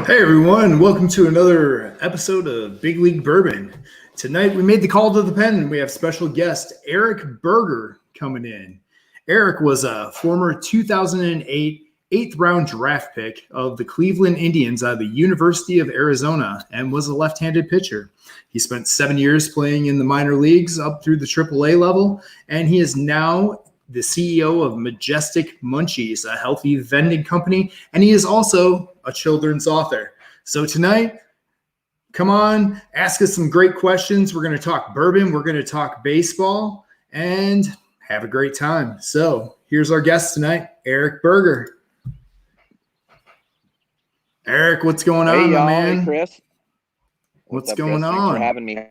Hey everyone, welcome to another episode of Big League Bourbon. Tonight we made the call to the pen. We have special guest Eric Berger coming in. Eric was a former 2008 eighth round draft pick of the Cleveland Indians out of the University of Arizona and was a left-handed pitcher. He spent 7 years playing in the minor leagues up through the AAA level, and he is now the CEO of Majestic Munchies, a healthy vending company, and he is also a children's author. So tonight, come on, ask us some great questions. We're going to talk bourbon, we're going to talk baseball, and have a great time. So here's our guest tonight, Eric Berger. Eric, what's going on, my man? Hey, Chris. What's up, going Chris? on? Thanks for having me.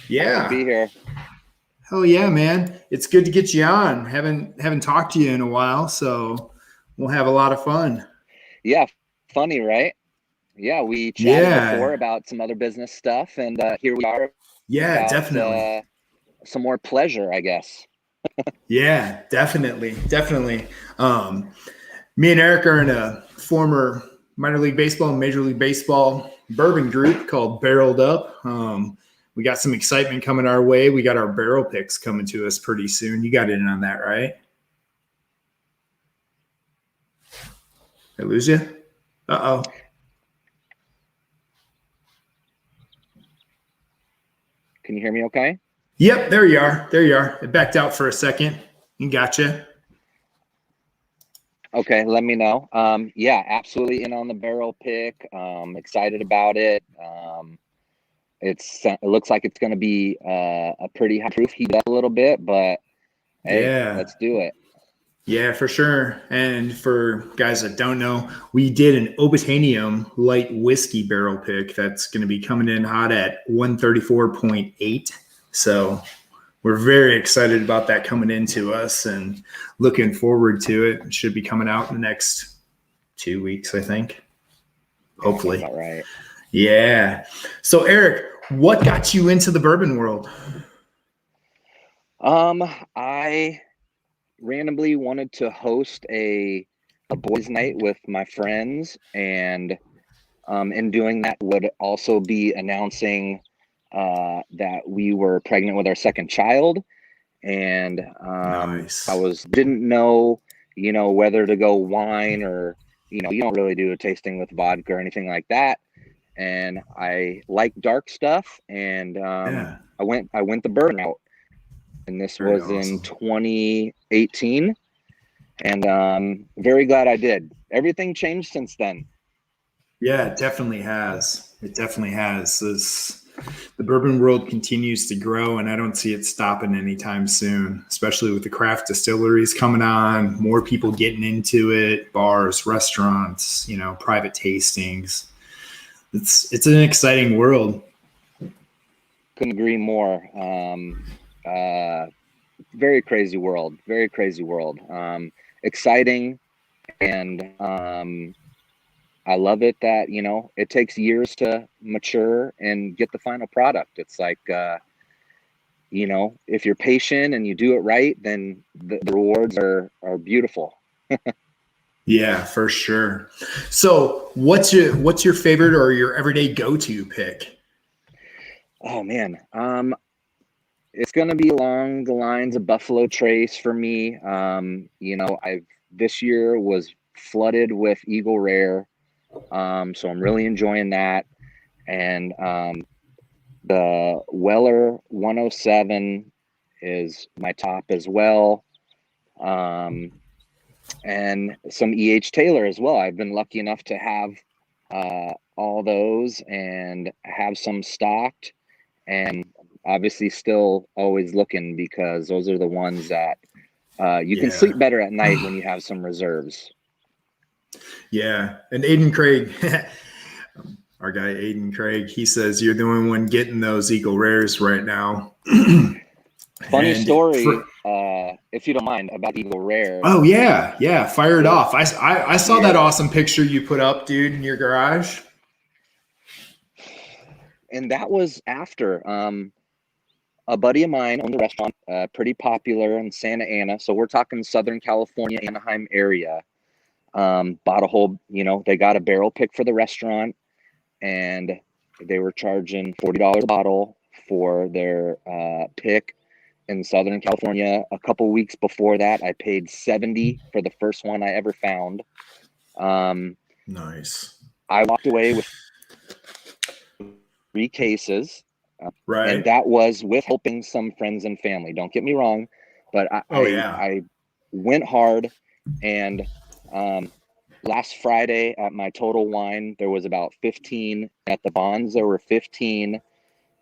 Yeah. Happy to be here. Hell yeah, man. It's good to get you on. Haven't talked to you in a while, so we'll have a lot of fun. Yeah, funny, right? Yeah, we chatted before about some other business stuff, and here we are. Yeah, about, definitely. Some more pleasure, I guess. Yeah, definitely. Me and Eric are in a former minor league baseball and major league baseball bourbon group called Barreled Up. We got some excitement coming our way. We got our barrel picks coming to us pretty soon. You got in on that, right? Did I lose you? Uh-oh. Can you hear me okay? Yep, there you are. It backed out for a second. Gotcha. Okay, let me know. Yeah, absolutely in on the barrel pick. Excited about it. It looks like it's going to be a pretty high proof, heat up a little bit, but hey, yeah, let's do it. Yeah, for sure. And for guys that don't know, we did an Obitanium light whiskey barrel pick that's going to be coming in hot at 134.8. So we're very excited about that coming into us and looking forward to it. It should be coming out in the next 2 weeks, I think. Hopefully. All right. Yeah. So Eric, what got you into the bourbon world? I randomly wanted to host a boys' night with my friends, and in doing that would also be announcing that we were pregnant with our second child, and Nice. didn't know, whether to go wine or, you don't really do a tasting with vodka or anything like that. And I like dark stuff, and I went the bourbon route, and this was awesome. In 2018, and very glad I did. Everything changed since then. Yeah, it definitely has. The bourbon world continues to grow, and I don't see it stopping anytime soon, especially with the craft distilleries coming on, more people getting into it, bars, restaurants, private tastings. It's an exciting world. Couldn't agree more. Very crazy world. Exciting, and I love it that it takes years to mature and get the final product. It's like if you're patient and you do it right, then the rewards are beautiful. Yeah, for sure. So what's your favorite or your everyday go-to pick? Oh man. It's going to be along the lines of Buffalo Trace for me. This year was flooded with Eagle Rare. So I'm really enjoying that. And the Weller 107 is my top as well. And some E.H. Taylor as well. I've been lucky enough to have all those and have some stocked, and obviously still always looking, because those are the ones that you can sleep better at night when you have some reserves. Yeah. And Aiden Craig, our guy Aiden Craig, he says you're the only one getting those Eagle Rares right now. Funny story, if you don't mind, about Eagle Rare. Oh yeah, fire it off. I saw that awesome picture you put up, dude, in your garage. And that was after a buddy of mine owned a restaurant, pretty popular in Santa Ana. So we're talking Southern California, Anaheim area. bought a whole, they got a barrel pick for the restaurant, and they were charging $40 a bottle for their pick in Southern California. A couple weeks before that, I paid $70 for the first one I ever found. Nice. I walked away with 3 cases. Right. And that was with helping some friends and family. Don't get me wrong, but I went hard. And last Friday at my Total Wine, there was about 15. At the Bonds, there were 15.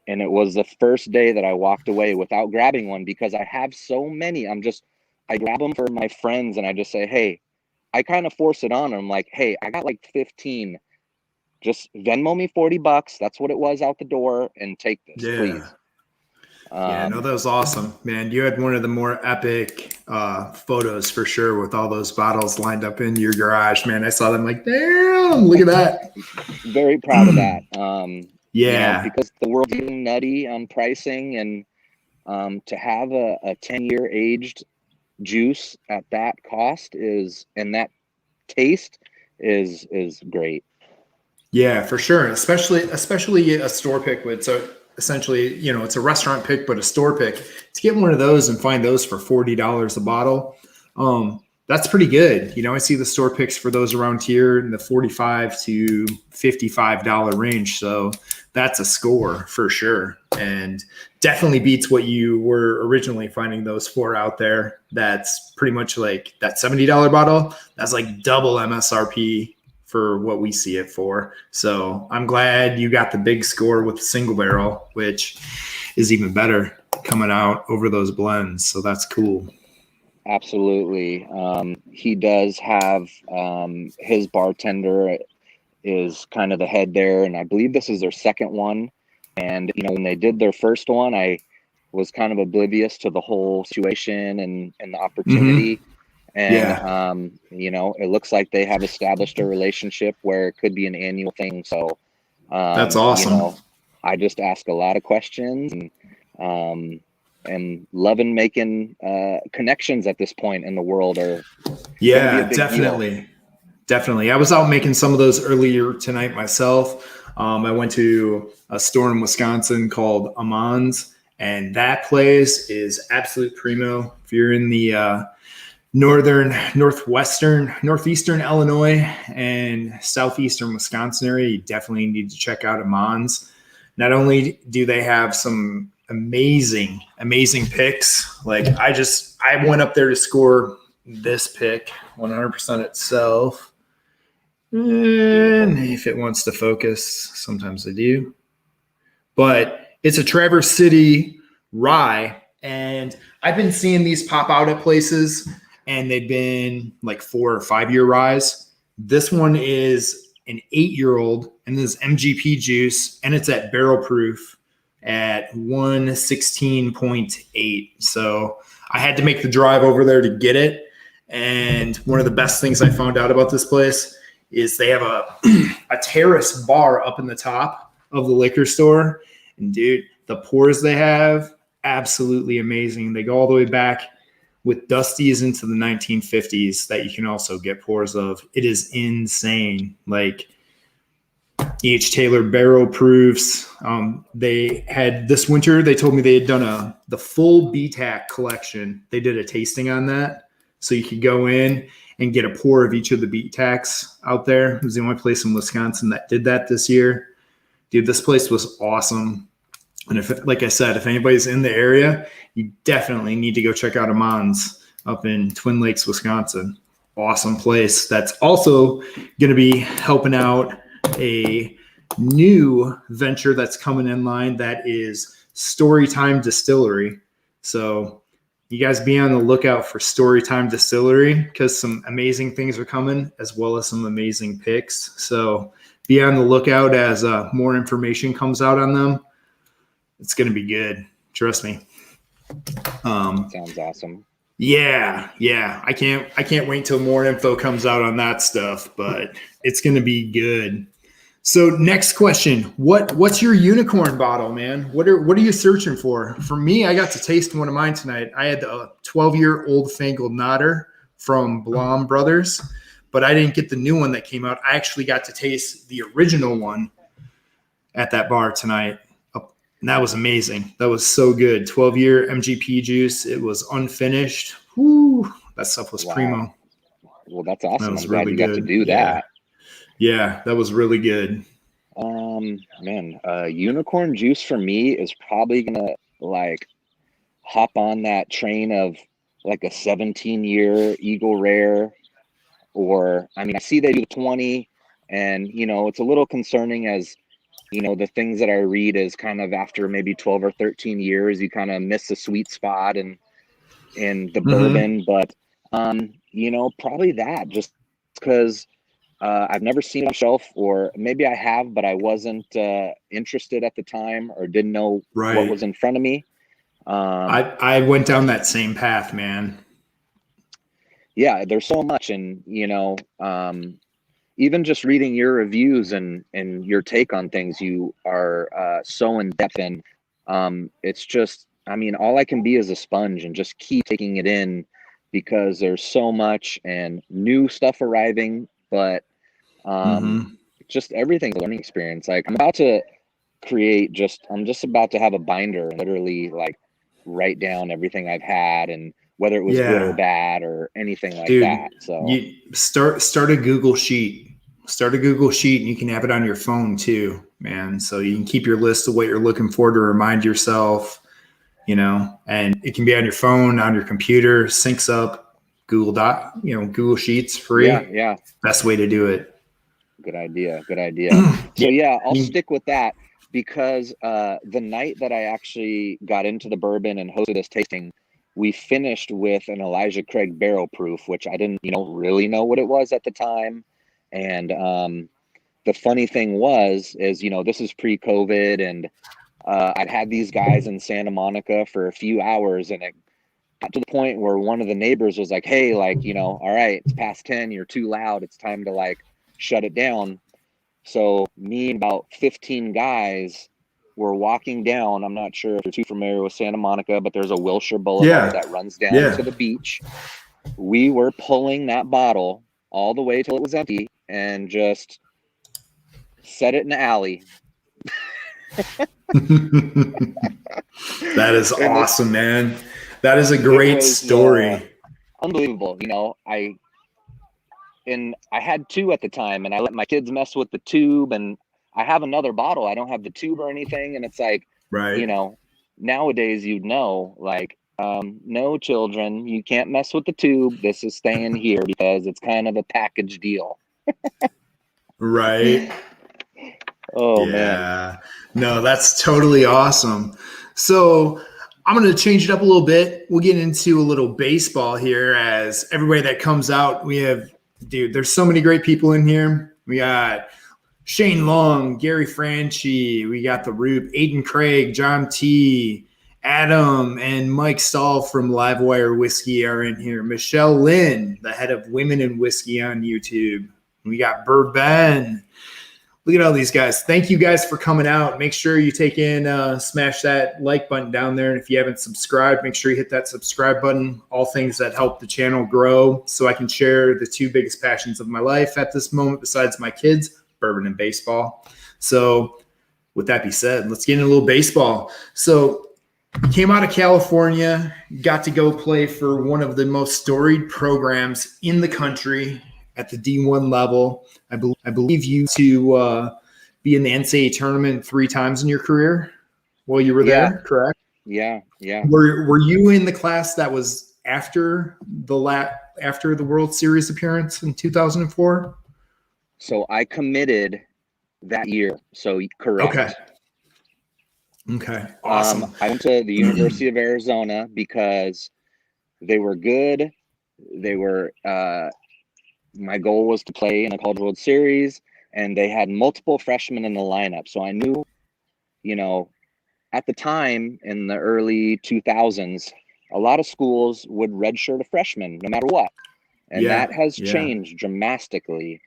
And it was the first day that I walked away without grabbing one, because I have so many. I grab them for my friends, and I just say, hey, I kind of force it on. I'm like, hey, I got like 15. Just Venmo me $40. That's what it was out the door, and take this, please. No, that was awesome, man. You had one of the more epic photos for sure, with all those bottles lined up in your garage, man. I saw them like, damn, look at that. Very proud of that. Because the world's getting nutty on pricing, and to have a 10-year aged juice at that cost and that taste is great. Yeah, for sure. Especially a store pick with, so essentially, it's a restaurant pick, but a store pick. To get one of those and find those for $40 a bottle, that's pretty good. I see the store picks for those around here in the $45 to $55 range. So that's a score for sure. And definitely beats what you were originally finding those for out there. That's pretty much like that $70 bottle. That's like double MSRP for what we see it for. So I'm glad you got the big score with the single barrel, which is even better coming out over those blends. So that's cool. Absolutely. He does have his bartender is kind of the head there, and I believe this is their second one. And when they did their first one, I was kind of oblivious to the whole situation and the opportunity. Mm-hmm. And it looks like they have established a relationship where it could be an annual thing. So that's awesome. I just ask a lot of questions, and loving making connections at this point in the world. Definitely. I was out making some of those earlier tonight myself. I went to a store in Wisconsin called Amon's, and that place is absolute primo. If you're in the northeastern Illinois and southeastern Wisconsin area, you definitely need to check out Amon's. Not only do they have some amazing picks, like I went up there to score this pick 100% itself. And if it wants to focus, sometimes I do. But it's a Traverse City rye, and I've been seeing these pop out at places, and they've been like 4 or 5 year ryes. This one is an 8-year-old, and this is MGP juice, and it's at barrel proof at 116.8. So I had to make the drive over there to get it. And one of the best things I found out about this place is they have a terrace bar up in the top of the liquor store. And dude, the pours they have, absolutely amazing. They go all the way back with Dusties into the 1950s that you can also get pours of. It is insane. Like E.H. Taylor barrel proofs. They had this winter, they told me they had done the full BTAC collection. They did a tasting on that. So you could go in and get a pour of each of the BTACs out there. It was the only place in Wisconsin that did that this year. Dude, this place was awesome. And like I said, if anybody's in the area, you definitely need to go check out Amon's up in Twin Lakes, Wisconsin. Awesome place. That's also going to be helping out a new venture that's coming in line. That is Storytime Distillery. So you guys be on the lookout for Storytime Distillery, because some amazing things are coming, as well as some amazing picks. So be on the lookout as more information comes out on them. It's going to be good. Trust me. Sounds awesome. Yeah. I can't wait till more info comes out on that stuff, but it's going to be good. So next question, what's your unicorn bottle, man? What are you searching for? For me, I got to taste one of mine tonight. I had a 12-year Old Fangled Nodder from Blom Brothers. but I didn't get the new one that came out. I actually got to taste the original one at that bar tonight. And that was amazing. That was so good. 12-year MGP juice. It was unfinished. Whoo, that stuff was primo. Well, that's awesome. That I'm glad you got to do that. Yeah, that was really good. Unicorn juice for me is probably gonna like hop on that train of like a 17-year Eagle Rare, or I see they do 20, and it's a little concerning as the things that I read is kind of after maybe 12 or 13 years, you kind of miss the sweet spot in the bourbon, but probably that, just because I've never seen it on shelf, or maybe I have, but I wasn't interested at the time or didn't know what was in front of me. I went down that same path, man. Yeah, there's so much, and even just reading your reviews and your take on things, you are so in depth, and it's just, all I can be is a sponge and just keep taking it in, because there's so much and new stuff arriving, but just everything's a learning experience. Like I'm just about to have a binder and literally like write down everything I've had and whether it was good or bad or anything like that. So you start a Google sheet. Start a Google sheet, and you can have it on your phone too, man. So you can keep your list of what you're looking for to remind yourself, and it can be on your phone, on your computer, syncs up. Google Sheets, free. Yeah. Best way to do it. Good idea. So I'll stick with that, because the night that I actually got into the bourbon and hosted this tasting, we finished with an Elijah Craig barrel proof, which I didn't, really know what it was at the time. And the funny thing is, this is pre-COVID, and I'd had these guys in Santa Monica for a few hours, and it got to the point where one of the neighbors was like, hey, like, all right, it's past 10, you're too loud, it's time to like shut it down. So me and about 15 guys were walking down. I'm not sure if you're too familiar with Santa Monica, but there's a Wilshire Boulevard that runs down to the beach. We were pulling that bottle all the way till it was empty and just set it in the alley. That is awesome, man. That is a great story. Unbelievable. I had 2 at the time, and I let my kids mess with the tube, and I have another bottle. I don't have the tube or anything. And it's like, nowadays, like, no, children, you can't mess with the tube. This is staying here because it's kind of a package deal. Right. Oh, man. No, that's totally awesome. So I'm going to change it up a little bit. We'll get into a little baseball here, as everybody that comes out, there's so many great people in here. We got Shane Long, Gary Franchi, we got the Rube, Aiden Craig, John T, Adam, and Mike Stahl from Livewire Whiskey are in here. Michelle Lynn, the head of Women in Whiskey on YouTube. We got Bourbon. Look at all these guys. Thank you guys for coming out. Make sure you smash that like button down there. And if you haven't subscribed, make sure you hit that subscribe button. All things that help the channel grow, so I can share the 2 biggest passions of my life at this moment, besides my kids, bourbon and baseball. So with that being said, let's get into a little baseball. So you came out of California, got to go play for one of the most storied programs in the country at the D1 level. I believe you to be in the NCAA tournament 3 times in your career while you were there, correct? Yeah. Were you in the class that was after the World Series appearance in 2004? So I committed that year. So correct. Okay. Awesome. I went to the University of Arizona because they were good. They were my goal was to play in a College World Series, and they had multiple freshmen in the lineup. So I knew, at the time in the early 2000s, a lot of schools would redshirt a freshman no matter what. And that has changed dramatically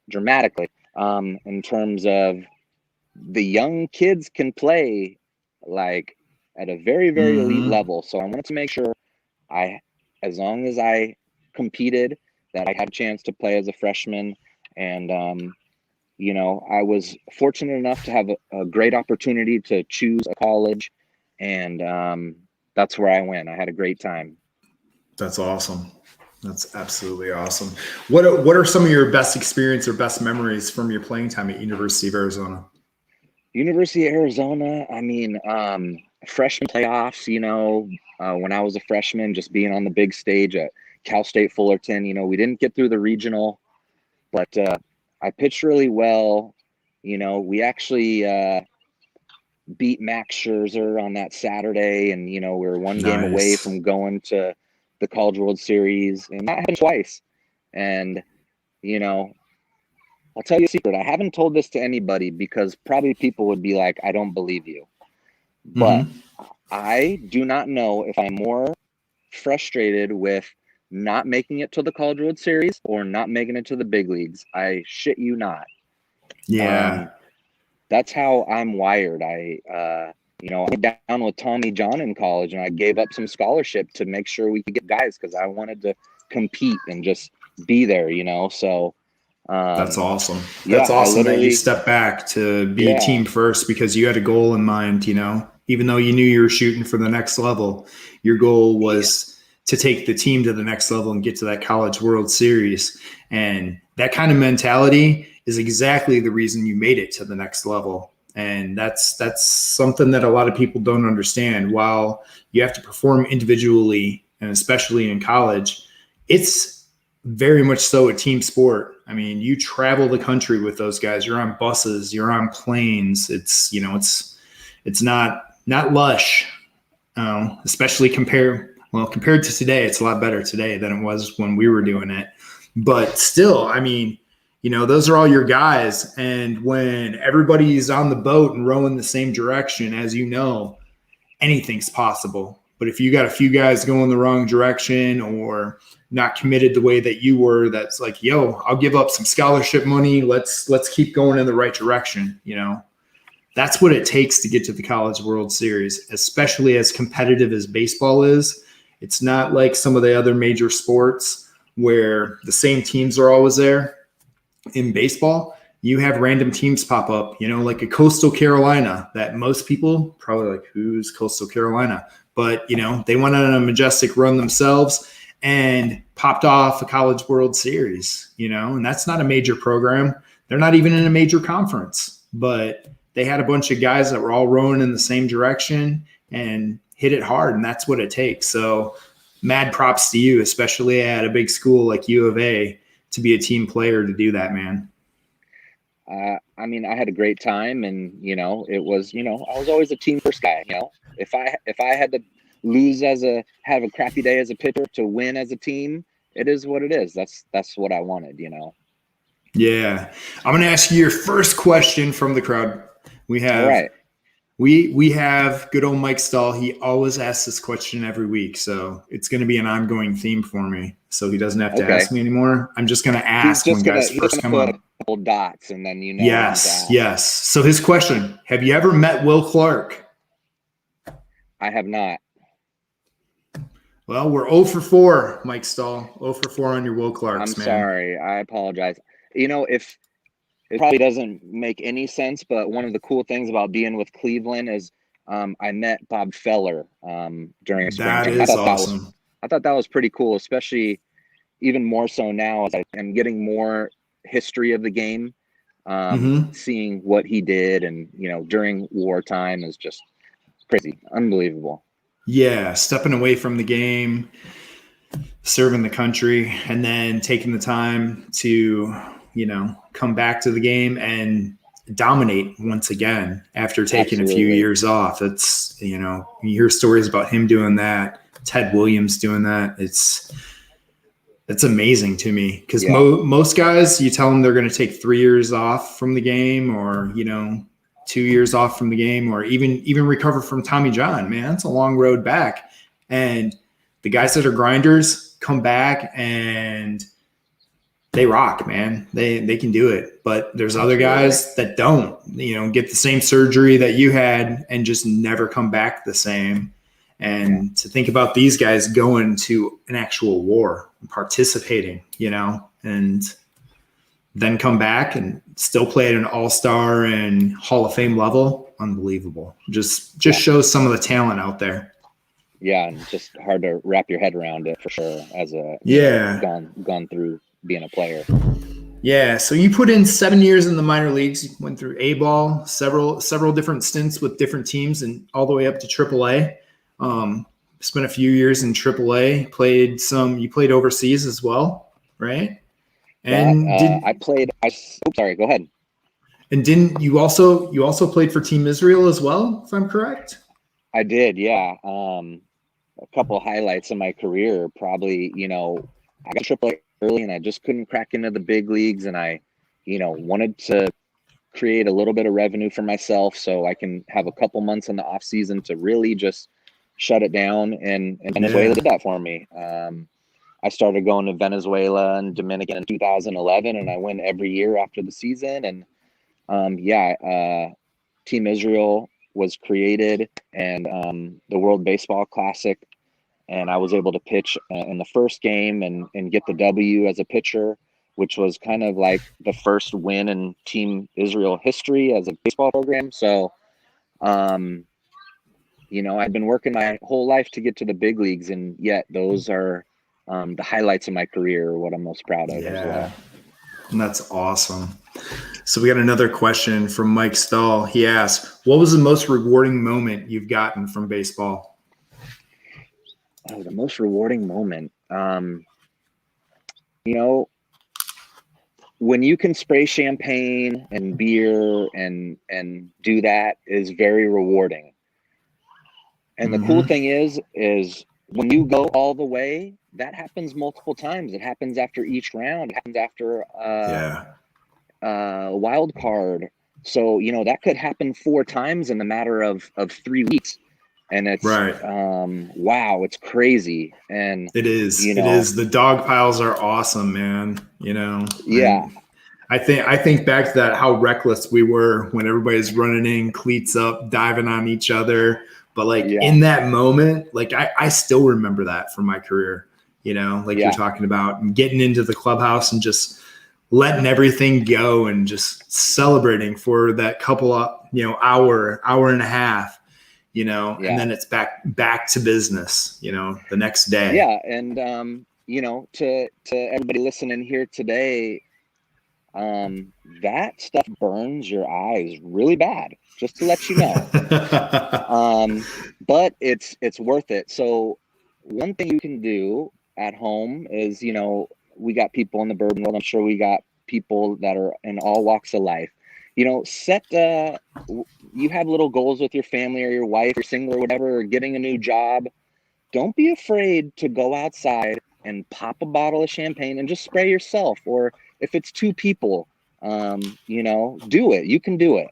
in terms of the young kids can play like at a very, very elite level. So I wanted to make sure as long as I competed, that I had a chance to play as a freshman. And, I was fortunate enough to have a great opportunity to choose a college. And that's where I went. I had a great time. That's awesome. That's absolutely awesome. What are some of your best experience or best memories from your playing time at University of Arizona? University of Arizona, freshman playoffs, when I was a freshman, just being on the big stage at Cal State Fullerton, we didn't get through the regional, but I pitched really well. We actually beat Max Scherzer on that Saturday, and, we were one game away from going to the College World Series, and that happened twice. And, I'll tell you a secret. I haven't told this to anybody because probably people would be like, I don't believe you. But I do not know if I'm more frustrated with not making it to the College World Series or not making it to the big leagues. I shit you not. Yeah. That's how I'm wired. I went down with Tommy John in college, and I gave up some scholarship to make sure we could get guys because I wanted to compete and just be there, So that's awesome. That's awesome that you stepped back to be team first because you had a goal in mind, even though you knew you were shooting for the next level, your goal was to take the team to the next level and get to that College World Series. And that kind of mentality is exactly the reason you made it to the next level. And that's something that a lot of people don't understand. While you have to perform individually, and especially in college, it's very much so a team sport. I mean, you travel the country with those guys. You're on buses, you're on planes. It's not lush, especially compared to today. It's a lot better today than it was when we were doing it. But still, those are all your guys. And when everybody's on the boat and rowing the same direction, as anything's possible. But if you got a few guys going the wrong direction or not committed the way that you were, that's like, I'll give up some scholarship money. Let's keep going in the right direction. That's what it takes to get to the College World Series, especially as competitive as baseball is. It's not like some of the other major sports where the same teams are always there. In baseball, you have random teams pop up, like a Coastal Carolina that most people probably like, who's Coastal Carolina? But, they went on a majestic run themselves and popped off a College World Series, and that's not a major program. They're not even in a major conference, but they had a bunch of guys that were all rowing in the same direction and hit it hard, and that's what it takes. So mad props to you, especially at a big school like U of A, to be a team player to do that, man. I had a great time, and, it was, I was always a team first guy. If I had to lose have a crappy day as a pitcher to win as a team, it is what it is. That's what I wanted, Yeah. I'm going to ask you your first question from the crowd. We have, all right. We have good old Mike Stahl. He always asks this question every week. So it's going to be an ongoing theme for me. So he doesn't have to ask me anymore. I'm just going to ask when guys first come up. Couple dots and then Yes. So his question: have you ever met Will Clark? I have not. Well, we're 0 for 4, Mike Stahl. 0 for 4 on your Will Clarks, I'm sorry. I apologize. If it probably doesn't make any sense, but one of the cool things about being with Cleveland is I met Bob Feller during a spring camp. That is awesome. I thought that was pretty cool, especially even more so now as I am getting more history of the game, seeing what he did and during wartime is just crazy, unbelievable. Yeah, stepping away from the game, serving the country, and then taking the time to come back to the game and dominate once again after taking a few years off. It's you hear stories about him doing that, Ted Williams doing that. It's amazing to me because most guys, you tell them they're going to take 3 years off from the game or, 2 years off from the game or even recover from Tommy John, man, it's a long road back. And the guys that are grinders come back and they rock, man. They can do it. But there's other guys that don't, get the same surgery that you had and just never come back the same. And to think about these guys going to an actual war, participating, and then come back and still play at an all-star and Hall of Fame level, unbelievable. Just shows some of the talent out there. Yeah, and just hard to wrap your head around it for sure as a gone through being a player. Yeah, so you put in 7 years in the minor leagues. You went through A-ball, several different stints with different teams, and all the way up to AAA. Spent a few years in AAA. You played overseas as well, right? And sorry, go ahead. And didn't you also played for Team Israel as well, if I'm correct? I did, yeah. A couple of highlights in my career, probably, I got AAA early and I just couldn't crack into the big leagues, and I, wanted to create a little bit of revenue for myself so I can have a couple months in the off season to really just shut it down, and Venezuela did that for me. I started going to Venezuela and Dominican in 2011, and I went every year after the season. And Team Israel was created, and the World Baseball Classic, and I was able to pitch in the first game and get the W as a pitcher, which was kind of like the first win in Team Israel history as a baseball program. So, I've been working my whole life to get to the big leagues, and yet those are the highlights of my career, what I'm most proud of as well. And that's awesome. So we got another question from Mike Stahl. He asks, what was the most rewarding moment you've gotten from baseball? Oh, the most rewarding moment. When you can spray champagne and beer and do that is very rewarding. And the cool thing is when you go all the way, that happens multiple times. It happens after each round. It happens after a wild card. So, that could happen 4 times in the matter of 3 weeks. And it's, wow, it's crazy. And it is, it is. The dog piles are awesome, man. Yeah. And I think back to that, how reckless we were when everybody's running in, cleats up, diving on each other. But in that moment, I still remember that from my career, you're talking about getting into the clubhouse and just letting everything go and just celebrating for that couple of, hour and a half, and then it's back to business, the next day. Yeah. And, to everybody listening here today, that stuff burns your eyes really bad, just to let you know. But it's worth it. So one thing you can do at home is, we got people in the bourbon world. I'm sure we got people that are in all walks of life. You have little goals with your family or your wife or single or whatever, or getting a new job. Don't be afraid to go outside and pop a bottle of champagne and just spray yourself. Or if it's 2 people, do it. You can do it.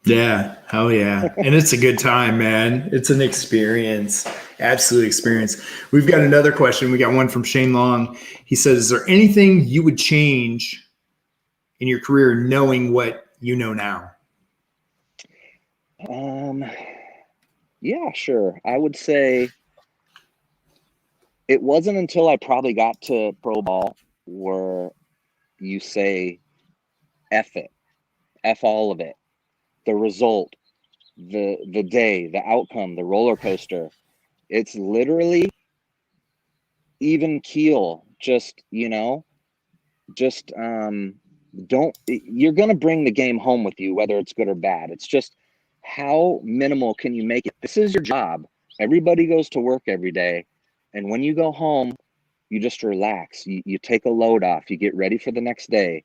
Yeah. Hell yeah. And it's a good time, man. It's an experience. Absolute experience. We've got another question. We got one from Shane Long. He says, is there anything you would change in your career knowing what you know now? Yeah, sure. I would say it wasn't until I probably got to pro ball where you say, F it, F all of it. The result, the day, the outcome, the roller coaster. It's literally even keel. Just, you're going to bring the game home with you, whether it's good or bad. It's just how minimal can you make it? This is your job. Everybody goes to work every day. And when you go home, you just relax. You take a load off. You get ready for the next day.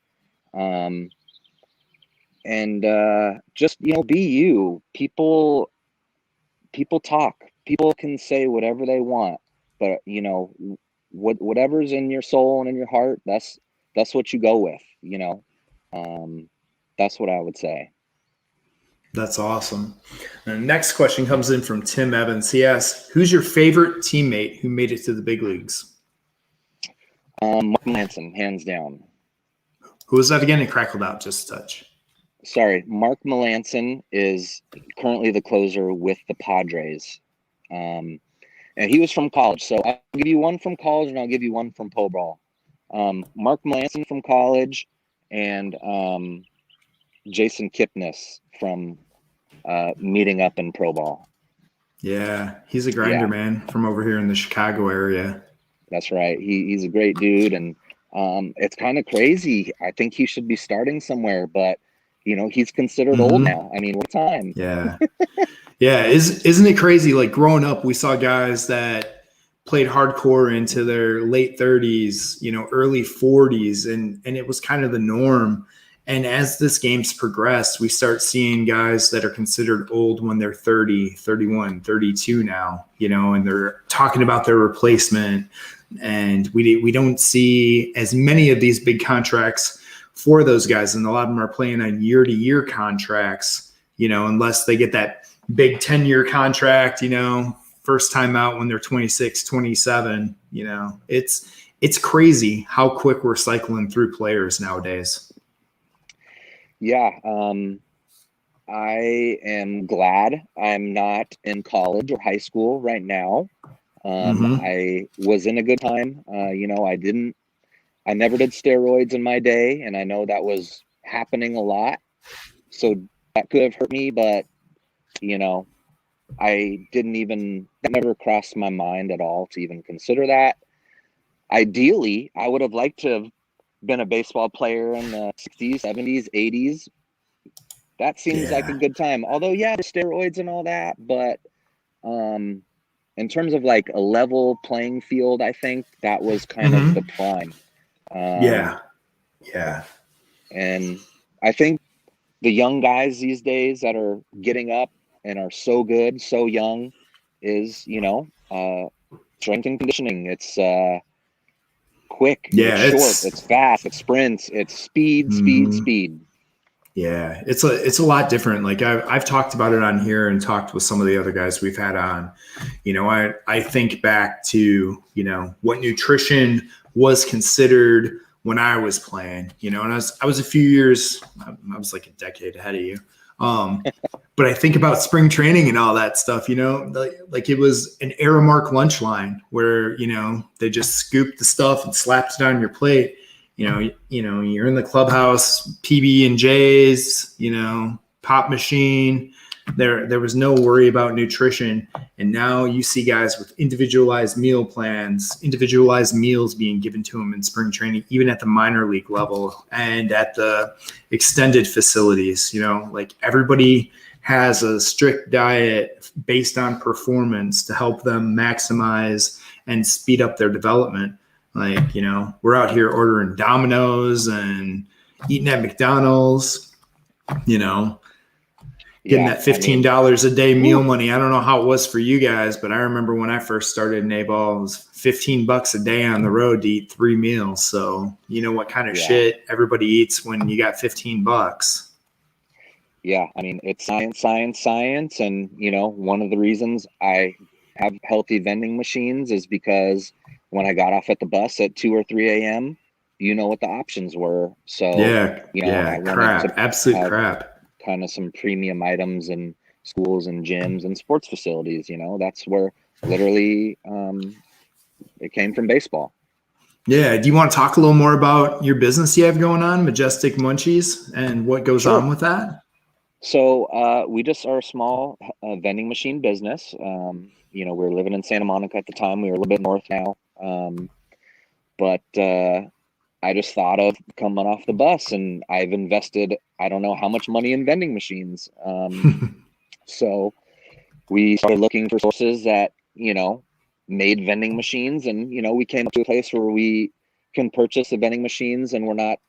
And just, be you. People talk. People can say whatever they want. But, whatever's in your soul and in your heart, that's what you go with, That's what I would say. That's awesome. And the next question comes in from Tim Evans. He asks, who's your favorite teammate who made it to the big leagues? Mark Melanson, hands down. Who was that again? It crackled out just a touch. Sorry, Mark Melanson is currently the closer with the Padres. And he was from college. So I'll give you one from college and I'll give you one from pro ball. Mark Melanson from college and Jason Kipnis from meeting up in pro ball. Yeah, he's a grinder, man, from over here in the Chicago area. That's right. He's a great dude, and it's kind of crazy. I think he should be starting somewhere, but he's considered old now. I mean, what time? Yeah. Yeah, isn't it crazy? Like growing up, we saw guys that played hardcore into their late 30s, early 40s, and it was kind of the norm. And as this game's progressed, we start seeing guys that are considered old when they're 30, 31, 32 now, and they're talking about their replacement. And we don't see as many of these big contracts for those guys. And a lot of them are playing on year-to-year contracts, unless they get that big 10-year contract, first time out when they're 26, 27, it's crazy how quick we're cycling through players nowadays. Yeah. I am glad I'm not in college or high school right now. I was in a good time. I never did steroids in my day, and I know that was happening a lot. So that could have hurt me, but that never crossed my mind at all to even consider that. Ideally, I would have liked to have been a baseball player in the 60s, 70s, 80s. That seems like a good time. Although, the steroids and all that, but in terms of like a level playing field, I think that was kind of the prime. Yeah. And I think the young guys these days that are getting up and are so good, so young, is, strength and conditioning. It's quick, it's short, it's fast, it's sprints, it's speed. Yeah, it's a lot different. Like I've talked about it on here and talked with some of the other guys we've had on. I think back to, what nutrition was considered when I was playing, and I was a few years, I was like a decade ahead of you. But I think about spring training and all that stuff, like it was an Aramark lunch line where, they just scooped the stuff and slapped it on your plate. You're in the clubhouse, PB&Js, pop machine. There was no worry about nutrition. And now you see guys with individualized meal plans, individualized meals being given to them in spring training, even at the minor league level and at the extended facilities. Like everybody has a strict diet based on performance to help them maximize and speed up their development. Like, we're out here ordering Domino's and eating at McDonald's, getting that $15 a day meal money. I don't know how it was for you guys, but I remember when I first started in A-ball, it was $15 a day on the road to eat 3 meals. So you know what kind of shit everybody eats when you got $15. Yeah. I mean, it's science. And, one of the reasons I have healthy vending machines is because when I got off at the bus at 2 or 3 a.m., what the options were. So, absolute crap. Kind of some premium items in schools and gyms and sports facilities. That's where literally it came from baseball. Yeah. Do you want to talk a little more about your business you have going on, Majestic Munchies, and what goes on with that? So we just are a small vending machine business. We were living in Santa Monica at the time. We were a little bit north now. But I just thought of coming off the bus, and I've invested, I don't know how much money in vending machines. So we started looking for sources that, made vending machines. And, we came up to a place where we can purchase the vending machines and we're not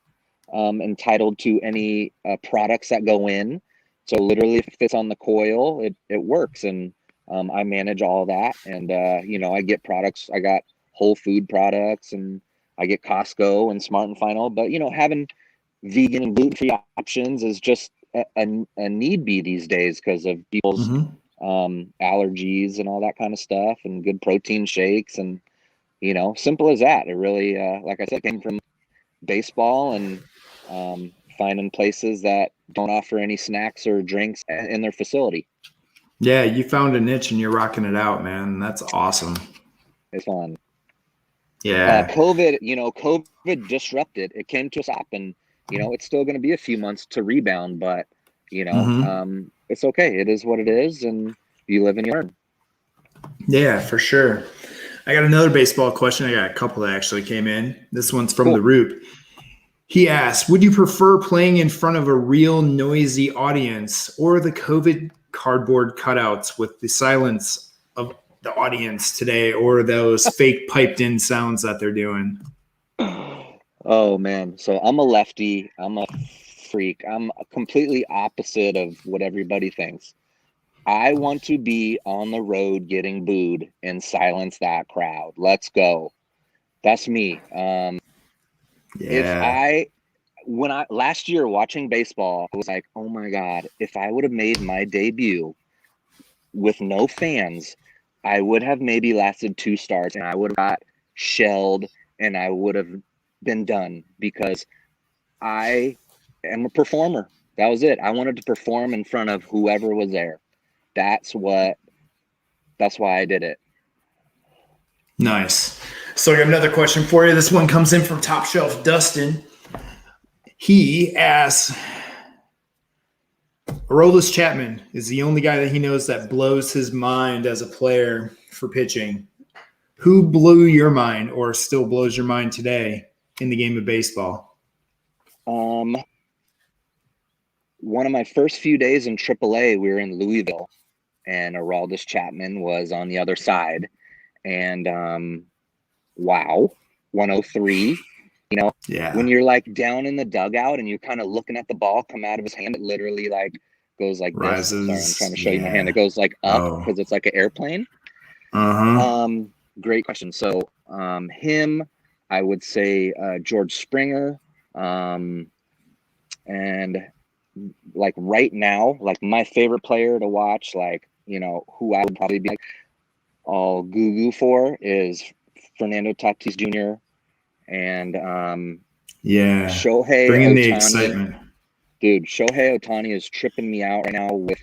entitled to any products that go in. So literally if it's on the coil, it works. And I manage all that. And, I get products. I got whole food products, and I get Costco and Smart and Final. But, having vegan and gluten-free options is just a need be these days because of people's allergies and all that kind of stuff, and good protein shakes. And, simple as that. It really, like I said, came from baseball and finding places that don't offer any snacks or drinks in their facility. Yeah, you found a niche and you're rocking it out, man. That's awesome. It's fun. Yeah. COVID disrupted. It came to a stop, and it's still going to be a few months to rebound, but it's okay. It is what it is, and you live and you learn. Yeah, for sure. I got another baseball question. I got a couple that actually came in. This one's from Cool. the Root. He asked, would you prefer playing in front of a real noisy audience or the COVID cardboard cutouts with the silence of the audience today, or those fake piped in sounds that they're doing? Oh man. So I'm a lefty. I'm a freak. I'm completely opposite of what everybody thinks. I want to be on the road getting booed and silence that crowd. Let's go. That's me. Yeah. Last year watching baseball, I was like, oh my God, if I would have made my debut with no fans, I would have maybe lasted 2 starts and I would have got shelled and I would have been done, because I am a performer. That was it. I wanted to perform in front of whoever was there. That's why I did it. Nice. So I got another question for you. This one comes in from Top Shelf Dustin. He asks, Aroldis Chapman is the only guy that he knows that blows his mind as a player for pitching. Who blew your mind or still blows your mind today in the game of baseball? One of my first few days in AAA, we were in Louisville, and Aroldis Chapman was on the other side. And wow, 103. Yeah. When you're like down in the dugout and you're kind of looking at the ball come out of his hand, it literally like goes like rises. This. Sorry, I'm trying to show you my hand. It goes like up because it's like an airplane. Great question. So him, I would say George Springer, and like right now, like my favorite player to watch, like who I would probably be like all goo for is Fernando Tatis Jr. and Shohei bringing Ohtani. the excitement. Dude, Shohei Ohtani is tripping me out right now with,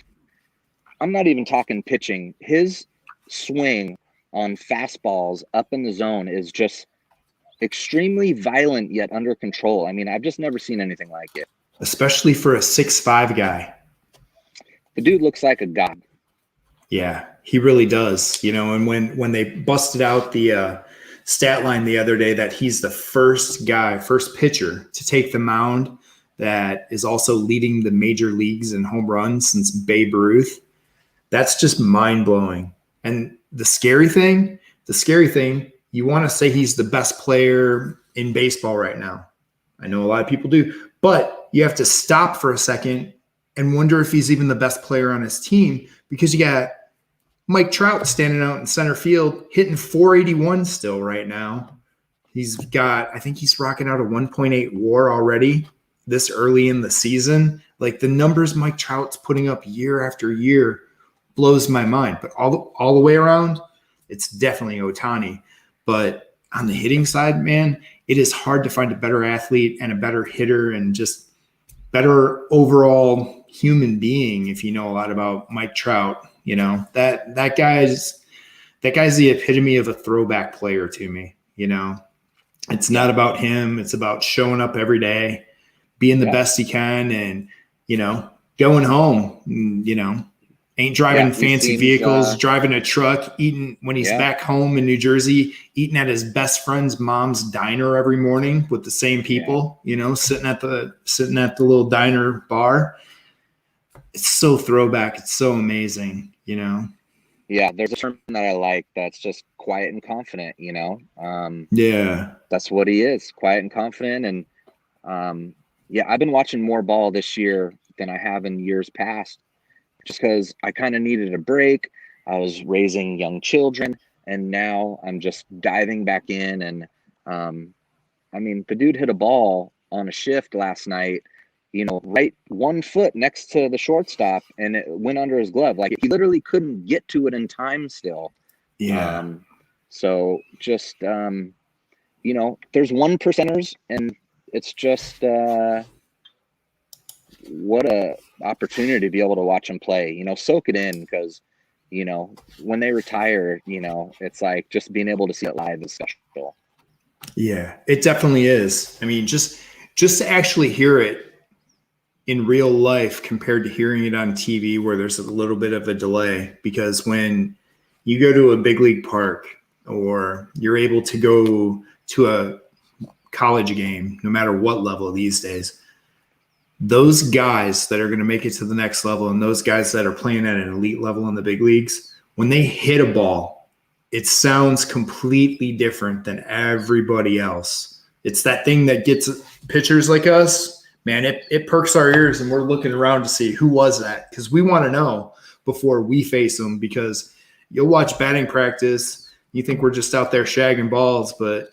I'm not even talking pitching. His swing on fastballs up in the zone is just extremely violent yet under control. I mean, I've just never seen anything like it. Especially for a 6'5" guy. The dude looks like a god. Yeah, he really does. And when they busted out the stat line the other day that he's the first pitcher to take the mound that is also leading the major leagues in home runs since Babe Ruth, that's just mind-blowing. And the scary thing, you want to say he's the best player in baseball right now. I know a lot of people do, but you have to stop for a second and wonder if he's even the best player on his team, because you got Mike Trout standing out in center field hitting 481 still right now. I think he's rocking out a 1.8 WAR already this early in the season. Like, the numbers Mike Trout's putting up year after year blows my mind. But all the way around, it's definitely Ohtani. But on the hitting side, man, it is hard to find a better athlete and a better hitter and just better overall human being if you know a lot about Mike Trout. That guy's the epitome of a throwback player to me. It's not about him. It's about showing up every day, being the best he can, and, going home, ain't driving fancy vehicles, driving a truck, eating when he's back home in New Jersey, eating at his best friend's mom's diner every morning with the same people, sitting at the little diner bar. It's so throwback. It's so amazing, Yeah, there's a term that I like that's just quiet and confident, That's what he is, quiet and confident. And I've been watching more ball this year than I have in years past, just because I kind of needed a break. I was raising young children, and now I'm just diving back in. And the dude hit a ball on a shift last night, right 1 foot next to the shortstop, and it went under his glove. Like, he literally couldn't get to it in time still. Yeah. So just, there's 1%ers, and it's just what a opportunity to be able to watch him play, soak it in, because when they retire, it's like just being able to see it live is special. Yeah, it definitely is. I mean, just to actually hear it in real life compared to hearing it on TV where there's a little bit of a delay, because when you go to a big league park or you're able to go to a college game, no matter what level these days, those guys that are going to make it to the next level and those guys that are playing at an elite level in the big leagues, when they hit a ball, it sounds completely different than everybody else. It's that thing that gets pitchers like us, man, it perks our ears and we're looking around to see who was that, because we want to know before we face them, because you'll watch batting practice, you think we're just out there shagging balls, but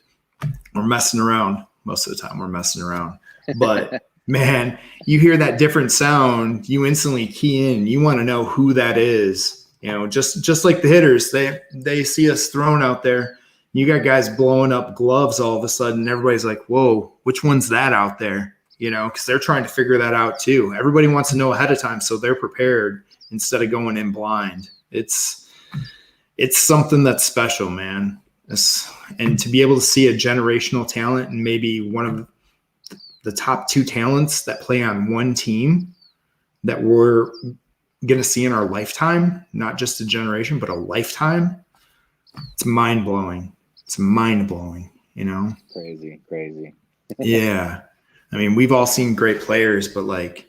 we're messing around. Most of the time we're messing around. But man, you hear that different sound, you instantly key in. You want to know who that is. Just like the hitters, they see us thrown out there. You got guys blowing up gloves all of a sudden. Everybody's like, whoa, which one's that out there? Because they're trying to figure that out too. Everybody wants to know ahead of time so they're prepared instead of going in blind. It's something that's special, man. And to be able to see a generational talent and maybe one of the top 2 talents that play on one team that we're going to see in our lifetime, not just a generation, but a lifetime, it's mind-blowing. It's mind-blowing, Crazy. Yeah. I mean, we've all seen great players, but like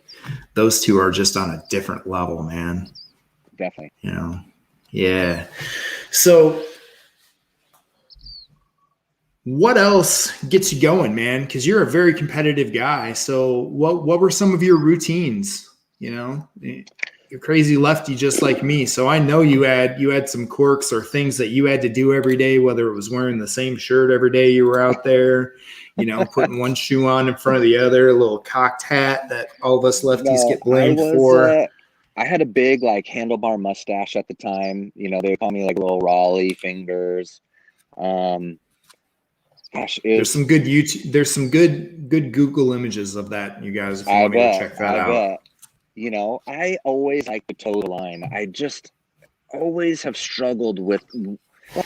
those 2 are just on a different level, man. Definitely. Yeah. So what else gets you going, man? Because you're a very competitive guy. So what were some of your routines? You're crazy lefty just like me. So I know you had some quirks or things that you had to do every day, whether it was wearing the same shirt every day you were out there, putting one shoe on in front of the other, a little cocked hat that all of us lefties get blamed for. I had a big handlebar mustache at the time. They would call me little Raleigh fingers. There's some good YouTube. There's some good Google images of that, you guys, if you want me to check that out. I always like to toe the line. I just always have struggled with.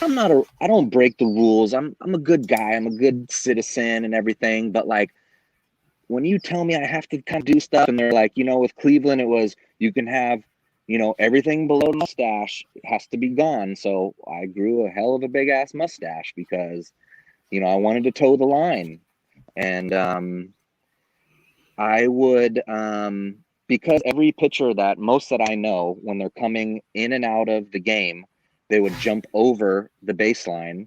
I don't break the rules. I'm a good guy. I'm a good citizen and everything. But when you tell me I have to kind of do stuff, and they're like, with Cleveland, it was you can have, everything below the mustache has to be gone. So I grew a hell of a big ass mustache because, I wanted to toe the line, and I would. Because every pitcher that I know, when they're coming in and out of the game, they would jump over the baseline,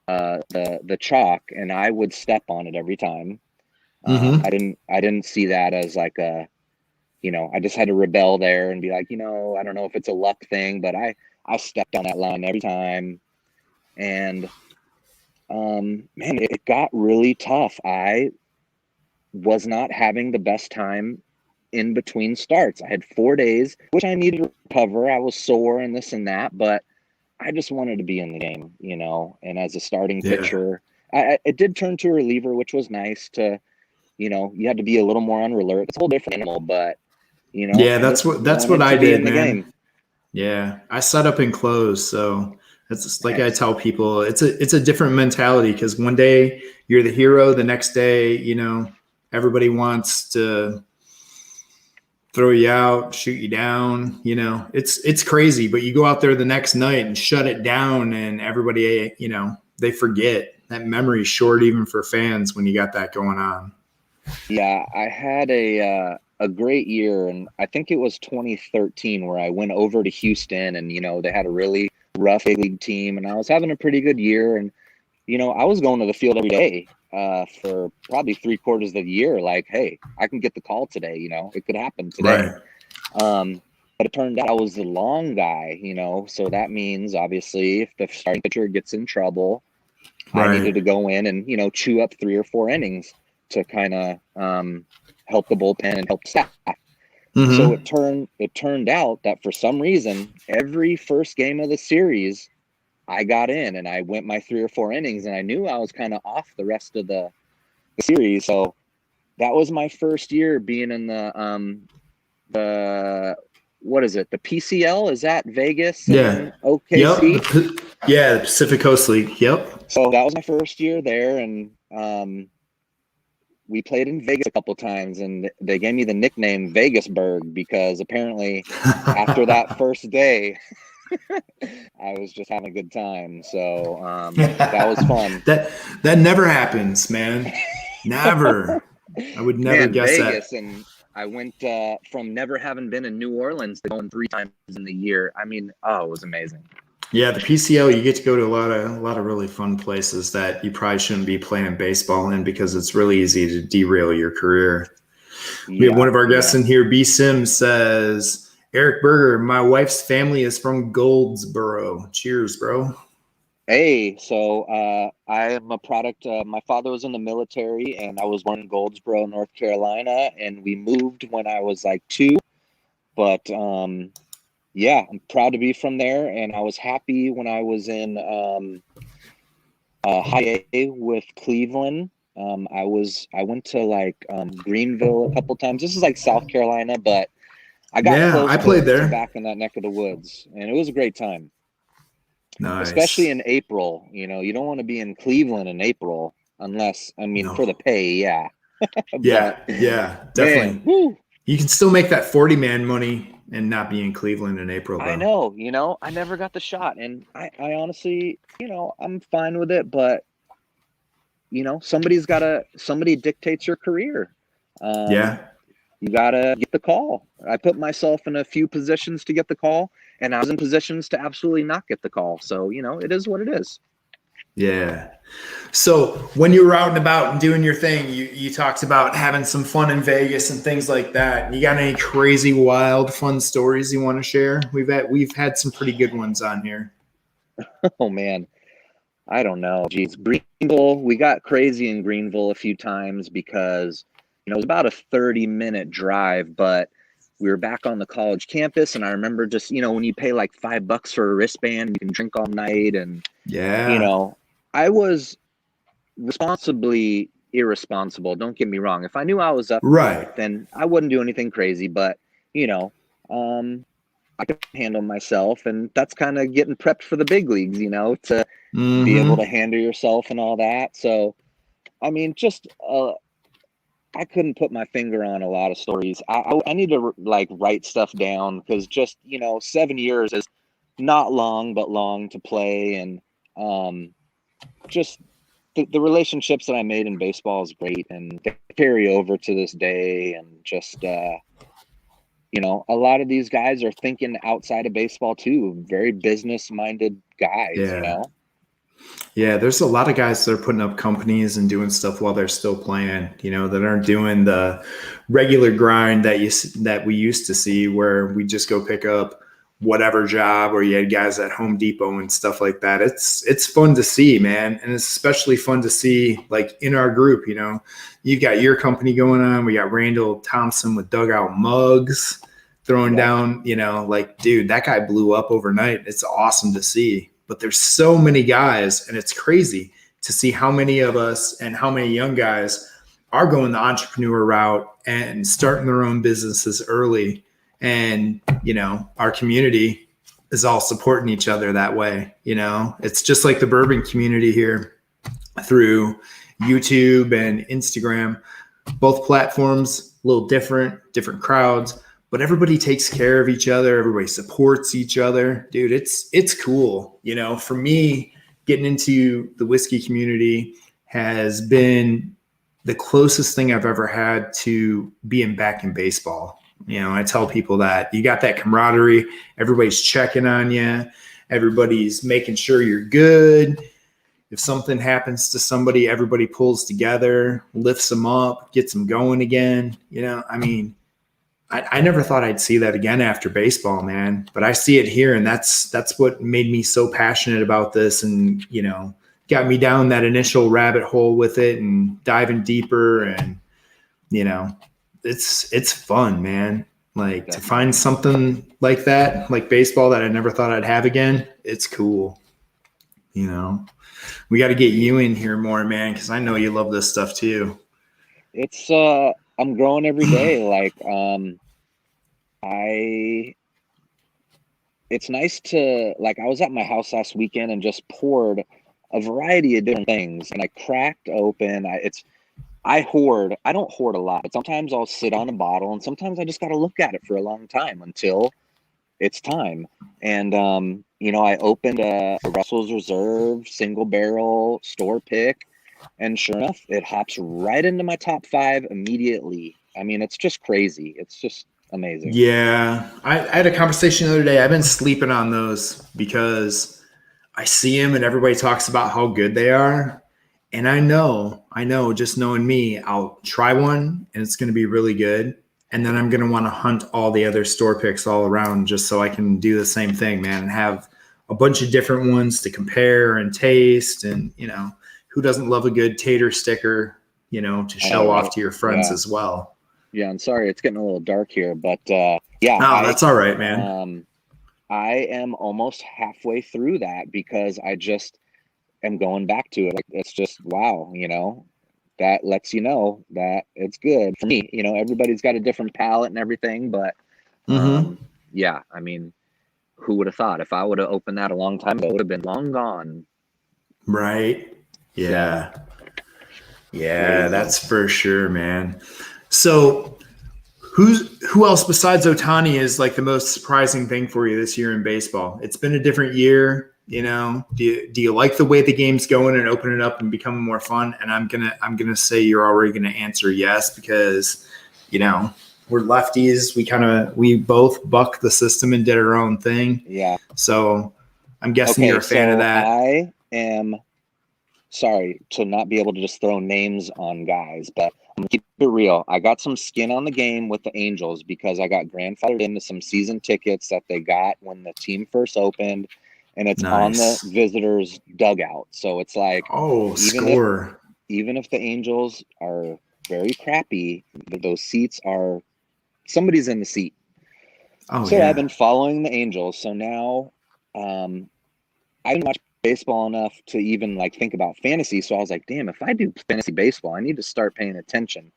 the chalk, and I would step on it every time. I didn't see that as like a, I just had to rebel there and be like, I don't know if it's a luck thing, but I stepped on that line every time. And man, it got really tough. I was not having the best time in between starts. I had 4 days, which I needed to recover. I was sore and this and that, but I just wanted to be in the game, and as a starting pitcher, it did turn to a reliever, which was nice to, you had to be a little more on alert. It's a whole different animal, but, yeah, that's what I did, man. Game. Yeah. I set up and close. So that's just like I tell people, it's a different mentality, because one day you're the hero. The next day, everybody wants to throw you out, shoot you down. It's crazy, but you go out there the next night and shut it down, and everybody, they forget. That memory's short even for fans when you got that going on. Yeah, I had a great year, and I think it was 2013 where I went over to Houston, and they had a really rough big league team, and I was having a pretty good year, and I was going to the field every day for probably 3/4 of the year. Like, hey, I can get the call today. It could happen today. Right. But it turned out I was the long guy. So that means obviously if the starting pitcher gets in trouble, right, I needed to go in and chew up 3 or 4 innings to kind of help the bullpen and help staff. So it turned out that for some reason, every first game of the series, I got in and I went my 3 or 4 innings, and I knew I was kind of off the rest of the series. So that was my first year being in the what is it? The PCL, is that Vegas Yeah. and OKC? The Pacific Coast League. Yep. So that was my first year there, and we played in Vegas a couple times, and they gave me the nickname Vegasburg because apparently after that first day, I was just having a good time. So that was fun. That never happens, man. Never. I would never guess Vegas, that. And I went from never having been in New Orleans to going 3 times in the year. I mean, it was amazing. Yeah, the PCL, you get to go to a lot of really fun places that you probably shouldn't be playing baseball in because it's really easy to derail your career. We have one of our guests in here, B. Sims, says, Eric Berger, my wife's family is from Goldsboro. Cheers, bro. Hey, so I am a product. My father was in the military, and I was born in Goldsboro, North Carolina, and we moved when I was like 2. But yeah, I'm proud to be from there, and I was happy when I was in high A with Cleveland. I went to like Greenville a couple times. This is like South Carolina, but I got close I played there. to back in that neck of the woods, and it was a great time. Nice. Especially in April. You don't want to be in Cleveland in April unless, for the pay, yeah. Yeah, definitely. Man, you can still make that 40-man money and not be in Cleveland in April, though. I know, I never got the shot, and I honestly, I'm fine with it, but somebody dictates your career. You gotta get the call. I put myself in a few positions to get the call, and I was in positions to absolutely not get the call. So, it is what it is. Yeah. So when you were out and about and doing your thing, you talked about having some fun in Vegas and things like that. You got any crazy, wild, fun stories you want to share? We've had some pretty good ones on here. Oh man, I don't know. Geez, Greenville. We got crazy in Greenville a few times because it was about a 30-minute drive, but we were back on the college campus, and I remember just when you pay like $5 for a wristband, you can drink all night, and I was responsibly irresponsible. Don't get me wrong. If I knew I was up, right, then I wouldn't do anything crazy. But I could handle myself, and that's kind of getting prepped for the big leagues. To be able to handle yourself and all that. So, just I couldn't put my finger on a lot of stories. I need to like write stuff down because just 7 years is not long, but long to play, and just the relationships that I made in baseball is great, and they carry over to this day. And just a lot of these guys are thinking outside of baseball too. Very business-minded guys. Yeah, there's a lot of guys that are putting up companies and doing stuff while they're still playing, that aren't doing the regular grind that we used to see where we just go pick up whatever job, or you had guys at Home Depot and stuff like that. It's fun to see, man. And it's especially fun to see like in our group, you've got your company going on. We got Randall Thompson with Dugout Mugs throwing down, like, dude, that guy blew up overnight. It's awesome to see. But there's so many guys, and it's crazy to see how many of us and how many young guys are going the entrepreneur route and starting their own businesses early. And, our community is all supporting each other that way. It's just like the bourbon community here through YouTube and Instagram, both platforms, a little different crowds. But everybody takes care of each other. Everybody supports each other. Dude, it's cool. For me, getting into the whiskey community has been the closest thing I've ever had to being back in baseball. I tell people that you got that camaraderie. Everybody's checking on you. Everybody's making sure you're good. If something happens to somebody, everybody pulls together, lifts them up, gets them going again. I never thought I'd see that again after baseball, man, but I see it here. And that's what made me so passionate about this and, got me down that initial rabbit hole with it and diving deeper. And, it's fun, man. Like to find something like that, like baseball that I never thought I'd have again. It's cool. We got to get you in here more, man. Cause I know you love this stuff too. It's, I'm growing every day. Like, I it's nice to, like, I was at my house last weekend and just poured a variety of different things, and I cracked open. I hoard. I don't hoard a lot, but sometimes I'll sit on a bottle, and sometimes I just got to look at it for a long time until it's time. And I opened a Russell's Reserve single barrel store pick, and sure enough, it hops right into my top 5 immediately. I mean, it's just crazy. It's just amazing. Yeah. I had a conversation the other day. I've been sleeping on those because I see them and everybody talks about how good they are. And I know, just knowing me, I'll try one and it's going to be really good. And then I'm going to want to hunt all the other store picks all around just so I can do the same thing, man, and have a bunch of different ones to compare and taste. And, who doesn't love a good tater sticker, to show off to your friends as well. Yeah, I'm sorry. It's getting a little dark here, but that's all right, man. I am almost halfway through that because I just am going back to it. Like, it's just, wow, that lets you know that it's good for me. Everybody's got a different palate and everything, but yeah, I mean, who would have thought? If I would have opened that a long time ago, it would have been long gone. Right. Yeah. Yeah, that's for sure, man. So who else besides Ohtani is like the most surprising thing for you this year in baseball? It's been a different year. Do you like the way the game's going and open it up and becoming more fun? And I'm gonna say you're already gonna answer yes, because we're lefties. We both buck the system and did our own thing. Yeah. So I'm guessing you're a fan of that. I am sorry to not be able to just throw names on guys, but I'm gonna keep it real. I got some skin on the game with the Angels because I got grandfathered into some season tickets that they got when the team first opened. And it's on the visitors' dugout. So it's like, even if the Angels are very crappy, those seats are, somebody's in the seat. I've been following the Angels. So now I didn't watch baseball enough to even like think about fantasy. So I was like, damn, if I do fantasy baseball, I need to start paying attention.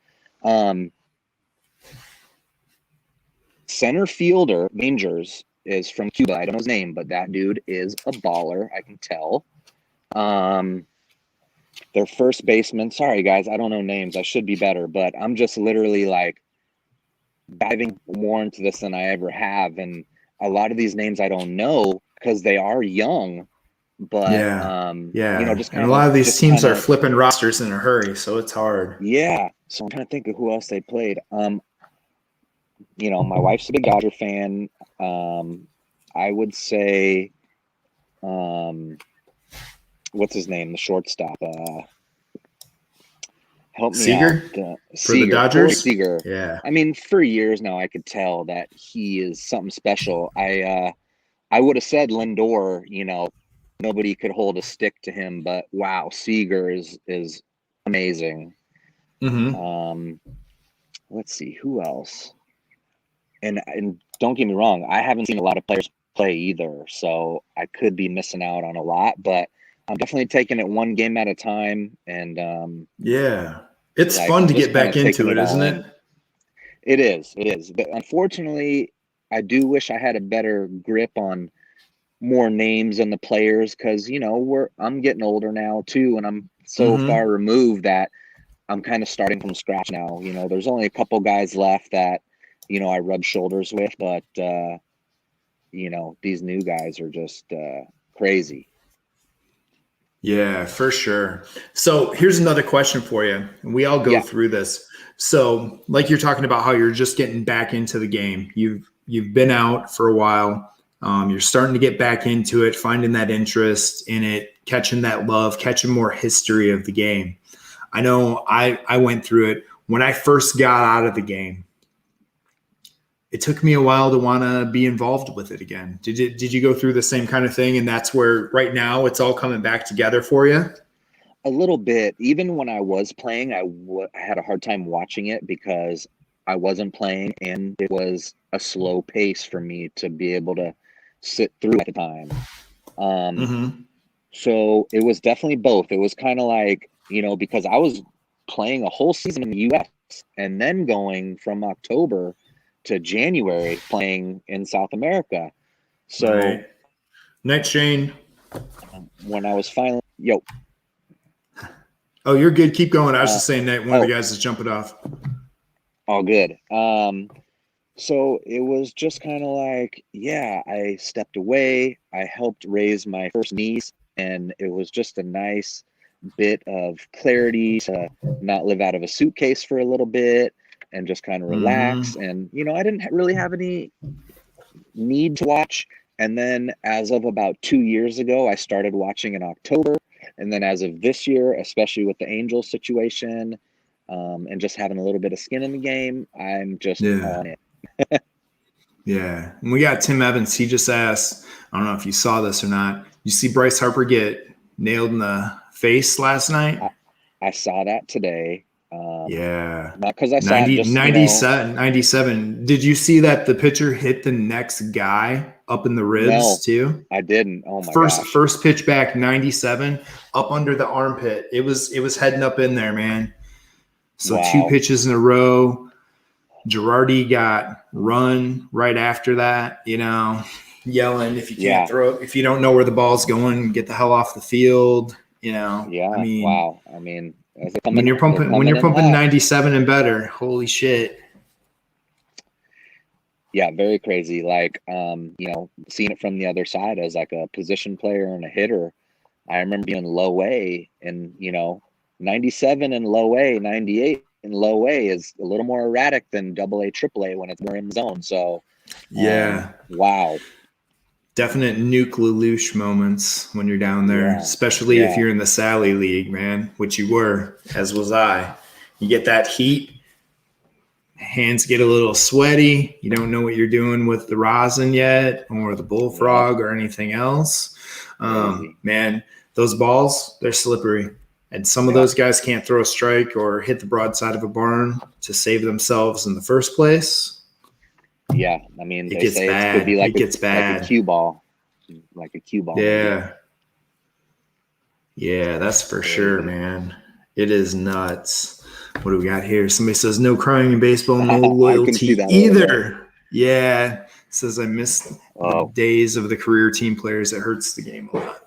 Center fielder, Rangers, is from Cuba. I don't know his name, but that dude is a baller. I can tell. Their first baseman. Sorry, guys, I don't know names. I should be better, but I'm just literally like diving more into this than I ever have. And a lot of these names I don't know because they are young. But just and a lot of these teams are flipping rosters in a hurry, so it's hard. Yeah. So I'm trying to think of who else they played. My wife's a big Dodger fan. I would say, what's his name? The shortstop. Help me Seager? out. For the Dodgers? Seager. Yeah. I mean, for years now, I could tell that he is something special. I would have said Lindor. Nobody could hold a stick to him, but wow, Seager is amazing. Let's see who else. And don't get me wrong, I haven't seen a lot of players play either, so I could be missing out on a lot, but I'm definitely taking it one game at a time. And it's fun to get back into it, isn't it? It is. But unfortunately, I do wish I had a better grip on more names and the players, because I'm getting older now too, and I'm so far removed that I'm kind of starting from scratch now. There's only a couple guys left that I rub shoulders with, but these new guys are just crazy. Yeah, for sure. So here's another question for you. We all go through this. So like you're talking about how you're just getting back into the game. You've been out for a while. You're starting to get back into it, finding that interest in it, catching that love, catching more history of the game. I know I went through it when I first got out of the game. It took me a while to want to be involved with it again. Did you go through the same kind of thing? And that's where right now it's all coming back together for you? A little bit. Even when I was playing, I had a hard time watching it because I wasn't playing and it was a slow pace for me to be able to sit through at the time. So it was definitely both. It was kind of like, because I was playing a whole season in the U.S. and then going from October to January playing in South America. So right. Night, Shane. When I was finally, Oh, you're good. Keep going. I was just saying that one of the guys is jumping off. All good. So it was just kind of like, yeah, I stepped away. I helped raise my first niece, and it was just a nice bit of clarity to not live out of a suitcase for a little bit and just kind of relax. And, I didn't really have any need to watch. And then as of about 2 years ago, I started watching in October. And then as of this year, especially with the Angels situation, and just having a little bit of skin in the game, I'm just on it. Yeah. And we got Tim Evans. He just asked, I don't know if you saw this or not. You see Bryce Harper get nailed in the face last night? I saw that today. Yeah. Not because I saw 97. Did you see that the pitcher hit the next guy up in the ribs too? I didn't. Oh my gosh. First pitch back, 97, up under the armpit. It was heading up in there, man. So 2 pitches in a row. Girardi got run right after that, yelling, if you can't throw, if you don't know where the ball's going, get the hell off the field, Yeah. I mean, wow. I mean, when you're pumping 97 and better, holy shit. Yeah, very crazy. Like, seeing it from the other side as like a position player and a hitter. I remember being low A and, 97 and low A, 98 and low A is a little more erratic than AA, AAA when it's more in zone. So, wow. Definite nuke Lelouch moments when you're down there, especially if you're in the Sally League, man, which you were, as was I. You get that heat, hands get a little sweaty. You don't know what you're doing with the rosin yet or the bullfrog or anything else. Man, those balls, they're slippery. And some of those guys can't throw a strike or hit the broadside of a barn to save themselves in the first place. Yeah, I mean, it gets bad. It could be like like a cue ball. Like a cue ball. Yeah. Yeah, that's for sure, man. It is nuts. What do we got here? Somebody says no crying in baseball, no loyalty either. Yeah. It says I miss the days of the career team players. It hurts the game a lot.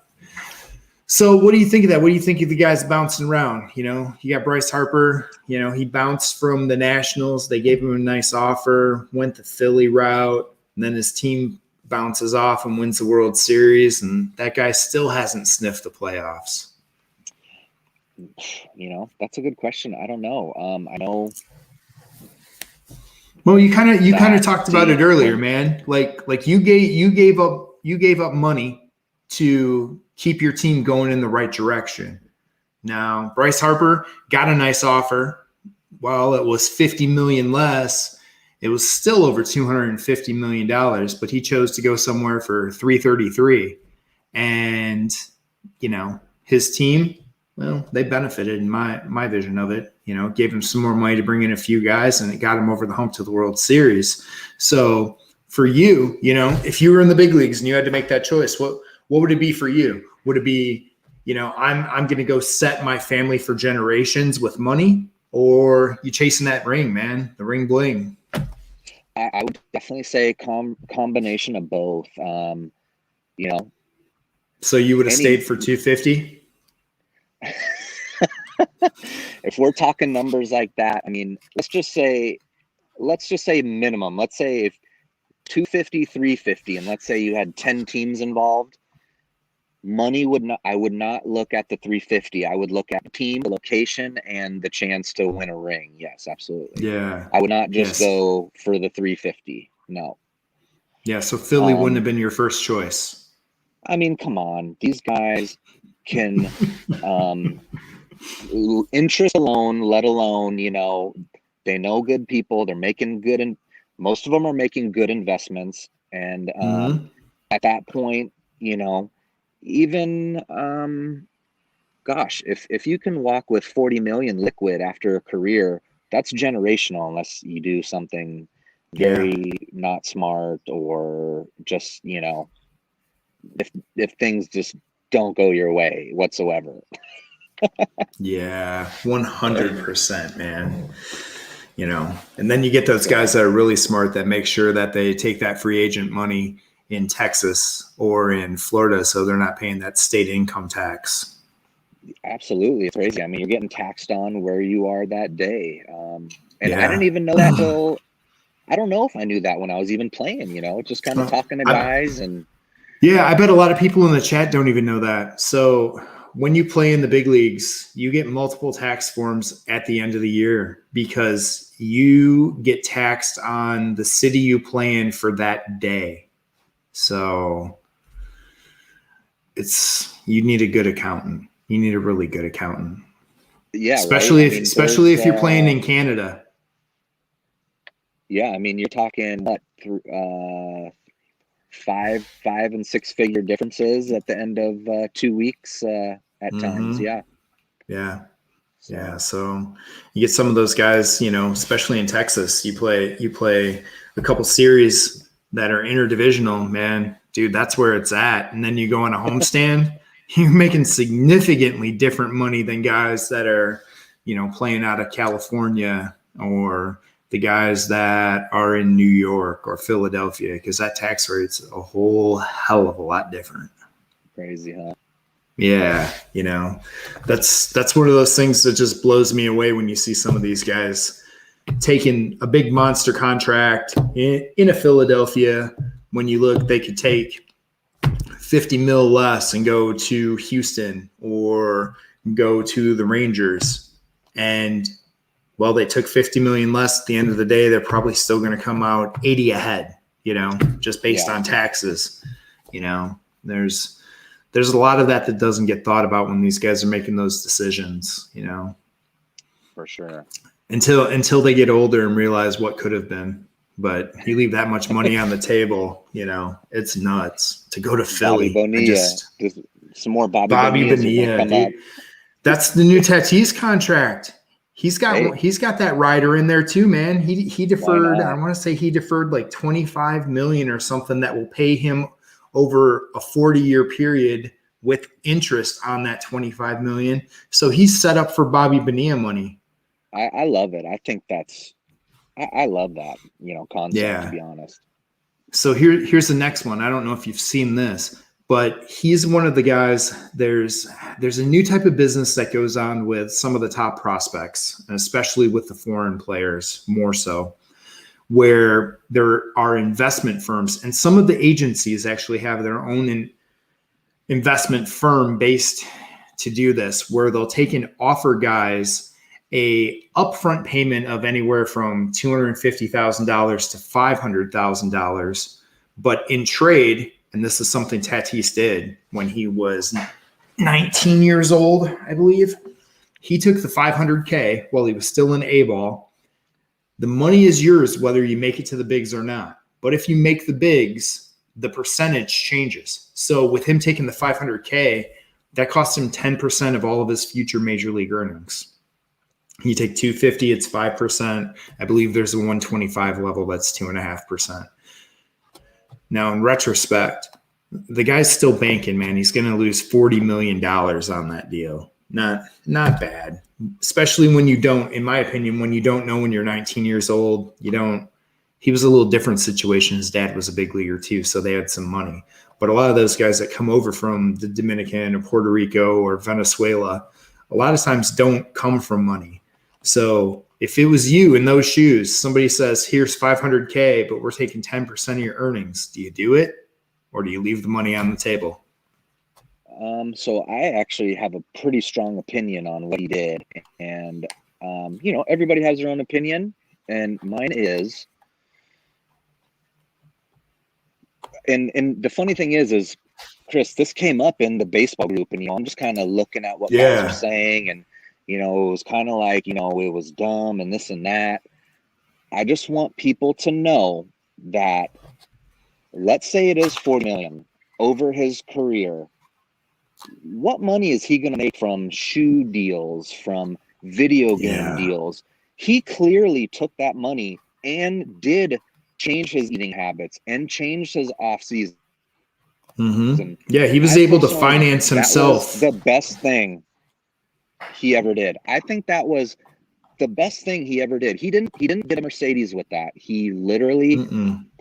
So what do you think of that? What do you think of the guys bouncing around? You got Bryce Harper, he bounced from the Nationals. They gave him a nice offer, went the Philly route, and then his team bounces off and wins the World Series, and that guy still hasn't sniffed the playoffs. That's a good question. I don't know. I know. Well, you kind of talked about it earlier, man. Like you gave up money to keep your team going in the right direction. Now, Bryce Harper got a nice offer. While it was $50 million less, it was still over $250 million, but he chose to go somewhere for $333. And, his team, well, they benefited in my vision of it. Gave him some more money to bring in a few guys, and it got him over the hump to the World Series. So for you, if you were in the big leagues and you had to make that choice, what would it be for you? Would it be, I'm going to go set my family for generations with money, or you chasing that ring, man, the ring bling? I would definitely say combination of both. So you would have stayed for 250? If we're talking numbers like that, I mean, let's just say minimum. Let's say if 250, 350, and let's say you had 10 teams involved. I would not look at the 350. I would look at the team, the location, and the chance to win a ring. Yes, absolutely. Yeah. I would not just go for the 350. No. Yeah, so Philly wouldn't have been your first choice. I mean, come on. These guys can interest alone, let alone, they know good people. They're making good, and most of them are making good investments. And at that point, even if you can walk with 40 million liquid after a career, that's generational, unless you do something very not smart, or just if things just don't go your way whatsoever. Yeah, 100%, man. And then you get those guys that are really smart that make sure that they take that free agent money in Texas or in Florida, so they're not paying that state income tax. Absolutely. It's crazy. I mean, you're getting taxed on where you are that day. And I didn't even know that till, I don't know if I knew that when I was even playing, just kind of talking to guys. And yeah, I bet a lot of people in the chat don't even know that. So when you play in the big leagues, you get multiple tax forms at the end of the year because you get taxed on the city you play in for that day. So you need a good accountant. You need a really good accountant. Yeah, especially right? especially if you're playing in Canada. Yeah, I mean, you're talking what, five and six figure differences at the end of 2 weeks at times. Yeah. Yeah. Yeah. So you get some of those guys, especially in Texas, you play a couple series that are interdivisional, man, dude, that's where it's at. And then you go on a homestand, you're making significantly different money than guys that are, playing out of California or the guys that are in New York or Philadelphia, because that tax rate's a whole hell of a lot different. Crazy, huh? Yeah, that's one of those things that just blows me away when you see some of these guys taking a big monster contract in a Philadelphia. When you look, they could take 50 mil less and go to Houston or go to the Rangers. And well, they took 50 million less. At the end of the day, they're probably still going to come out 80 ahead, just based on taxes. There's a lot of that doesn't get thought about when these guys are making those decisions, For sure. Until they get older and realize what could have been. But you leave that much money on the table, it's nuts to go to Philly. Bonilla. Some more Bobby Bonilla, dude. That's the new Tatis contract. He's got that rider in there too, man. He deferred. I want to say he deferred like 25 million or something that will pay him over a 40-year period with interest on that 25 million. So he's set up for Bobby Bonilla money. I love it. I think I love that, concept, to be honest. So here's the next one. I don't know if you've seen this, but he's one of the guys. There's a new type of business that goes on with some of the top prospects, and especially with the foreign players more so, where there are investment firms, and some of the agencies actually have their own investment firm based to do this, where they'll take and offer guys a upfront payment of anywhere from $250,000 to $500,000, but in trade, and this is something Tatis did when he was 19 years old, I believe, he took the $500K while he was still in A-ball. The money is yours whether you make it to the bigs or not. But if you make the bigs, the percentage changes. So with him taking the $500K, that cost him 10% of all of his future major league earnings. You take 250, it's 5%. I believe there's a 125 level that's 2.5%. Now, in retrospect, the guy's still banking, man. He's going to lose $40 million on that deal. Not bad, especially when you don't, in my opinion, when you don't know when you're 19 years old, he was a little different situation. His dad was a big leaguer too, so they had some money. But a lot of those guys that come over from the Dominican or Puerto Rico or Venezuela, a lot of times don't come from money. So if it was you in those shoes, somebody says, here's $500K, but we're taking 10% of your earnings. Do you do it or do you leave the money on the table? So I actually have a pretty strong opinion on what he did. And, everybody has their own opinion. And mine is, and the funny thing is, Chris, this came up in the baseball group, and, I'm just kind of looking at what guys are saying, and, it was kind of like, it was dumb and this and that. I just want people to know that, let's say it is $4 million over his career. What money is he going to make from shoe deals, from video game deals? He clearly took that money and did change his eating habits and changed his off season. Mm-hmm. Yeah, he was able to finance himself. That was the best thing he ever did. I think that was the best thing he ever did. He didn't get a Mercedes with that. He literally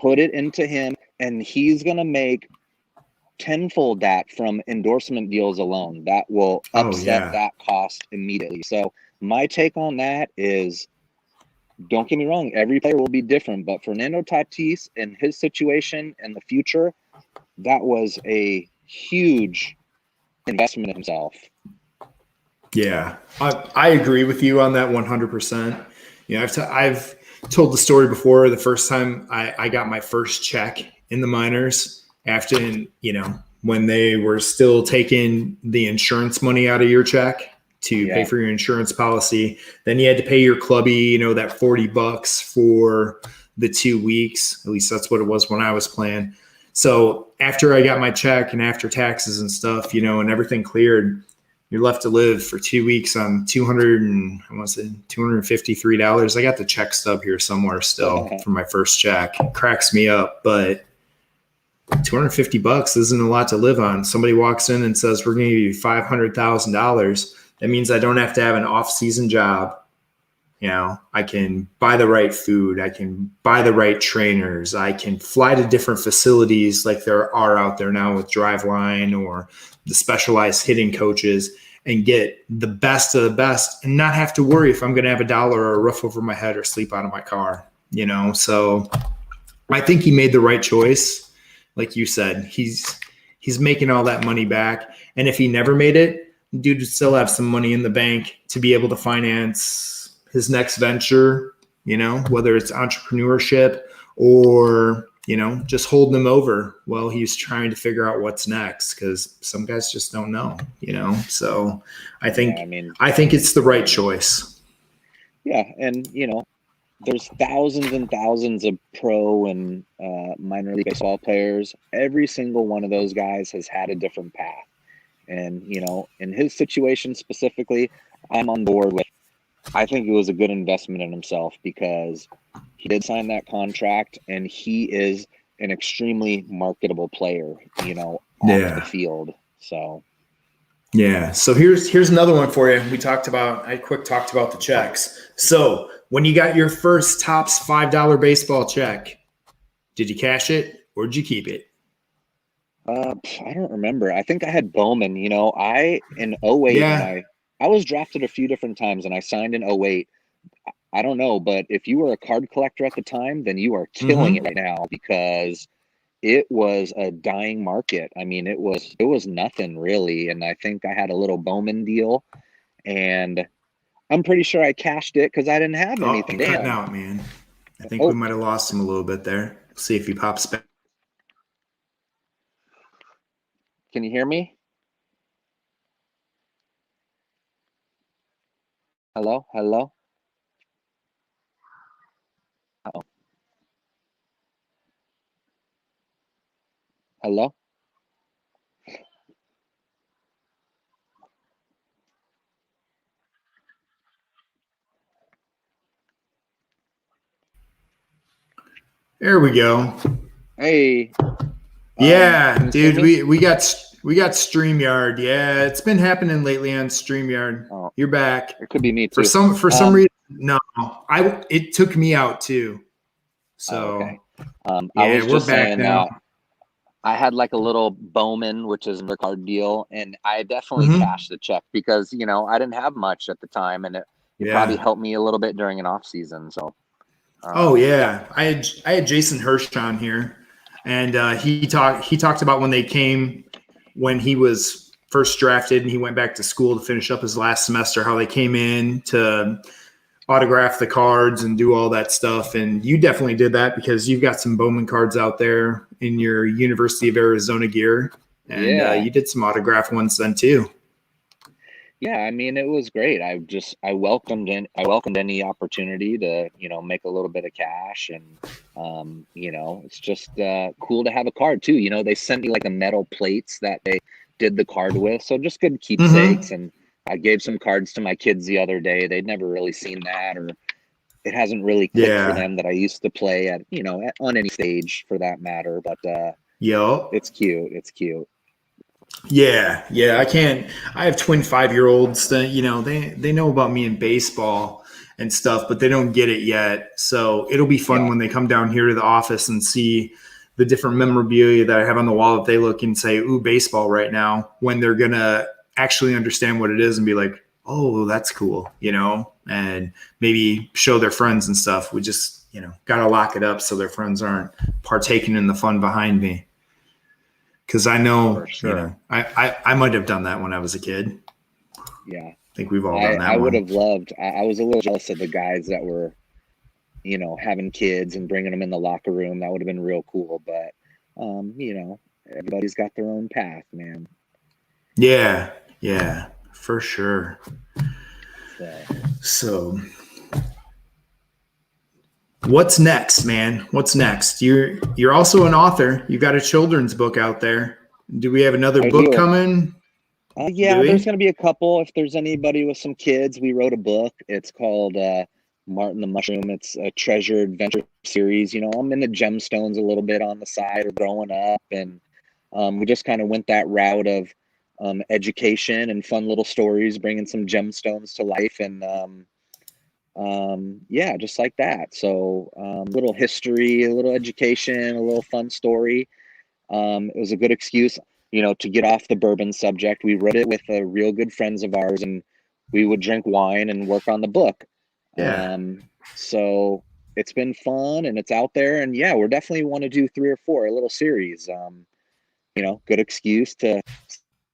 put it into him, and he's going to make tenfold that from endorsement deals alone. That will upset that cost immediately. So my take on that is, don't get me wrong, every player will be different, but Fernando Tatis in his situation and the future, that was a huge investment in himself. Yeah, I agree with you on that 100%. You know, I've told the story before. The first time I got my first check in the minors, after, you know, when they were still taking the insurance money out of your check to pay for your insurance policy, then you had to pay your clubby, you know, that $40 for the 2 weeks. At least that's what it was when I was playing. So after I got my check and after taxes and stuff, you know, and everything cleared, you're left to live for 2 weeks on $253. I got the check stub here somewhere still for my first check. It cracks me up, but $250 isn't a lot to live on. Somebody walks in and says, we're going to give you $500,000. That means I don't have to have an off-season job. You know, I can buy the right food. I can buy the right trainers. I can fly to different facilities like there are out there now with Driveline or the specialized hitting coaches and get the best of the best and not have to worry if I'm going to have $1 or a roof over my head or sleep out of my car, you know? So I think he made the right choice. Like you said, he's making all that money back. And if he never made it, dude would still have some money in the bank to be able to finance his next venture, you know, whether it's entrepreneurship or, you know, just holding him over while he's trying to figure out what's next, because some guys just don't know, you know. So I think it's the right choice. Yeah, and you know, there's thousands and thousands of pro and minor league baseball players. Every single one of those guys has had a different path. And, you know, in his situation specifically, I'm on board with, I think it was a good investment in himself because he did sign that contract and he is an extremely marketable player, you know, off the field. So. Yeah. So here's another one for you. I talked about the checks. So when you got your first Topps $5 baseball check, did you cash it or did you keep it? I don't remember. I think I had Bowman. You know, in 08, I was drafted a few different times and I signed in 08. I don't know, but if you were a card collector at the time, then you are killing it right now because it was a dying market. I mean, it was nothing really. And I think I had a little Bowman deal and I'm pretty sure I cashed it because I didn't have anything. Cutting out, man. I think we might have lost him a little bit there. We'll see if he pops back. Can you hear me? Hello? Hello? Uh-oh. Hello? There we go. Hey. Yeah, dude, we got StreamYard. Yeah, it's been happening lately on StreamYard. Oh, you're back. It could be me too. For some reason, no. It took me out too. So okay. I was just saying I had like a little Bowman, which is a card deal, and I definitely cashed the check because, you know, I didn't have much at the time, and it probably helped me a little bit during an off season. So. I had Jason Hirsch on here, and he talked about when he was first drafted and he went back to school to finish up his last semester, how they came in to autograph the cards and do all that stuff. And you definitely did that because you've got some Bowman cards out there in your University of Arizona gear, and you did some autograph ones then too. Yeah, I mean, it was great. I welcomed any opportunity to, you know, make a little bit of cash, and you know, it's just cool to have a card too. You know, they sent me like a metal plates that they did the card with, so just good keepsakes. And I gave some cards to my kids the other day. They'd never really seen that, or it hasn't really clicked for them that I used to play at, you know, on any stage for that matter. But it's cute. It's cute. Yeah. I have twin 5-year-olds that, you know, they know about me in baseball and stuff, but they don't get it yet. So it'll be fun when they come down here to the office and see the different memorabilia that I have on the wall, if they look and say, ooh, baseball right now, when they're going to actually understand what it is and be like, oh, that's cool, and maybe show their friends and stuff. We just, got to lock it up so their friends aren't partaking in the fun behind me. Cause I know, For sure. I might have done that when I was a kid. Yeah. I think we've all done that. I would have loved, I was a little jealous of the guys that were, having kids and bringing them in the locker room. That would have been real cool. But, everybody's got their own path, man. Yeah, for sure. So what's next, man? What's next? You're also an author. You got a children's book out there. Do we have another book coming? Yeah, there's going to be a couple. If there's anybody with some kids, we wrote a book. It's called Martin the Mushroom. It's a treasure adventure series. I'm into gemstones a little bit on the side or growing up. And we just kind of went that route of education and fun little stories, bringing some gemstones to life. And yeah, just like that. So a little history, a little education, a little fun story. It was a good excuse, to get off the bourbon subject. We wrote it with real good friends of ours, and we would drink wine and work on the book. Yeah. So it's been fun and it's out there, and yeah, we're definitely want to do 3 or 4, a little series. Good excuse to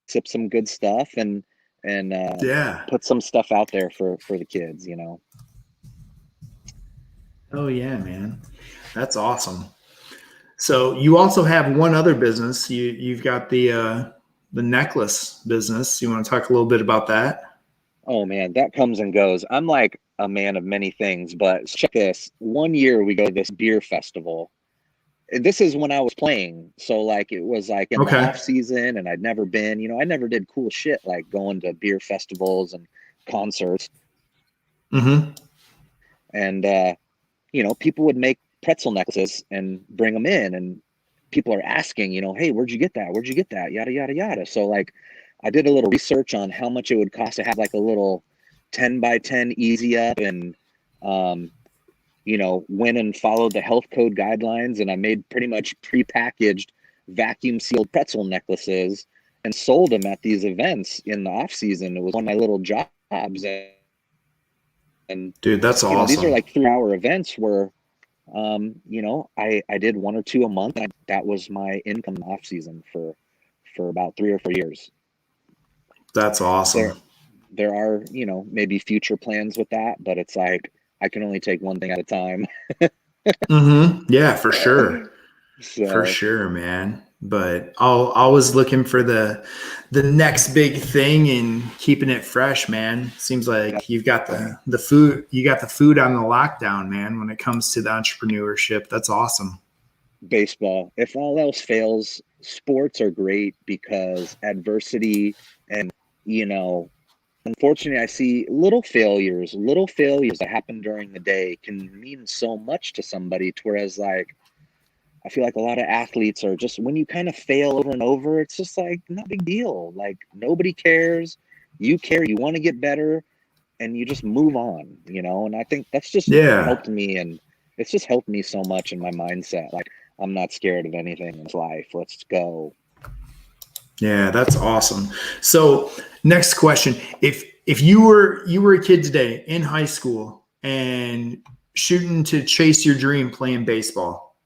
sip some good stuff and put some stuff out there for the kids, Oh yeah, man. That's awesome. So you also have one other business. You've got the necklace business. You want to talk a little bit about that? Oh man, that comes and goes. I'm like a man of many things, but check this. One year we go to this beer festival. This is when I was playing. So like it was like in the off season, and I'd never been, I never did cool shit like going to beer festivals and concerts. Mm-hmm. And people would make pretzel necklaces and bring them in, and people are asking, hey, where'd you get that? Where'd you get that? Yada, yada, yada. So like I did a little research on how much it would cost to have like a little 10 by 10 easy up, and, went and followed the health code guidelines, and I made pretty much prepackaged vacuum sealed pretzel necklaces and sold them at these events in the off season. It was one of my little jobs. And dude, that's awesome. These are like 3-hour events where, I did 1 or 2 a month. And that was my income off season for about 3 or 4 years. That's awesome. There are, maybe future plans with that, but it's like, I can only take one thing at a time. Mm-hmm. Yeah, for sure. For sure, man. But always looking for the next big thing and keeping it fresh, man. Seems like you've got the food, on the lockdown, man, when it comes to the entrepreneurship. That's awesome. Baseball. If all else fails, sports are great because adversity and, unfortunately I see little failures that happen during the day can mean so much to somebody. Whereas like, I feel like a lot of athletes are just, when you kind of fail over and over, it's just like, no big deal. Like nobody cares. You care. You want to get better, and you just move on, and I think that's just helped me. And it's just helped me so much in my mindset. Like I'm not scared of anything in life. Let's go. Yeah, that's awesome. So next question. If you were a kid today in high school and shooting to chase your dream playing baseball,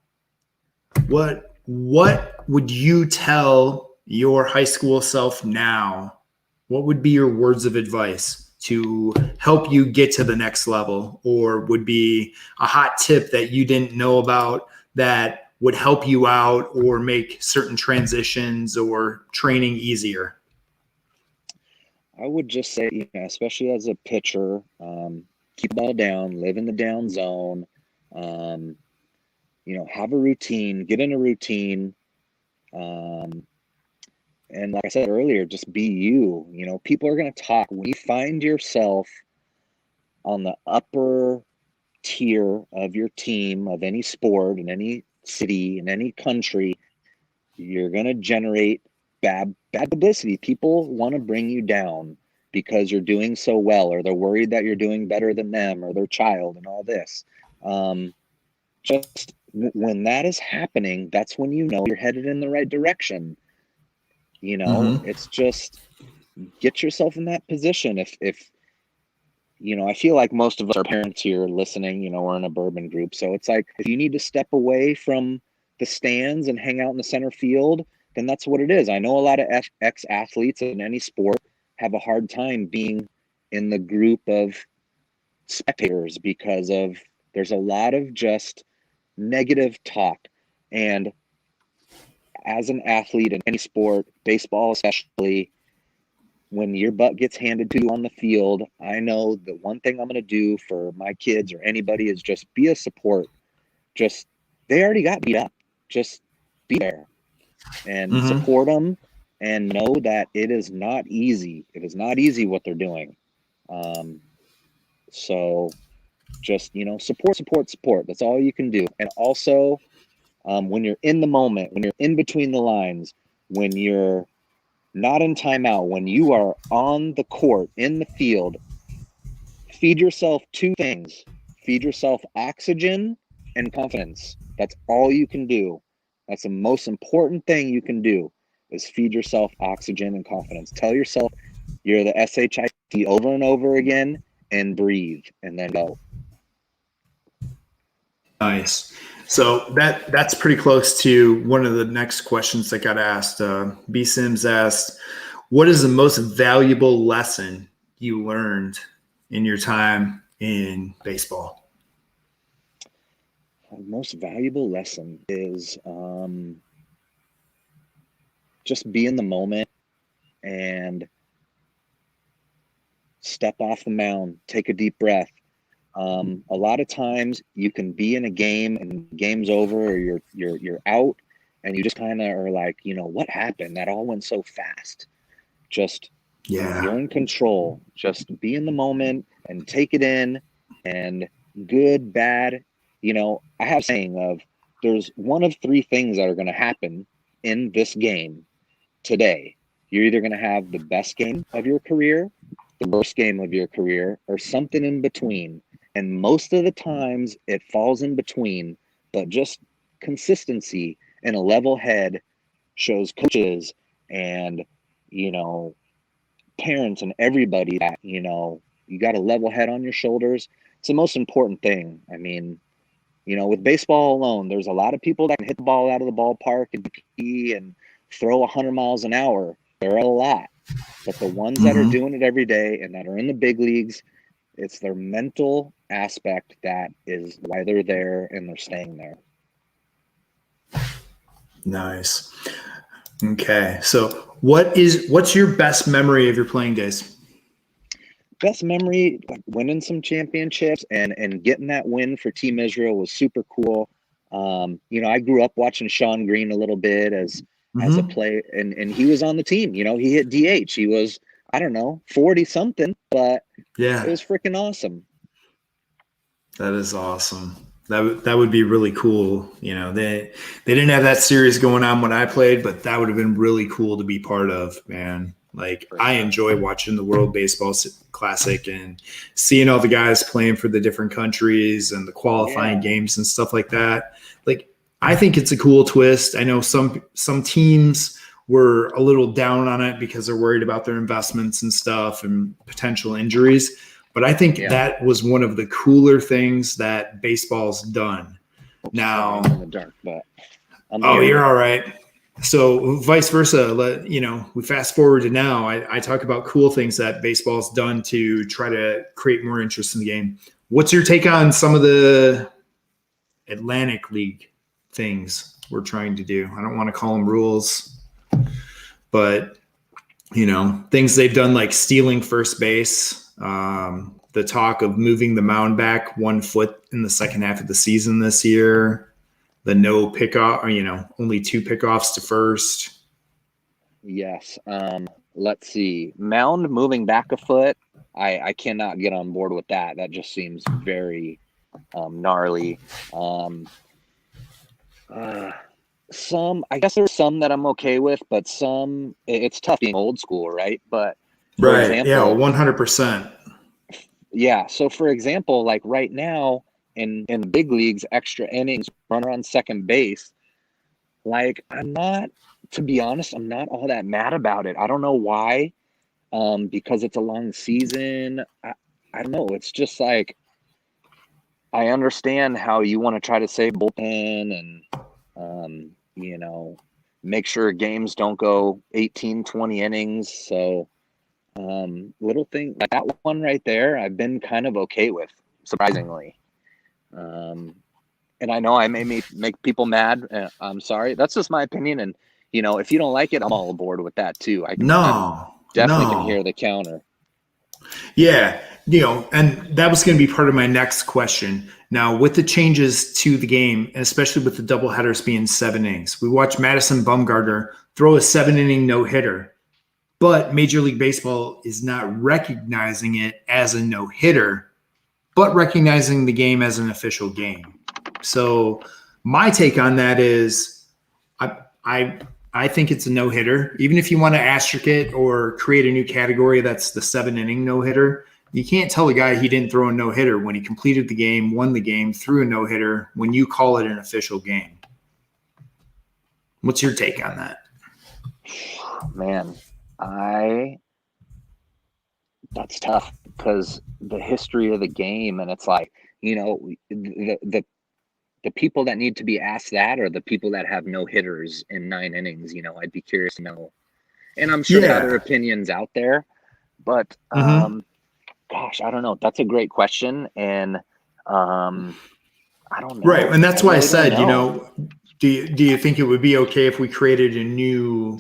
what would you tell your high school self now? What would be your words of advice to help you get to the next level, or would be a hot tip that you didn't know about that would help you out or make certain transitions or training easier? I would just say, especially as a pitcher, keep the ball down, live in the down zone, have a routine, get in a routine. And like I said earlier, just be you. People are going to talk. When you find yourself on the upper tier of your team, of any sport, in any city, in any country, you're going to generate bad publicity. People want to bring you down because you're doing so well, or they're worried that you're doing better than them or their child and all this. Just when that is happening, that's when you're headed in the right direction. It's just get yourself in that position. If I feel like most of us are parents here listening, we're in a Bourbon group. So it's like, if you need to step away from the stands and hang out in the center field, then that's what it is. I know a lot of ex-athletes in any sport have a hard time being in the group of spectators because there's a lot of just negative talk. And as an athlete in any sport, baseball especially, when your butt gets handed to you on the field, I know the one thing I'm going to do for my kids or anybody is just be a support. They already got beat up. Just be there and support them, and know that it is not easy. It is not easy what they're doing. So just, support. That's all you can do. And also, when you're in the moment, when you're in between the lines, when you're not in timeout, when you are on the court, in the field, feed yourself two things. Feed yourself oxygen and confidence. That's all you can do. That's the most important thing you can do, is feed yourself oxygen and confidence. Tell yourself you're the SHIT over and over again, and breathe, and then go. Nice. So that's pretty close to one of the next questions that got asked. B. Sims asked, what is the most valuable lesson you learned in your time in baseball? The most valuable lesson is just be in the moment and step off the mound, take a deep breath. A lot of times you can be in a game and the game's over, or you're out, and you just kind of are like, what happened? That all went so fast. Just, you're in control. Just be in the moment and take it in, and good, bad. I have a saying of, there's one of three things that are going to happen in this game today. You're either going to have the best game of your career, the worst game of your career, or something in between. And most of the times it falls in between, but just consistency and a level head shows coaches and, parents and everybody that, you got a level head on your shoulders. It's the most important thing. I mean, with baseball alone, there's a lot of people that can hit the ball out of the ballpark and throw 100 miles an hour. There are a lot. But the ones that are doing it every day and that are in the big leagues, it's their mental aspect that is why they're there and they're staying there. Nice. Okay. So what's your best memory of your playing days? Best memory, like winning some championships and getting that win for Team Israel was super cool. I grew up watching Sean Green a little bit as a play, and he was on the team. He hit DH. He was, I don't know, 40 something, but it was freaking awesome. That is awesome. That would be really cool. They didn't have that series going on when I played, but that would have been really cool to be part of, man. Like, I enjoy watching the World Baseball Classic and seeing all the guys playing for the different countries and the qualifying games and stuff like that. Like, I think it's a cool twist. I know some teams were a little down on it because they're worried about their investments and stuff and potential injuries. But I think that was one of the cooler things that baseball's done. Now, I'm in the dark, but you're all right. So vice versa, we fast forward to now. I talk about cool things that baseball's done to try to create more interest in the game. What's your take on some of the Atlantic League things we're trying to do? I don't want to call them rules, but things they've done, like stealing first base. The talk of moving the mound back 1 foot in the second half of the season this year. The no pickoff, or, only 2 pickoffs to first. Yes. Let's see. Mound moving back a foot. I cannot get on board with that. That just seems very gnarly. I guess there's some that I'm okay with, but some, it's tough being old school, right? But for example, 100%. Yeah. So for example, like right now in the big leagues, extra innings, runner on second base. Like, to be honest, I'm not all that mad about it. I don't know why. Because it's a long season. I don't know. It's just like, I understand how you want to try to save bullpen and, make sure games don't go 18, 20 innings. So, little thing like that one right there, I've been kind of okay with, surprisingly. And I know I may make people mad. I'm sorry. That's just my opinion. And, if you don't like it, I'm all aboard with that too. I definitely can hear the counter. Yeah. And that was going to be part of my next question. Now, with the changes to the game, and especially with the doubleheaders being 7 innings, we watched Madison Bumgarner throw a 7-inning no-hitter, but Major League Baseball is not recognizing it as a no-hitter, but recognizing the game as an official game. So my take on that is I think it's a no-hitter. Even if you want to asterisk it or create a new category that's the 7-inning no-hitter, you can't tell a guy he didn't throw a no-hitter when he completed the game, won the game, threw a no-hitter when you call it an official game. What's your take on that? Man, that's tough because the history of the game, and it's like, the people that need to be asked that are the people that have no hitters in 9 innings. I'd be curious to know. And I'm sure other opinions out there, but gosh, I don't know. That's a great question. And I don't know. Right. And that's why I said, do you think it would be okay if we created a new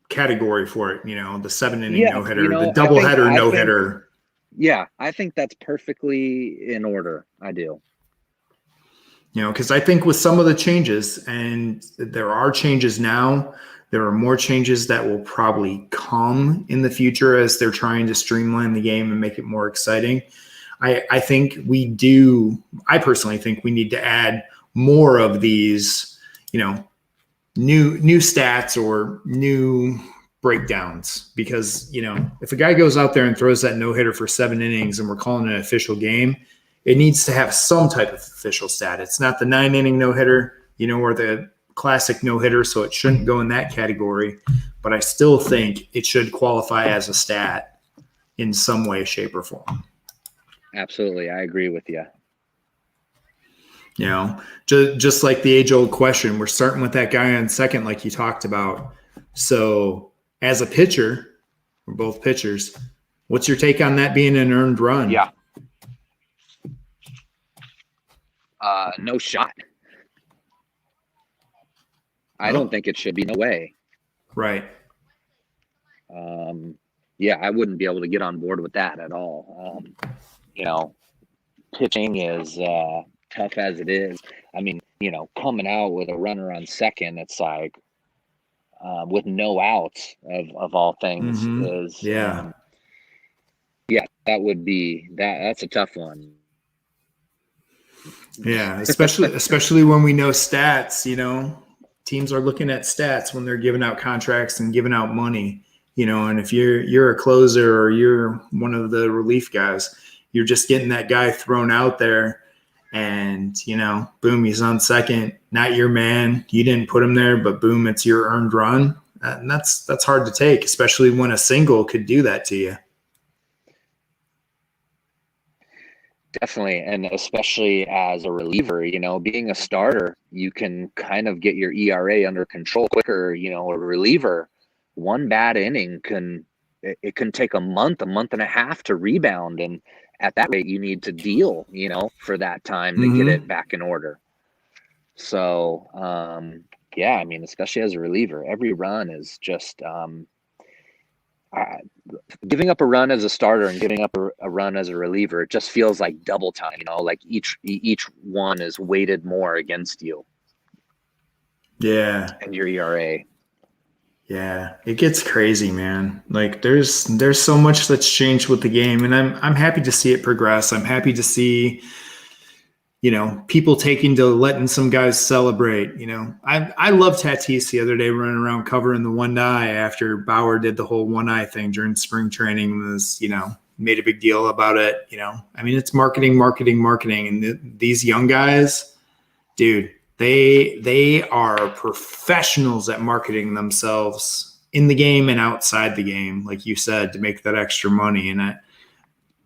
category for it? The 7-inning no-hitter, the doubleheader no-hitter. Yeah, I think that's perfectly in order. I do. Because I think with some of the changes, and there are changes now, there are more changes that will probably come in the future as they're trying to streamline the game and make it more exciting. I think I personally think we need to add more of these, new stats or new breakdowns, because, if a guy goes out there and throws that no-hitter for 7 innings and we're calling it an official game, it needs to have some type of official stat. It's not the 9-inning no-hitter, or the classic no-hitter, so it shouldn't go in that category. But I still think it should qualify as a stat in some way, shape, or form. Absolutely. I agree with you. Just like the age-old question, we're starting with that guy on second like you talked about. So as a pitcher, we're both pitchers, what's your take on that being an earned run? Yeah. No shot. I don't think it should be. No way. Right. Yeah, I wouldn't be able to get on board with that at all. Pitching is tough as it is. I mean, coming out with a runner on second, it's like with no outs of all things is that would be that's a tough one. Yeah, especially when we know stats, teams are looking at stats when they're giving out contracts and giving out money, and if you're a closer or you're one of the relief guys, you're just getting that guy thrown out there and, boom, he's on second, not your man. You didn't put him there, but boom, it's your earned run. And that's hard to take, especially when a single could do that to you. Definitely. And especially as a reliever, being a starter, you can kind of get your ERA under control quicker. A reliever, one bad inning can take a month and a half to rebound. And at that rate, you need to deal, for that time to get it back in order. So, especially as a reliever, every run is just giving up a run as a starter and giving up a run as a reliever. It just feels like double time, like each one is weighted more against you. Yeah. And your ERA. Yeah, it gets crazy, man. Like there's so much that's changed with the game, and I'm happy to see it progress. I'm happy to see, people taking to letting some guys celebrate. I love Tatis the other day running around covering the one eye after Bauer did the whole one eye thing during spring training. Was made a big deal about it. I mean, it's marketing. And these young guys, dude, they are professionals at marketing themselves in the game and outside the game, like you said, to make that extra money. And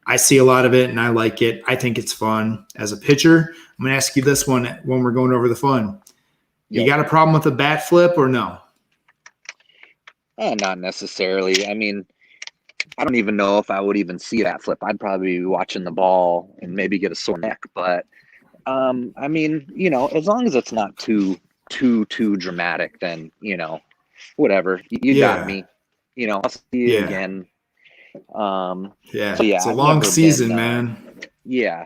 I see a lot of it and I like it. I think it's fun. As a pitcher, I'm going to ask you this one when we're going over the fun. You got a problem with a bat flip or no? Not necessarily. I mean, I don't even know if I would even see that flip. I'd probably be watching the ball and maybe get a sore neck. But, I mean, as long as it's not too dramatic, then, whatever. You got me. I'll see you again. So it's a long season, man. Yeah.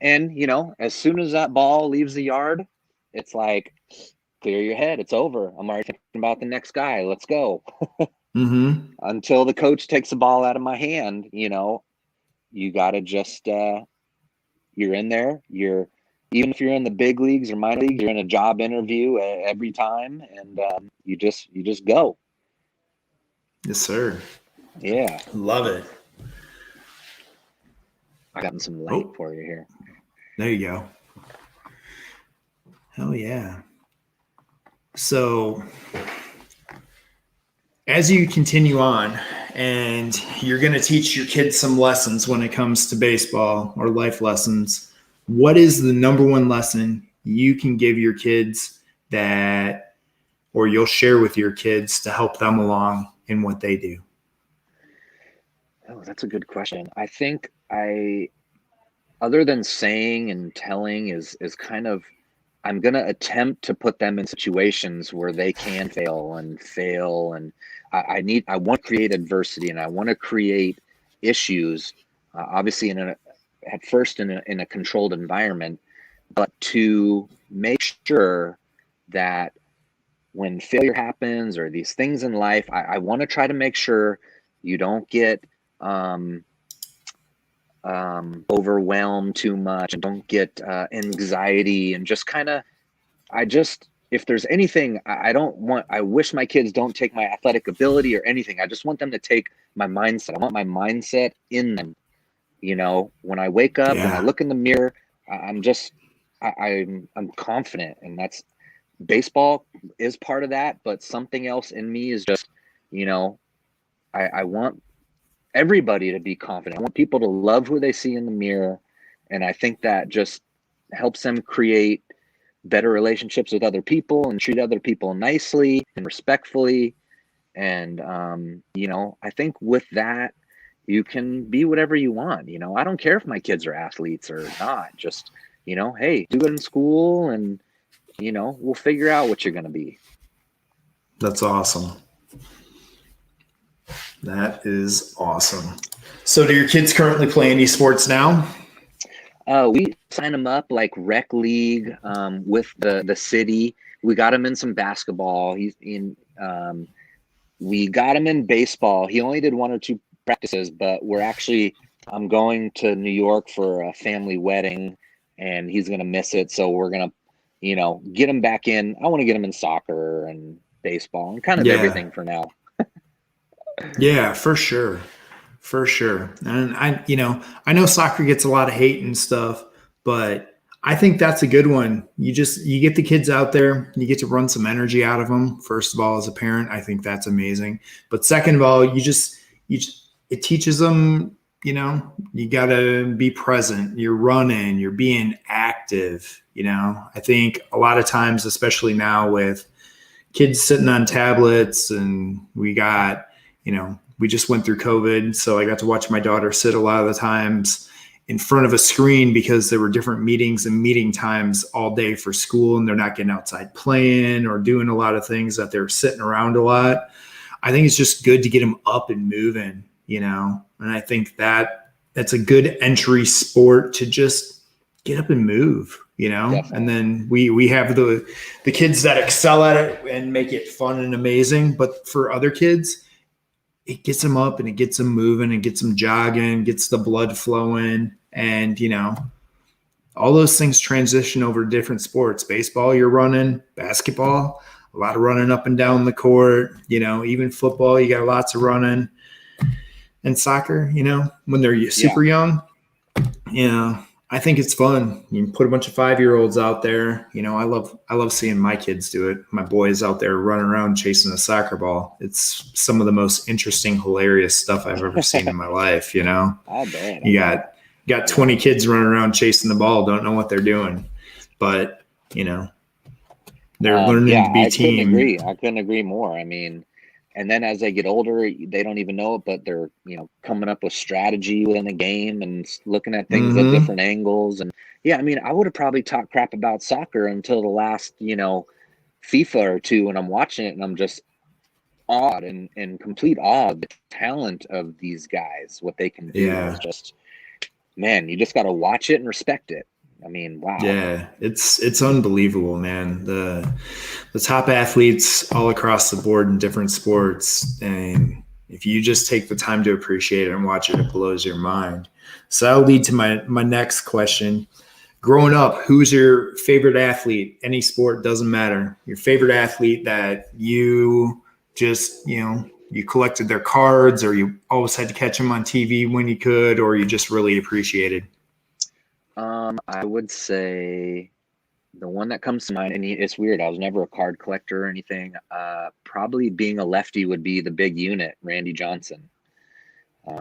And, as soon as that ball leaves the yard, it's like, clear your head. It's over. I'm already thinking about the next guy. Let's go. Until the coach takes the ball out of my hand, you got to just, you're in there. Even if you're in the big leagues or minor leagues, you're in a job interview every time. And you just go. Yes, sir. Yeah. Love it. I got some light for you here. There you go. Hell yeah. So as you continue on and you're going to teach your kids some lessons when it comes to baseball or life lessons, what is the number one lesson you can give your kids or you'll share with your kids to help them along in what they do? Oh, that's a good question. I think other than saying and telling is kind of, I'm going to attempt to put them in situations where they can fail. And I want to create adversity and I want to create issues, obviously at first in a controlled environment, but to make sure that when failure happens or these things in life, I want to try to make sure you don't get overwhelmed too much and don't get anxiety and just kind of, if there's anything I wish my kids don't take my athletic ability or anything. I just want them to take my mindset. I want my mindset in them. When I wake up and I look in the mirror, I'm confident, and that's baseball is part of that. But something else in me is just, I want everybody to be confident. I want people to love who they see in the mirror. And I think that just helps them create better relationships with other people and treat other people nicely and respectfully. And, I think with that, you can be whatever you want. I don't care if my kids are athletes or not. Just, hey, do it in school and, we'll figure out what you're going to be. That's awesome. That is awesome. So do your kids currently play any sports now? We sign them up like rec league with the city. We got him in some basketball. We got him in baseball. He only did 1 or 2 practices, but I'm going to New York for a family wedding and he's going to miss it. So we're going to, get him back in. I want to get him in soccer and baseball and kind of everything for now. Yeah, for sure. For sure. And I know soccer gets a lot of hate and stuff, but I think that's a good one. You get the kids out there, you get to run some energy out of them. First of all, as a parent, I think that's amazing. But second of all, it teaches them, you got to be present. You're running, you're being active. I think a lot of times, especially now with kids sitting on tablets and we got, we just went through COVID. So I got to watch my daughter sit a lot of the times in front of a screen because there were different meetings and meeting times all day for school and they're not getting outside playing or doing a lot of things that they're sitting around a lot. I think it's just good to get them up and moving, and I think that's a good entry sport to just get up and move, Definitely. And then we have the kids that excel at it and make it fun and amazing. But for other kids, it gets them up and it gets them moving and gets them jogging, gets the blood flowing. And, all those things transition over to different sports. Baseball, you're running. Basketball, a lot of running up and down the court. Even football, you got lots of running. in soccer, when they're super young. I think it's fun. You can put a bunch of 5-year-olds out there. I love seeing my kids do it. My boys out there running around chasing a soccer ball. It's some of the most interesting, hilarious stuff I've ever seen in my life. I bet. You got 20 kids running around chasing the ball, don't know what they're doing, but they're learning to be team. I couldn't agree more. I mean, and then as they get older, they don't even know it, but they're, coming up with strategy within the game and looking at things at different angles. And I mean, I would have probably talked crap about soccer until the last, FIFA or two, and I'm watching it and I'm just awed and complete awe of the talent of these guys, what they can do. Yeah. It's just, man, you just got to watch it and respect it. I mean, wow. Yeah, it's unbelievable, man. The top athletes all across the board in different sports, and if you just take the time to appreciate it and watch it, it blows your mind. So that'll lead to my next question. Growing up, who's your favorite athlete? Any sport, doesn't matter. Your favorite athlete that you just, you collected their cards, or you always had to catch them on TV when you could, or you just really appreciated? I would say the one that comes to mind, and it's weird, I was never a card collector or anything. Probably being a lefty would be the big unit, Randy Johnson.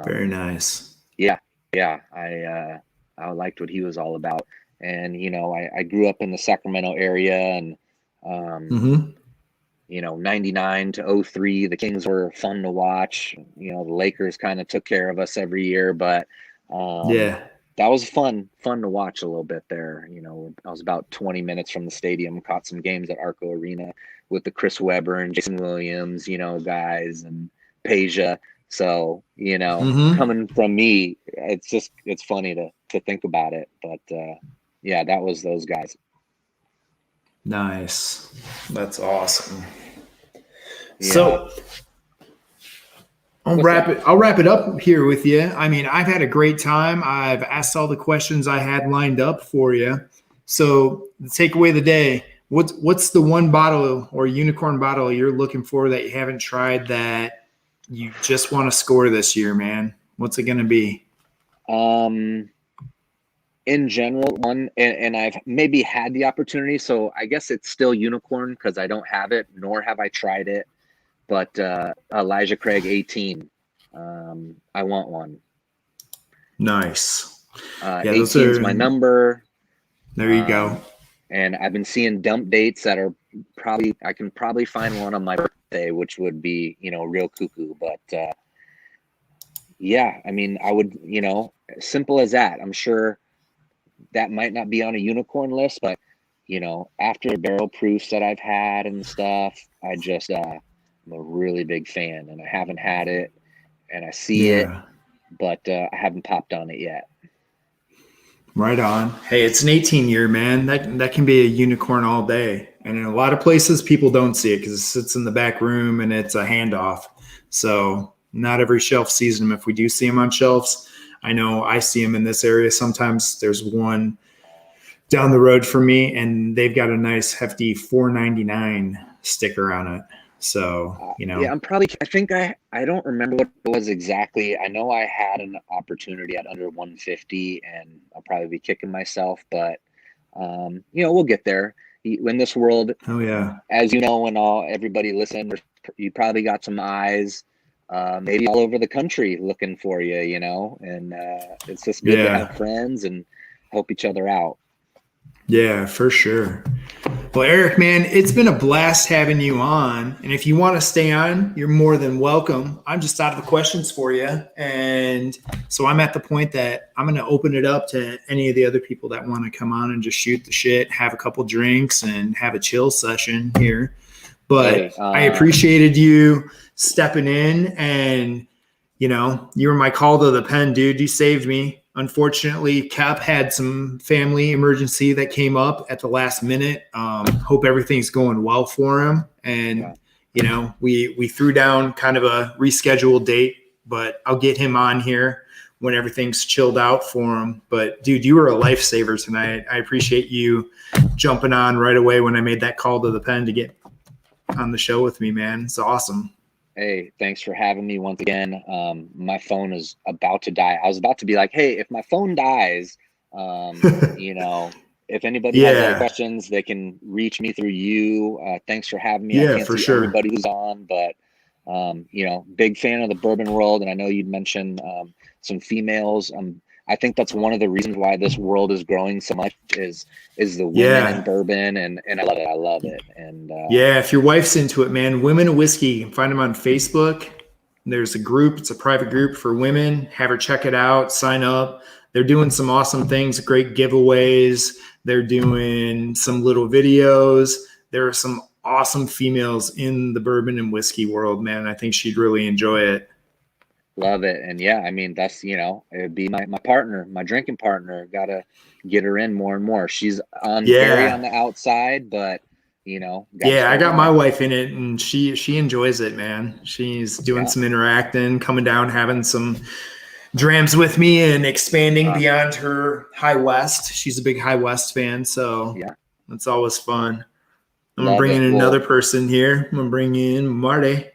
Very nice. Yeah. I liked what he was all about. And, I grew up in the Sacramento area, and, 99 to 03, the Kings were fun to watch. The Lakers kind of took care of us every year, but, that was fun to watch a little bit there. I was about 20 minutes from the stadium, caught some games at Arco Arena with the Chris Webber and Jason Williams, guys, and Peja. So, coming from me, it's funny to think about it. But that was those guys. Nice. That's awesome. Yeah. So I'll wrap it up here with you. I mean, I've had a great time. I've asked all the questions I had lined up for you. So the takeaway of the day, what's the one bottle or unicorn bottle you're looking for that you haven't tried that you just want to score this year, man? What's it going to be? In general, one, and I've maybe had the opportunity, so I guess it's still unicorn because I don't have it, nor have I tried it. But Elijah Craig 18, I want one. Nice. 18 is my number. There you go. And I've been seeing dump dates that are I can probably find one on my birthday, which would be, real cuckoo. But I mean, I would, simple as that. I'm sure that might not be on a unicorn list, but, after the barrel proofs that I've had and stuff, I just, I'm a really big fan, and I haven't had it, and I see it, but I haven't popped on it yet. Right on. Hey, it's an 18-year, man. That can be a unicorn all day. And in a lot of places, people don't see it because it sits in the back room and it's a handoff. So not every shelf sees them. If we do see them on shelves, I know I see them in this area. Sometimes there's one down the road from me, and they've got a nice hefty $4.99 sticker on it. So, I don't remember what it was exactly. I know I had an opportunity at under 150, and I'll probably be kicking myself, but we'll get there. In this world, as you know, and everybody listen, you probably got some eyes, maybe all over the country looking for you, and it's just good to have friends and help each other out. Yeah, for sure. Well, Eric, man, it's been a blast having you on. And if you want to stay on, you're more than welcome. I'm just out of the questions for you. And so I'm at the point that I'm going to open it up to any of the other people that want to come on and just shoot the shit, have a couple drinks, and have a chill session here. But I appreciated you stepping in, and, you were my call to the pen, dude. You saved me. Unfortunately, Cap had some family emergency that came up at the last minute. Hope everything's going well for him. And, we threw down kind of a rescheduled date, but I'll get him on here when everything's chilled out for him. But, dude, you were a lifesaver tonight. I appreciate you jumping on right away when I made that call to the pen to get on the show with me, man. It's awesome. Hey, thanks for having me once again. My phone is about to die. I was about to be like, hey, if my phone dies, you know, if anybody has any questions, they can reach me through you. Thanks for having me. Yeah, I can't for see sure. everybody who's on, but you know, big fan of the bourbon world. And I know you'd mentioned some females. I think that's one of the reasons why this world is growing so much is the women in bourbon, and I love it. I love it. And yeah, if your wife's into it, man, Women of Whiskey, you can find them on Facebook. There's a group, it's a private group for women. Have her check it out, sign up. They're doing some awesome things, great giveaways. They're doing some little videos. There are some awesome females in the bourbon and whiskey world, man. I think she'd really enjoy it. Love it. And yeah, I mean, that's, you know, it'd be my partner, my drinking partner. Gotta get her in more and more. She's very on the outside, but you know. Yeah, I got my wife in it, and she enjoys it, man. She's doing some interacting, coming down, having some drams with me, and expanding beyond her High West. She's a big High West fan, so that's always fun. I'm gonna bring in another person here. I'm gonna bring in Marty.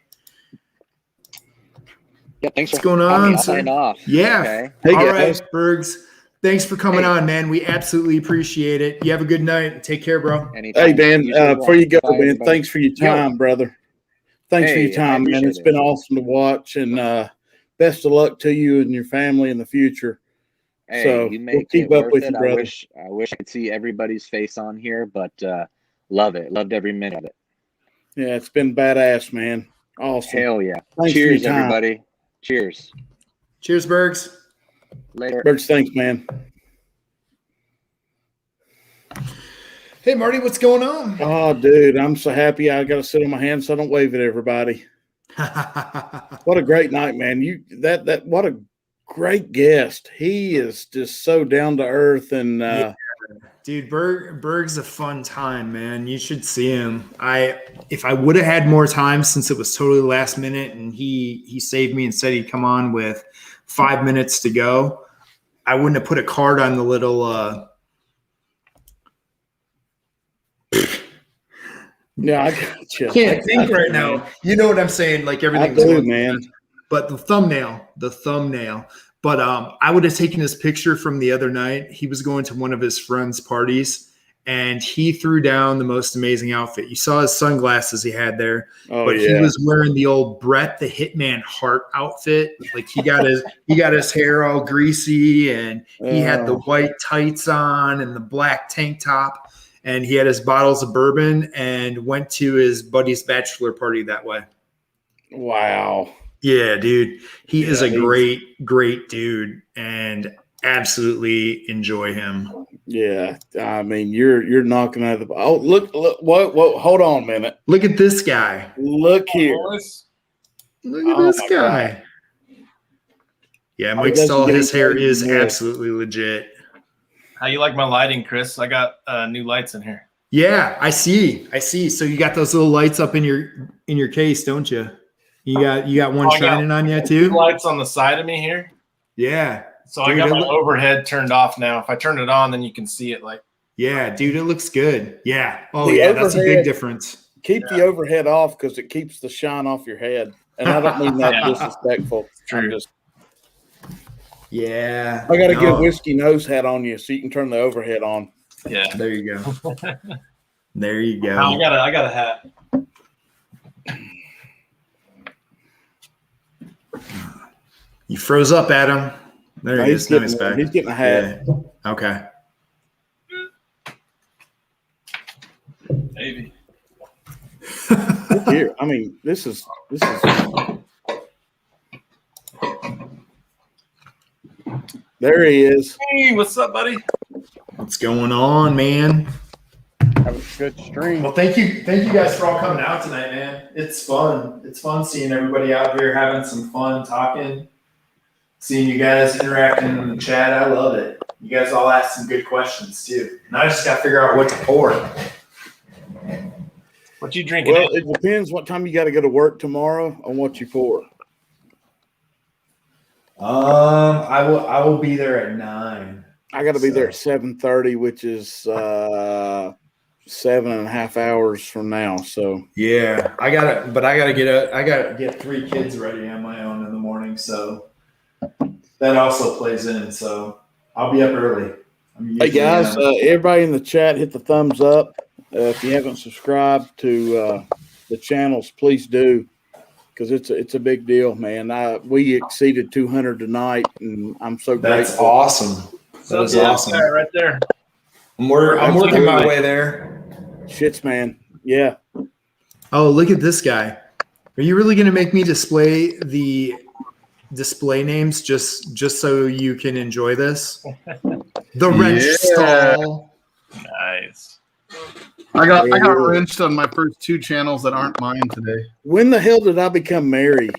Yeah, thanks What's going on, sir? Sign off. Yeah. Okay. Hey, all right, Bergs. Thanks for coming on, man. We absolutely appreciate it. You have a good night. Take care, bro. Anytime. Hey, man, before you go, man, thanks for your time, brother. Thanks for your time, man. It's been awesome to watch, and best of luck to you and your family in the future. Hey, so we'll keep up with you, brother. I wish I could see everybody's face on here, but love it. Loved every minute of it. Yeah, it's been badass, man. Awesome. Hell yeah. Thanks Cheers, everybody. Cheers. Cheers, Bergs. Later. Bergs, thanks, man. Hey, Marty, what's going on? Oh, dude, I'm so happy I got to sit on my hands so I don't wave at everybody. What a great night, man. What a great guest. He is just so down to earth and dude, Berg's a fun time, man. You should see him. If I would have had more time, since it was totally last minute, and he saved me and said he'd come on with 5 minutes to go, I wouldn't have put a card on the little yeah, I got you. Can't think right now. You know what I'm saying? Like everything's going, man. But the thumbnail. But I would have taken his picture from the other night. He was going to one of his friends' parties, and he threw down the most amazing outfit. You saw his sunglasses he had there, but he was wearing the old Brett the Hitman Hart outfit. Like he got his hair all greasy, and he had the white tights on and the black tank top, and he had his bottles of bourbon and went to his buddy's bachelor party that way. Wow. Yeah, dude. He is a great dude, and absolutely enjoy him. Yeah. I mean, you're knocking out of the look, whoa, hold on a minute. Look at this guy. Look here. Look at this guy. God. Yeah, Mike Stahl, his hair is absolutely legit. How you like my lighting, Chris? I got new lights in here. Yeah, I see. So you got those little lights up in your case, don't you? You got one shining on you too? Lights on the side of me here. Yeah. So dude, I got my overhead turned off now. If I turn it on, then you can see it like. Yeah, dude, it looks good. Yeah. Oh, yeah, that's a big difference. Keep the overhead off because it keeps the shine off your head. And I don't mean that disrespectful. True. I got to get a whiskey nose hat on you so you can turn the overhead on. Yeah. There you go. There you go. I got a hat. You froze up, Adam. There he is. Now he's back. He's getting a hat. Yeah. Okay. Maybe. Look here. I mean, this is. There he is. Hey, what's up, buddy? What's going on, man? Have a good stream. Well, thank you guys for all coming out tonight, man. It's fun. It's fun seeing everybody out here having some fun, talking, seeing you guys interacting in the chat. I love it. You guys all asked some good questions too, and I just got to figure out what to pour. What you drinking? Well, it depends what time you got to go to work tomorrow on what you pour. I will be there at 9. I got to be there at 7:30, which is 7.5 hours from now. So yeah, I gotta get 3 kids ready on my own in the morning. So that also plays in. So I'll be up early. Hey guys, everybody in the chat, hit the thumbs up. If you haven't subscribed to the channels, please do, because it's a big deal, man. We exceeded 200 tonight, and I'm so That's grateful. awesome. That is awesome. Right there. I'm working my way there. Shits, man. Yeah. Oh, look at this guy. Are you really going to make me display the display names just so you can enjoy this? The wrench stall. Nice. I got wrenched on my first 2 channels that aren't mine today. When the hell did I become Mary?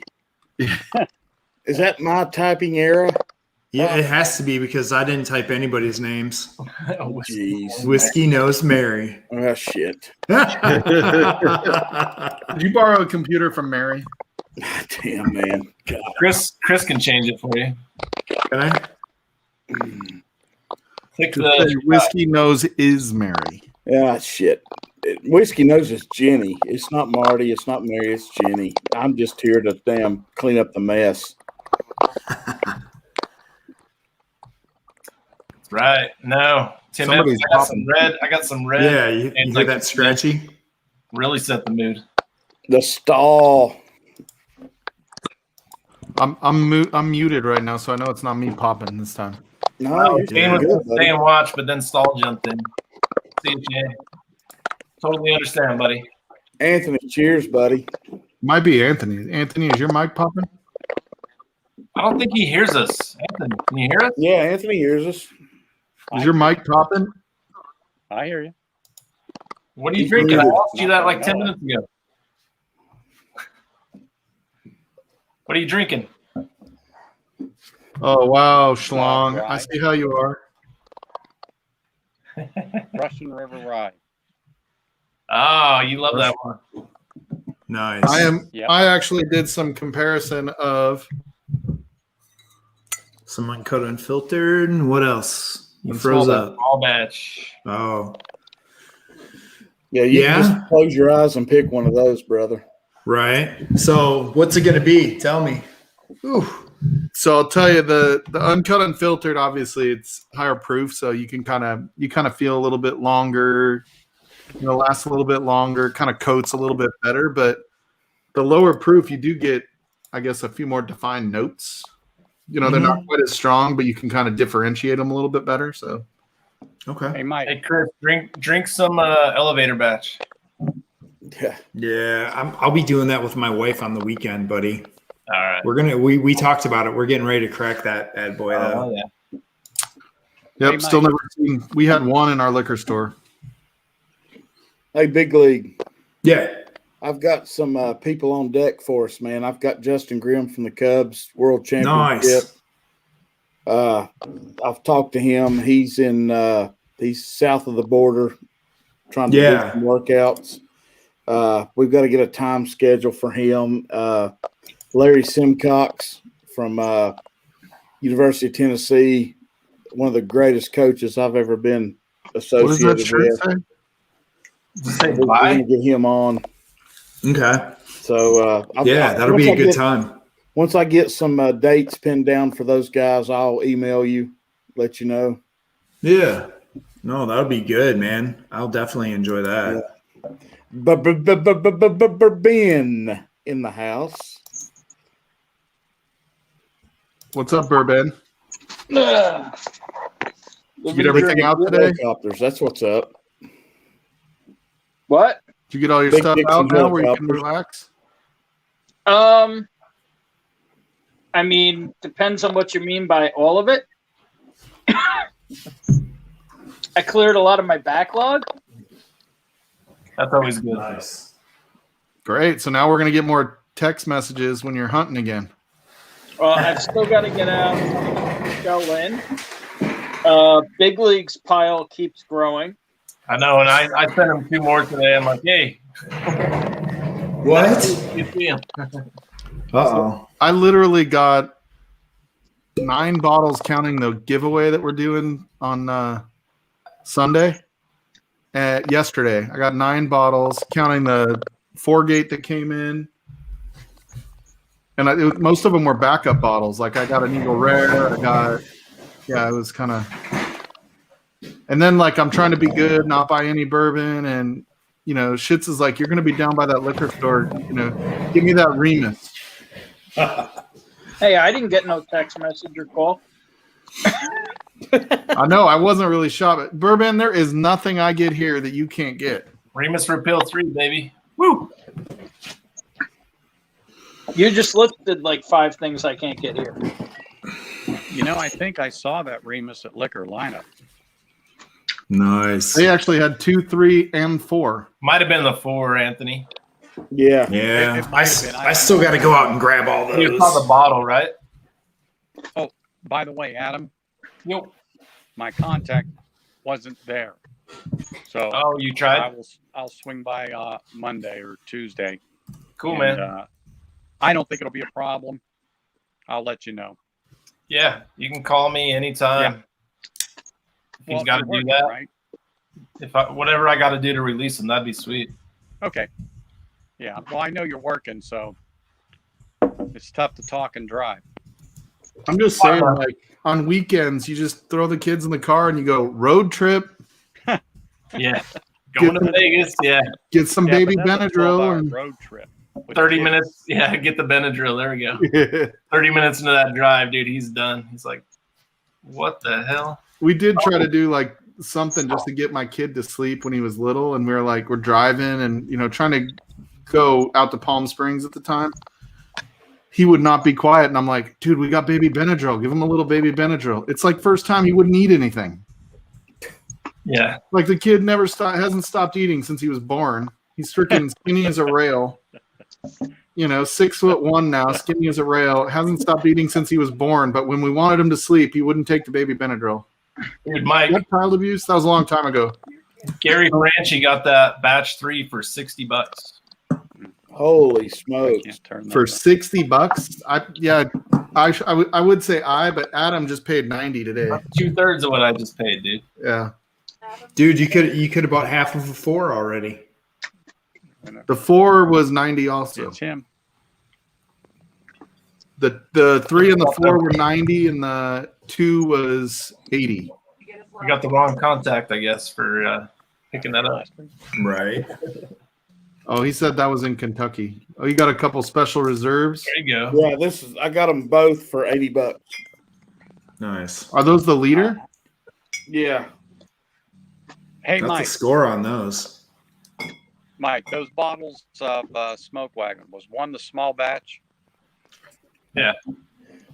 Is that my typing era? Yeah, it has to be because I didn't type anybody's names. Jeez. Whiskey Knows Mary. Oh, shit. Did you borrow a computer from Mary? Damn, man. God. Chris can change it for you. Can I? Click the Whiskey Knows is Mary. Yeah, shit. Whiskey Knows is Jenny. It's not Marty. It's not Mary. It's Jenny. I'm just here to damn clean up the mess. right. No. Tim Evans, I got some red. Yeah, you hear that scratchy? Really set the mood. The stall. I'm muted right now, so I know it's not me popping this time. No, Shane was going to stay and watch, but then Stall jumped in. See you, Shane. Totally understand, buddy. Anthony, cheers, buddy. Might be Anthony. Anthony, is your mic popping? I don't think he hears us. Anthony, can you hear us? Yeah, Anthony hears us. Is your mic popping? I hear you. What are you drinking? I asked you that like 10 minutes ago. What are you drinking? Oh, wow, Schlong. I see how you are. Russian River Rye. Oh, you love that one. Nice. I actually did some comparison of some uncut unfiltered. What else? You Let's froze up. All batch. Oh. Yeah, you can just close your eyes and pick one of those, brother. Right. So what's it going to be? Tell me. Ooh. So I'll tell you the uncut unfiltered, obviously it's higher proof, so you can kind of feel a little bit longer, lasts a little bit longer, kind of coats a little bit better. But the lower proof, you do get, I guess, a few more defined notes. They're not quite as strong, but you can kind of differentiate them a little bit better. So, okay. Hey, Mike. Hey, Chris, drink some elevator batch. Yeah. I'll be doing that with my wife on the weekend, buddy. All right. We talked about it. We're getting ready to crack that bad boy though. Yeah. Yep. Hey, still never seen. We had one in our liquor store. Hey, Big League. Yeah. I've got some people on deck for us, man. I've got Justin Grimm from the Cubs World Championship. Nice. I've talked to him. He's he's south of the border, trying to do some workouts. We've got to get a time schedule for him. Larry Simcox from University of Tennessee, one of the greatest coaches I've ever been associated what does that shirt with. say? We're going to get him on. Okay. So that'll be a good time. Once I get some dates pinned down for those guys, I'll email you, let you know. Yeah. No, that'll be good, man. I'll definitely enjoy that. Ben in the house. What's up, Bourbon? Get everything out today? Helicopters. That's what's up. What? Did you get all your Big stuff dicks out and now where you can helicopters. relax? I mean, depends on what you mean by all of it. I cleared a lot of my backlog. That's always good. Nice. Great. So now we're going to get more text messages when you're hunting again. Well, I've still got to get out Shell in. Big League's pile keeps growing. I know, and I sent him 2 more today. I'm like, hey. What? You see him. Uh-oh. I literally got 9 bottles counting the giveaway that we're doing on Sunday. yesterday. I got 9 bottles, counting the 4-gate that came in. And most of them were backup bottles. Like I got an Eagle Rare. It was kind of. And then like I'm trying to be good, not buy any bourbon, and Shits is like, you're going to be down by that liquor store. Give me that Remus. Hey, I didn't get no text message or call. I know. I wasn't really shopping. Bourbon, there is nothing I get here that you can't get. Remus Repeal 3, baby. Woo! You just listed like 5 things I can't get here. I think I saw that Remus at Liquor lineup. Nice. They actually had 2, 3, and 4. Might have been the 4, Anthony. Yeah. Yeah. I still got to go out and grab all those. You saw the bottle, right? Oh, by the way, Adam, Yep. my contact wasn't there. So Oh, you tried? I'll swing by Monday or Tuesday. Cool, And, man. I don't think it'll be a problem. I'll let you know. Yeah, you can call me anytime. If he's got to you're do working, that. right? Whatever I got to do to release him, that'd be sweet. Okay. Yeah. Well, I know you're working, so it's tough to talk and drive. I'm just saying, like on weekends, you just throw the kids in the car and you go road trip. Yeah. Going to Vegas, yeah. Get some Yeah, baby but that's a Benadryl 12-hour and road trip. with 30 kids. minutes. Yeah, get the Benadryl. There we go. 30 minutes into that drive, dude, he's done. He's like, what the hell? We did try to do like something just to get my kid to sleep when he was little, and we were like, we're driving and trying to go out to Palm Springs at the time. He would not be quiet, and I'm like, dude, we got baby Benadryl. Give him a little baby Benadryl. It's like first time he wouldn't eat anything. Yeah. Like the kid hasn't stopped eating since he was born. He's freaking skinny as a rail. 6'1" now, skinny as a rail. Hasn't stopped eating since he was born. But when we wanted him to sleep, he wouldn't take the baby Benadryl. Dude, Mike, That child abuse? That was a long time ago. Gary Franchi got that batch 3 for $60. Holy I smokes. can't turn that For up. $60? I would say but Adam just paid $90 today. 2/3 of what I just paid, dude. Yeah. Dude, you could have bought half of a 4 already. The 4 was $90 also. It's him. The 3 and the 4 were $90, and the 2 was $80. You got the wrong contact, I guess, for picking that up. Right. Oh, he said that was in Kentucky. Oh, you got a couple special reserves. There you go. Yeah, I got them both for $80. Nice. Are those the leader? Yeah. Hey, That's Mike. a score on those. Mike, those bottles of Smoke Wagon, was one the small batch?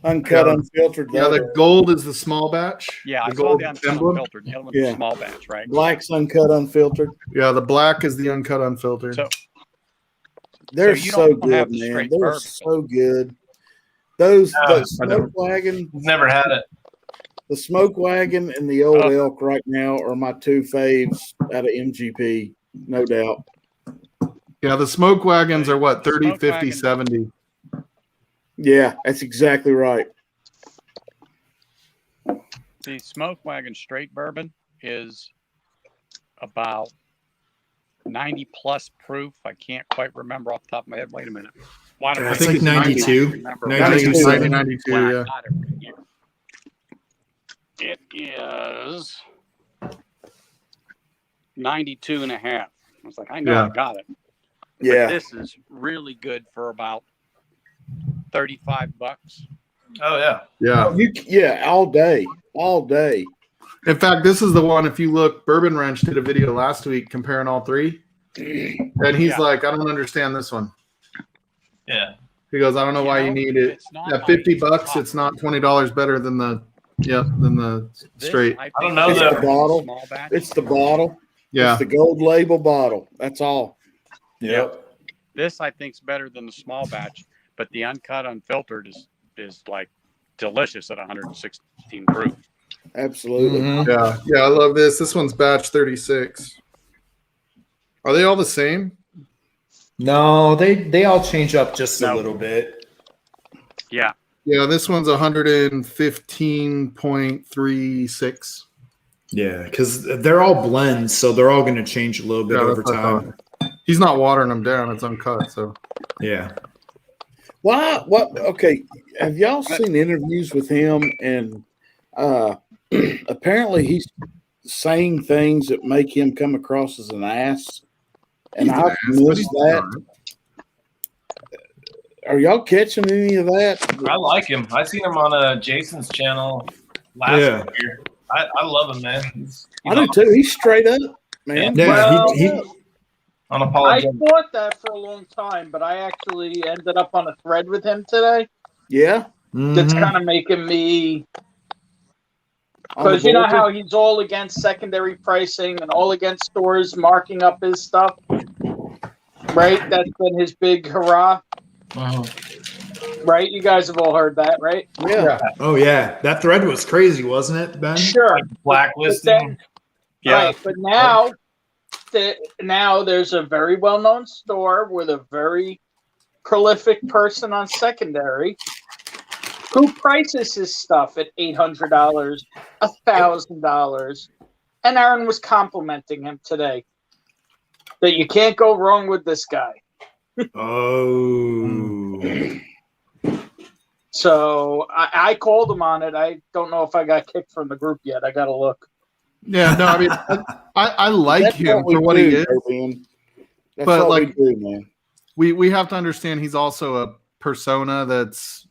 Uncut, Yeah. unfiltered. Yeah, the gold is the small batch. Yeah, I the saw gold the emblem. unfiltered. The other one's Yeah. the small batch, right? Black's uncut, unfiltered. Yeah, the black is the uncut, unfiltered. So They're So you so, don't good, have the man. straight They're bourbon. so good. Those No, the Smoke Wagon, He's never had it. the Smoke Wagon, and the Old Elk right now are my 2 faves out of MGP, no doubt. Yeah, the smoke wagons are what, 30, Smoke 50, wagon. 70. Yeah, that's exactly right. the Smoke Wagon straight bourbon is about 90 plus proof. I can't quite remember off the top of my head. Wait a minute. Why don't I I think it's 92. remember? 92. 92, Well, I yeah. got it right here. It is 92 and a half. I was like, I know Yeah. I got it. But Yeah. this is really good for about $35. Oh, yeah. Yeah. All day. All day. In fact, this is the one, if you look, Bourbon Ranch did a video last week comparing all 3. And he's Yeah. like, I don't understand this one. Yeah. He goes, I don't know why you need it. It's not At like $50, hot. it's not $20 better than the This, straight. I don't think, know is though. a Bottle. small batch. It's the bottle. Yeah. It's the gold label bottle. That's all. Yep. This I think is better than the small batch, but the uncut, unfiltered is like delicious at 116 proof. Absolutely. Mhm. Yeah, I love this. This one's batch 36. Are they all the same? No, they all change up just a No. little bit. Yeah, Yeah, this one's 115.36. Yeah, because they're all blends, so they're all going to change a little bit over time. He's not watering them down; it's uncut. So yeah. Why? What? Okay. Have y'all seen interviews with him? And apparently, he's saying things that make him come across as an ass. And I've missed that. Are y'all catching any of that? I like him. I seen him on Jason's channel last year. I love him, man. He's I do too. He's straight up, man. Yeah, Well, he I thought that for a long time, but I actually ended up on a thread with him today. Yeah. That's kind of making me, because you know how he's all against secondary pricing and all against stores marking up his stuff, right? That's been his big hurrah. Right? You guys have all heard that, right? Yeah. Oh yeah, that thread was crazy, wasn't it, Ben? Sure. Blacklisting. Right, but now there's a very well-known store with a very prolific person on secondary who prices his stuff at $800, $1,000, and Aaron was complimenting him today that you can't go wrong with this guy. Oh. So I called him on it. I don't know if I got kicked from the group yet. I got to look. Yeah, no, I mean, I like him for what he is. But like, we do, man. We have to understand he's also a persona that's,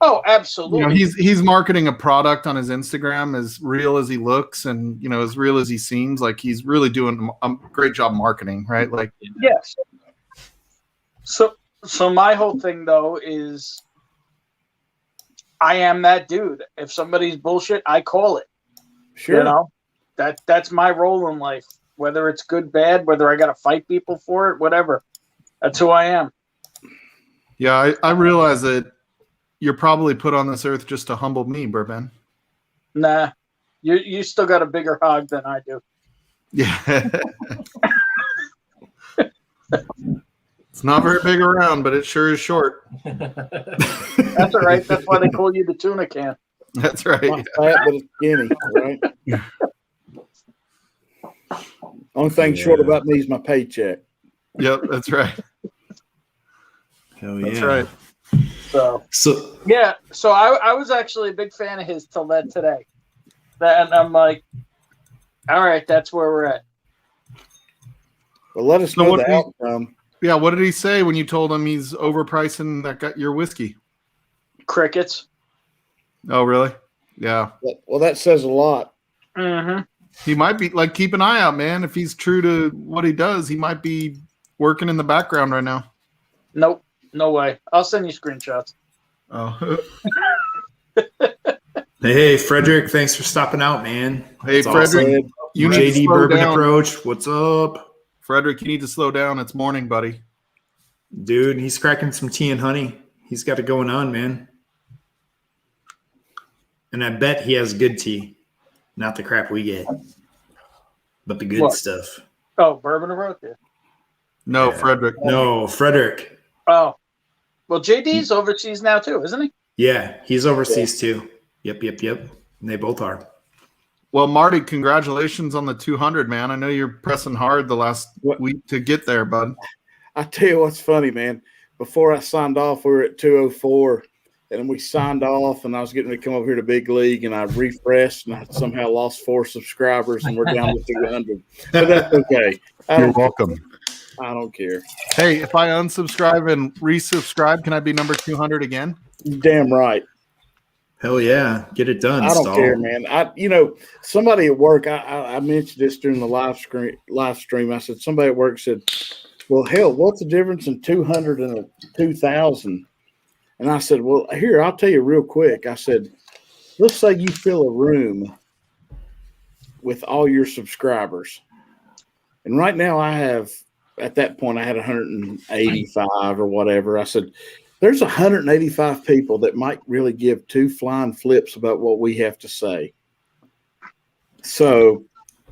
Oh, absolutely. He's marketing a product on his Instagram as real as he looks and, as real as he seems. Like he's really doing a great job marketing, right? Like, yes. So my whole thing though is I am that dude. If somebody's bullshit, I call it. Sure. That's my role in life. Whether it's good, bad, whether I got to fight people for it, whatever. That's who I am. Yeah, I realize that you're probably put on this earth just to humble me, Bourbon. Nah, you still got a bigger hog than I do. Yeah. It's not very big around, but it sure is short. That's all right. That's why they call you the tuna can. That's right. Not fat, but it's skinny, right? Only thing short about me is my paycheck. Yep, that's right. Hell yeah. That's right. So yeah. So I was actually a big fan of his till then today. And I'm like, all right, that's where we're at. Well, let us know the outcome. Yeah, what did he say when you told him he's overpricing your whiskey? Crickets. Oh, really? Yeah. Well, that says a lot. Mm-hmm. He might be like, keep an eye out, man. If he's true to what he does, he might be working in the background right now. Nope. No way. I'll send you screenshots. Oh. Hey, Frederick, thanks for stopping out, man. Hey, That's Frederick. awesome. You need JD to slow Bourbon down. Approach. What's up? Frederick, you need to slow down. It's morning, buddy. Dude, he's cracking some tea and honey. He's got it going on, man. And I bet he has good tea. Not the crap we get, but the good stuff. Oh, Bourbon Approach? Yeah. No, Frederick. No, Frederick. Oh. Well, JD's overseas now too, isn't he? Yeah, he's overseas too. Yep. And they both are. Well, Marty, congratulations on the 200, man. I know you're pressing hard the last week to get there, bud. I tell you what's funny, man. Before I signed off, we were at 204, and we signed off, and I was getting ready to come over here to Big League, and I refreshed, and I somehow lost 4 subscribers, and we're down to 200. But that's okay. You're welcome. I don't care. Hey, if I unsubscribe and resubscribe, can I be number 200 again? Damn right. Hell yeah, get it done. I don't care, man. Somebody at work. I mentioned this during the live stream. I said somebody at work said, "Well, hell, what's the difference in 200 and a 2,000?" And I said, "Well, here, I'll tell you real quick." I said, "Let's say you fill a room with all your subscribers, and right now I have." At that point, I had 185 or whatever. I said, there's 185 people that might really give 2 flying flips about what we have to say. So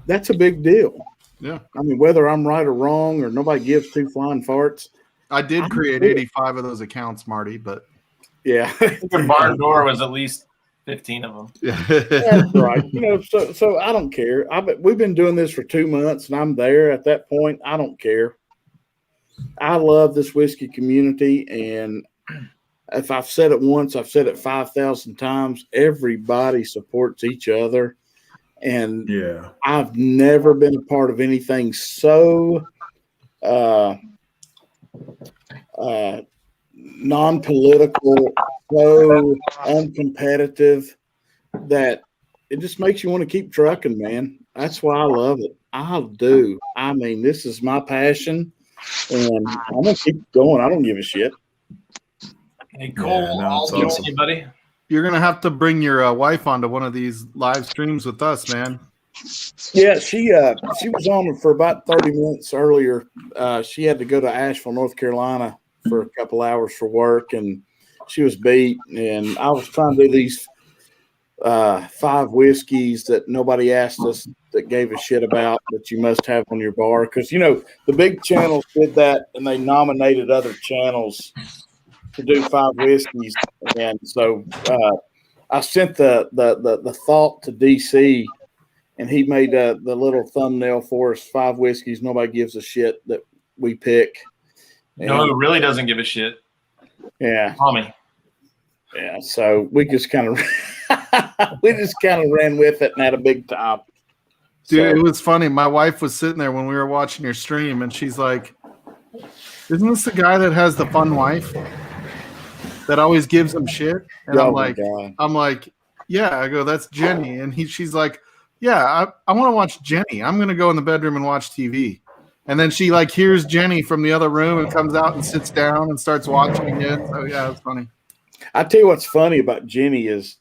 that's a big deal. Yeah. I mean, whether I'm right or wrong or nobody gives 2 flying farts. I did create 85 of those accounts, Marty, but yeah. The barn door was at least 15 of them. That's right. You know, so I don't care. We've been doing this for 2 months, and I'm there at that point. I don't care. I love this whiskey community, and if I've said it once, I've said it 5,000 times. Everybody supports each other, and yeah, I've never been a part of anything so non-political, so uncompetitive that it just makes you want to keep trucking, man. That's why I love it. I do. I mean, this is my passion, and I'm gonna keep going. I don't give a shit. Hey, Cole, Yeah, no, I'll it's join awesome. you, buddy. You're gonna have to bring your wife onto one of these live streams with us, man. Yeah, she was on for about 30 minutes earlier. She had to go to Asheville, North Carolina for a couple hours for work, and she was beat. And I was trying to do these 5 whiskeys that nobody asked us that gave a shit about that you must have on your bar. Because, you know, the big channels did that, and they nominated other channels to do 5 whiskeys. And so I sent the thought to DC, and he made the little thumbnail for us, 5 whiskeys nobody gives a shit that we pick. No, who really doesn't give a shit? Yeah. Tommy. Yeah. So we just kind of ran with it and had a big time. Dude, it was funny. My wife was sitting there when we were watching your stream, and she's like, "Isn't this the guy that has the fun wife that always gives him shit?" And I'm like, "Yeah." I go, "That's Jenny," and she's like, "Yeah, I want to watch Jenny. I'm gonna go in the bedroom and watch TV." And then she like hears Jenny from the other room and comes out and sits down and starts watching it. So yeah, it's funny. I tell you what's funny about Jenny is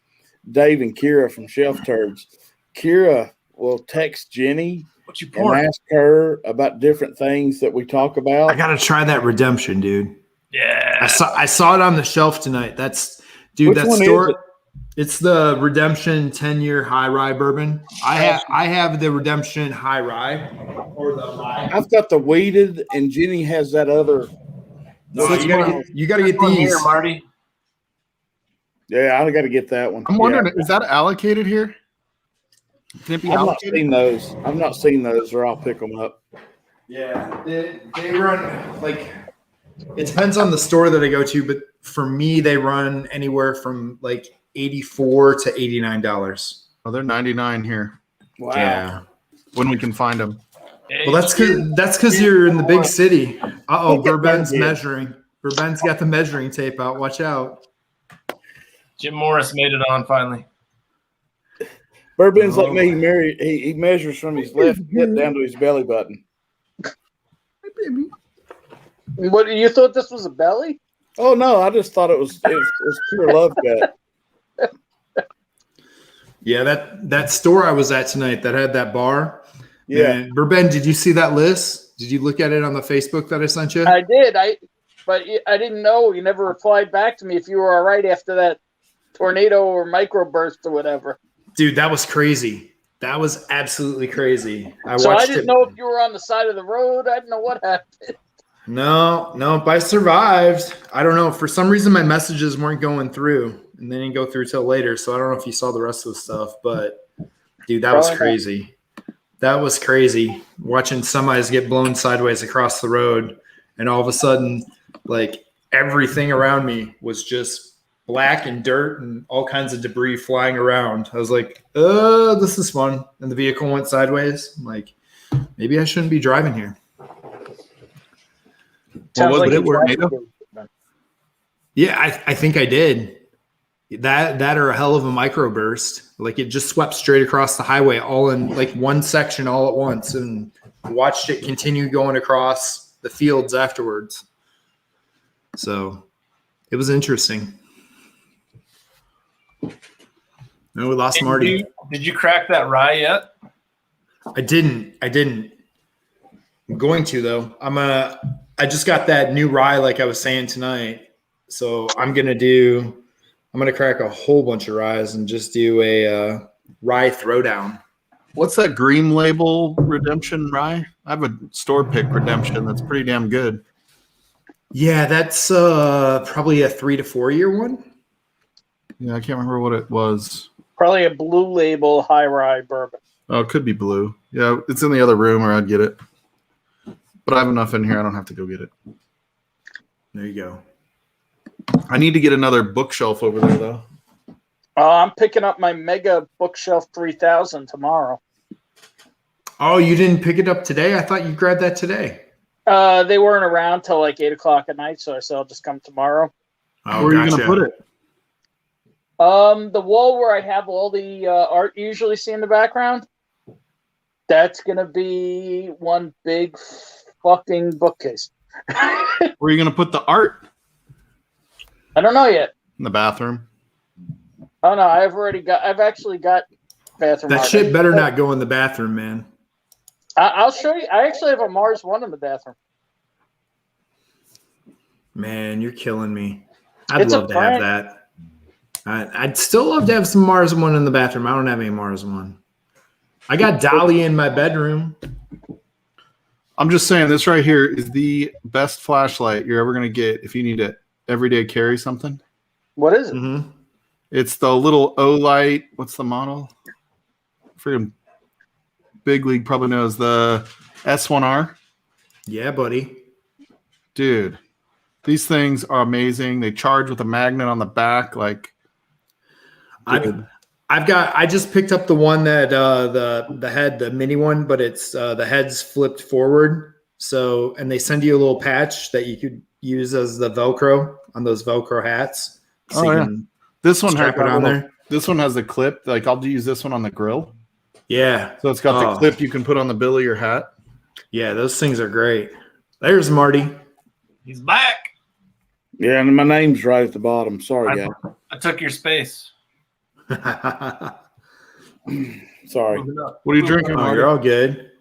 Dave and Kira from Shelf Turds. Kira will text Jenny and ask her about different things that we talk about. I gotta try that redemption, dude. Yeah, I saw it on the shelf tonight. That's Which that one store. is it? It's the Redemption 10-year high rye bourbon. I have the Redemption high rye or the rye. I've got the weeded, and Jenny has that other. No, you gotta get One these. here, Marty. Yeah, I got to get that one. I'm wondering, is that allocated here? Can it be I've not allocated? seen those. I've not seen those, or I'll pick them up. Yeah, they run like it depends on the store that I go to, but for me, they run anywhere from like $84 to $89. Oh, they're 99 here. Wow. Yeah. When we can find them. Well, that's because you're in the big city. Uh-oh, Bourbon's Yeah. measuring. Bourbon's got the measuring tape out. Watch out. Jim Morris made it on finally. Bourbon's like me. He measures from his left hip down to his belly button. What, you thought this was a belly? Oh no, I just thought it was pure love cut. Yeah, that store I was at tonight that had that bar. Yeah. Man, Bourbon, did you see that list? Did you look at it on the Facebook that I sent you? I did. But I didn't know. You never replied back to me if you were all right after that tornado or microburst or whatever. Dude, that was crazy. That was absolutely crazy. I didn't know if you were on the side of the road. I didn't know what happened. No, I survived. I don't know. For some reason, my messages weren't going through, and they didn't go through till later. So I don't know if you saw the rest of the stuff, but dude, that was crazy. That was crazy. Watching semis get blown sideways across the road, and all of a sudden, like everything around me was just black and dirt and all kinds of debris flying around. I was like, this is fun. And the vehicle went sideways. I'm like, maybe I shouldn't be driving here. Sounds it tornado? Yeah, I think I did. That or a hell of a microburst. Like it just swept straight across the highway, all in like one section all at once, and watched it continue going across the fields afterwards. So it was interesting. No, we lost Marty. Did you crack that rye yet? I didn't. I'm going to though. I just got that new rye, like I was saying tonight. So I'm gonna crack a whole bunch of ryes and just do a rye throwdown. What's that Green Label Redemption rye? I have a store pick Redemption that's pretty damn good. Yeah, that's probably a 3 to 4 year one. Yeah, I can't remember what it was. Probably a Blue Label high rye bourbon. Oh, it could be blue. Yeah, it's in the other room, or I'd get it. But I have enough in here. I don't have to go get it. There you go. I need to get another bookshelf over there, though. I'm picking up my Mega Bookshelf 3000 tomorrow. Oh, you didn't pick it up today? I thought you grabbed that today. They weren't around till like 8 o'clock at night, so I said I'll just come tomorrow. Oh, Where are you going to put it? The wall where I have all the art you usually see in the background, that's going to be one big fucking bookcase. Where are you going to put the art? I don't know yet. In the bathroom. Oh no, I've actually got bathroom That art. shit better not go in the bathroom, man. I'll show you. I actually have a Mars 1 in the bathroom. Man, you're killing me. I'd It's a love to have that. I'd still love to have some Mars 1 in the bathroom. I don't have any Mars 1. I got Dolly in my bedroom. I'm just saying, this right here is the best flashlight you're ever going to get if you need to everyday carry something. What is it? Mm-hmm. It's the little O-Light. What's the model? Freaking Big League probably knows the S1R. Yeah, buddy. Dude, these things are amazing. They charge with a magnet on the back. Like, I just picked up the one that the mini one, but it's the head's flipped forward. So, and they send you a little patch that you could use as the Velcro on those Velcro hats. So oh, you yeah. can This one has strap it on there. This one has the clip. Like, I'll use this one on the grill. Yeah. So it's got the clip you can put on the bill of your hat. Yeah, those things are great. There's Marty. He's back. Yeah, and my name's right at the bottom. Sorry, guys. I took your space. Sorry. What are you drinking? Oh, you're all good.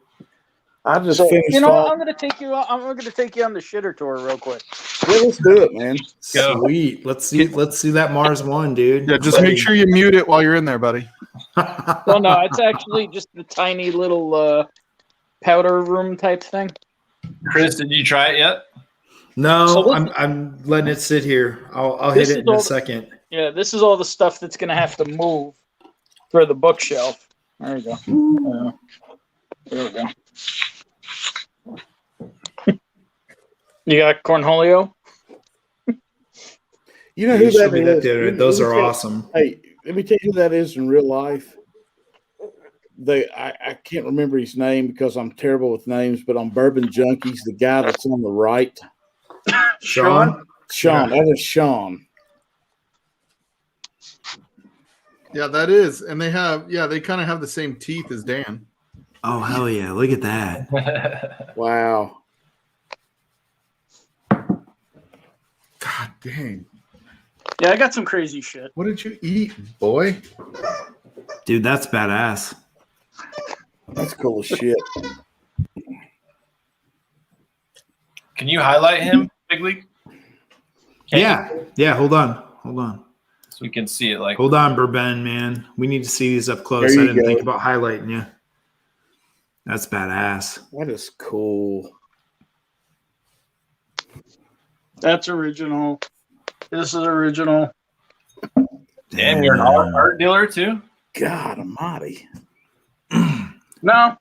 I just So, finished. you know, off- I'm gonna take you on the shitter tour real quick. Yeah, let's do it, man. Go. Sweet. Let's see that Mars 1, dude. Yeah, just make sure you mute it while you're in there, buddy. Well, no, it's actually just the tiny little powder room type thing. Chris, did you try it yet? No, So I'm letting it sit here. I'll hit This it is in a all- second. Yeah, this is all the stuff that's gonna have to move for the bookshelf. There you go. There we go. You got Cornholio? You know You who showed that me that is? the other day. Those are awesome. Hey, let me tell you who that is in real life. I can't remember his name because I'm terrible with names, but on Bourbon Junkies, the guy that's on the right, Sean? Sean. That is Sean. Yeah, that is. And they kind of have the same teeth as Dan. Oh, hell yeah. Look at that. Wow. God dang. Yeah, I got some crazy shit. What did you eat, boy? Dude, that's badass. That's cool as shit. Can you highlight him, Big League? Can you? Yeah. Hold on. So we can see it. Like, Hold on, Bourbon, man. We need to see these up close. There I you didn't go. think about highlighting you. That's badass. That is cool. That's original. This is original. damn, you're an art dealer too. God almighty. No,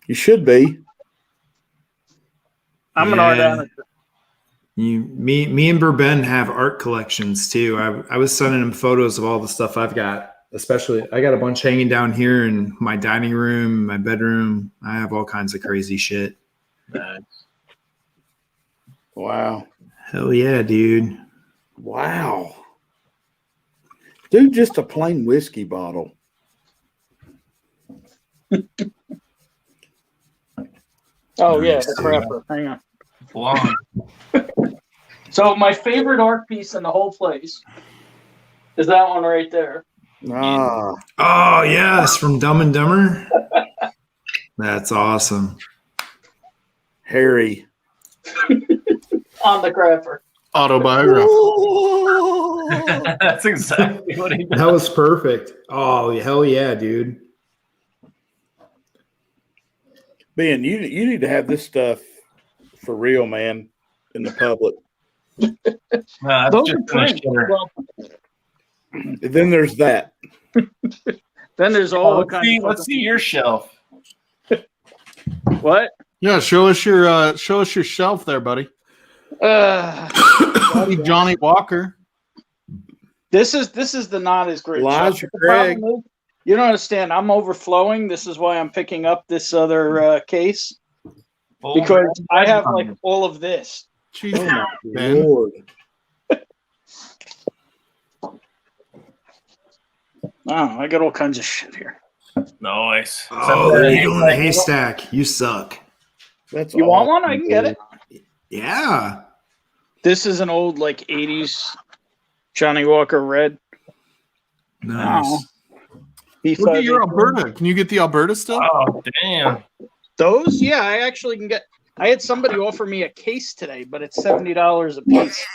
You should be. I'm an Yeah. art amateur. Me and Bourbon have art collections too. I was sending him photos of all the stuff I've got. Especially, I got a bunch hanging down here in my dining room, my bedroom. I have all kinds of crazy shit. Nice. Wow. Hell yeah, dude. Wow. Dude, just a plain whiskey bottle. Oh yeah, Nice, the dude. crapper. Hang on. Long. So my favorite art piece in the whole place is that one right there. Ah, Oh yes, from Dumb and Dumber. That's awesome. Harry. On the crapper. Autobiography. That's exactly what he does. That was perfect. Oh hell yeah, dude. Ben, you need to have this stuff for real, man, in the public. That's Those just are finished prints. dinner. Well, Then there's that. Then there's all kinds of let's see your shelf. what? Yeah, show us your shelf there, buddy. Johnny Walker. This is the not as great. Elijah The Craig. problem is, you don't understand. I'm overflowing. This is why I'm picking up this other case because I have like all of this. Jesus, Man. Lord. Wow, I got all kinds of shit here. Nice. Oh, there you go in the haystack. You suck. That's You want awesome, one? I can get it. Yeah. This is an old like 80s Johnny Walker red. Nice. Wow. Look at your Alberta. Can you get the Alberta stuff? Oh, damn. Those? Yeah, I actually can get. I had somebody offer me a case today, but it's $70 a piece.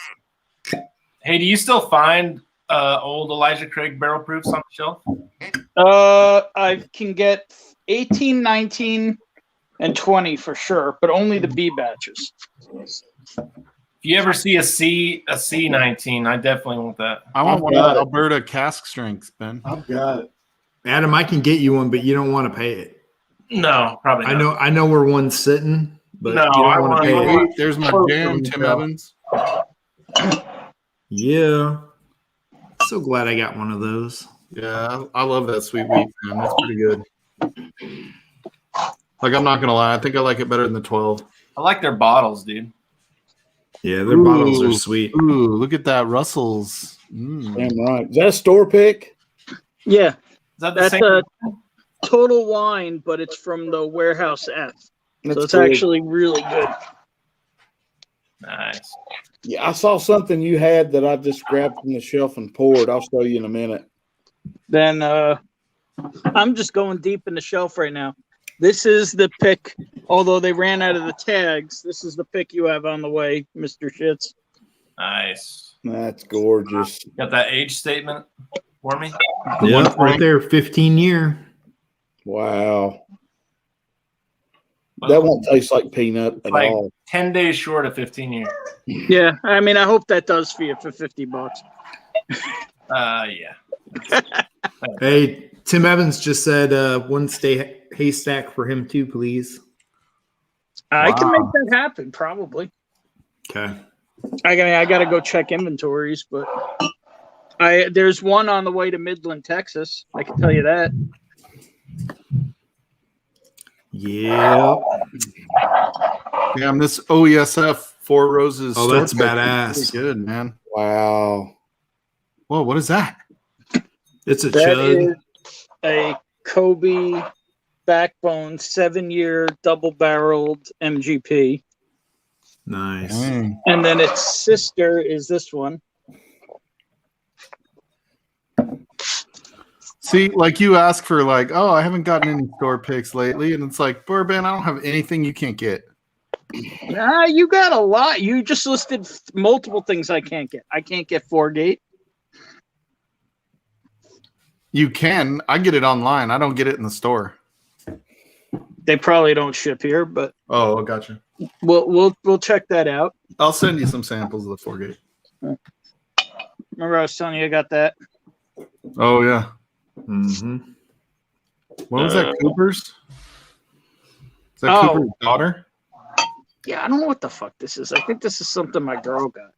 Hey, do you still find old Elijah Craig barrel proofs on the shelf? I can get 18, 19, and 20 for sure, but only the B batches. If you ever see a C19, I definitely want that. I want one of the Alberta cask strengths, Ben. I've got it. Adam, I can get you one, but you don't want to pay it. No, probably not. I know where one's sitting, but No, you don't I want to want- pay it. There's my jam, Tim Evans. Yeah. So glad I got one of those. Yeah, I love that sweet wheat, man. That's pretty good. Like, I'm not gonna lie, I think I like it better than the 12. I like their bottles, dude. Yeah, their bottles are sweet. Ooh, look at that, Russell's. Mm. Damn right. Is that a store pick? Yeah, Is that the that's same? a Total Wine, but it's from the Warehouse F. So it's cool. actually really good. Nice. Yeah, I saw something you had that I just grabbed from the shelf and poured. I'll show you in a minute. Then I'm just going deep in the shelf right now. This is the pick, although they ran out of the tags. This is the pick you have on the way, Mr. Shits. Nice. That's gorgeous. Got that age statement for me? Yeah, right there, 15-year. Wow. That won't taste like peanut at Like all. 10 days short of 15 years. Yeah, I mean, I hope that does for you for $50. Yeah. Hey, Tim Evans just said one stay haystack for him too, please. I can make that happen, probably. Okay. I got to go check inventories, but there's one on the way to Midland, Texas. I can tell you that. Yeah. Damn, this OESF Four Roses. Oh, that's store pick badass. is good, man. Wow. Whoa, what is that? It's a That chug. is a Kobe Backbone 7-year double-barreled MGP. Nice. Dang. And then its sister is this one. See, like you ask for, like, oh, I haven't gotten any store picks lately, and it's like, Bourbon, I don't have anything you can't get. You got a lot. You just listed multiple things I can't get. I can't get Foregate. You can. I get it online. I don't get it in the store. They probably don't ship here, but Oh, gotcha. we'll check that out. I'll send you some samples of the Foregate. Remember I was telling you I got that? Oh yeah. Mm-hmm. What was that? Cooper's? Is that Oh. Cooper's daughter? Yeah, I don't know what the fuck this is. I think this is something my girl got.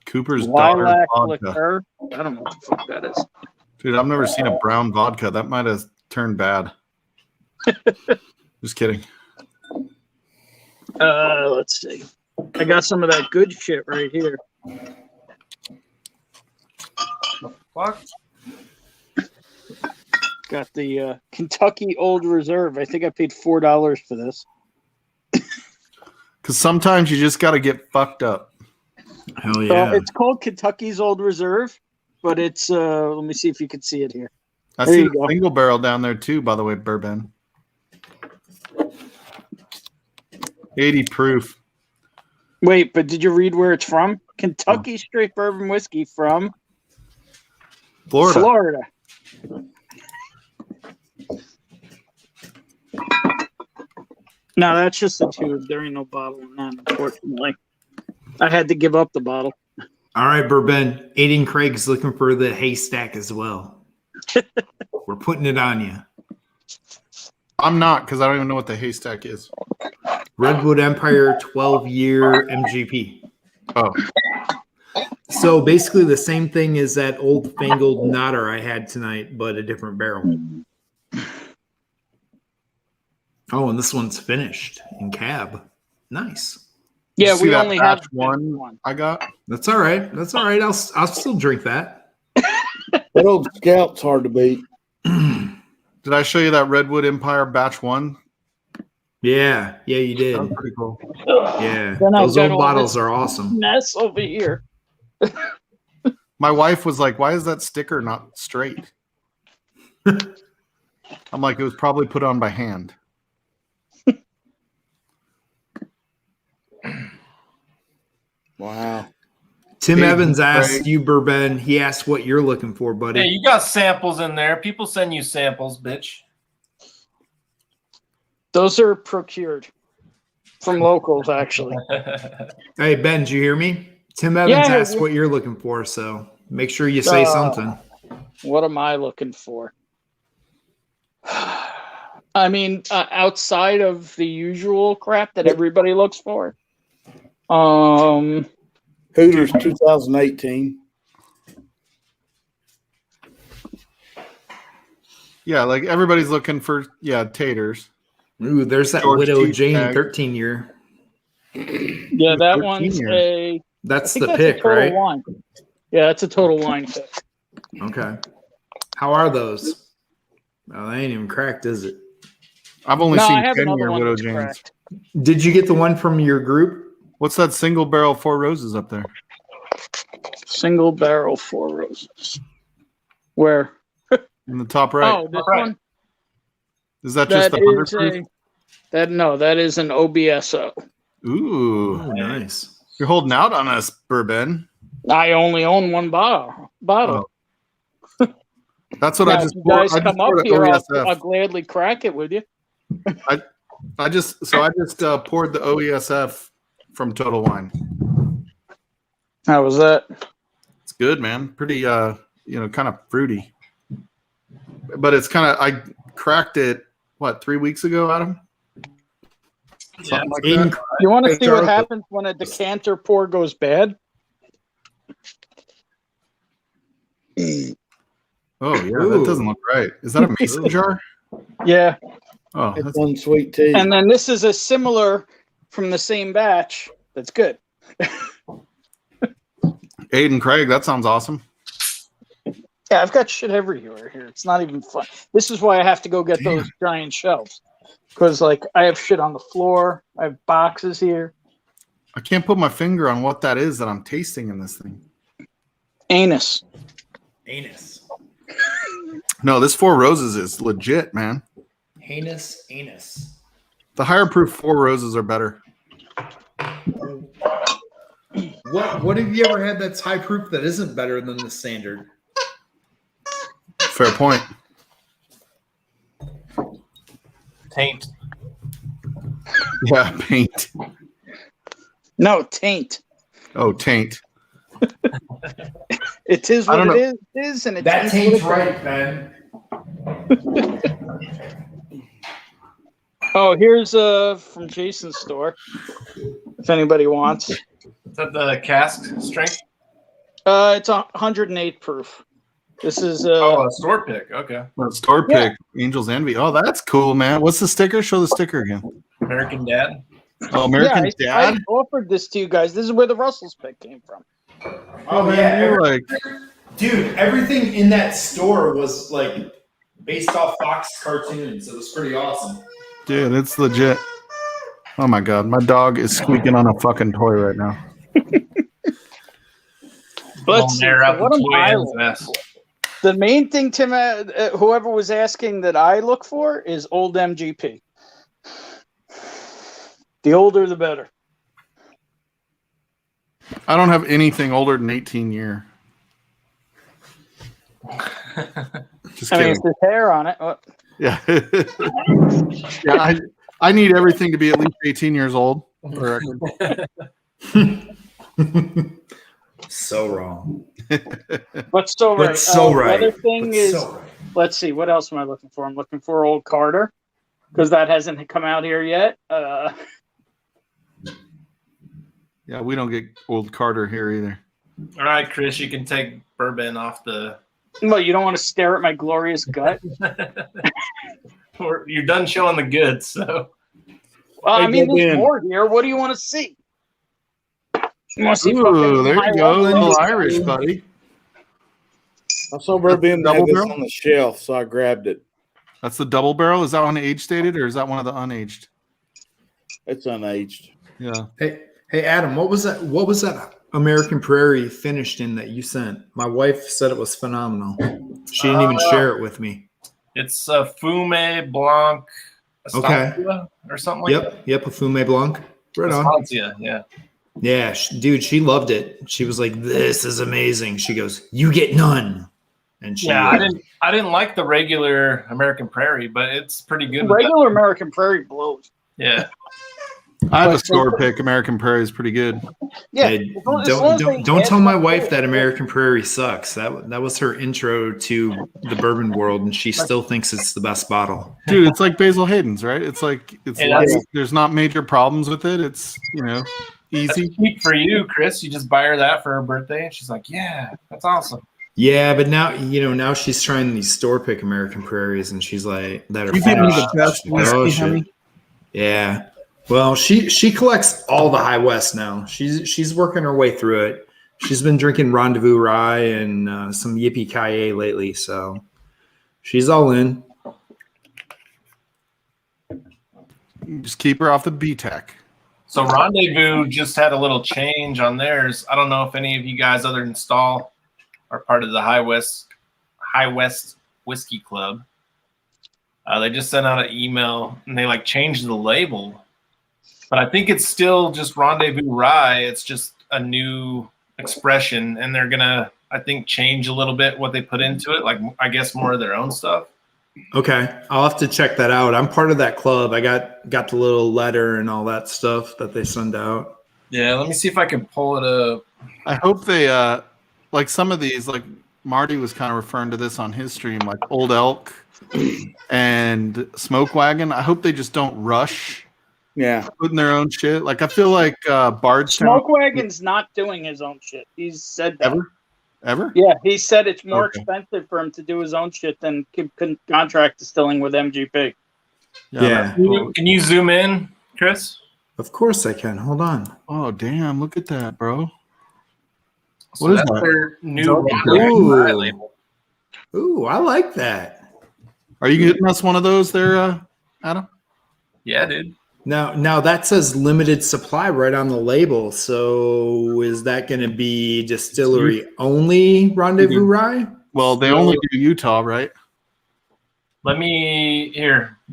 Cooper's daughter Lilac vodka. liqueur. I don't know what the fuck that is. Dude, I've never seen a brown vodka. That might have turned bad. Just kidding. Let's see. I got some of that good shit right here. Fuck. Got the Kentucky Old Reserve. I think I paid $4 for this. Because sometimes you just got to get fucked up. Hell yeah. It's called Kentucky's Old Reserve, but it's let me see if you can see it here. I There see you a go. single barrel down there too, by the way, Bourbon. 80 proof. Wait, but did you read where it's from? Kentucky straight bourbon whiskey from Florida. Florida. No, that's just a tube. There ain't no bottle in that, unfortunately. I had to give up the bottle. All right, Bourbon. Aiden Craig's looking for the haystack as well. We're putting it on you. I'm not, because I don't even know what the haystack is. Redwood Empire 12-year MGP. Oh. So basically the same thing as that old fangled Nodder I had tonight, but a different barrel. Oh, and this one's finished in cab. Nice. Yeah, we only have one I got. That's all right. That's all right. I'll still drink that. That old Scout's hard to beat. Did I show you that Redwood Empire batch 1? Yeah, you did. That was pretty cool. Yeah, Then those I've got old all bottles this are awesome. mess over here. My wife was like, "Why is that sticker not straight?" I'm like, "It was probably put on by hand." Wow. Tim Aiden Evans asked Craig. you, Bourbon. He asked what you're looking for, buddy. Hey, you got samples in there. People send you samples, bitch. Those are procured from locals, actually. Hey, Ben, did you hear me? Tim Evans Yeah, asked what you're looking for, so make sure you say something. What am I looking for? I mean, outside of the usual crap that everybody looks for. Hooters 2018. Yeah, like everybody's looking for taters. Ooh, there's that George Widow T. Jane Tag. 13-year. Yeah, that 13 one's year. a. That's I think the that's pick, a total right? wine. Yeah, it's a total wine pick. Okay. How are those? Oh, they ain't even cracked, is it? I've only No, I seen have 10 another year one Widow that's Janes. cracked. Did you get the one from your group? What's that single barrel 4 Roses up there? Single barrel 4 Roses. Where? In the top right. Oh, this Right. one. Is that just That the is underproof? that is an OBSO. Ooh. Oh, nice. You're holding out on us, Bourbon. I only own one bottle. That's what Now, I if just you poured. guys I just come up poured an here, I'll OESF. gladly crack it with you. I just poured the OESF from Total Wine. How was that? It's good, man. Pretty kind of fruity. But it's kind of I cracked it 3 weeks ago, Adam? Something like Aiden, that. You want to Hey, see what Charlie. happens when a decanter pour goes bad? Oh yeah, Ooh. that doesn't look right. Is that a mason jar? Yeah. Oh, It's that's one sweet tea. And then this is a similar from the same batch. That's good. Aiden Craig. That sounds awesome. Yeah, I've got shit everywhere here. It's not even fun. This is why I have to go get those giant shelves. Because, I have shit on the floor. I have boxes here. I can't put my finger on what that is that I'm tasting in this thing. Anus. Anus. No, this 4 Roses is legit, man. Heinous anus. The higher proof 4 Roses are better. What have you ever had that's high proof that isn't better than the standard? Fair point. Taint. Yeah, paint. No, taint. Oh, taint. It is I what don't it is, and it That taints taint's what it right, Ben. Oh, here's from Jason's store. If anybody wants. Is that the cask strength? It's 108 proof. This is A store pick. Okay. Store Yeah. pick. Angels Envy. Oh, that's cool, man. What's the sticker? Show the sticker again. American Dad. Oh, American I Dad. offered this to you guys. This is where the Russell's pick came from. Oh, man. You're like, Dude, everything in that store was based off Fox cartoons. It was pretty awesome. dude, it's legit. Oh, my God. My dog is squeaking on a fucking toy right now. Let's see. Air out What the am toy I and looking mess. for? The main thing, Tim, whoever was asking that I look for is old MGP. The older, the better. I don't have anything older than 18 year. Just I mean, kidding. it's his hair on it. Oh, Yeah. Yeah, I need everything to be at least 18 years old. For the record. So wrong. But so right. But so right. The other thing But is, so right. let's see, what else am I looking for? I'm looking for Old Carter because that hasn't come out here yet. Yeah, we don't get Old Carter here either. All right, Chris, you can take Bourbon off the. Well, you don't want to stare at my glorious gut. You're done showing the goods, so. Well, I mean, there's more here. What do you want to see? You want to see Ooh, there you go, High little West? Irish, buddy. I saw Bourbon Double had this barrel? on the shelf, so I grabbed it. That's the double barrel. Is that one age stated, or is that one of the unaged? It's unaged. Yeah. Hey, Adam, what was that? What was that American Prairie finished in that you sent? My wife said it was phenomenal. She didn't even share it with me. It's a Fume Blanc. Okay. Or something like that. Yep, a Fume Blanc. Right on. Estancia, yeah. Yeah, dude, she loved it. She was like, "This is amazing." She goes, "You get none." And she, Yeah, I didn't like the regular American Prairie, but it's pretty good. Regular American Prairie blows. Yeah. I have a store pick. American Prairie is pretty good. Yeah. Hey, as long as they don't add tell my something- wife that American Prairie sucks. That was her intro to the bourbon world, and she still thinks it's the best bottle. Dude, it's like Basil Hayden's, right? It's like Yeah. there's not major problems with it. It's easy. That's cheap for you, Chris. You just buy her that for her birthday, and she's like, "Yeah, that's awesome." Yeah, but now she's trying these store pick American Prairies, and she's like, "That are You give me the finished." best She's like, "Oh, whiskey, shit." honey. Yeah. Well, she collects all the High West now. She's working her way through it. She's been drinking Rendezvous Rye and some Yippee Ki lately, so she's all in. Just keep her off the BTEC. So Rendezvous just had a little change on theirs. I don't know if any of you guys, other than Stahl, are part of the High West Whiskey Club. They just sent out an email and they changed the label. But I think it's still just Rendezvous Rye. It's just a new expression, and they're gonna, I think, change a little bit what they put into it. I guess more of their own stuff. Okay, I'll have to check that out. I'm part of that club. I got the little letter and all that stuff that they send out. Yeah, let me see if I can pull it up. I hope they some of these, like Marty was kind of referring to this on his stream, like Old Elk and Smoke Wagon. I hope they just don't rush. Yeah, putting their own shit. Like I feel like Bardstown. Smoke Wagon's not doing his own shit. He's said that. Ever? Yeah, he said it's more expensive for him to do his own shit than contract distilling with MGP. Yeah. Can you zoom in, Chris? Of course I can. Hold on. Oh damn! Look at that, bro. So What is that's that? their new Ooh. label. Ooh, I like that. Are you getting us one of those there, Adam? Yeah, dude. Now that says limited supply right on the label. So is that going to be distillery only Rendezvous Rye? Well, they only do Utah, right? Let me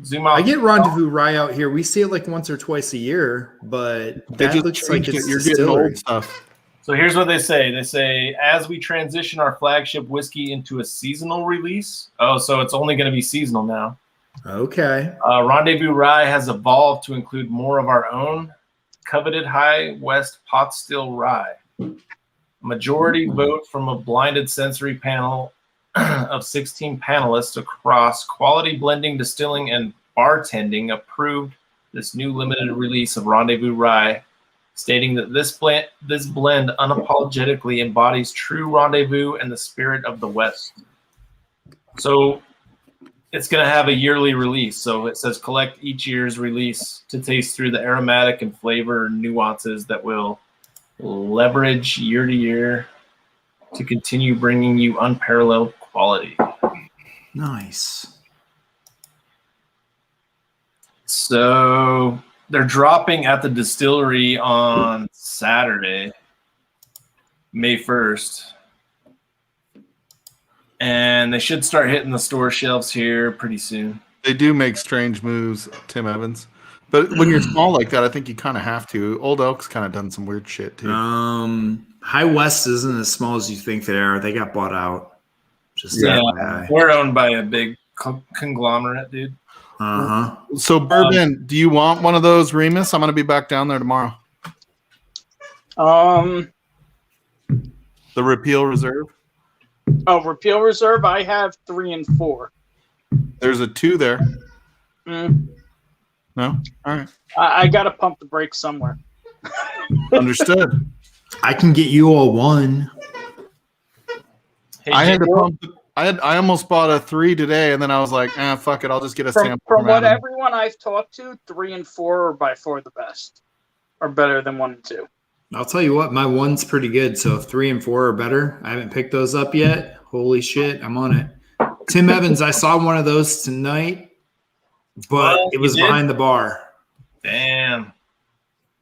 zoom out. I get Rendezvous Rye out here. We see it like once or twice a year, but They that just looks like changed it's it. You're getting distillery. old stuff. So here's what they say. They say, as we transition our flagship whiskey into a seasonal release. Oh, so it's only going to be seasonal now. Okay. Rendezvous Rye has evolved to include more of our own coveted High West pot still rye. A majority vote from a blinded sensory panel of 16 panelists across quality blending, distilling, and bartending approved this new limited release of Rendezvous Rye, stating that this blend unapologetically embodies true rendezvous and the spirit of the West. So it's going to have a yearly release. So it says collect each year's release to taste through the aromatic and flavor nuances that will leverage year to year to continue bringing you unparalleled quality. Nice. So they're dropping at the distillery on Saturday, May 1st. And they should start hitting the store shelves here pretty soon. They do make strange moves, Tim Evans. But when you're small like that, I think you kind of have to. Old Elk's kind of done some weird shit too. High West isn't as small as you think they are. They got bought out. Just We're owned by a big conglomerate, dude. Uh-huh. So Bourbon, do you want one of those, Remus? I'm going to be back down there tomorrow. The repeal reserve. Oh, repeal reserve. I have 3 and 4. There's a 2 there. Mm. No, all right. I got to pump the brakes somewhere. Understood. I can get you all 1. Hey, I had to Jake, pump. I almost bought a 3 today, and then I was like, fuck it, I'll just get a sample. From what Adam. everyone I've talked to, 3 and 4 are by far the best, are better than 1 and 2. I'll tell you what, my 1's pretty good. So if 3 and 4 are better, I haven't picked those up yet. Holy shit, I'm on it. Tim Evans, I saw one of those tonight, but it was behind the bar. Damn.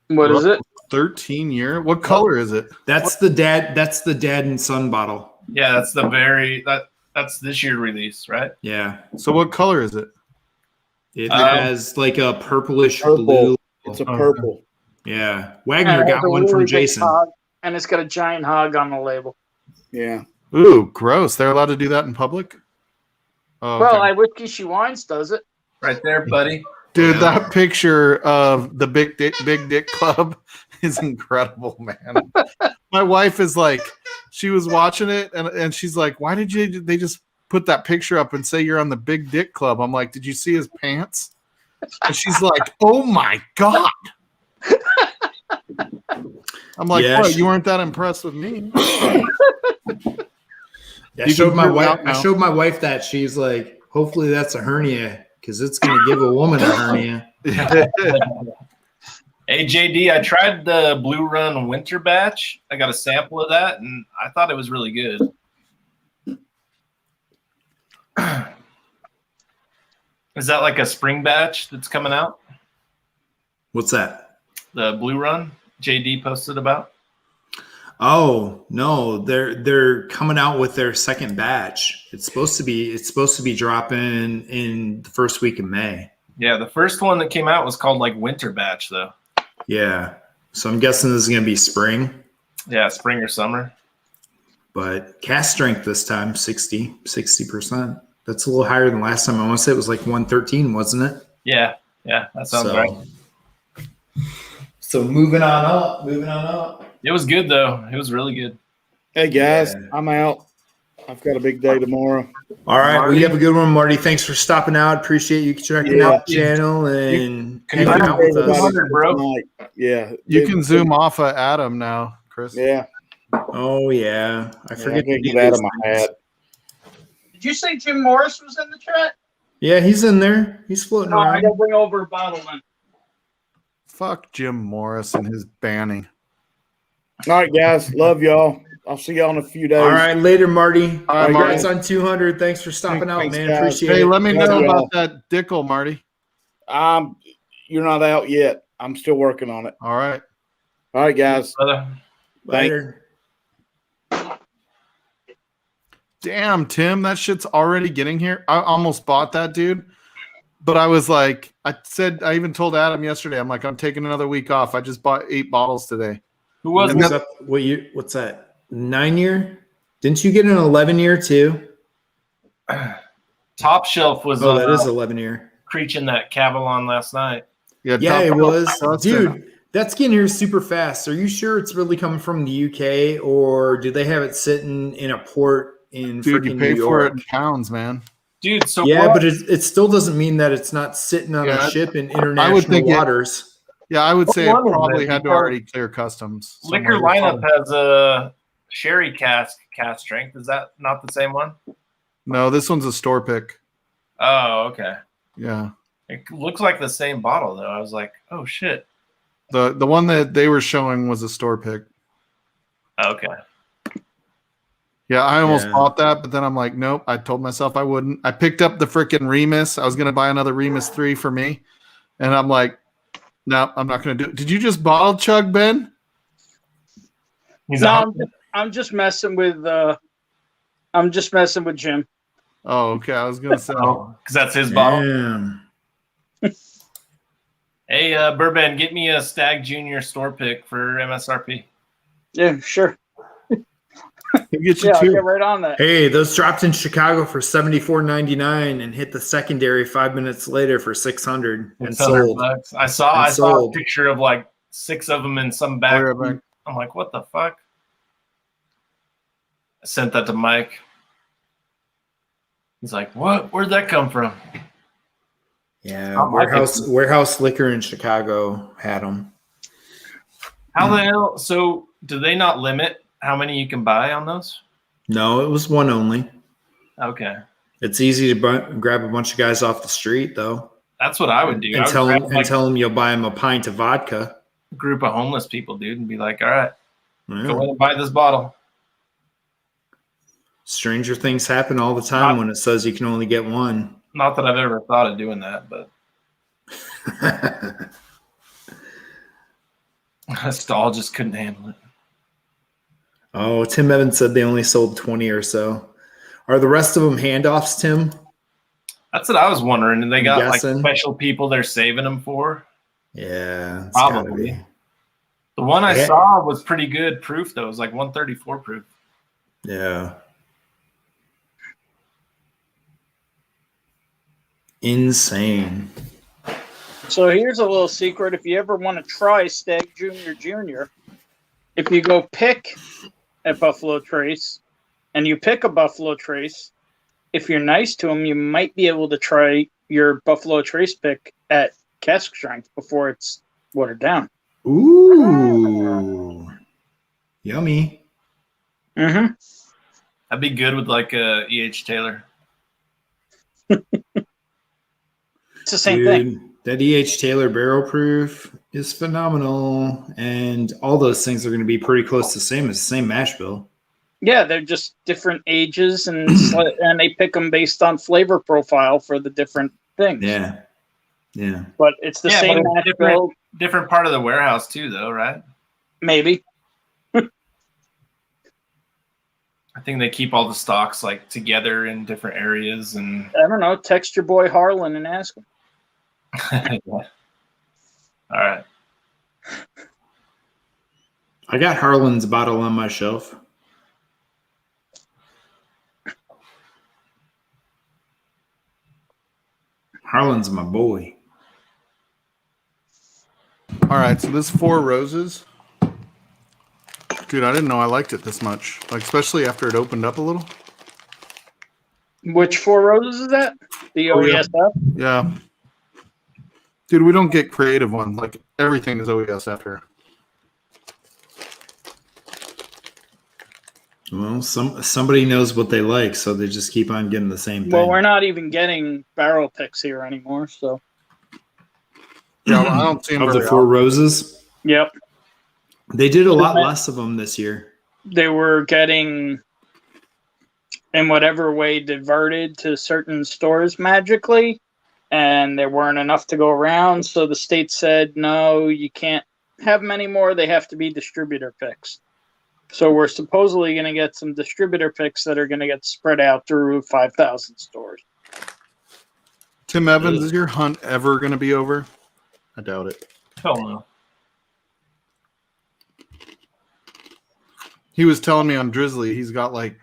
What is it? 13-year. What color is it? That's the dad and son bottle. Yeah, that's that's this year release, right? Yeah. So what color is it? It has like a purplish Purple. blue. It's a purple. Yeah. Wagner got one from Jason. Hog, and it's got a giant hog on the label. Yeah. Ooh, gross. They're allowed to do that in public? Oh, okay. Well, Whiskey She Wines does it. Right there, buddy. Dude, that picture of the Big Dick Club is incredible, man. My wife is like, she was watching it and she's like, why did they just put that picture up and say you're on the Big Dick Club? I'm like, did you see his pants? And she's like, oh my God. I'm like, Yeah, what? You weren't that impressed with me? I showed my wife that. She's like, hopefully that's a hernia because it's going to give a woman a hernia. Hey, JD, I tried the Blue Run Winter Batch. I got a sample of that, and I thought it was really good. Is that like a spring batch that's coming out? What's that? The Blue Run JD posted about? Oh no, they're coming out with their second batch. It's supposed to be dropping in the first week of May. Yeah, the first one that came out was called like Winter Batch, though. Yeah, so I'm guessing this is gonna be spring. Yeah, spring or summer. But cast strength this time 60%. That's a little higher than last time. I want to say it was like 113, wasn't it? Yeah, that sounds right. So moving on up. It was good though. It was really good. Hey guys, I'm out. I've got a big day tomorrow. All right, well, you have a good one, Marty. Thanks for stopping out. Appreciate you checking out the channel and hanging out with us. Bro. Yeah, You can zoom off of Adam now, Chris. Yeah, Oh yeah, I forget to to do get out these of my things. hat. Did you say Jim Morris was in the chat? Yeah, he's in there. He's floating Oh, I around. gotta bring over a bottle then. Fuck Jim Morris and his banning. All right, guys, love y'all. I'll see y'all in a few days. All right, later, Marty. All right, Congrats Marty. on 200. Thanks for stopping out, Thanks, man. guys. Appreciate Hey, it. let me Love know y'all. about that Dickel, Marty. You're not out yet. I'm still working on it. All right. All right, guys. Brother. Later. Damn, Tim, that shit's already getting here. I almost bought that, dude. But I was like, I even told Adam yesterday, I'm like, I'm taking another week off. I just bought 8 bottles today. Who was What's it? up? What's that? 9-year? Didn't you get an 11-year too? Top Shelf was Oh, that is 11-year. preaching that Cavalon last night. Yeah, Top it Shelf was. Dustin. Dude, that's getting here super fast. Are you sure it's really coming from the UK or do they have it sitting in a port in Dude, you freaking pay New for it York? in pounds, man. Dude, so Yeah, what? but it still doesn't mean that it's not sitting on Yeah, a ship in I would international think waters. Yeah, I would say it What one is probably that? had to already clear customs. Liquor somewhere. Lineup has a sherry cast strength. Is that not the same one? No, this one's a store pick. Oh, okay. Yeah. It looks like the same bottle though. I was like, oh shit. The one that they were showing was a store pick. Okay. Yeah, I almost Yeah. bought that, but then I'm like, nope. I told myself I wouldn't. I picked up the freaking Remus. I was going to buy another Remus 3 for me. And I'm like, no, I'm not going to do it. Did you just bottle chug, Ben? He's No, out. I'm just messing with Jim. Oh, okay. I was going to say. Oh, because that's his bottle. Damn. Hey, Bourbon, get me a Stag Junior store pick for MSRP. Yeah, sure. He'll get you Yeah, I'll two. get right on that. Hey, those dropped in Chicago for $74.99 and hit the secondary 5 minutes later for $600 and sold. $600. I saw sold. a picture of like 6 of them in some back. I'll be right back. I'm like, what the fuck? I sent that to Mike. He's like, "What? Where'd that come from?" Yeah, warehouse liquor in Chicago had them. How the hell? So, do they not limit how many you can buy on those? No, it was one only. Okay. It's easy to grab a bunch of guys off the street, though. That's what I would do. And I would tell them you'll buy them a pint of vodka. a group of homeless people, dude, and be like, "All right, Yeah. go in and buy this bottle." Stranger things happen all the time when it says you can only get one. Not that I've ever thought of doing that, but Stall just couldn't handle it. Oh, Tim Evans said they only sold 20 or so. Are the rest of them handoffs, Tim? That's what I was wondering. And they got like guessing. special people they're saving them for. Yeah, it's gotta Probably. be. The one I saw was pretty good proof, though. It was like 134 proof. Yeah. Insane. So here's a little secret. If you ever want to try Stag Junior, if you go pick a Buffalo Trace and you pick a Buffalo Trace, if you're nice to them, you might be able to try your Buffalo Trace pick at cask strength before it's watered down. Ooh. Yummy. Mm-hmm. That'd be good with like a E.H. Taylor. It's the same thing. That E.H. Taylor barrel proof is phenomenal, and all those things are going to be pretty close to the same mash bill. Yeah, they're just different ages, and and they pick them based on flavor profile for the different things. Yeah. But it's the same but mash it's bill. different part of the warehouse too, though, right? Maybe. I think they keep all the stocks like together in different areas, and I don't know. Text your boy Harlan and ask him. all right. I got Harlan's bottle on my shelf. Harlan's my boy. All right, so this Four Roses. Dude, I didn't know I liked it this much. Like, especially after it opened up a little. Which Four Roses is that? The OESF? Yeah. Dude, we don't get creative ones. Like, everything is OESF here. Well, somebody knows what they like, so they just keep on getting the same thing. Well, we're not even getting barrel picks here anymore, so. Yeah, well, I don't see them of the very Four often. Roses. Yep. They did a lot less of them this year. They were getting, in whatever way, diverted to certain stores magically, and there weren't enough to go around, so the state said, no, you can't have them anymore. They have to be distributor picks. So we're supposedly going to get some distributor picks that are going to get spread out through 5,000 stores. Tim Evans, is your hunt ever going to be over? I doubt it. Hell no. He was telling me on Drizzly he's got like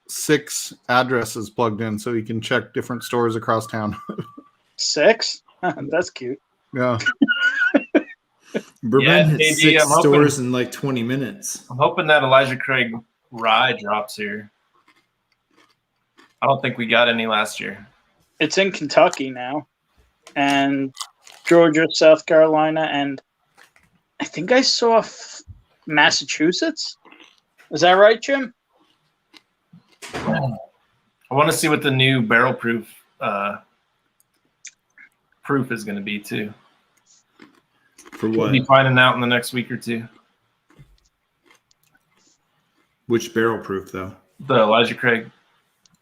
6 addresses plugged in so he can check different stores across town. 6? That's cute. Yeah. Bourbon hit KG, 6 I'm stores in like 20 minutes. I'm hoping that Elijah Craig rye drops here. I don't think we got any last year. It's in Kentucky now, and Georgia, South Carolina, and I think I saw Massachusetts. Is that right, Jim? I want to see what the new barrel proof is going to be too. For We'll what? be finding out in the next week or two. Which barrel proof, though? The Elijah Craig.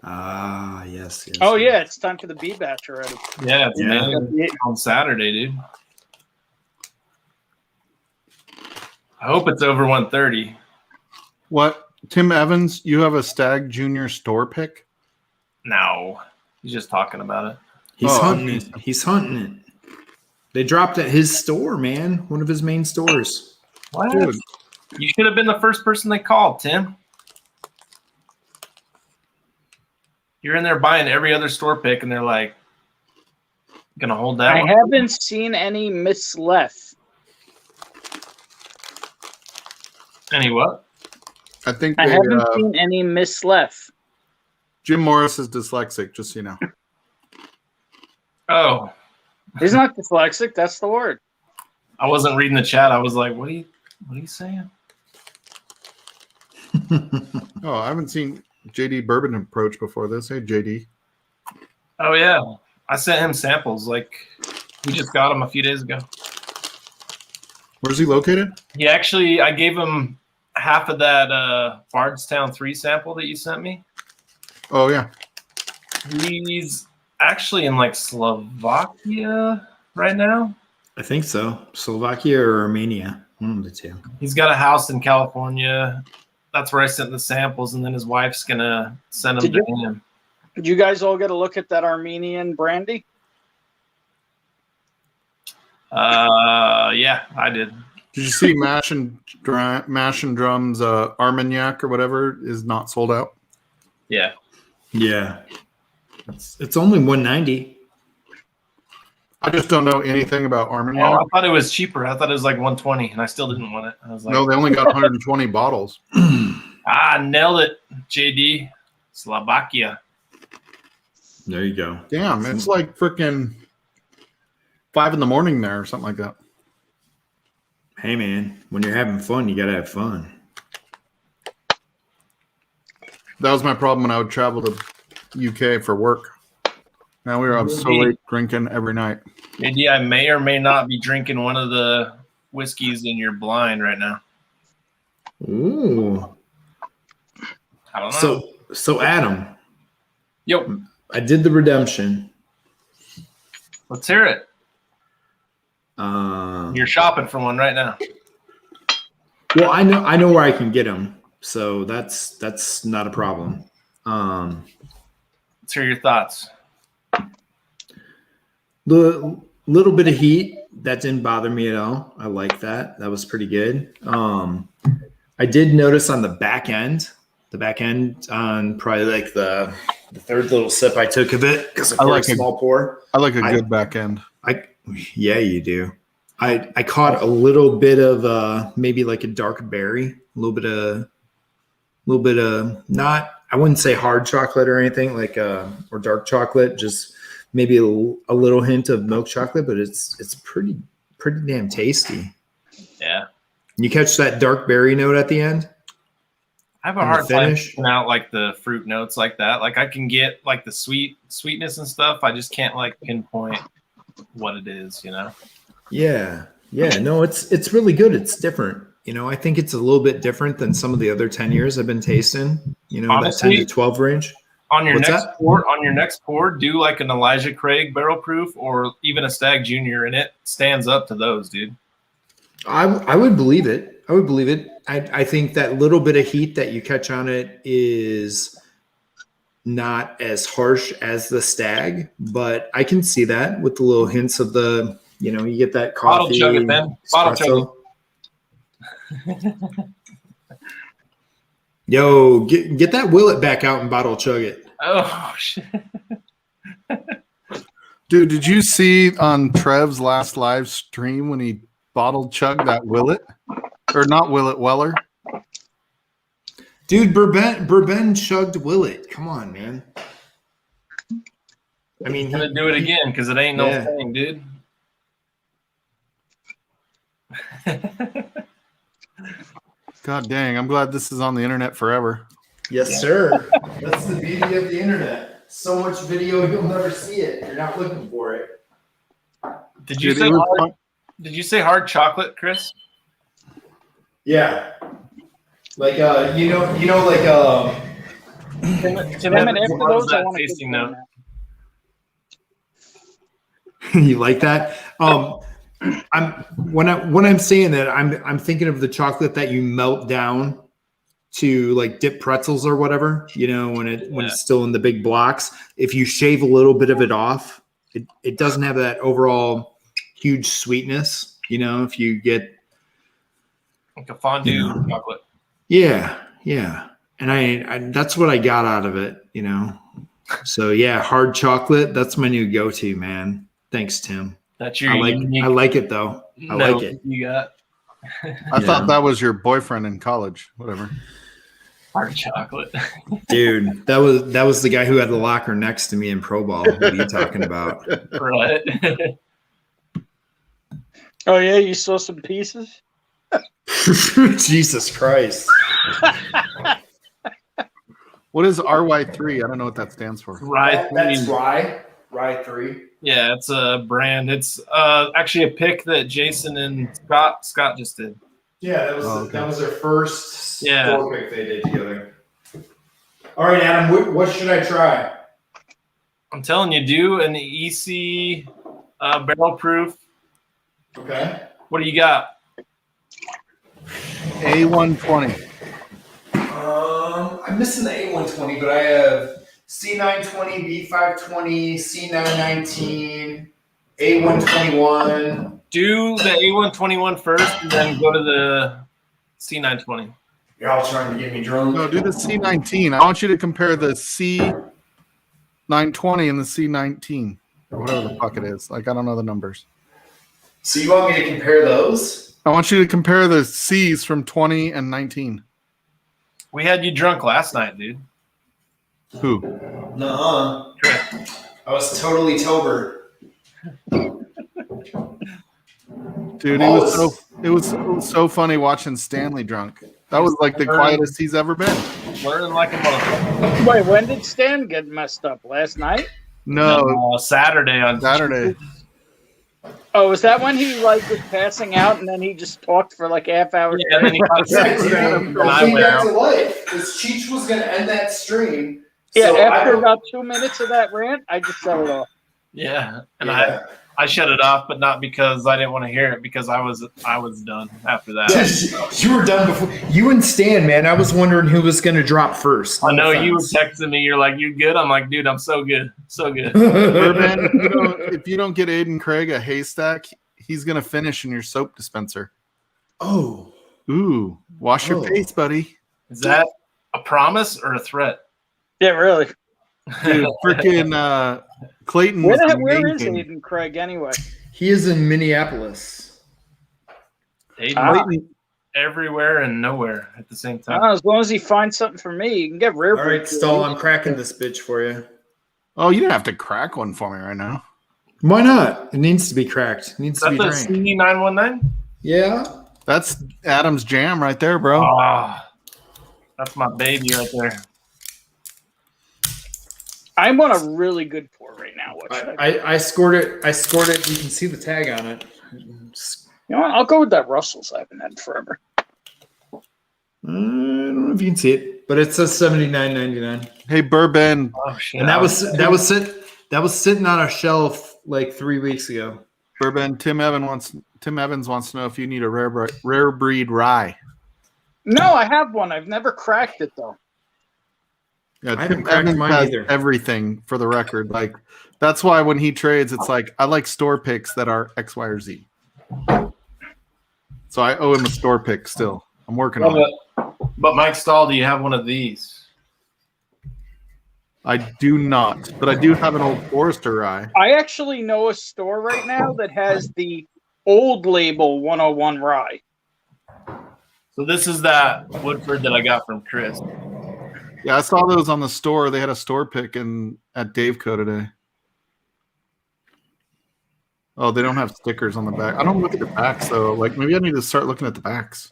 Ah, yes. Oh, yeah, it's time for the B batch already. Yeah, it's Yeah. May on Saturday, dude. I hope it's over 130. What? Tim Evans, you have a Stag Junior store pick? No, he's just talking about it. He's Oh, hunting it. He's hunting it. They dropped at his store, man. One of his main stores. What? Dude. You should have been the first person they called, Tim. You're in there buying every other store pick, and they're like, gonna hold that I one? haven't seen any misleft. Any what? I think I haven't seen any Miss Left. Jim Morris is dyslexic, just so you know. Oh, He's not dyslexic. That's the word. I wasn't reading the chat. I was like, what are you saying? Oh, I haven't seen JD Bourbon approach before this. Hey, JD. Oh, yeah. I sent him samples. Like, we just got them a few days ago. Where's he located? I gave him half of that Bardstown 3 sample that you sent me. Oh, yeah. He's actually in like Slovakia right now. I think so. Slovakia or Armenia. One of the two. He's got a house in California. That's where I sent the samples, and then his wife's going to send them to him. Did you guys all get a look at that Armenian brandy? Yeah, I did. Did you see Mash and Drum's Armagnac or whatever is not sold out? Yeah. Yeah. It's only $190. I just don't know anything about Armagnac. Oh, I thought it was cheaper. I thought it was like $120, and I still didn't want it. I was like, No, they only got 120 bottles. Nailed it, JD. Slovakia. There you go. Damn, it's like freaking 5 a.m. there or something like that. Hey, man, when you're having fun, you got to have fun. That was my problem when I would travel to UK for work. Now we were up so late drinking every night. JD, I may or may not be drinking one of the whiskeys in your blind right now. Ooh. I don't know. So Adam. Yo. I did the redemption. Let's hear it. You're shopping for one right now. Well, I know where I can get them, so that's not a problem. Let's hear your thoughts. The little bit of heat that didn't bother me at all. I like that. That was pretty good. I did notice on the back end on probably like the third little sip I took of it because I like a small pour. I like a good back end. Yeah, you do. I caught a little bit of maybe like a dark berry, a little bit of not, I wouldn't say hard chocolate or anything like or dark chocolate, just maybe a little hint of milk chocolate, but it's pretty damn tasty. Yeah. You catch that dark berry note at the end? I have a hard time picking out like the fruit notes like that. Like I can get like the sweetness and stuff. I just can't like pinpoint what it is, you know? Yeah. No, it's really good. It's different. You know, I think it's a little bit different than some of the other 10 years I've been tasting, you know, honestly, that 10 to 12 range. On your next pour, do like an Elijah Craig barrel proof or even a Stag Junior, and it stands up to those, dude. I would believe it. I think that little bit of heat that you catch on it is not as harsh as the Stag, but I can see that with the little hints of the, you know, you get that coffee. Bottle chug it, Ben. Bottle chug it. Yo, get that Willet back out and bottle chug it. Oh, shit. Dude, did you see on Trev's last live stream when he bottle chugged that Willet? Or not Willet, Weller? Dude, Bourbon chugged Willet. Come on, man. I mean, he's going to do it again because it ain't no thing, dude. God dang, I'm glad this is on the internet forever. Yes, sir. That's the beauty of the internet. So much video, you'll never see it. You're not looking for it. Did you say hard chocolate, Chris? Yeah. Like like Tim, after those, I want tasting note. You like that? When I'm saying that, I'm thinking of the chocolate that you melt down to like dip pretzels or whatever, you know, when it's still in the big blocks. If you shave a little bit of it off, it doesn't have that overall huge sweetness, you know, if you get like a fondue chocolate. Yeah. And I that's what I got out of it, you know. So yeah, hard chocolate, that's my new go-to, man. Thanks, Tim. That's your I like it though. I like it. You got. I thought that was your boyfriend in college. Whatever. Hard chocolate. Dude, that was the guy who had the locker next to me in pro ball. What are you talking about? Right. Oh yeah, you saw some pieces. Jesus Christ. What is RY3? I don't know what that stands for. Right. That's Rye 3. Yeah, it's a brand. It's actually a pick that Jason and Scott just did. Yeah, that was Oh, okay. that was their first Yeah. store pick they did together. All right, Adam, what should I try? I'm telling you, do an EC barrel proof. Okay. What do you got? A120. I'm missing the A120, but I have C920, B520, C919, A121. Do the A121 first, and then go to the C920. You're all trying to get me drunk. No, do the C19. I want you to compare the C920 and the C19 or whatever the fuck it is. Like, I don't know the numbers. So you want me to compare those? I want you to compare the C's from 20 and 19. We had you drunk last night, dude. Who? Nuh-uh. I was totally sober. Dude, it was so funny watching Stanley drunk. That was like the quietest he's ever been. Learning like a motherfucker. Wait, when did Stan get messed up? Last night? No, Saturday on Saturday. Oh, was that when he was passing out and then he just talked for like a half hour? Yeah, and then he Came back to life. Because Cheech was going to end that stream. Yeah, So after about 2 minutes of that rant, I just shut it off. Yeah, and I shut it off, but not because I didn't want to hear it, because I was done after that. You were done before. You and Stan, man. I was wondering who was going to drop first. I know you were texting me. You're like, "You good?" I'm like, "Dude, I'm so good, so good." Bourbon, if you don't get Aiden Craig a haystack, he's gonna finish in your soap dispenser. Oh, Ooh, wash your face, buddy. Is that a promise or a threat? Yeah, really. Dude, freaking Clayton. Where was is amazing. Aiden Craig anyway? he is in Minneapolis. Aiden, everywhere and nowhere at the same time. As long as he finds something for me, you can get rare. All right, Stall, I'm cracking this bitch for you. Oh, you don't have to crack one for me right now. Why not? It needs to be cracked. It needs to be That's the drank. CD919? Yeah. That's Adam's jam right there, bro. That's my baby right there. I'm on a really good pour right now. I scored it. You can see the tag on it. You know what? I'll go with that Russell's. I haven't had forever. I don't know if you can see it, but it says $79.99. Hey, Bourbon. Oh shit! And that was sitting on a shelf like 3 weeks ago. Bourbon. Tim Evans wants to know if you need a rare breed rye. No, I have one. I've never cracked it though. Yeah, I haven't Tim cracked Evans mine has either. everything for the record. Like, that's why when he trades, it's like I like store picks that are X, Y, or Z. So I owe him a store pick still. I'm working on it. But Mike Stahl, do you have one of these? I do not, but I do have an old Forester rye. I actually know a store right now that has the old label 101 rye. So this is that Woodford that I got from Chris. Yeah, I saw those on the store. They had a store pick at Daveco today. Oh, they don't have stickers on the back. I don't look at the backs though. Like, maybe I need to start looking at the backs.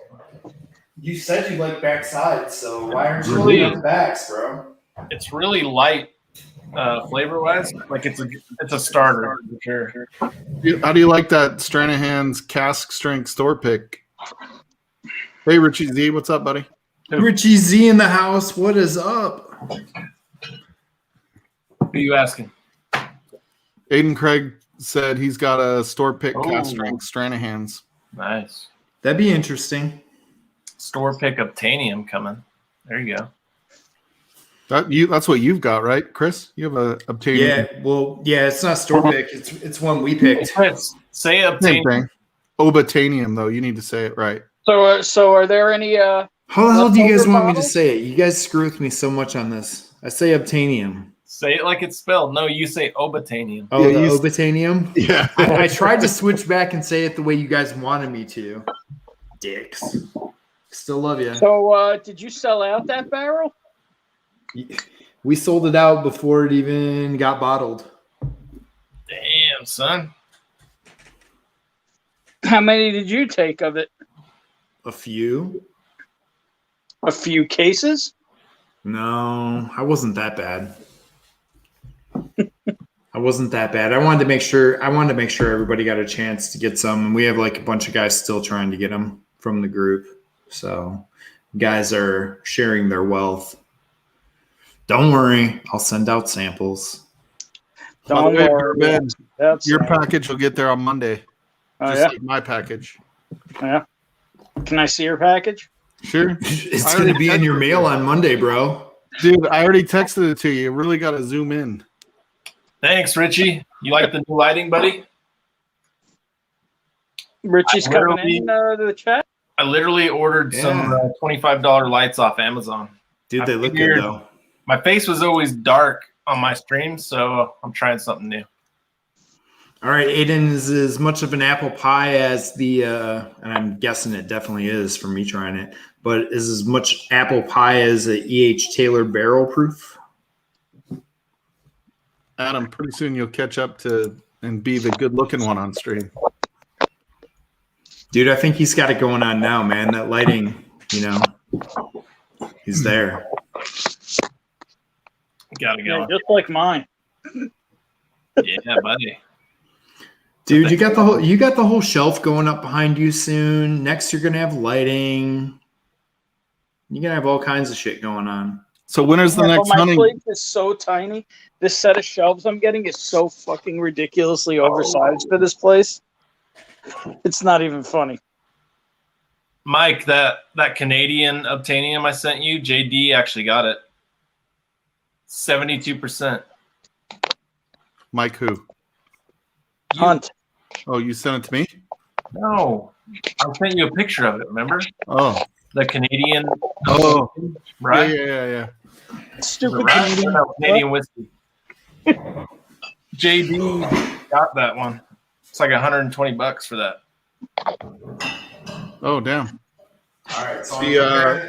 You said you like backside, so why aren't you Really? looking at the backs, bro? It's really light flavor wise. Like it's a starter for sure. How do you like that Stranahan's cask strength store pick? Hey, Richie Z, what's up, buddy? Richie Z in the house. What is up? Who are you asking? Aiden Craig said he's got a store pick cask Oh. strength Stranahan's. Nice. That'd be interesting. Store pick Obtainium coming. There you go. That's what you've got, right, Chris? You have a Obtainium. Yeah, well, yeah, it's not store pick. It's one we picked. Chris, say Same Obtainium. thing. Obtainium, though. You need to say it right. So are there any? How the hell do you guys leftover want me to bottles? say it? You guys screw with me so much on this. I say Obtainium. Say it like it's spelled. No, you say Obtainium. Oh, Yeah, the you- Obtainium? Yeah. I tried to switch back and say it the way you guys wanted me to. Dicks. Still love you. So, did you sell out that barrel? We sold it out before it even got bottled. Damn, son. How many did you take of it? A few. A few cases? No, I wasn't that bad. I wasn't that bad. I wanted to make sure everybody got a chance to get some. And we have like a bunch of guys still trying to get them from the group. So guys are sharing their wealth. Don't worry, I'll send out samples. Don't worry. Ben, That's your package will get there on Monday. Oh, Just yeah? like my package. Yeah. Can I see your package? Sure. It's going to be in your mail on Monday, bro. Dude, I already texted it to you. You really got to zoom in. Thanks, Richie. You like the new lighting, buddy? Richie's coming in to the chat. I literally ordered some $25 lights off Amazon. Dude, they look good, though. My face was always dark on my streams, so I'm trying something new. All right, Aiden is as much of an apple pie as the, and I'm guessing it definitely is from me trying it, but is as much apple pie as a E.H. Taylor barrel proof. Adam, pretty soon you'll catch up to and be the good-looking one on stream. Dude, I think he's got it going on now, man. That lighting, he's there. Gotta go. Yeah, just like mine. Yeah, buddy. Dude, you got the whole shelf going up behind you soon. Next, you're gonna have lighting. You're gonna have all kinds of shit going on. So when is the next my hunting? place is so tiny. This set of shelves I'm getting is so fucking ridiculously oversized for this place. It's not even funny. Mike, that Canadian Obtainium I sent you, JD actually got it. 72%. Mike who? Hunt. Oh, you sent it to me? No. I sent you a picture of it, remember? Oh. The Canadian. Oh. Right? Yeah. Stupid Canadian whiskey. JD got that one. It's like $120 for that. Oh, damn. All right, so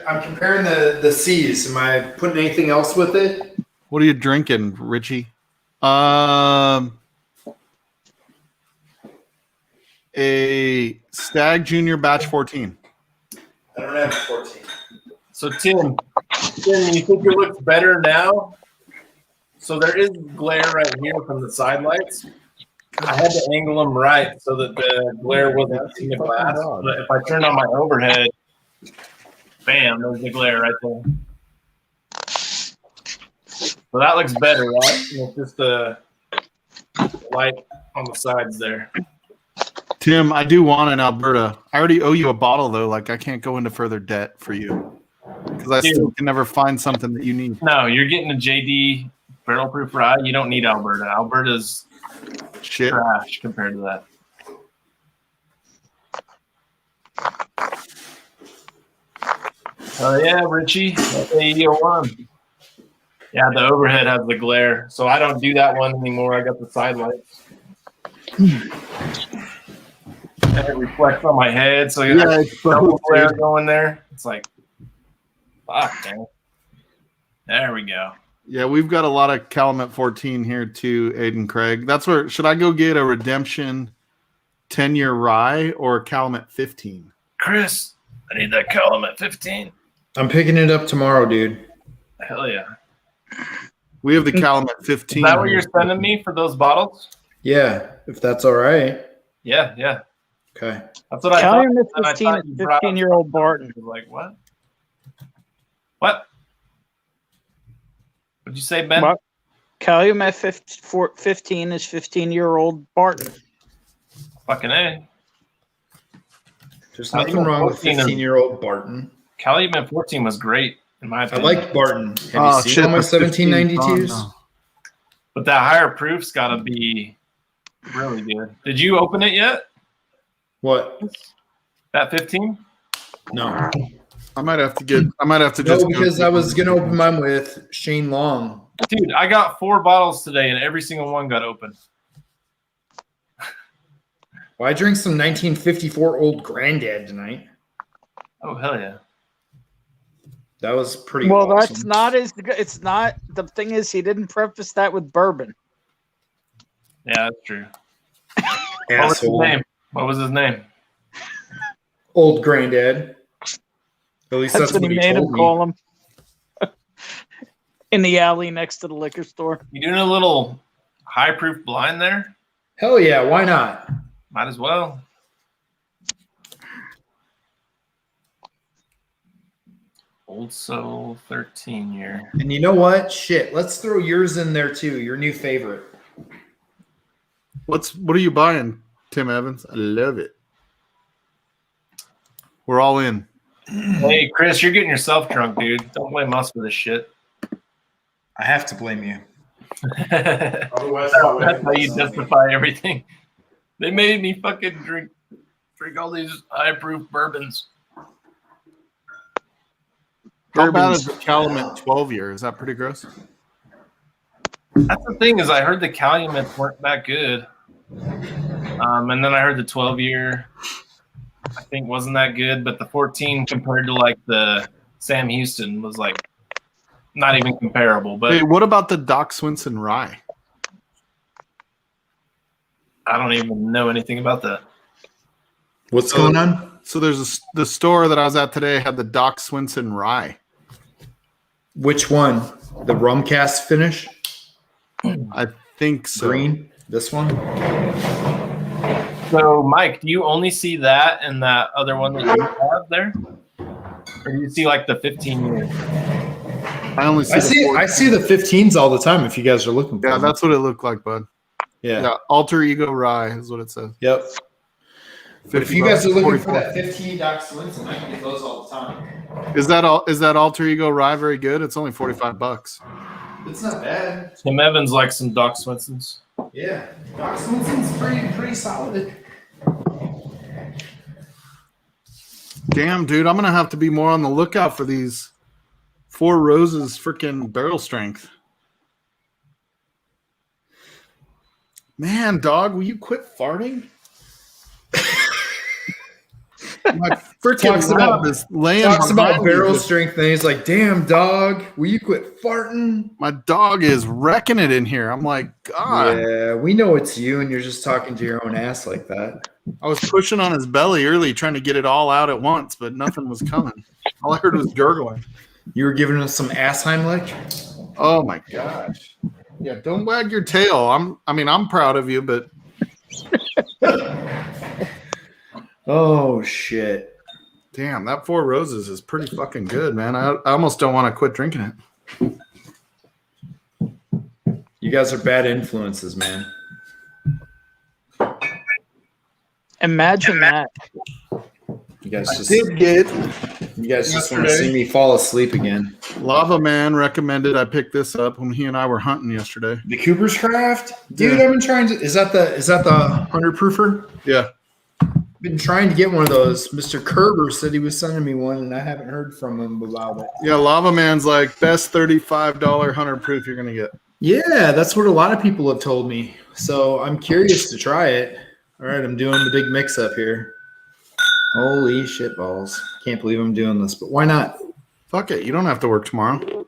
I'm comparing the C's. Am I putting anything else with it? What are you drinking, Richie? A Stag Junior Batch 14. I don't have 14. So Tim, you think it looks better now? So there is glare right here from the side lights. I had to angle them right so that the glare wasn't in the glass. But if I turn on my overhead, bam, there's the glare right there. So that looks better, right? It's just the light on the sides there. Tim, I do want an Alberta. I already owe you a bottle, though. Like, I can't go into further debt for you. Because I still can never find something that you need. No, you're getting a JD barrel proof rye. You don't need Alberta. Alberta's shit trash compared to that. Oh, yeah, Richie. That's A-1. Yeah, the overhead has the glare. So I don't do that one anymore. I got the side lights. And it reflects on my head. So you have double glare going there. It's like, fuck, man. There we go. Yeah, we've got a lot of Calumet 14 here too, Aiden Craig. That's where, should I go get a Redemption 10-year rye or a Calumet 15? Chris, I need that Calumet 15. I'm picking it up tomorrow, dude. Hell yeah. We have the Calumet 15. Is that what you're sending me for those bottles? Yeah, if that's all right. Yeah. Okay. That's what I Calumet thought. 15 is 15-year-old Barton. Like, what? What? What'd you say, Ben? What? Calumet 15 is 15-year-old Barton. Fucking A. There's nothing wrong with 15-year-old Barton. Calumet 14 was great, in my I opinion. like Barton. Have you seen all my 1792s? no. But that higher proof's got to be really good. Did you open it yet? What? That 15? No. I might have to just No, because I was going to open mine with Shane Long. Dude, I got 4 bottles today, and every single one got opened. Well, I drank some 1954 Old Granddad tonight. Oh, hell yeah. That was pretty Well, awesome. that's not as. It's not. The thing is, he didn't preface that with bourbon. Yeah, that's true. Asshole. What was his name? Old granddad. At least that's, What what he he made him told me. call him. In the alley next to the liquor store. You doing a little high proof blind there? Hell yeah, why not? Might as well. Old Soul 13 year. And you know what? Shit, let's throw yours in there too. Your new favorite. What are you buying, Tim Evans? I love it. We're all in. Hey, Chris, you're getting yourself drunk, dude. Don't blame us for this shit. I have to blame you. Otherwise, that's how you justify everything. They made me fucking drink all these high-proof bourbons. How bad is the Calumet 12 year? Is that pretty gross? That's the thing is I heard the Calumets weren't that good. And then I heard the 12 year I think wasn't that good, but the 14 compared to like the Sam Houston was like not even comparable. But hey, what about the Doc Swinson rye? I don't even know anything about that. What's going on? So there's the store that I was at today had the Doc Swinson rye. Which one? The rum cast finish? I think so. Green? This one? So, Mike, do you only see that and that other one that you have there? Or do you see like the 15 years? I only see I see the 15s all the time if you guys are looking for Yeah, them. that's what it looked like, bud. Yeah. Alter Ego Rye is what it says. Yep. But if you guys are looking 44. for that 15 Doc Swinson, I can get those all the time. Is that Alter Ego Rye very good? It's only $45. It's not bad. Tim Evans likes some Doc Swinsons. Yeah. Doc Swinson's pretty solid. Damn, dude, I'm gonna have to be more on the lookout for these Four Roses freaking barrel strength. Man, dog, will you quit farting? My freaking lab is laying Talks about behind me. barrel strength, and he's like, "Damn, dog, will you quit farting?" My dog is wrecking it in here. I'm like, God. Yeah, we know it's you, and you're just talking to your own ass like that. I was pushing on his belly early, trying to get it all out at once, but nothing was coming. All I heard was gurgling. You were giving us some ass Heimlich? Oh my gosh. Yeah, don't wag your tail. I'm proud of you, but Oh shit. damn, that Four Roses is pretty fucking good, man. I almost don't want to quit drinking it. You guys are bad influences, man. Imagine that. You guys just want to see me fall asleep again. Lava Man recommended I pick this up when he and I were hunting yesterday. The Cooper's Craft? Dude, Yeah. I've been trying to is that the 100 proofer? Yeah. Been trying to get one of those. Mr. Kerber said he was sending me one, and I haven't heard from him about it. Yeah, Lava Man's like best $35 100 proof you're gonna get. Yeah, that's what a lot of people have told me. So I'm curious to try it. All right, I'm doing the big mix up here. Holy shit balls. Can't believe I'm doing this, but why not? Fuck it, you don't have to work tomorrow.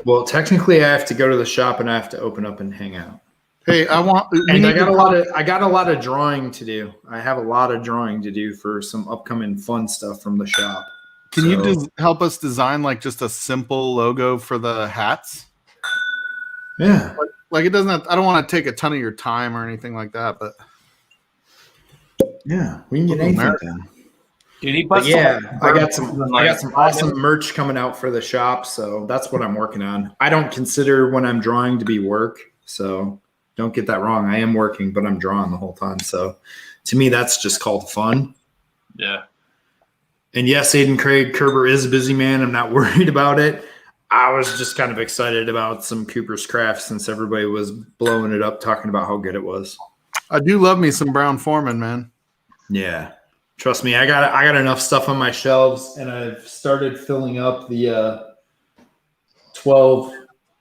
Well, technically I have to go to the shop and I have to open up and hang out. Hey, I got a lot of drawing to do. I have a lot of drawing to do for some upcoming fun stuff from the shop. Can you help us design like just a simple logo for the hats? Yeah. Like it doesn't have, I don't want to take a ton of your time or anything like that, but Yeah, we can get anything done. Dude, he But puts yeah, I got like some awesome merch coming out for the shop, so that's what I'm working on. I don't consider when I'm drawing to be work, so don't get that wrong. I am working, but I'm drawing the whole time. So to me, that's just called fun. Yeah. And yes, Aiden Craig Kerber is a busy man. I'm not worried about it. I was just kind of excited about some Cooper's Craft since everybody was blowing it up, talking about how good it was. I do love me some Brown Foreman, man. Yeah. Trust me, I got enough stuff on my shelves, and I've started filling up the 12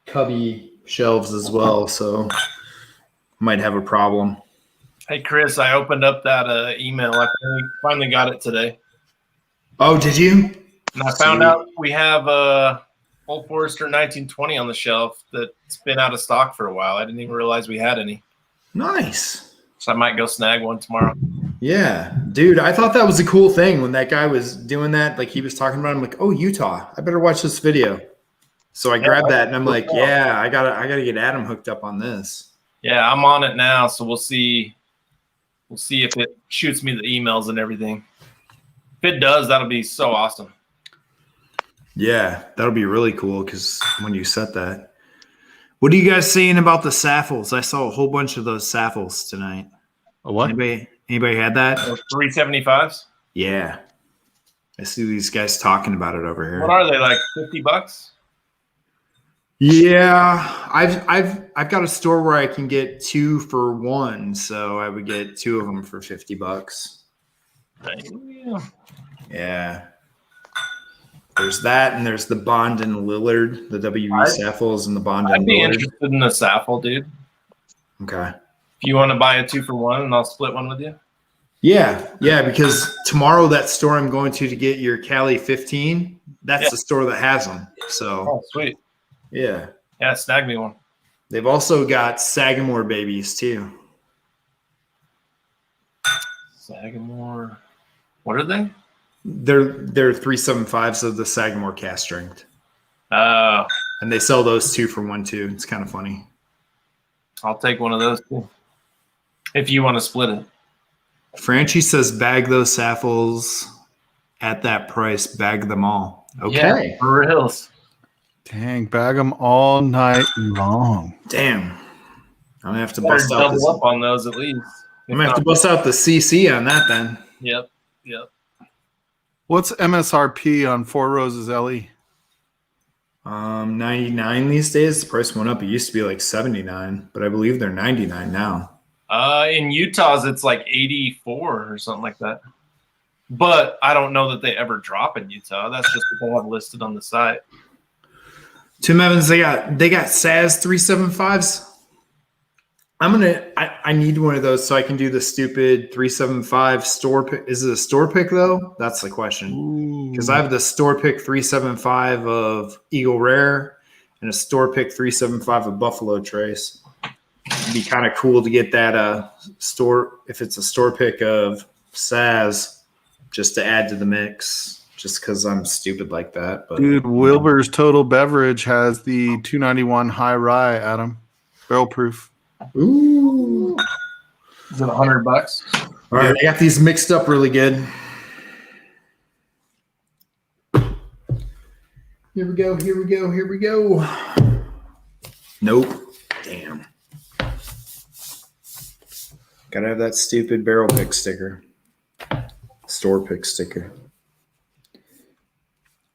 cubby shelves as well, so might have a problem. Hey, Chris, I opened up that email. I finally got it today. Oh, did you? And I found out we have Old Forester 1920 on the shelf that's been out of stock for a while. I didn't even realize we had any. Nice. So I might go snag one tomorrow. Yeah, dude, I thought that was a cool thing when that guy was doing that. Like he was talking about, I'm like, oh, Utah, I better watch this video. So I grabbed that and I'm like, yeah, I gotta get Adam hooked up on this. Yeah, I'm on it now, so we'll see. We'll see if it shoots me the emails and everything. If it does, that'll be so awesome. Yeah, that'll be really cool because when you set that. What are you guys saying about the Saffles? I saw a whole bunch of those Saffles tonight. A what? Anybody had that? 375s? Yeah. I see these guys talking about it over here. What are they, like $50? Yeah, I've got a store where I can get 2 for 1, so I would get 2 of them for $50. Yeah. There's that, and there's the Bond and Lillard, the WB Saffles and the Bond and Lillard. I'd be interested in a Saffle, dude. Okay. If you want to buy a 2 for 1, and I'll split one with you. Yeah, because tomorrow that store I'm going to get your Cali 15, that's the store that has them. So. Oh, sweet. Yeah. Yeah, snag me one. They've also got Sagamore babies too. Sagamore. What are they? They're 375s of the Sagamore cast strength. Oh. And they sell those 2 for 1 too. It's kind of funny. I'll take one of those too. If you want to split it. Franchi says bag those Saffles at that price. Bag them all. Okay. Yeah, for reals. Dang, bag them all night long. Damn. I'm gonna have to bust out double up on those at least. I'm gonna have to bust out the CC on that then. Yep. What's MSRP on Four Roses LE? 99 these days. The price went up. It used to be like 79, but I believe they're 99 now. In Utah's, it's like 84 or something like that. But I don't know that they ever drop in Utah. That's just what they have listed on the site. Tim Evans, they got SAS 375s. I need one of those so I can do the stupid 375 store pick. Is it a store pick though? That's the question. Because I have the store pick 375 of Eagle Rare and a store pick 375 of Buffalo Trace. It'd be kind of cool to get that store, if it's a store pick of SAS, just to add to the mix. Just because I'm stupid like that. But dude, Wilbur's Total Beverage has the 291 High Rye, Adam. Barrel proof. Ooh. Is it $100? All right, I got these mixed up really good. Here we go. Nope. Damn. Gotta have that stupid barrel pick sticker. Store pick sticker.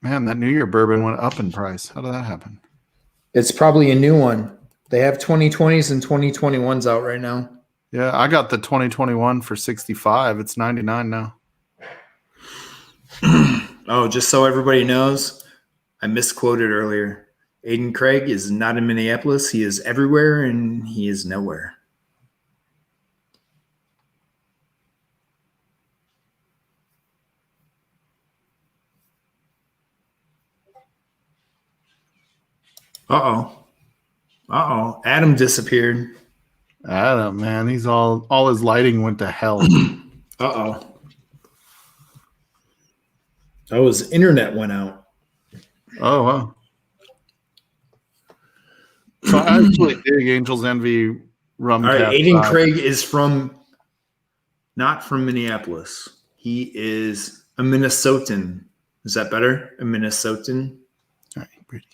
Man, that New Year bourbon went up in price. How did that happen? It's probably a new one. They have 2020s and 2021s out right now. Yeah, I got the 2021 for 65. It's 99 now. Oh, just so everybody knows, I misquoted earlier. Aiden Craig is not in Minneapolis. He is everywhere and he is nowhere. Uh-oh. Adam disappeared. Adam, man, he's all his lighting went to hell. Uh-oh. Oh, his internet went out. Oh, wow. So I actually dig Angel's Envy rum. All right, Aiden Craig is not from Minneapolis. He is a Minnesotan. Is that better? A Minnesotan? All right, pretty.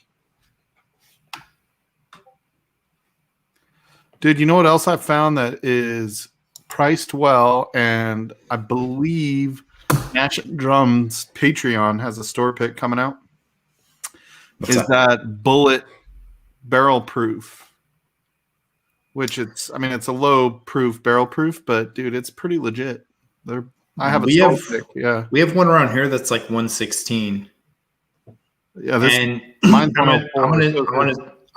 Dude, you know what else I found that is priced well, and I believe Nash Drums Patreon has a store pick coming out. What's that Bullet barrel proof, which it's a low proof barrel proof, but dude, it's pretty legit. I have a store pick. Yeah, we have one around here that's like 116. Yeah, this and mine's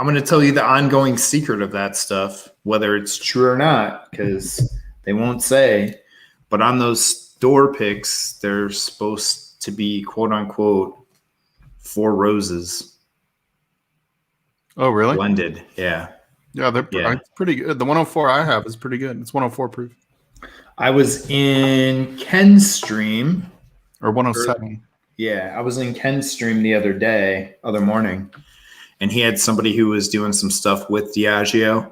I'm going to tell you the ongoing secret of that stuff, whether it's true or not, because they won't say. But on those store picks, they're supposed to be, quote unquote, Four Roses Oh, really? blended. Yeah. Yeah, it's pretty good. The 104 I have is pretty good. It's 104 proof. I was in Ken's stream. Or 107. Yeah, I was in Ken's stream the other morning, and he had somebody who was doing some stuff with Diageo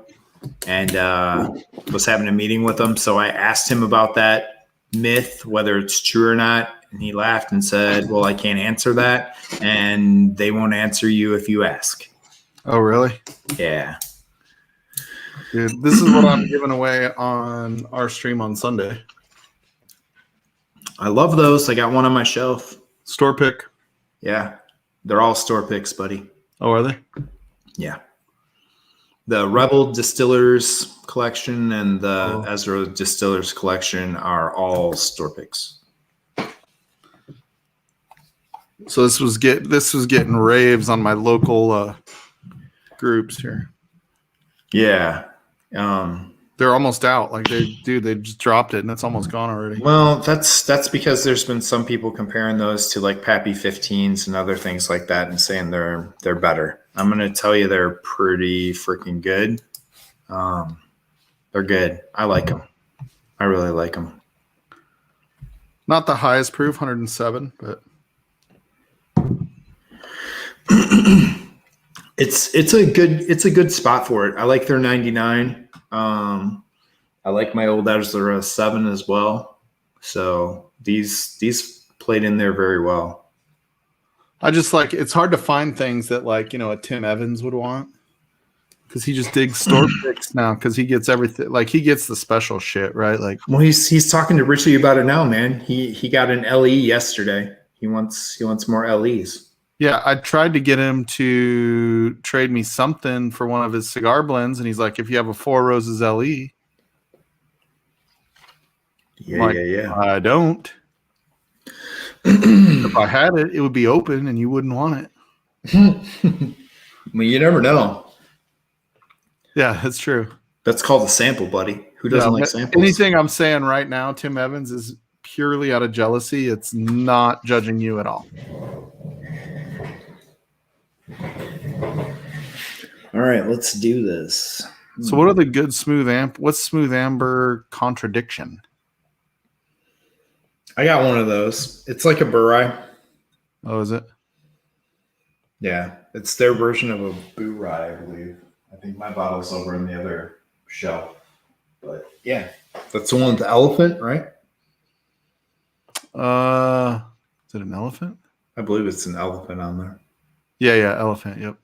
and was having a meeting with them. So I asked him about that myth, whether it's true or not. And he laughed and said, well, I can't answer that. And they won't answer you if you ask. Oh, really? Yeah. Dude, this is what I'm giving away on our stream on Sunday. I love those. I got one on my shelf. Store pick. Yeah. They're all store picks, buddy. Oh, are they? Yeah. The Rebel Distillers collection and the Ezra Distillers collection are all store picks. So this was getting raves on my local groups here. Yeah. They're almost out. Like they just dropped it and it's almost gone already. Well, that's because there's been some people comparing those to like Pappy 15s and other things like that and saying they're better. I'm going to tell you they're pretty freaking good. They're good. I like them. I really like them. Not the highest proof, 107, but it's a good spot for it. I like their 99. I like my old Ezra 7 as well. So these played in there very well. I just like, it's hard to find things that like, a Tim Evans would want. Because he just digs store picks now because he gets everything. Like he gets the special shit, right? Like, well, he's talking to Richie about it now, man. He got an LE yesterday. He wants more LEs. Yeah, I tried to get him to trade me something for one of his cigar blends, and he's like, "If you have a Four Roses LE." Yeah. I don't. If I had it, it would be open, and you wouldn't want it. Well, you never know. Yeah, that's true. That's called a sample, buddy. Who doesn't like samples? Anything I'm saying right now, Tim Evans, is purely out of jealousy. It's not judging you at all. All right, let's do this. So what are the good what's smooth amber contradiction? I got one of those. It's like a Burai. Oh, is it? Yeah, it's their version of a Burai, I believe. I think my bottle's over in the other shelf. But yeah, that's the one with the elephant, right? Is it an elephant? I believe it's an elephant on there. Yeah, elephant. Yep.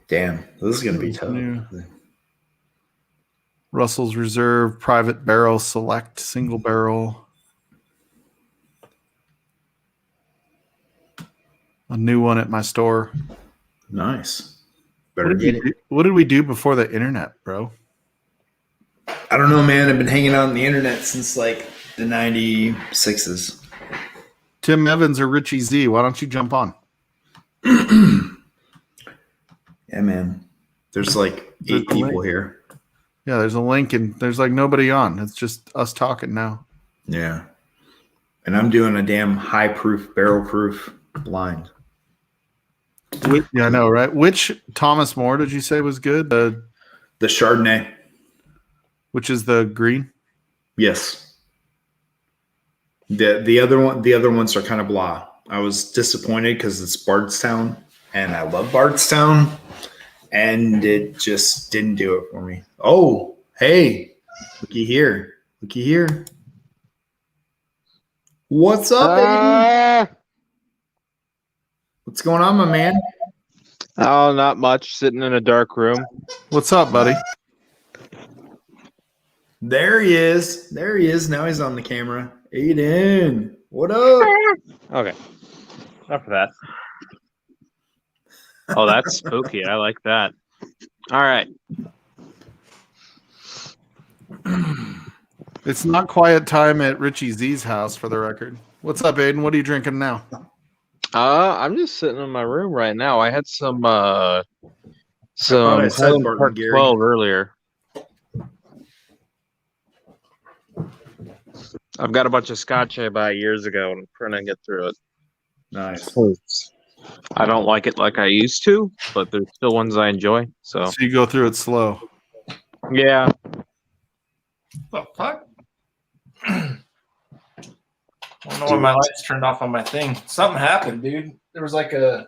Damn, this is gonna be tough. Russell's Reserve Private Barrel Select Single Barrel. A new one at my store. Nice. What did we do before the internet, bro? I don't know, man. I've been hanging out on the internet since like the 96s. Tim Evans or Richie Z, why don't you jump on? Yeah, man. There's like 8 people here. Yeah, there's a link and there's like nobody on. It's just us talking now. Yeah. And I'm doing a damn high proof, barrel proof blind. Yeah, I know, right? Which Thomas More did you say was good? The Chardonnay. Which is the green? Yes. The other ones are kind of blah. I was disappointed because it's Bardstown and I love Bardstown and it just didn't do it for me. Oh, hey, looky here. What's up, baby? What's going on, my man? Oh, not much. Sitting in a dark room. What's up, buddy? There he is. Now he's on the camera. Aiden, what up? Okay. Enough for that. Oh, that's spooky. I like that. All right. It's not quiet time at Richie Z's house, for the record. What's up, Aiden? What are you drinking now? I'm just sitting in my room right now. I had some Highland Park 12 earlier. I've got a bunch of scotch I bought years ago, and I'm trying to get through it. Nice. I don't like it like I used to, but there's still ones I enjoy. So you go through it slow. yeah. What the fuck? I don't know why my lights turned off on my thing. Something happened, dude. There was like a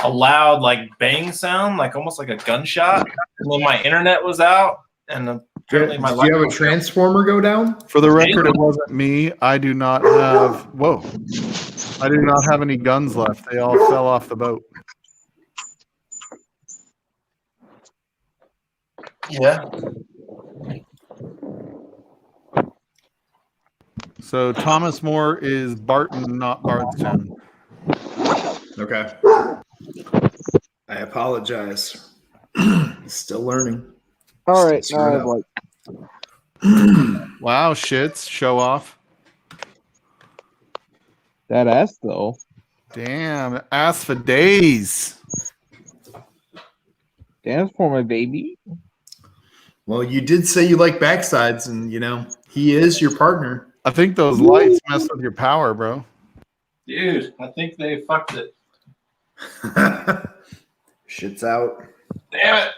loud like bang sound, like almost like a gunshot, and then my internet was out, and apparently my Did you have a transformer go down? For the record, it wasn't me. I do not have. Whoa. I do not have any guns left. They all fell off the boat. Yeah. So Thomas More is Barton, not Bardstown. Okay. I apologize. Still learning. All right. Still screwed up. Wow, shits. Show off. That ass though. Damn. Ass for days. Dance for my baby. Well, you did say you like backsides, and he is your partner. I think those lights mess with your power, bro. Dude, I think they fucked it. Shit's out. Damn it.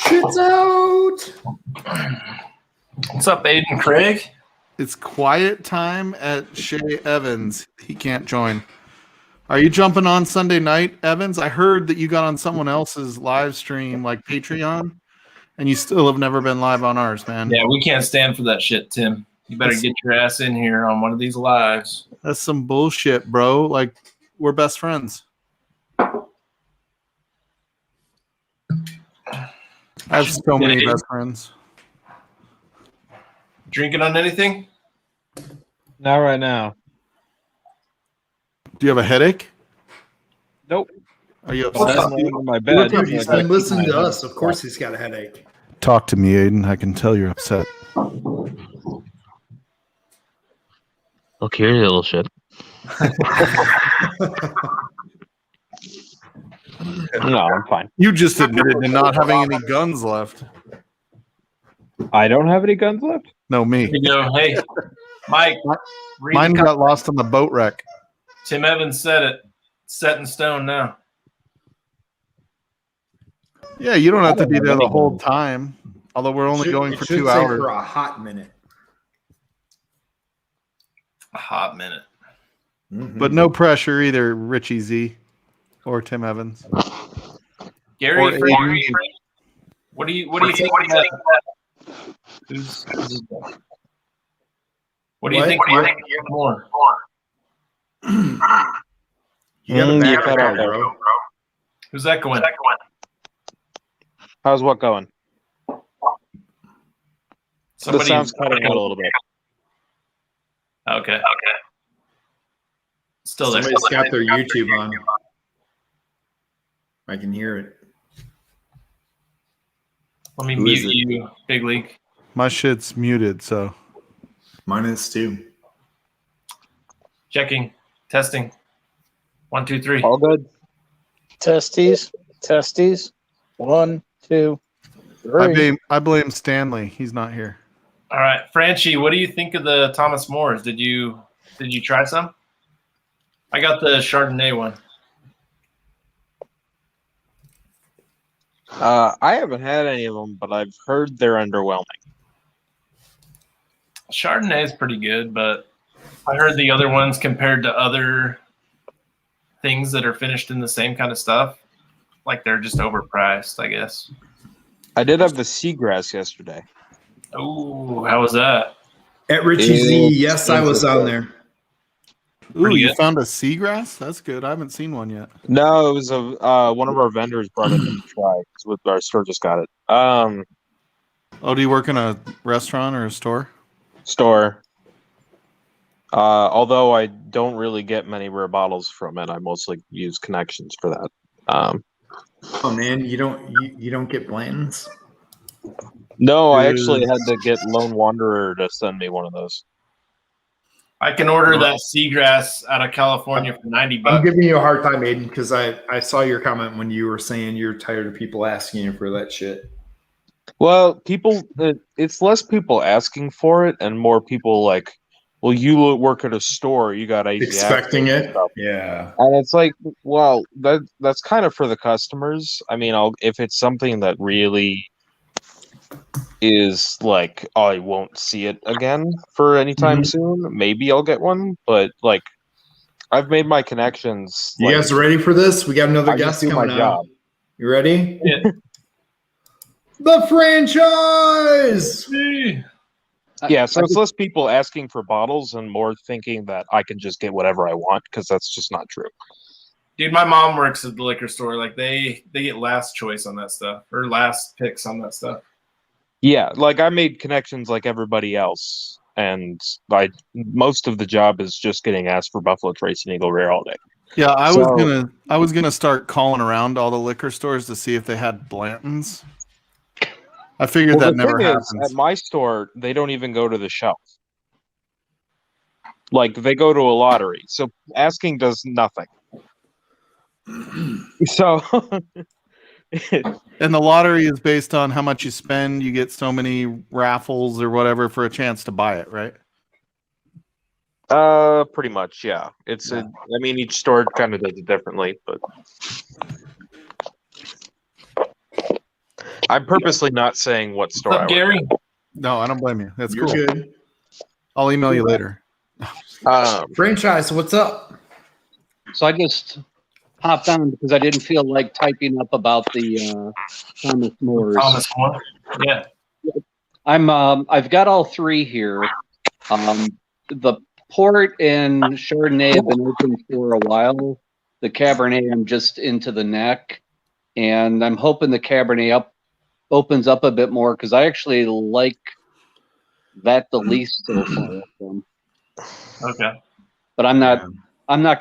Shit's out. What's up, Aiden Craig? It's quiet time at Shea Evans. He can't join. Are you jumping on Sunday night, Evans? I heard that you got on someone else's live stream, like Patreon, and you still have never been live on ours, man. Yeah, we can't stand for that shit, Tim. You better get your ass in here on one of these lives. That's some bullshit, bro. Like, we're best friends. I have so many best friends. Drinking on anything? Not right now. Do you have a headache? Nope. Are you I'm upset? laying in my bed. Dude, he's been listening to us. Of course he's got a headache. Talk to me, Aiden. I can tell you're upset. Okay, you little shit. No, I'm fine. You just admitted to not having any guns left. I don't have any guns left? No, me. Here you go. Hey, Mike. read Mine the got lost on the boat wreck. Tim Evans said it. Set in stone now. Yeah, you don't have to be there the whole time. Although we're only going for 2 hours. For a hot minute. A hot minute. Mm-hmm. But no pressure either, Richie Z or Tim Evans. Gary, Or Free, what do you think? Who's this guy? What do you think? More. You got a bad cut out, bro. Who's that going? How's what going? Somebody The sound's cutting out a little bit. Okay. Still there. Somebody's got their YouTube on. I can hear it. Let me Who is mute you, Big League. My shit's muted, so. Mine is too. Checking. Testing. 1, 2, 3. All good. Testes. 1, 2, 3. I blame Stanley. He's not here. All right, Franchi, what do you think of the Thomas Moores? Did you try some? I got the Chardonnay one. I haven't had any of them, but I've heard they're underwhelming. Chardonnay is pretty good, but I heard the other ones compared to other things that are finished in the same kind of stuff, like they're just overpriced, I guess. I did have the seagrass yesterday. Oh, how was that? At Richie Z, yes, I was on there. Ooh, Pretty you good. found a seagrass? That's good. I haven't seen one yet. No, it was one of our vendors brought it in to try. With our store just got it. Oh, do you work in a restaurant or a store? Store. Although I don't really get many rare bottles from it, I mostly use connections for that. Oh man, you don't get Blanton's? No, I actually had to get Lone Wanderer to send me one of those. I can order that seagrass out of California for $90. I'm giving you a hard time, Aiden, because I saw your comment when you were saying you're tired of people asking you for that shit. Well, it's less people asking for it and more people like well, you work at a store, you got easy Expecting access and it. stuff. Yeah. And it's like, well, that's kind of for the customers. I mean, if it's something that really is like, oh, I won't see it again for any time soon, maybe I'll get one. But like, I've made my connections. You guys ready for this? We got another I guest just do coming my out. job. You ready? Yeah. The franchise. Yeah, so it's less people asking for bottles and more thinking that I can just get whatever I want, because that's just not true. Dude, my mom works at the liquor store. Like they get last choice on that stuff, or last picks on that stuff. Yeah, like I made connections like everybody else, and most of the job is just getting asked for Buffalo Trace and Eagle Rare all day. Yeah, I was gonna start calling around all the liquor stores to see if they had Blanton's. I figured that never happens. At my store, they don't even go to the shelf. Like they go to a lottery, so asking does nothing. So, and the lottery is based on how much you spend. You get so many raffles or whatever for a chance to buy it, right? pretty much, yeah. I mean, each store kind of does it differently, but I'm purposely not saying what store. What's up, Gary? No, I don't blame you. That's You're cool. good. I'll email you later. Franchise, what's up? So I just hopped on because I didn't feel like typing up about the Thomas Moores. Thomas Moore. Yeah. I've got all three here. The port and Chardonnay have been open for a while. The Cabernet, I'm just into the neck, and I'm hoping the Cabernet opens up a bit more because I actually like that the least so far. Okay. But I'm not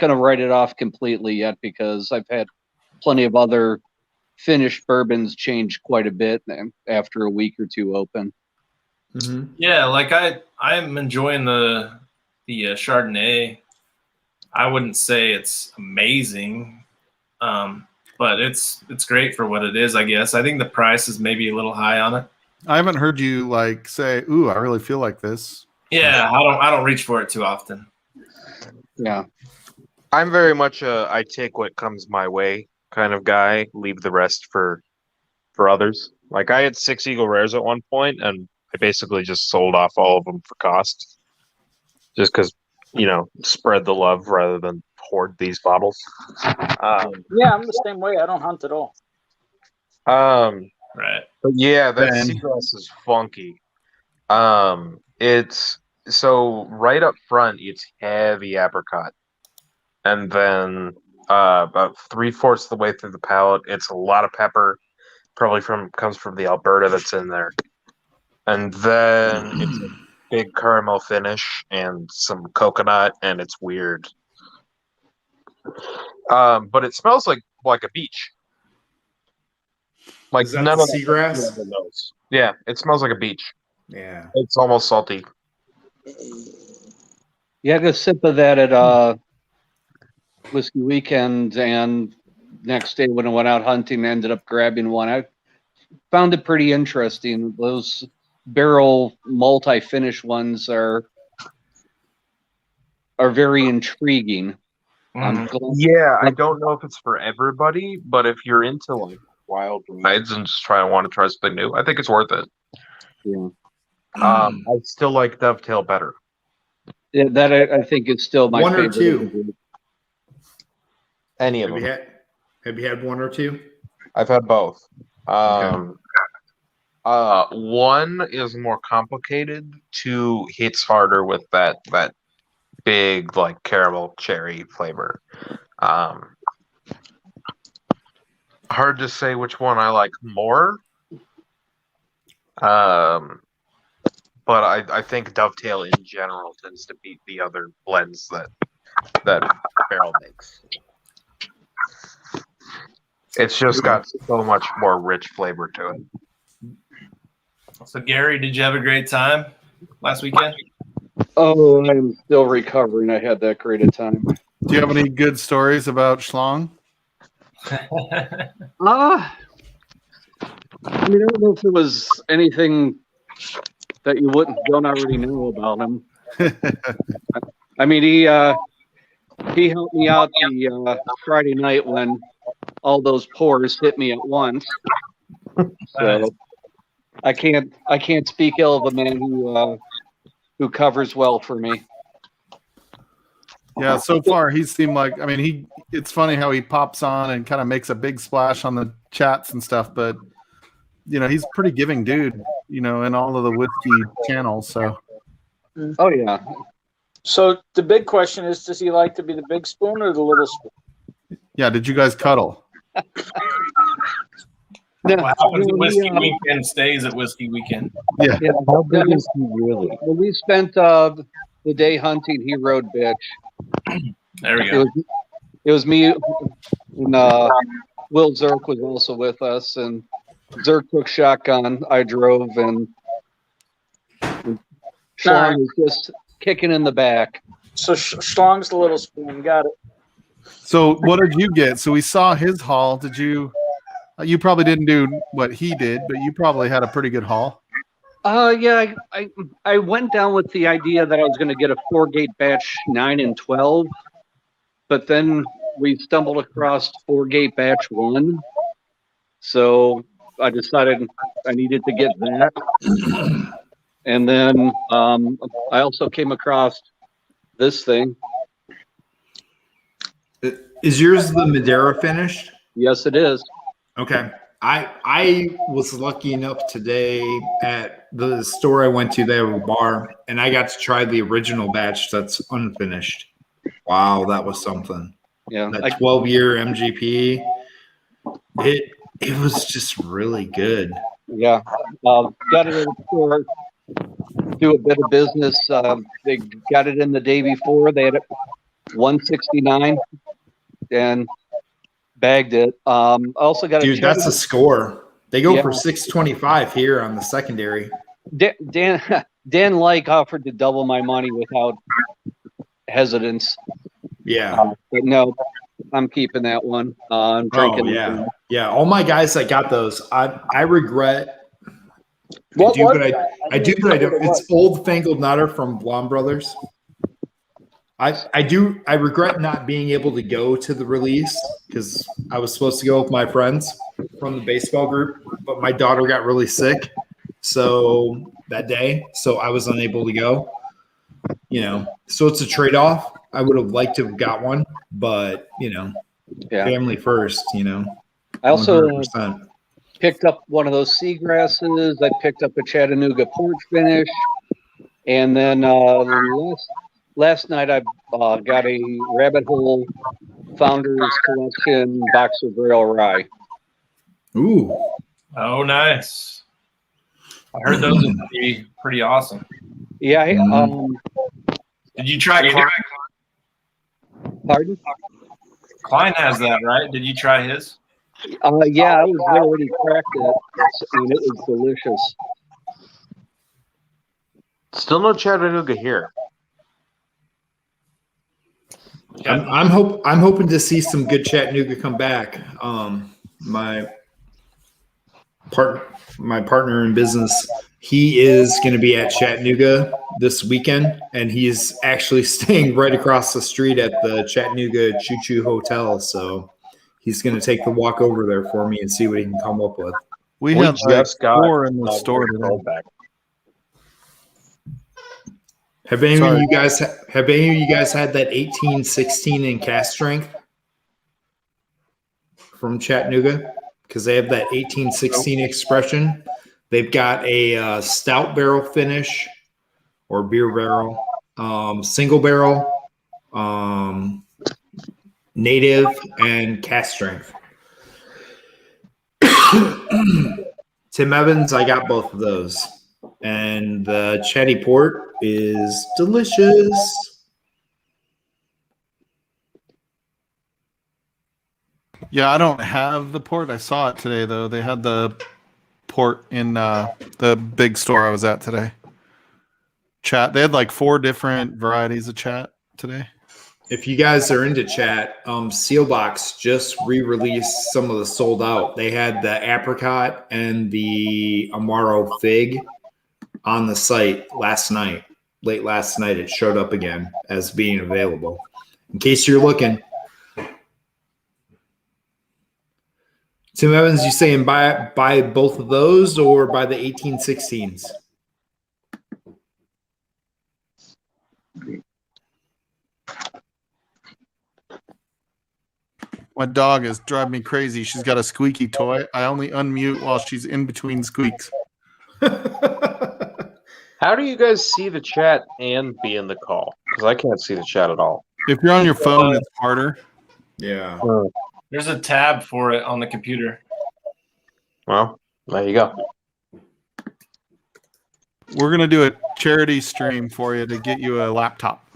going to write it off completely yet because I've had plenty of other finished bourbons change quite a bit after a week or two open. Mm-hmm. Yeah, like I'm enjoying the Chardonnay. I wouldn't say it's amazing, but it's great for what it is, I guess. I think the price is maybe a little high on it. I haven't heard you like say, "Ooh, I really feel like this." Yeah, I don't reach for it too often. Yeah. I'm very much I take what comes my way kind of guy, leave the rest for others. Like I had 6 Eagle Rares at one point, and I basically just sold off all of them for cost. Just because, spread the love rather than hoard these bottles. Yeah, I'm the same way. I don't hunt at all. Right. But yeah, that Seagrass is funky. It's so right up front, it's heavy apricot. And then about 3/4 of the way through the palate, it's a lot of pepper. Probably comes from the Alberta that's in there. And then it's a big caramel finish and some coconut, and it's weird. But it smells like a beach. Like none of seagrass. Yeah, it smells like a beach. Yeah, it's almost salty. Yeah, I got a sip of that at Whiskey Weekend, and next day when I went out hunting, I ended up grabbing one. I found it pretty interesting. Those barrel multi-finish ones are very intriguing. Yeah, I don't know if it's for everybody, but if you're into like wild rides and just want to try something new, I think it's worth it. Yeah. I still like Dovetail better. Yeah, that I think is still my one favorite. or two. Any of them. Have you had one or two? I've had both. Okay. One is more complicated. 2 hits harder with that big like caramel cherry flavor. Hard to say which one I like more. But I think Dovetail in general tends to beat the other blends that barrel makes. It's just got so much more rich flavor to it. So, Gary, did you have a great time last weekend? Oh, I'm still recovering. I had that great a time. Do you have any good stories about Schlong? I don't know if there was anything that you don't already know about him. I mean, he helped me out the Friday night when all those pours hit me at once. So I can't speak ill of a man who covers well for me. Yeah, so far he seemed like, I mean, it's funny how he pops on and kind of makes a big splash on the chats and stuff, but you know, he's a pretty giving dude, you know, in all of the whiskey channels. So oh yeah. So the big question is, does he like to be the big spoon or the little spoon? yeah, did you guys cuddle? What happens at Whiskey Weekend stays at Whiskey Weekend. Yeah. How big is he really? When we spent the day hunting, he rode bitch. There we go. It was me and Will Zirk was also with us, and Zirk took shotgun. I drove, and Sean was just kicking in the back. So Schlong's the little spoon. Got it. So what did you get? So we saw his haul. Did you? You probably didn't do what he did, but you probably had a pretty good haul. Yeah, I went down with the idea that I was going to get a 4-gate batch 9 and 12, but then we stumbled across 4-gate batch 1, so I decided I needed to get that. And then I also came across this thing. Is yours the Madeira finished? Yes, it is. Okay. I was lucky enough today at the store I went to, they have a bar, and I got to try the original batch that's unfinished. Wow, that was something. Yeah. That 12-year MGP, it was just really good. Yeah. Got it at the store, do a bit of business. They got it in the day before. They had it 169 and bagged it. I also got Dude, that's a score. They go for 625 here on the secondary. Dan Like offered to double my money without hesitance. Yeah. But no, I'm keeping that one. I'm drinking. Oh, yeah. Yeah. All my guys that got those, I regret. I do, but I don't. It's Old Fangled Nutter from Blonde Brothers. I regret not being able to go to the release because I was supposed to go with my friends from the baseball group, but my daughter got really sick that day, so I was unable to go. You know, so it's a trade-off. I would have liked to have got one, but family first. I also 100%. picked up one of those seagrasses. I picked up a Chattanooga port finish, and then last night I got a Rabbit Hole Founders Collection Boxer Barrel Rye. Ooh. Oh, nice. I heard those would be pretty awesome. Yeah. Did you try Klein? Pardon? Klein has that, right? Did you try his? Yeah, I was there when he cracked it, and it was delicious. Still no Chattanooga here. I'm hoping to see some good Chattanooga come back. My partner in business, he is going to be at Chattanooga this weekend, and he's actually staying right across the street at the Chattanooga Choo Choo Hotel. So he's going to take the walk over there for me and see what he can come up with. We have just got 4 in the store today. Have any of you guys had that 1816 in cast strength from Chattanooga? Because they have that 1816 expression. They've got a stout barrel finish or beer barrel, single barrel, native, and cast strength. Tim Evans, I got both of those. And the Chatty Port is delicious. Yeah, I don't have the port. I saw it today, though. They had the port in the big store I was at today. Chat. They had like 4 different varieties of chat today. If you guys are into chat, Sealbox just re-released some of the sold out. They had the apricot and the Amaro fig on the site last night. late last night, it showed up again as being available. In case you're looking. Tim Evans, you saying buy both of those or buy the 1816s? My dog is driving me crazy. She's got a squeaky toy. I only unmute while she's in between squeaks. How do you guys see the chat and be in the call? Because I can't see the chat at all. If you're on your phone, it's harder. Yeah. There's a tab for it on the computer. Well, there you go. We're going to do a charity stream for you to get you a laptop.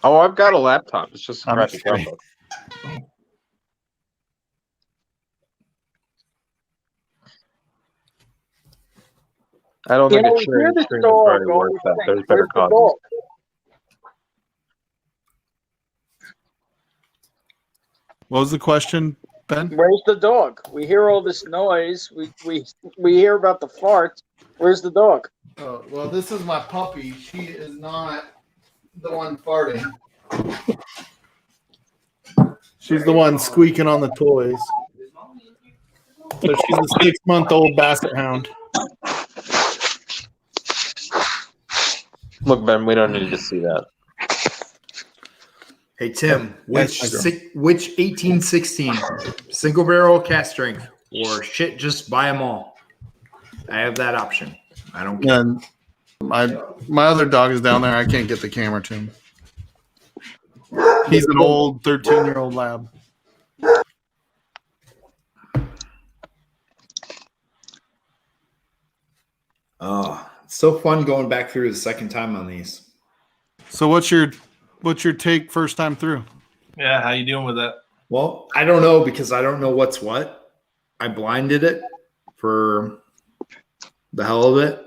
Oh, I've got a laptop. It's just a I'm crappy just kidding. combo. I don't think a charity stream is very worth that. There's better causes. What was the question, Ben? Where's the dog? We hear all this noise. We hear about the farts. Where's the dog? Oh, well, this is my puppy. She is not the one farting. She's the one squeaking on the toys. So she's a 6-month-old basset hound. Look, Ben, we don't need to see that. Hey, Tim, which 1816 single barrel cast strength or shit, just buy them all? I have that option. I don't care. And my other dog is down there. I can't get the camera to him. He's an old 13-year-old lab. Oh, it's so fun going back through the second time on these. So what's your take first time through? Yeah, how you doing with that? Well, I don't know because I don't know what's what. I blinded it for the hell of it.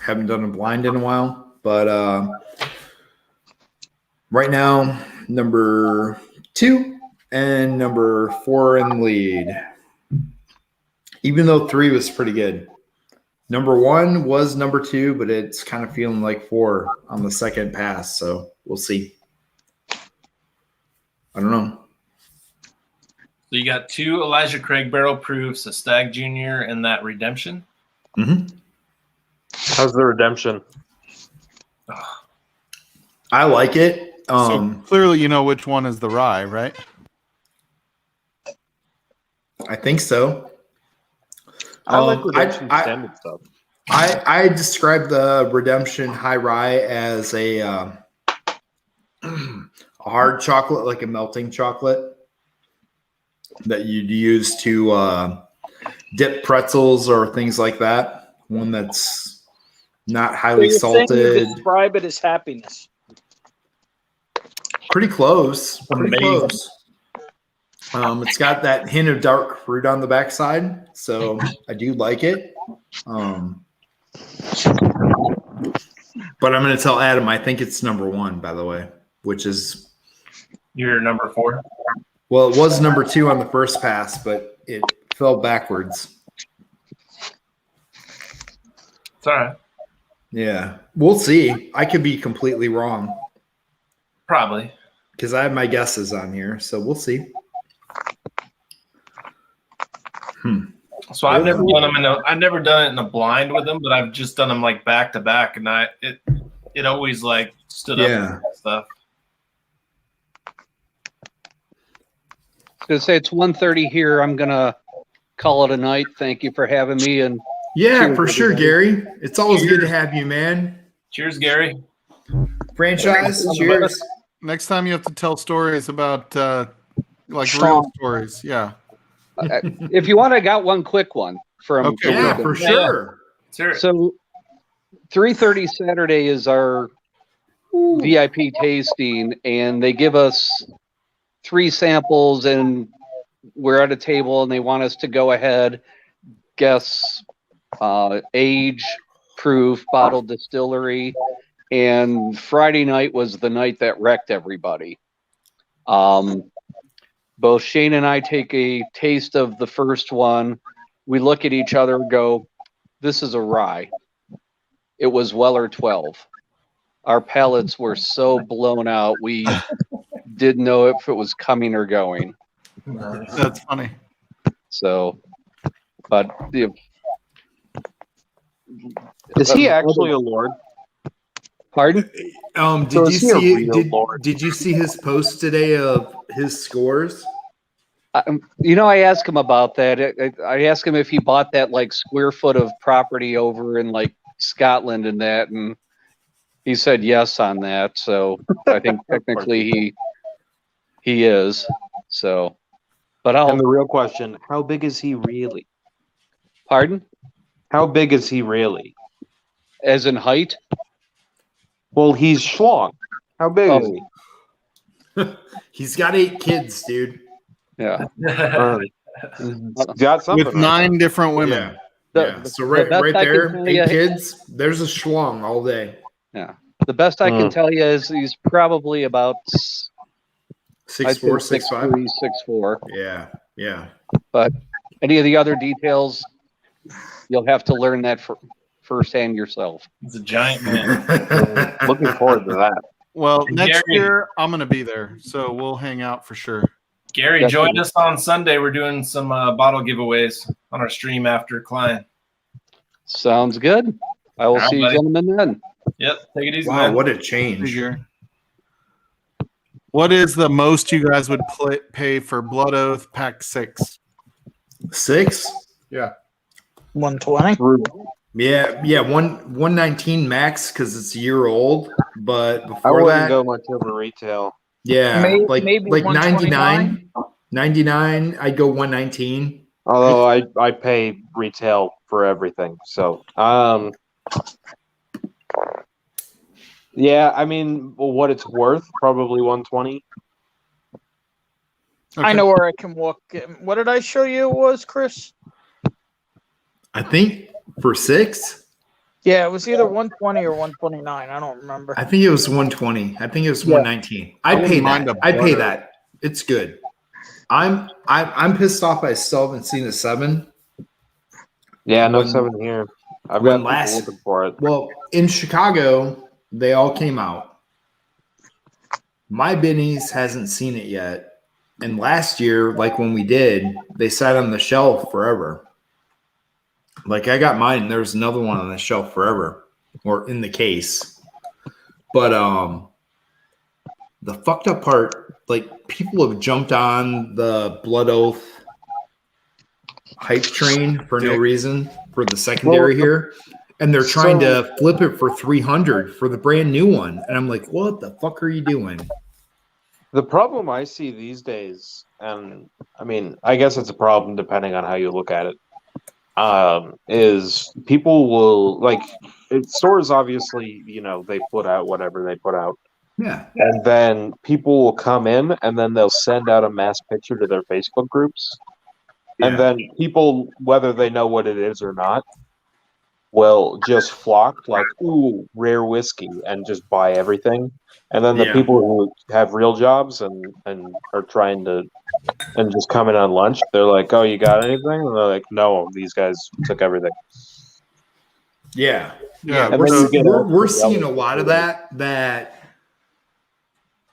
Haven't done a blind in a while, but right now, number 2 and number 4 in the lead. Even though 3 was pretty good. Number 1 was number 2, but it's kind of feeling like 4 on the second pass, so we'll see. I don't know. So you got 2 Elijah Craig barrel proofs, a Stag Junior, and that Redemption. Mm-hmm. How's the Redemption? I like it. So clearly you know which one is the rye, right? I think so. I like Redemption extended stuff. I describe the Redemption High Rye as a hard chocolate, like a melting chocolate that you'd use to dip pretzels or things like that. One that's not highly salted. You describe it as happiness. Pretty close. Pretty close. It's got that hint of dark fruit on the backside, so I do like it. But I'm going to tell Adam I think it's number 1, by the way, which is your number 4. Well, it was number 2 on the first pass, but it fell backwards. It's all right. Yeah, we'll see. I could be completely wrong. Probably. Because I have my guesses on here, so we'll see. So I've never done it in a blind with them, but I've just done them like back to back, and it always like stood up and stuff. I was gonna say it's 1:30 here. I'm gonna call it a night. Thank you for having me. And yeah, for sure, Gary. It's always good to have you, man. Cheers, Gary. Franchise. Cheers. Next time you have to tell stories about like real stories. Yeah. If you want, I got one quick one from. Okay, yeah, for sure. So 3:30 Saturday is our VIP tasting, and they give us 3 samples, and we're at a table, and they want us to go ahead, guess age, proof, bottled distillery, and Friday night was the night that wrecked everybody. Both Shane and I take a taste of the first one. We look at each other and go, this is a rye. It was Weller 12. our pallets were so blown out, we didn't know if it was coming or going. That's funny. So, but Is he actually a lord? Pardon? Did you see his post today of his scores? I asked him about that. I asked him if he bought that like square foot of property over in like Scotland and that, and he said yes on that. So I think technically he is. So, but And the real question: how big is he really? Pardon? How big is he really? As in height? Well, he's schlong. How big is he? He's got 8 kids, dude. Yeah. Got something With 9 different women. Yeah. So right there, 8 kids. There's a schlong all day. Yeah. The best I can tell you is he's probably about 6'4", 6'5", 6'4". Yeah. But any of the other details, you'll have to learn that firsthand yourself. He's a giant man. Looking forward to that. Well, And next Gary- year I'm going to be there, so we'll hang out for sure. Gary, join us on Sunday. We're doing some bottle giveaways on our stream after Klein. Sounds good. I will see you gentlemen then. Yep. Take it easy, Wow, man. what a change. What is the most you guys would pay for Blood Oath Pack 6? 6? Yeah. 120. Yeah, 119 max because it's a year old. But I before wouldn't that, go much over retail. yeah, Maybe like 129? 99, I'd go 119. Although I pay retail for everything. So yeah, I mean, what it's worth, probably 120. Okay. I know where I can walk. What did I show you it was, Chris? I think for 6, Yeah, it was either 120 or 129. I don't remember. I think it was 120. I think it was 119. I'd pay wouldn't mind that. a I'd pay Blood that. It's good. I'm pissed off. I still haven't seen a 7. Yeah, no When- 7 here. I've when got people looking for it. Well, in Chicago, they all came out. My Benny's hasn't seen it yet. And last year, like when we did, they sat on the shelf forever. Like I got mine, there's another one on the shelf forever, or in the case. But the fucked up part, like people have jumped on the Blood Oath hype train for no reason for the secondary here. And they're trying to flip it for 300 for the brand new one. And I'm like, what the fuck are you doing? The problem I see these days, and I mean, I guess it's a problem depending on how you look at it, is people will stores obviously, they put out whatever they put out. Yeah. And then people will come in and then they'll send out a mass picture to their Facebook groups. Yeah. And then people, whether they know what it is or not, will just flock like, ooh, rare whiskey, and just buy everything. And then the people who have real jobs and are trying to and just come in on lunch, they're like, oh, you got anything? And they're like, no, these guys took everything. Yeah. Yeah. We're seeing a lot of that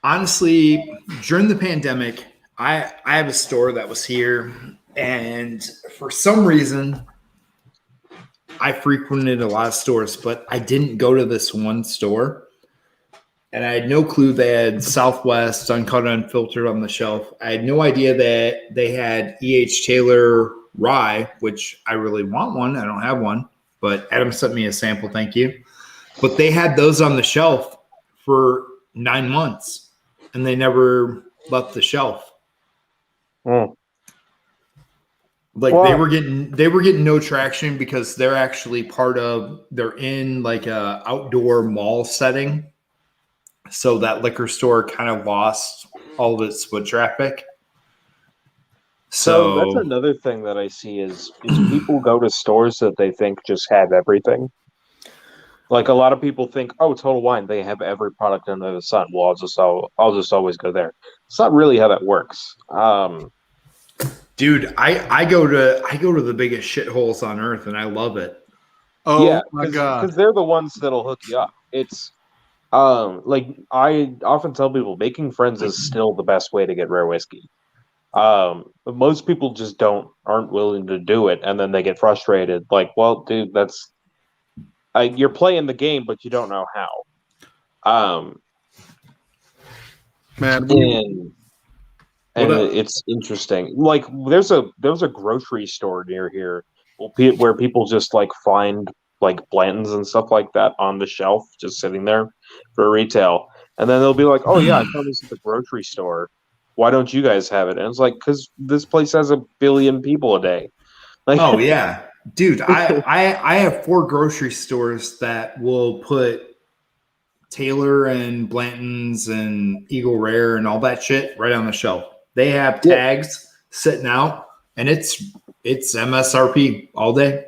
honestly, during the pandemic, I have a store that was here, and for some reason I frequented a lot of stores, but I didn't go to this one store. And I had no clue they had Southwest Uncut Unfiltered on the shelf. I had no idea that they had E.H. Taylor Rye, which I really want one. I don't have one, but Adam sent me a sample. Thank you. But they had those on the shelf for 9 months, and they never left the shelf. Like they were getting no traction because they're actually they're in like a outdoor mall setting. So that liquor store kind of lost all of its foot traffic. So that's another thing that I see is people go to stores that they think just have everything. Like a lot of people think, oh, Total Wine, they have every product under the sun. Well, I'll just always go there. It's not really how that works. Dude, I go to the biggest shitholes on earth, and I love it. Oh yeah, my god! Because they're the ones that'll hook you up. It's Like I often tell people, making friends is still the best way to get rare whiskey. But most people just aren't willing to do it, and then they get frustrated. Like, well, dude, you're playing the game, but you don't know how. Man, and it's interesting. Like, there's a grocery store near here where people just like find like Blantons and stuff like that on the shelf, just sitting there for retail, and then they'll be like, "Oh yeah, I found this at the grocery store. Why don't you guys have it?" And it's like, because this place has 1 billion people a day. Like, oh yeah, dude, I have 4 grocery stores that will put Taylor and Blanton's and Eagle Rare and all that shit right on the shelf. They have tags sitting out, and it's MSRP all day.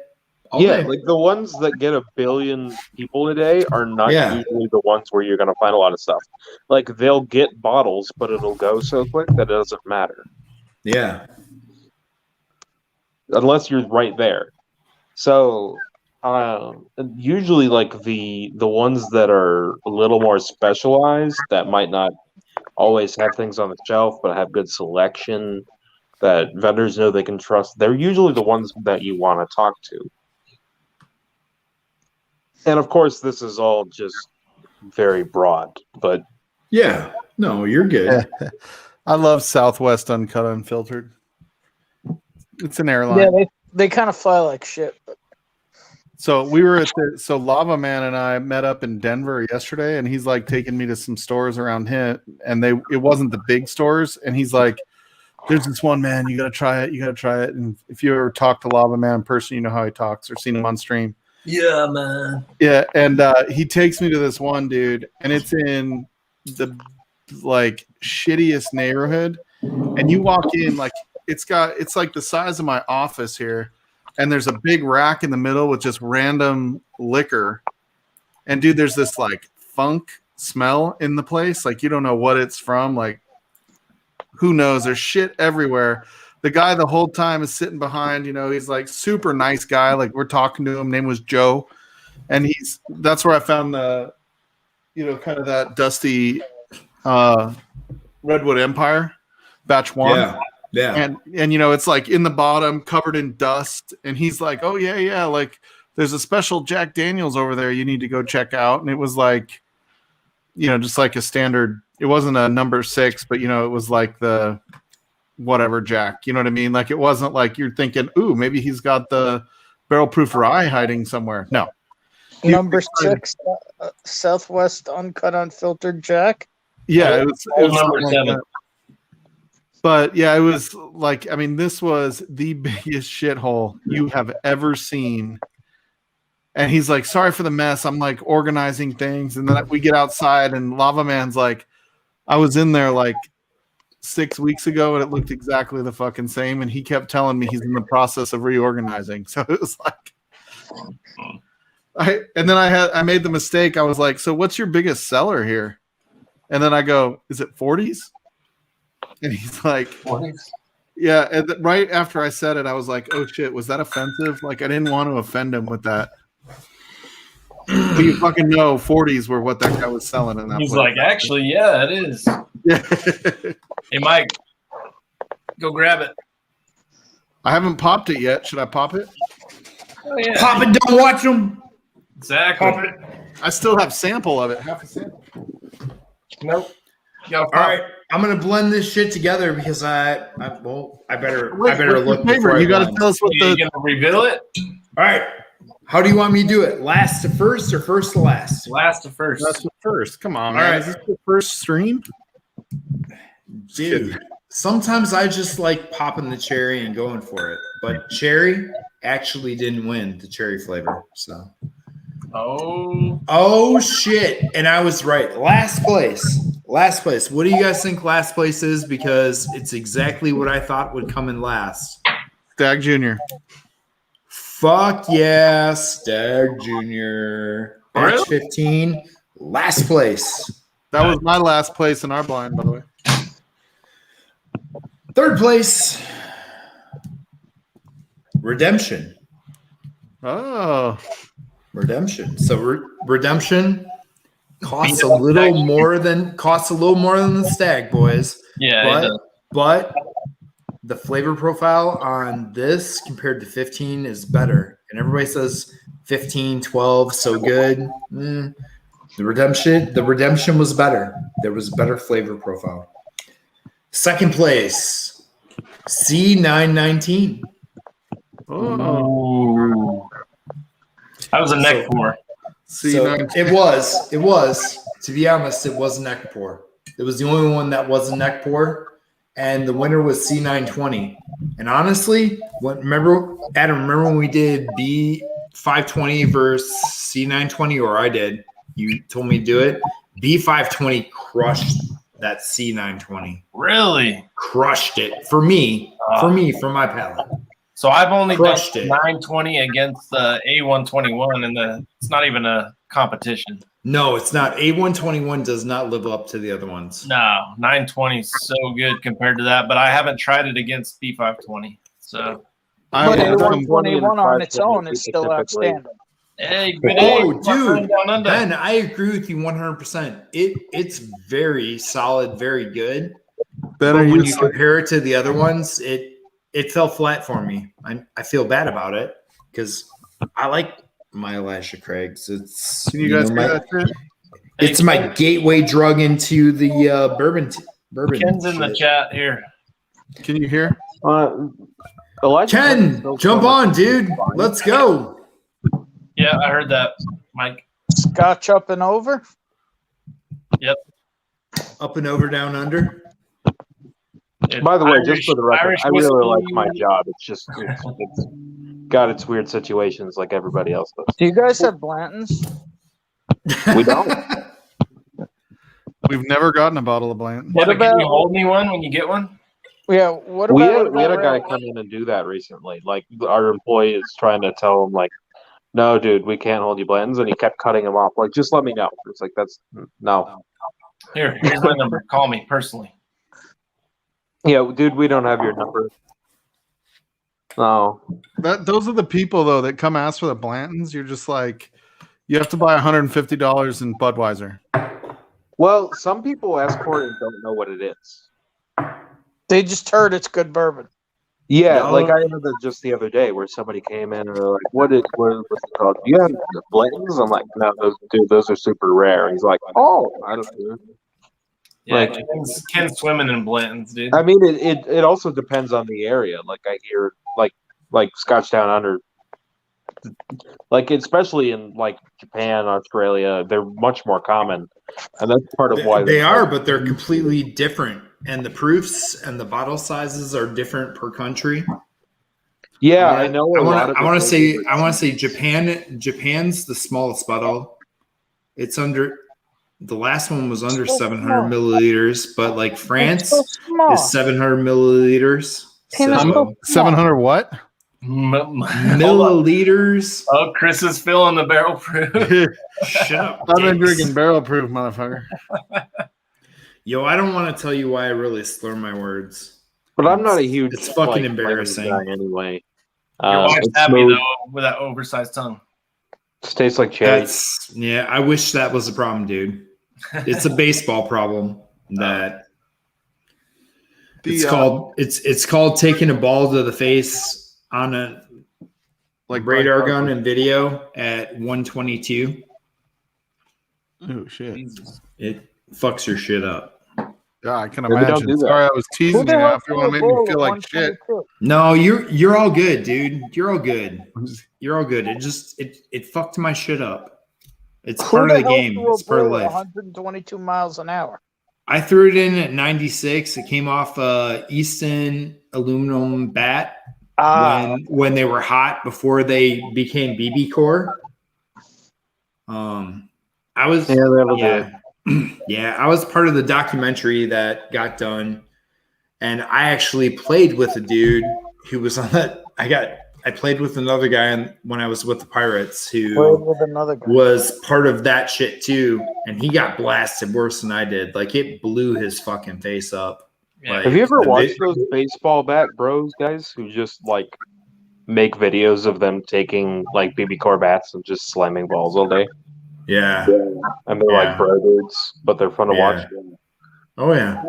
Day. Like the ones that get 1 billion people a day are not usually the ones where you're going to find a lot of stuff. Like, they'll get bottles, but it'll go so quick that it doesn't matter. Yeah. Unless you're right there. So, usually, like, the ones that are a little more specialized, that might not always have things on the shelf, but have good selection, that vendors know they can trust, they're usually the ones that you want to talk to. And of course, this is all just very broad, but yeah, no, you're good. I love Southwest Uncut Unfiltered. It's an airline. Yeah, they kind of fly like shit. So we were Lava Man and I met up in Denver yesterday, and he's like taking me to some stores around him, and it wasn't the big stores, and he's like, "There's this one, man, you gotta try it." And if you ever talk to Lava Man in person, you know how he talks, or seen him on stream. Yeah, man. Yeah, and he takes me to this one, dude, and it's in the like shittiest neighborhood, and you walk in, like it's like the size of my office here, and there's a big rack in the middle with just random liquor, and dude, there's this like funk smell in the place, like you don't know what it's from, like who knows, there's shit everywhere. The guy the whole time is sitting behind, he's like super nice guy. Like we're talking to him. Name was Joe. And that's where I found the, kind of that dusty Redwood Empire batch 1. Yeah. Yeah. And it's like in the bottom covered in dust. And he's like, "Oh yeah. Like there's a special Jack Daniels over there you need to go check out." And it was like, just like a standard, it wasn't a number 6, but it was like the whatever Jack, you know what I mean? Like it wasn't like you're thinking, "Ooh, maybe he's got the barrel proof rye hiding somewhere." No. Number 6, Southwest Uncut Unfiltered Jack. Yeah, it was number 7. Like, but yeah, it was like, I mean, this was the biggest shithole you have ever seen. And he's like, "Sorry for the mess. I'm like organizing things." And then we get outside, and Lava Man's like, "I was in there like 6 weeks ago, and it looked exactly the fucking same." And he kept telling me he's in the process of reorganizing. So it was like, I made the mistake. I was like, "So what's your biggest seller here?" And then I go, "Is it 40s?" And he's like, 40s? Yeah. And right after I said it, I was like, "Oh shit, was that offensive?" Like I didn't want to offend him with that. But you fucking know 40s were what that guy was selling in that He's place. like, "Actually, yeah, it is." Yeah. Hey, Mike, go grab it. I haven't popped it yet. Should I pop it? Oh, yeah. Pop it, don't watch them. Exactly. Pop it. I still have sample of it. Half a sample. Nope. All right, I'm gonna blend this shit together because I better What's look. your favorite? You got to tell us what You gonna reveal it? All right, how do you want me to do it? Last to first or first to last? Last to first. That's the first. Come on, All man. right. Is this the first stream? Dude, sometimes I just like popping the cherry and going for it. But cherry actually didn't win the cherry flavor. So. Oh shit! And I was right. Last place. What do you guys think last place is? Because it's exactly what I thought would come in last. Stag Jr. Fuck yeah, Stag Jr. Batch 15, last place. That was my last place in our blind, by the way. Third place, Redemption. Oh. Redemption. So Redemption, Costs a little more than the Stag, boys. Yeah, but the flavor profile on this compared to 15 is better. And everybody says 15, 12, so good. The redemption was better. There was a better flavor profile. Second place, C919. Oh, that was a neck pour. So it was. To be honest, it was a neck pour. It was the only one that was a neck pour, and the winner was C920. And honestly, remember when we did B520 versus C920, or I did? You told me to do it. B520 crushed that C920. Really? Crushed it for me, for my palate. So I've only done Crushed it. 920 against the A121, and it's not even a competition. No, it's not. A121 does not live up to the other ones. No, 920 is so good compared to that, but I haven't tried it against B520. So, but A121 on its own is still outstanding. Hey, dude, Ben, I agree with you 100%. It's very solid, very good. But when you compare it to the other ones, it fell flat for me. I feel bad about it because I like my Elisha Craig's. It's Can you guys hear that shit? It's my gateway drug into the bourbon. Ken's in the chat here. Can you hear? Ken, jump on, dude. Let's go. Yeah, I heard that, Mike. Scotch up and over? Yep. Up and over, down under. By the way, just for the record, I really like my job. It's just it's got its weird situations like everybody else does. Do you guys have Blanton's? We don't. We've never gotten a bottle of Blanton. What about, can you hold me one when you get one? Yeah. What about we had a guy come in and do that recently. Like our employee is trying to tell him, like, no, dude, we can't hold you Blantons, and he kept cutting him off. Like, just let me know. It's like that's no. Here's my number. Call me personally. Yeah, dude, we don't have your number. No. Those are the people though that come ask for the Blantons. You're just like, you have to buy $150 in Budweiser. Well, some people ask for it and don't know what it is. They just heard it's good bourbon. Yeah, like I heard that just the other day where somebody came in and they're like, what's it called? Do you have the Blantons? I'm like, no, those are super rare. And he's like, oh, I don't know. Yeah, like, Ken's swimming in Blantons, dude. I mean, it also depends on the area. Like I hear, like Scotch Down Under, like especially in like Japan, Australia, they're much more common, and that's part of why they are. But they're completely different, and the proofs and the bottle sizes are different per country. Yeah, I know. I want to say Japan's the smallest bottle. It's under. The last one was under 700 milliliters, but like France is 700 milliliters. 700 what? Milliliters. Oh, Chris is filling the barrel proof. Shut up. I've been drinking barrel proof, motherfucker. Yo, I don't want to tell you why I really slur my words. But I'm not a huge. It's fucking embarrassing. Guy anyway. Your wife's happy though with that oversized tongue. It tastes like cherry. Yeah, I wish that was a problem, dude. It's a baseball problem that it's called taking a ball to the face on a like radar gun and video at 122. Oh shit! It fucks your shit up. Yeah, I can imagine. Sorry, I was teasing you after you made me feel like shit. No, you're all good, dude. You're all good. You're all good. It fucked my shit up. It's part of the game. It's part of life. 122 miles an hour. I threw it in at 96. It came off Easton aluminum bat when they were hot before they became BB core. I was I was part of the documentary that got done, and I actually played with a dude who was on that. I played with another guy when I was with the Pirates who was part of that shit too, and he got blasted worse than I did. Like it blew his fucking face up. Yeah. Like, have you ever watched those baseball bat bros guys who just like make videos of them taking like BB core bats and just slamming balls all day? Yeah. And they're like bro dudes, but they're fun to watch. Oh yeah.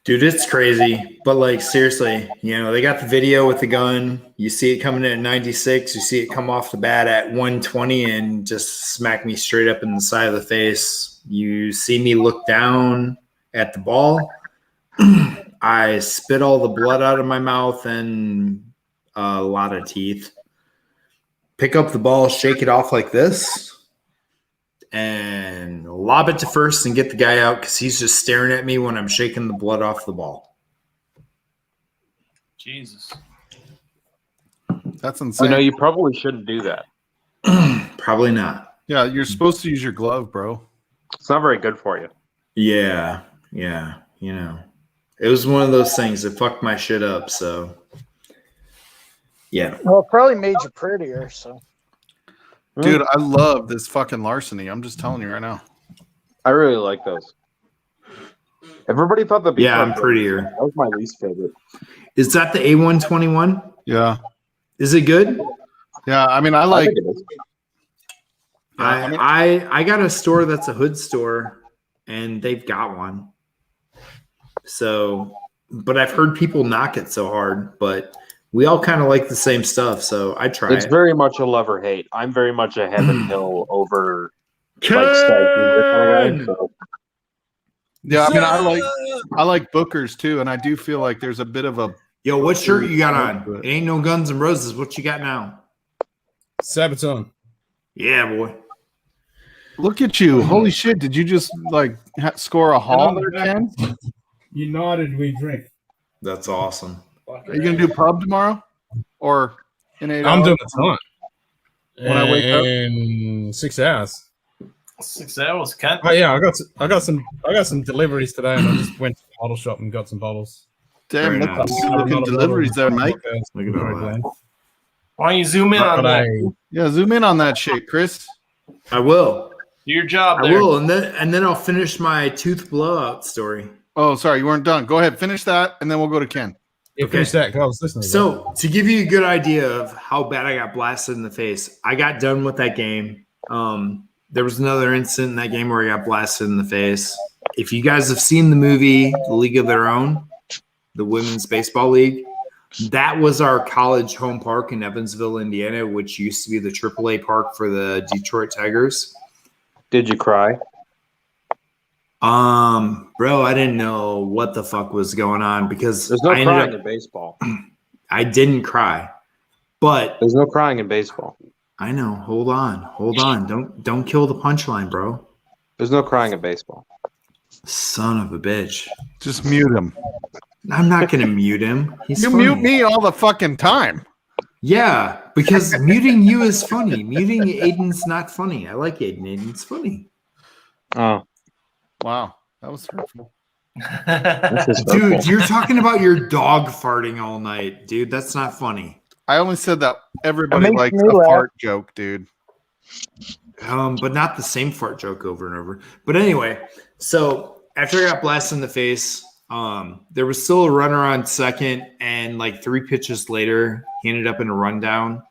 Dude, it's crazy. But like seriously, they got the video with the gun. You see it coming in at 96. You see it come off the bat at 120 and just smack me straight up in the side of the face. You see me look down at the ball. I spit all the blood out of my mouth and a lot of teeth. Pick up the ball, shake it off like this, and lob it to first and get the guy out because he's just staring at me when I'm shaking the blood off the ball. Jesus. That's insane. You probably shouldn't do that. Probably not. Yeah, you're supposed to use your glove, bro. It's not very good for you. Yeah. It was one of those things that fucked my shit up, so yeah. Well, it probably made you prettier, so. Dude, I love this fucking larceny. I'm just telling you right now. I really like those. Everybody thought the I'm prettier. That was my least favorite. Is that the A121? Yeah. Is it good? Yeah, I mean, I like think it is. I got a store that's a hood store, and they've got one. So, but I've heard people knock it so hard, but we all kind of like the same stuff, so I try It's it. very much a love or hate. I'm very much a Heaven Hill over Ken! kind of guy. So. Yeah, I mean, I like Booker's too, and I do feel like there's a bit of a. Yo, what shirt you got on? It ain't no Guns N' Roses. What you got now? Sabaton. Yeah, boy. Look at you! Holy shit! Did you just score a haul there, Ken? United we drink. That's awesome. Are you gonna do pub tomorrow, or in 8 hours? I'm doing a ton. When I wake up in 6 hours. 6 hours, Kent. Oh yeah, I got some deliveries today, and I just went to the bottle shop and got some bottles. Damn, Very what nice. the looking deliveries there, Mike. Look at all that. Why don't you zoom in on that? Yeah, zoom in on that shit, Chris. I will. Do your job I there. will, and then I'll finish my tooth blowout story. Oh, sorry, you weren't done. Go ahead, finish that, and then we'll go to Ken. Yeah, finish that. 'Cause I was listening. So, to give you a good idea of how bad I got blasted in the face, I got done with that game. There was another incident in that game where I got blasted in the face. If you guys have seen the movie The League of Their Own, the Women's Baseball League, that was our college home park in Evansville, Indiana, which used to be the AAA park for the Detroit Tigers. Did you cry? Bro, I didn't know what the fuck was going on because There's no crying in baseball. I didn't cry, but There's no crying in baseball. I know. Hold on. Don't kill the punchline, bro. There's no crying in baseball. Son of a bitch. Just mute him. I'm not gonna mute him. He's You funny. mute me all the fucking time. Yeah, because muting you is funny. Muting Aiden's not funny. I like Aiden. Aiden's funny. Oh, Wow, that was hurtful. Dude, you're talking about your dog farting all night, dude. That's not funny. I only said that everybody makes likes me a laugh. fart joke, dude. But not the same fart joke over and over. But anyway, so after I got blasted in the face, there was still a runner on second, and like 3 pitches later, he ended up in a rundown.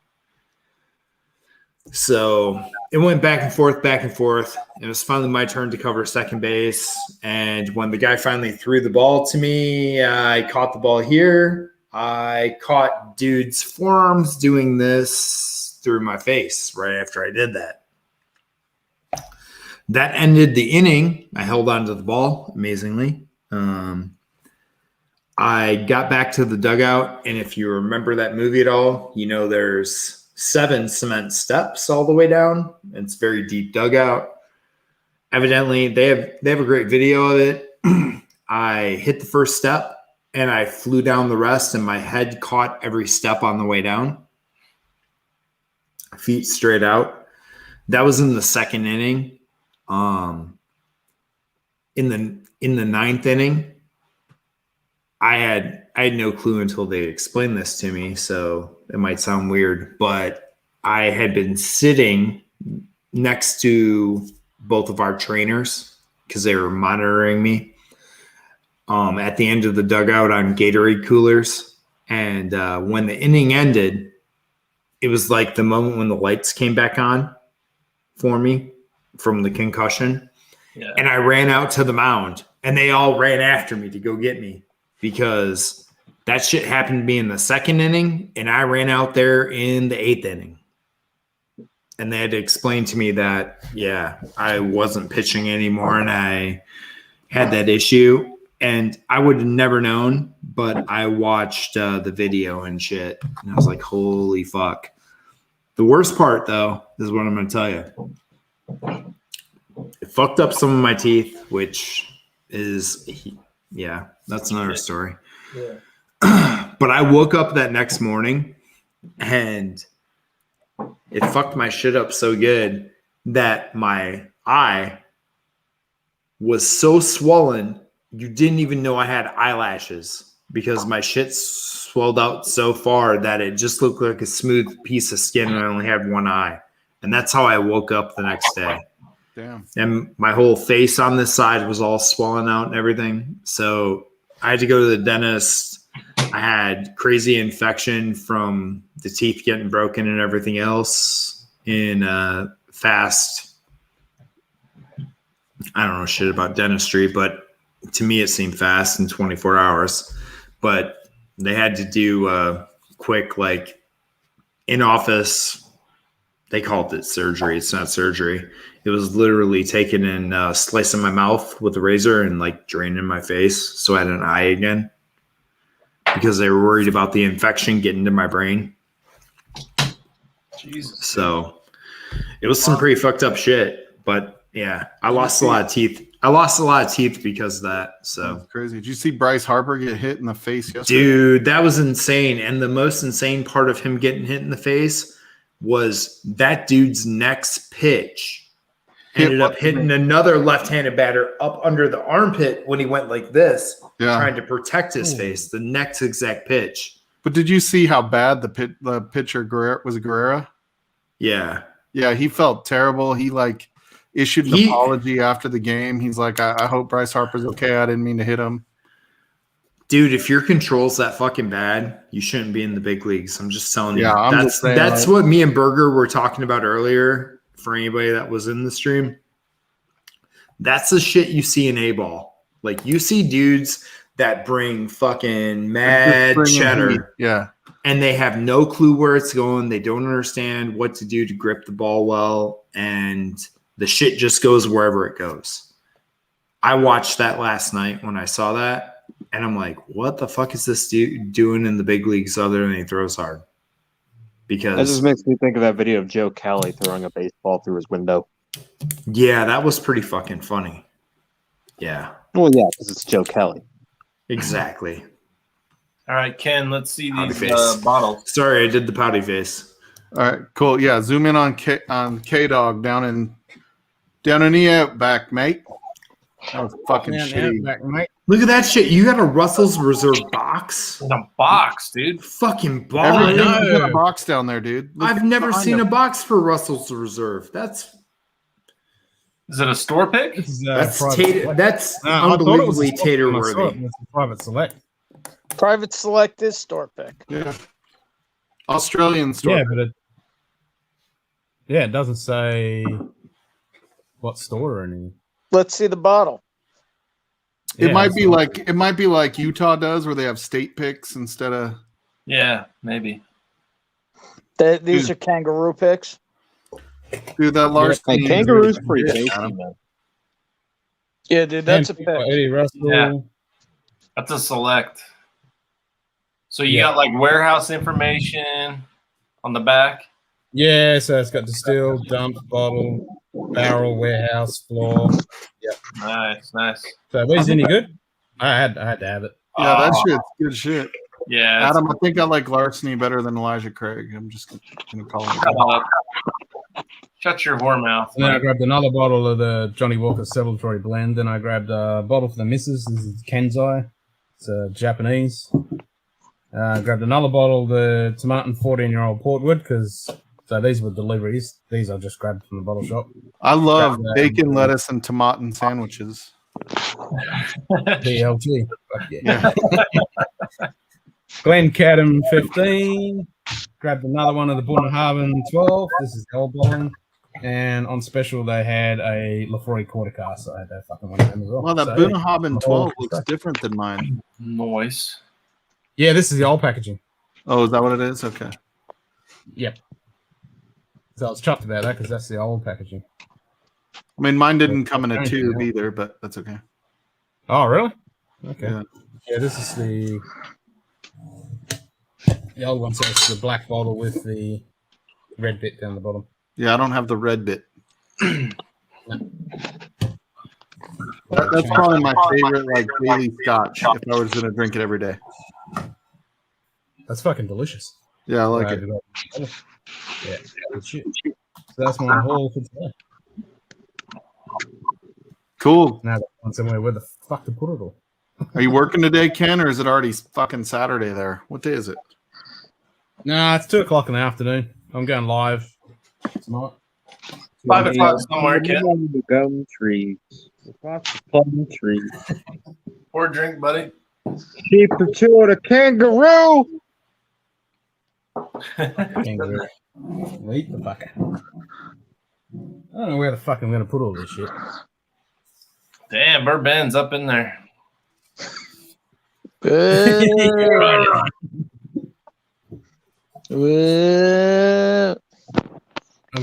So it went back and forth. It was finally my turn to cover second base. And when the guy finally threw the ball to me, I caught the ball here. I caught dude's forearms doing this through my face right after I did that. That ended the inning. I held on to the ball, amazingly. I got back to the dugout, and if you remember that movie at all, you know there's 7 cement steps all the way down. It's a very deep dugout. Evidently, they have a great video of it. I hit the first step, and I flew down the rest, and my head caught every step on the way down. Feet straight out. That was in the second inning. In the 9th inning, I had no clue until they explained this to me, so it might sound weird, but I had been sitting next to both of our trainers because they were monitoring me at the end of the dugout on Gatorade coolers. And when the inning ended, it was like the moment when the lights came back on. for me from the concussion. Yeah. And I ran out to the mound, and they all ran after me to go get me because that shit happened to me in the 2nd inning, and I ran out there in the 8th inning. And they had to explain to me that, yeah, I wasn't pitching anymore, and I had that issue. And I would have never known, but I watched the video and shit, and I was like, holy fuck. The worst part, though, is what I'm going to tell you. It fucked up some of my teeth, which is, yeah, that's another story. Yeah. But I woke up that next morning, and it fucked my shit up so good that my eye was so swollen, you didn't even know I had eyelashes because my shit swelled out so far that it just looked like a smooth piece of skin and I only had one eye. And that's how I woke up the next day. Damn. And my whole face on this side was all swollen out and everything. So I had to go to the dentist. I had crazy infection from the teeth getting broken and everything else in fast. I don't know shit about dentistry, but to me it seemed fast in 24 hours. But they had to do quick, like, in office. They called it surgery. It's not surgery. It was literally taking and slicing my mouth with a razor and like draining my face. So I had an eye again because they were worried about the infection getting into my brain. Jesus. So it was some pretty fucked up shit. But yeah, I lost a lot of teeth. I lost a lot of teeth because of that. So That's crazy. Did you see Bryce Harper get hit in the face yesterday? dude, that was insane. And the most insane part of him getting hit in the face was that dude's next pitch ended up hitting another left-handed batter up under the armpit when he went like this, trying to protect his face. The next exact pitch. But did you see how bad the pitcher was? Guerrera? Yeah. Yeah, he felt terrible. He like issued an apology after the game. He's like, I hope Bryce Harper's okay. I didn't mean to hit him. Dude, if your control's that fucking bad, you shouldn't be in the big leagues. I'm just telling you. Yeah, that's what me and Berger were talking about earlier. For anybody that was in the stream, that's the shit you see in A-ball. Like, you see dudes that bring fucking mad cheddar. Yeah. And they have no clue where it's going. They don't understand what to do to grip the ball well. And the shit just goes wherever it goes. I watched that last night when I saw that. And I'm like, what the fuck is this dude doing in the big leagues other than he throws hard? Because that just makes me think of that video of Joe Kelly throwing a baseball through his window. Yeah, that was pretty fucking funny. Yeah. Well, yeah, because it's Joe Kelly. Exactly. All right, Ken, let's see these face. bottles. Sorry, I did the pouty face. All right, cool. Yeah, zoom in on K-Dog down in the outback, mate. That was fucking shitty. Mate. Look at that shit. You got a Russell's Reserve box? In a box, dude. Fucking ball. Everything's got a box down there, dude. I've never seen a box for Russell's Reserve. Is it a store pick? That's unbelievably tater worthy. It's a private select. Private select is store pick. Yeah. Australian store. Yeah, but it doesn't say what store or anything. Let's see the bottle. It might be like Utah does, where they have state picks instead of. Yeah, maybe. These are kangaroo picks. Dude, that Larson. Hey, kangaroo's pretty tasty, man. Yeah, dude, that's a pick. Eddie Russell. Yeah. That's a select. So you got like warehouse information on the back. Yeah, so it's got distilled, dump, bottle, barrel, warehouse, floor. Yep. Nice. So these any good? I had to have it. Yeah, that shit's good shit. Yeah. Adam, I think I like Larceny better than Elijah Craig. I'm just gonna call him. Shut your whore mouth. And then I grabbed another bottle of the Johnny Walker Celebratory Blend. Then I grabbed a bottle for the missus. This is Kenzai. It's Japanese. Grabbed another bottle of the Tomatin 14-year-old Portwood because these were deliveries. These I just grabbed from the bottle shop. I love bacon, lettuce, and tomatin sandwiches. BLG. Fuck yeah. Glen Cadam 15. Grabbed another one of the Bunnahabhain 12. This is L-Bowling. And on special, they had a Lafroy quarter cast. So I had that fucking one of them as well. Well, that So, Bunnahabhain 12 yeah. looks different than mine. Noise. Yeah, this is the old packaging. Oh, is that what it is? Okay. Yep. So I was chuffed about that because that's the old packaging. I mean, mine didn't come in a tube either, but that's okay. Oh, really? Okay. Yeah, this is the old one. So it's the black bottle with the red bit down the bottom. Yeah, I don't have the red bit. That's probably my favorite, like, daily scotch if I was going to drink it every day. That's fucking delicious. Yeah, I like it. Yeah, good shit. So that's my haul for today. Cool. Now that I'm somewhere where the fuck to put it all. Are you working today, Ken, or is it already fucking Saturday there? What day is it? Nah, it's 2:00 in the afternoon. I'm going live tonight. 5 o'clock somewhere, Ken. The gum trees. Across the plum tree. Pour a drink, buddy. Sheep or two of the kangaroo. Kangaroo. Eat the fucker. I don't know where the fuck I'm going to put all this shit. Damn, Bourbon's up in there. I'm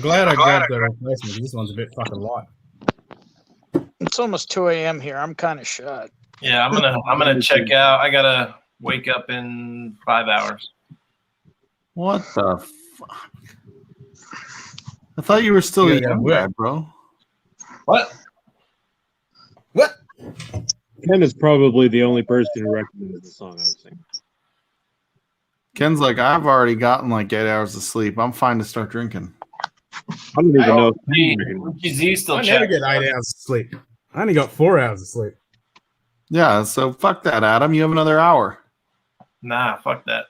glad I grabbed the replacement. This one's a bit fucking light. It's almost 2 a.m. here. I'm kind of shut. Yeah, I'm gonna check out. I gotta wake up in 5 hours. What the fuck? I thought you were still a young guy, bro. What? Ken is probably the only person who recognizes the song I was singing. Ken's like, I've already gotten like 8 hours of sleep. I'm fine to start drinking. I don't even know. I never get 8 hours of sleep. I only got 4 hours of sleep. Yeah, so fuck that, Adam. You have another hour. Nah, fuck that.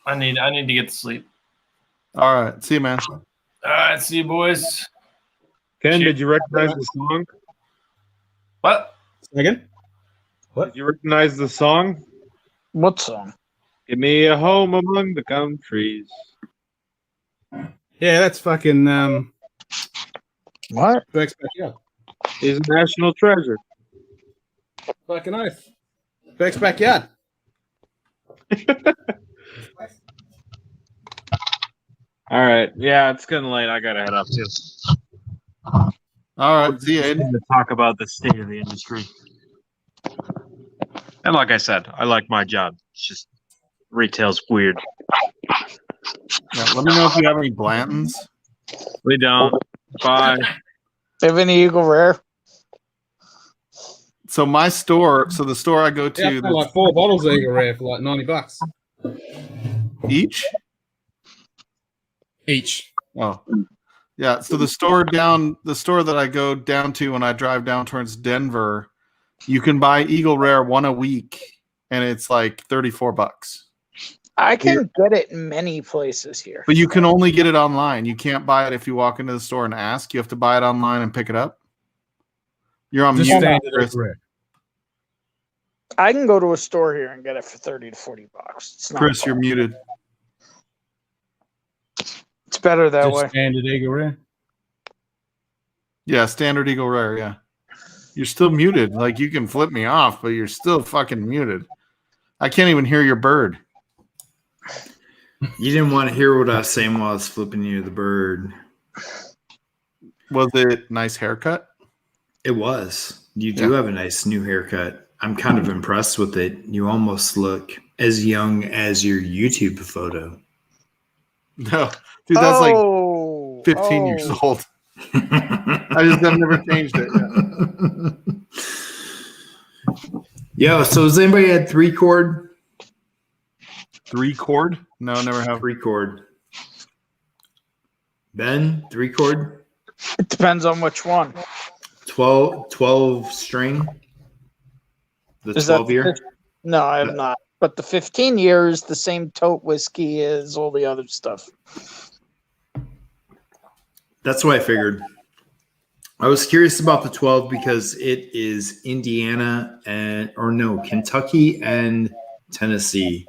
I need to get to sleep. All right. See you, man. All right, see you, boys. Ken, did you recognize the song? What? Again? What? Did you recognize the song? What song? Give me a home among the gum trees. Yeah, that's fucking What? Beck's Backyard. He's a national treasure. Fucking oath. Beck's Backyard. All right. Yeah, it's getting late. I gotta head up too. All right. See you, Aiden. To talk about the state of the industry. And like I said, I like my job. It's just retail's weird. Yeah, let me know if you have any Blantons. We don't. Bye. Have any Eagle Rare? So my store, the store I go to, Yeah, for like 4 bottles of Eagle Rare for like $90 each. Oh, yeah. So the store that I go down to when I drive down towards Denver, you can buy Eagle Rare one a week, and it's like $34. I can get it in many places here. But you can only get it online. You can't buy it if you walk into the store and ask. You have to buy it online and pick it up. You're on just mute, standard Chris. Eagle Rare. I can go to a store here and get it for $30 to $40. It's not Chris, you're muted. It's better that Just way. standard Eagle Rare. Yeah, standard Eagle Rare. Yeah, you're still muted. Like you can flip me off, but you're still fucking muted. I can't even hear your bird. You didn't want to hear what I was saying while I was flipping you the bird. Was it nice haircut? It was. You do have a nice new haircut. I'm kind of impressed with it. You almost look as young as your YouTube photo. No, dude, that's like 15 years old. I just have never changed it. Yeah. So has anybody had 3-chord? 3-chord? No, never have. 3-chord. Ben, 3-chord? It depends on which one. 12 string? The 12 year? No, I have not. But the 15 year is the same tote whiskey as all the other stuff. That's what I figured. I was curious about the 12 because it is Indiana Kentucky and Tennessee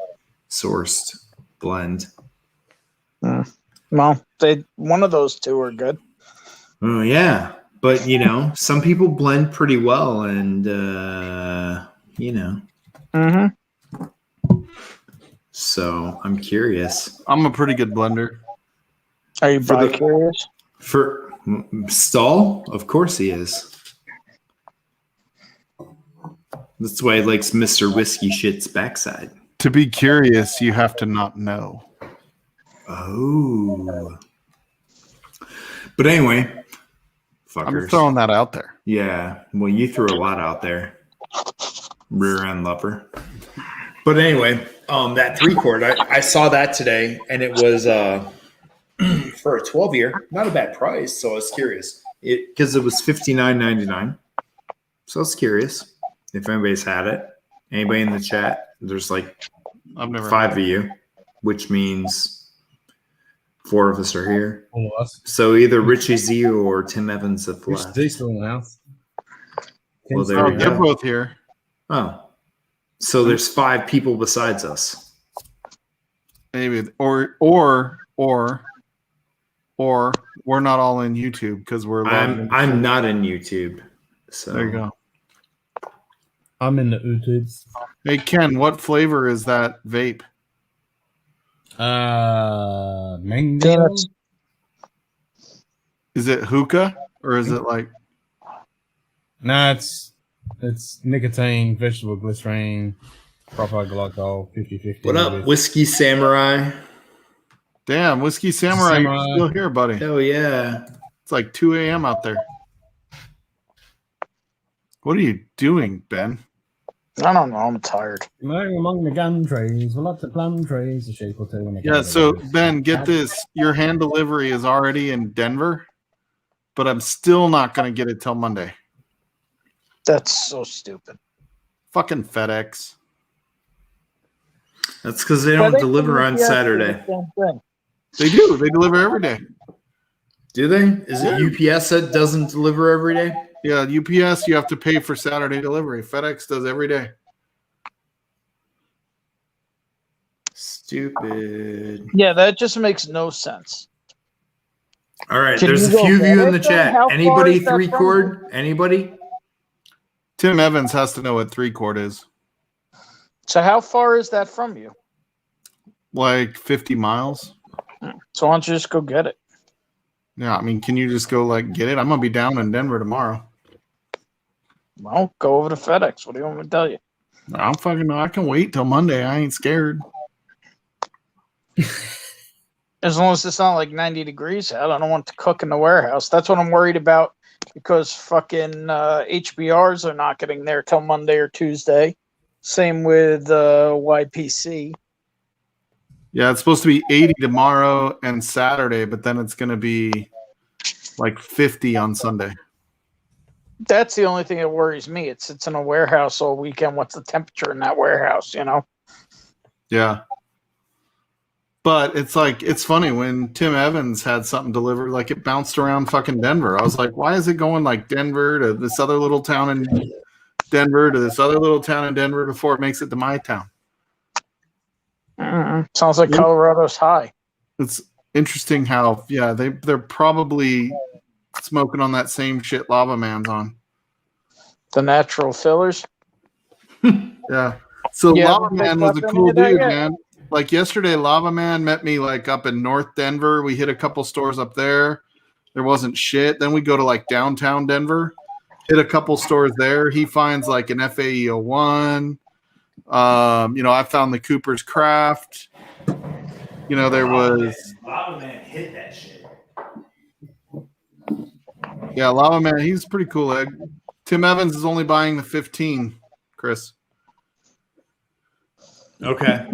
sourced blend. Well, one of those two are good. Oh yeah, but some people blend pretty well, and So I'm curious. I'm a pretty good blender. Are you bi-curious? For Stahl, of course he is. That's why he likes Mr. Whiskey Shit's backside. To be curious, you have to not know. Oh. But anyway, fuckers. I'm throwing that out there. Yeah. Well, you threw a lot out there. Rear end lover. But anyway, that 3-quart, I saw that today, and it was for a 12-year, not a bad price. So I was curious, because it was $59.99. So I was curious if anybody's had it. Anybody in the chat? There's like I've never 5 of you, which means 4 of us are here. All of us. So either Richie Z or Tim Evans have Richie left. Z's still in the house. Well, there we They're go. both here. Oh, so there's 5 people besides us. Maybe or we're not all in YouTube because we're. I'm not in YouTube. So There you go. I'm in the YouTubes. Hey Ken, what flavor is that vape? Mango. Is it hookah or is it like? Nah, it's nicotine, vegetable glycerine, proper glycol, 50-50. What up, Whiskey Samurai? Damn, Whiskey Samurai, you're still here, buddy. Hell yeah. It's like 2 a.m. out there. What are you doing, Ben? I don't know. I'm tired. Moving among the gum trees, with lots of plum trees, a sheep or two. And a Yeah, so Ben, get this. Your hand delivery is already in Denver, but I'm still not going to get it till Monday. That's so stupid. Fucking FedEx. That's because they don't deliver on Saturday. They do. They deliver every day. Do they? Is it UPS that doesn't deliver every day? Yeah, UPS, you have to pay for Saturday delivery. FedEx does every day. Stupid. Yeah, that just makes no sense. All right, Can there's a you go few of get you in it, the though? chat. How far Anybody is that 3-quart? Anybody? Tim Evans has to know what 3-quart is. So how far is that from you? Like 50 miles. So why don't you just go get it? Yeah, I mean, can you just go like get it? I'm gonna be down in Denver tomorrow. Well, go over to FedEx. What do you want me to tell you? I can wait till Monday. I ain't scared. As long as it's not like 90 degrees out, I don't want to cook in the warehouse. That's what I'm worried about because fucking HBRs are not getting there till Monday or Tuesday. Same with YPC. Yeah, it's supposed to be 80 tomorrow and Saturday, but then it's going to be like 50 on Sunday. That's the only thing that worries me. It sits in a warehouse all weekend. What's the temperature in that warehouse, you know? Yeah. But it's like, it's funny when Tim Evans had something delivered, like it bounced around fucking Denver. I was like, why is it going like Denver to this other little town in Denver to this other little town in Denver before it makes it to my town? Sounds like Colorado's high. It's interesting how, yeah, they're probably smoking on that same shit Lava Man's on. The natural fillers? Yeah. So Yeah, Lava but Man was a fucking cool did that dude, yet. man. Like yesterday, Lava Man met me like up in North Denver. We hit a couple stores up there. There wasn't shit. Then we go to like downtown Denver, hit a couple stores there. He finds like an FAE01. I found the Cooper's Craft. There was Lava Man hit that shit. Yeah, Lava Man, he's pretty cool egg. Tim Evans is only buying the 15, Chris. Okay.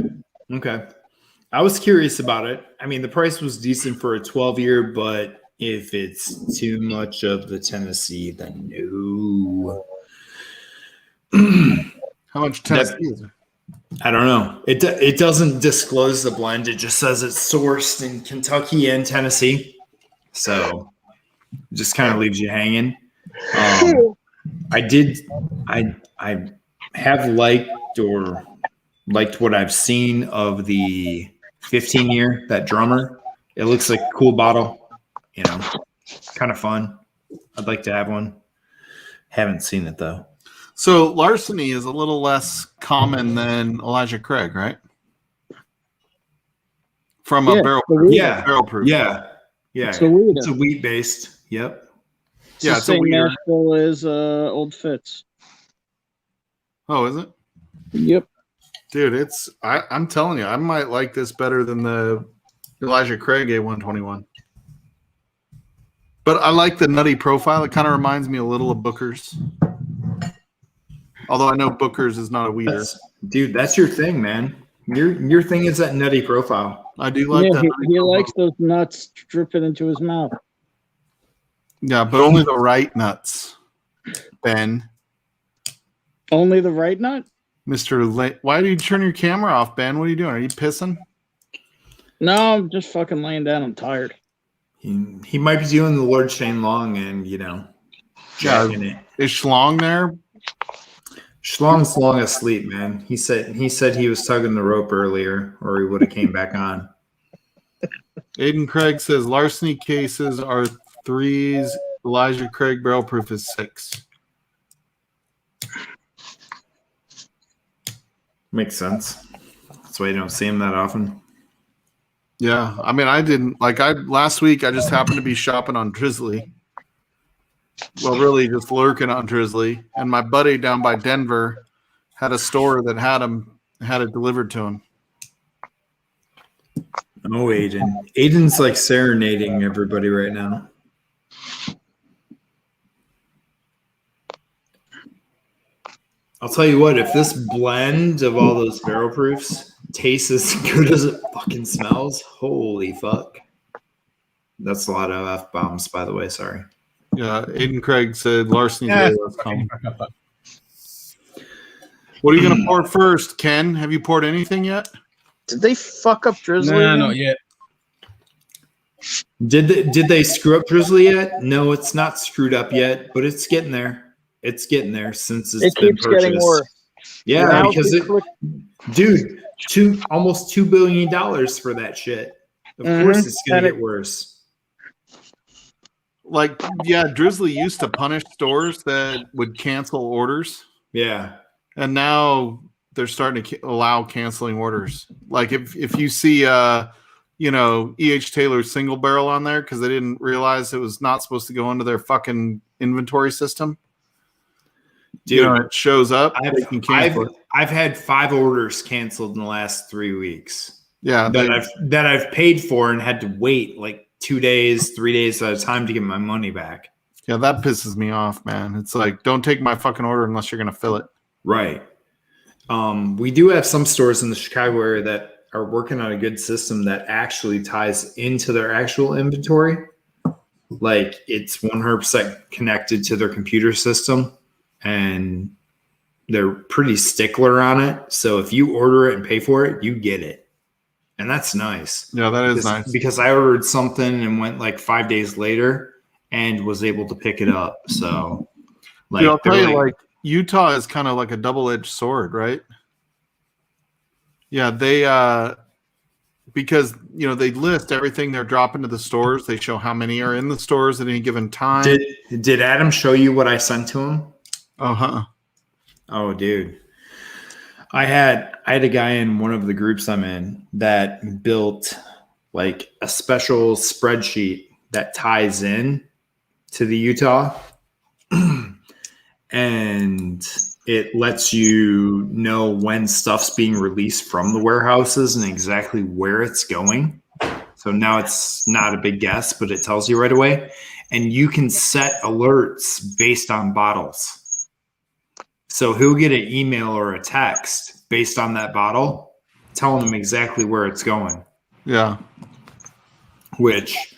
I was curious about it. I mean, the price was decent for a 12-year, but if it's too much of the Tennessee, then no. How much Tennessee is it? I don't know. It doesn't disclose the blend. It just says it's sourced in Kentucky and Tennessee. So it just kind of leaves you hanging. I have liked what I've seen of the 15-year, that drummer. It looks like a cool bottle, kind of fun. I'd like to have one. Haven't seen it though. So larceny is a little less common than Elijah Craig, right? From a barrel proof. Yeah. Barrel proof. Yeah. Yeah. It's a weeder. It's a wheat based. Yep. It's the same Nashville as Old Fitz. Oh, is it? Yep. Dude, I'm telling you, I might like this better than the Elijah Craig A121. But I like the nutty profile. It kind of reminds me a little of Booker's. Although I know Booker's is not a weeder. Dude, that's your thing, man. Your thing is that nutty profile. I do like that. He likes those nuts dripping into his mouth. Yeah, but only the right nuts, Ben. Only the right nut? Why do you turn your camera off, Ben? What are you doing? Are you pissing? No, I'm just fucking laying down. I'm tired. He might be doing the Lord Shane Long and, jacking it. Is Schlong there? Schlong's long asleep, man. He said he was tugging the rope earlier, or he would have came back on. Aiden Craig says larceny cases are 3s. Elijah Craig barrel proof is 6. Makes sense. That's why you don't see him that often. Yeah, I mean, last week I just happened to be shopping on Drizzly. Well, really just lurking on Drizzly, and my buddy down by Denver had a store that had it delivered to him. Oh, Aiden. Aiden's like serenading everybody right now. I'll tell you what, if this blend of all those barrel proofs tastes as good as it fucking smells, holy fuck. That's a lot of F-bombs, by the way. Sorry. Yeah, Aiden Craig said larceny. What are you going to pour first, Ken? Have you poured anything yet? Did they fuck up Drizzly? No, not yet. Did they screw up Drizzly yet? No, it's not screwed up yet, but it's getting there. It's getting there since it keeps getting worse. Yeah, Now because dude, almost $2 billion for that shit. Of course, it's gonna get worse. Like, yeah, Drizzly used to punish stores that would cancel orders. Yeah, and now they're starting to allow canceling orders. Like if you see E.H. Taylor's single barrel on there because they didn't realize it was not supposed to go into their fucking inventory system. Dude, it shows up. I've had 5 orders canceled in the last 3 weeks. Yeah, that I've paid for and had to wait like 2 days, 3 days at a time to get my money back. Yeah, that pisses me off, man. It's like, don't take my fucking order unless you're gonna fill it. Right. We do have some stores in the Chicago area that are working on a good system that actually ties into their actual inventory. Like it's 100% connected to their computer system. And they're pretty stickler on it. So if you order it and pay for it, you get it. And that's nice. Yeah, that is nice. Because I ordered something and went like 5 days later and was able to pick it up. So like, I'll tell you, like Utah is kind of like a double-edged sword, right? Yeah, they because they list everything they're dropping to the stores. They show how many are in the stores at any given time. Did Adam show you what I sent to him? Oh, dude. I had a guy in one of the groups I'm in that built like a special spreadsheet that ties in to the Utah and it lets you know when stuff's being released from the warehouses and exactly where it's going. So now it's not a big guess, but it tells you right away. And you can set alerts based on bottles. So he'll get an email or a text based on that bottle, telling him exactly where it's going. Yeah. Which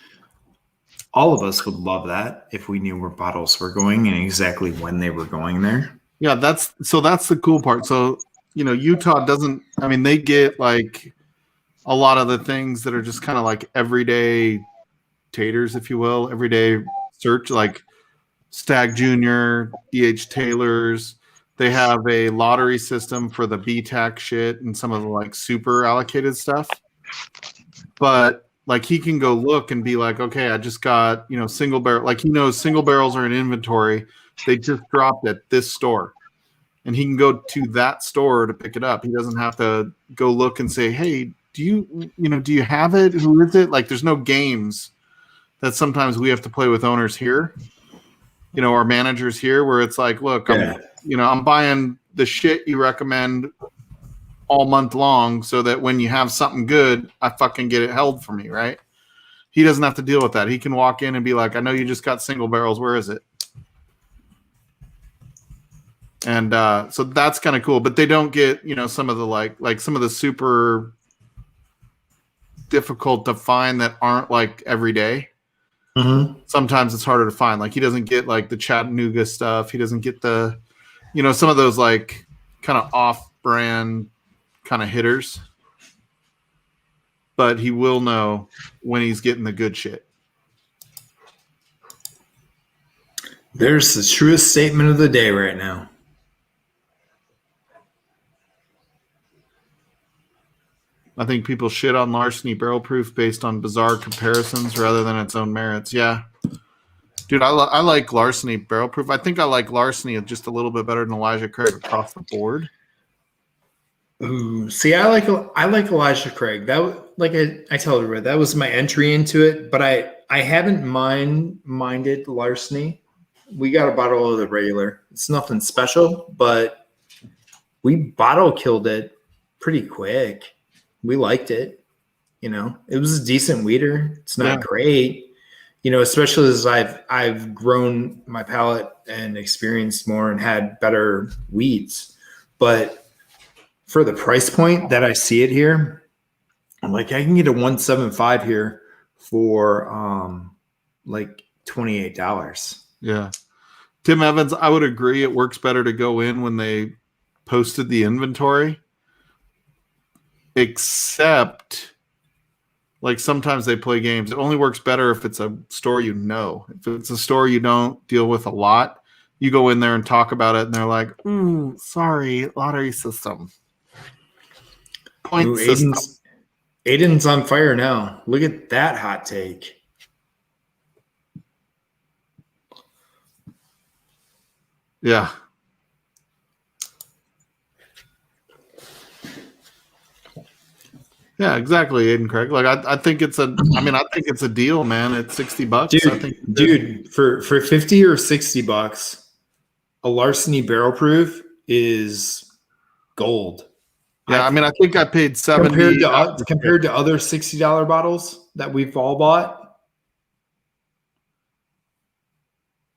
all of us would love that if we knew where bottles were going and exactly when they were going there. Yeah, that's the cool part. So, Utah doesn't, they get like a lot of the things that are just kind of like everyday taters, if you will, everyday search, like Stag Junior, E.H. Taylor's. They have a lottery system for the BTAC shit and some of the like super allocated stuff. But Like he can go look and be like, okay, I just got, single barrel. Like he knows single barrels are in inventory. They just dropped at this store. And he can go to that store to pick it up. He doesn't have to go look and say, hey, do you have it? Who is it? Like there's no games that sometimes we have to play with owners here, our managers here, where it's like, look, I'm buying the shit you recommend all month long so that when you have something good, I fucking get it held for me, right? He doesn't have to deal with that. He can walk in and be like, I know you just got single barrels. Where is it? And so that's kind of cool. But they don't get, some of the like some of the super difficult to find that aren't like every day. Mm-hmm. Sometimes it's harder to find. Like he doesn't get like the Chattanooga stuff. He doesn't get the, some of those like kind of off-brand kind of hitters. But he will know when he's getting the good shit. There's the truest statement of the day right now. I think people shit on Larceny Barrel Proof based on bizarre comparisons rather than its own merits. Yeah. Dude, I like Larceny Barrel Proof. I think I like Larceny just a little bit better than Elijah Craig across the board. Ooh, see, I like Elijah Craig. That, like I tell everybody, that was my entry into it. But I haven't minded Larceny. We got a bottle of the regular. It's nothing special, but we bottle killed it pretty quick. We liked it. It was a decent weeder. It's not great, especially as I've grown my palate and experienced more and had better weeds. But for the price point that I see it here, I'm like, I can get a 175 here for like $28. Yeah. Tim Evans, I would agree. It works better to go in when they posted the inventory. Except, like, sometimes they play games. It only works better if it's a store you know. If it's a store you don't deal with a lot, you go in there and talk about it, and they're like, sorry, lottery system. Point system. Aiden's on fire now. Look at that hot take. Yeah. Yeah, exactly, Aiden Craig. Like I think it's a deal, man. It's $60. Dude, for $50 or $60, a Larceny Barrel Proof is gold. Yeah, I think I paid $70 compared to other $60 bottles that we've all bought.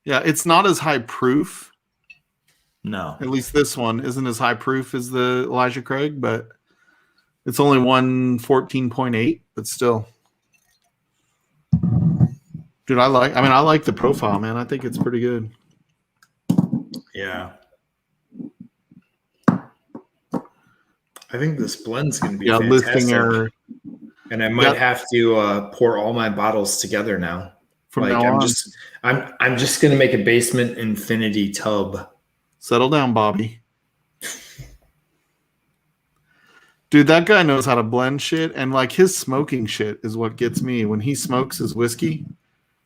Yeah, it's not as high proof. No. At least this one isn't as high proof as the Elijah Craig, but it's only 114.8, but still. Dude, I like the profile, man. I think it's pretty good. Yeah. I think this blend's going to be fantastic. Listing error. And I might have to pour all my bottles together now. From now on. I'm just going to make a basement infinity tub. Settle down, Bobby. Dude, that guy knows how to blend shit, and like his smoking shit is what gets me. When he smokes his whiskey,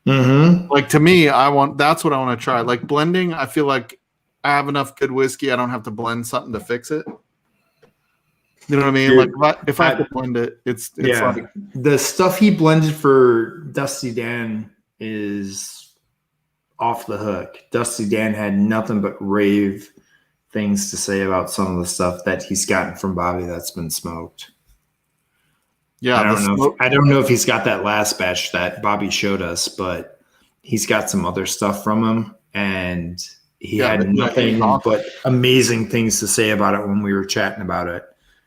like to me, that's what I want to try. Like blending, I feel like I have enough good whiskey. I don't have to blend something to fix it. You know what I mean? Dude, like if I could blend it, it's like the stuff he blended for Dusty Dan is off the hook. Dusty Dan had nothing but rave things to say about some of the stuff that he's gotten from Bobby that's been smoked. Yeah, I don't know if he's got that last batch that Bobby showed us, but he's got some other stuff from him, and he had nothing but amazing things to say about it when we were chatting about it.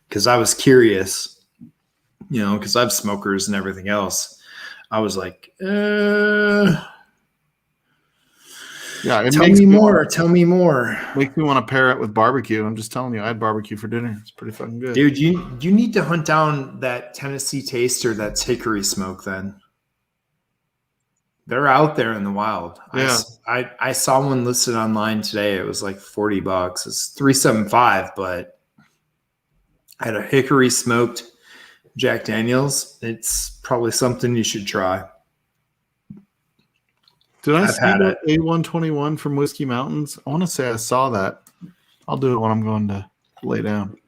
Because I was curious, because I have smokers and everything else. I was like, yeah, tell me more. Tell me more. Makes me want to pair it with barbecue. I'm just telling you, I had barbecue for dinner. It's pretty fucking good. Dude, you need to hunt down that Tennessee Taster that's hickory smoke then. They're out there in the wild. Yeah. I saw one listed online today. It was like $40. It's $375, but I had a hickory smoked Jack Daniels. It's probably something you should try. Did I I've see had that A121 from Whiskey Mountains? I want to say I saw that. I'll do it when I'm going to lay down.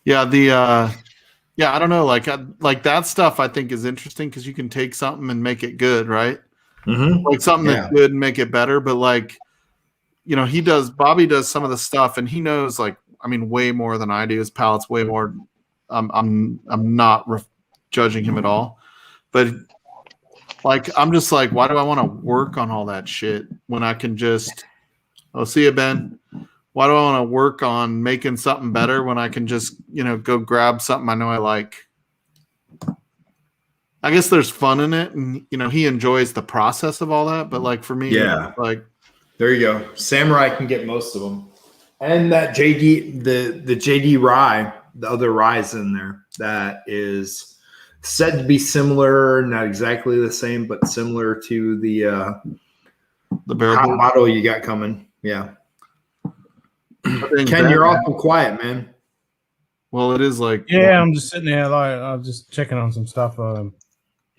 Yeah, I don't know, like that stuff I think is interesting because you can take something and make it good, right? Mm-hmm. Like something that's good and make it better. But like, Bobby does some of the stuff and he knows way more than I do. His palate's way more. I'm not judging him at all, but I'm just like, why do I want to work on all that shit when I can just? Oh, see you, Ben. Why do I want to work on making something better when I can just, go grab something I know I like? I guess there's fun in it, and he enjoys the process of all that. But for me, there you go. Samurai can get most of them, and that JD, the JD rye, the other rye's in there that is said to be similar, not exactly the same, but similar to the hot bottle you got coming. Yeah. Ken, you're awful quiet, man. Well, it is I'm just sitting there, I'm just checking on some stuff,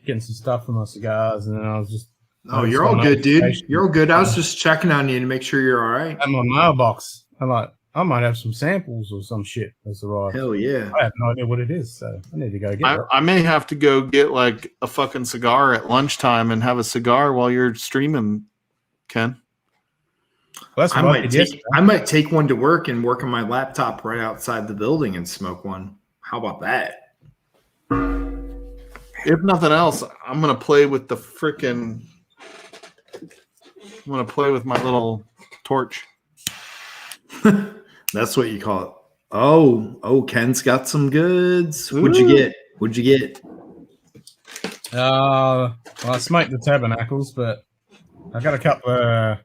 getting some stuff for my cigars, and then I was just. Oh, you're all good, dude. You're all good. I was just checking on you to make sure you're all right. I'm on my mailbox. I might have some samples or some shit that's arrived. Hell yeah! I have no idea what it is, so I need to go get it. I may have to go get a fucking cigar at lunchtime and have a cigar while you're streaming, Ken. Well, I might take one to work and work on my laptop right outside the building and smoke one. How about that? If nothing else, I'm gonna play with the freaking. I'm gonna play with my little torch. That's what you call it. Oh, Ken's got some goods. What'd you get? Well, I smoked the Tabernacles, but I got a couple of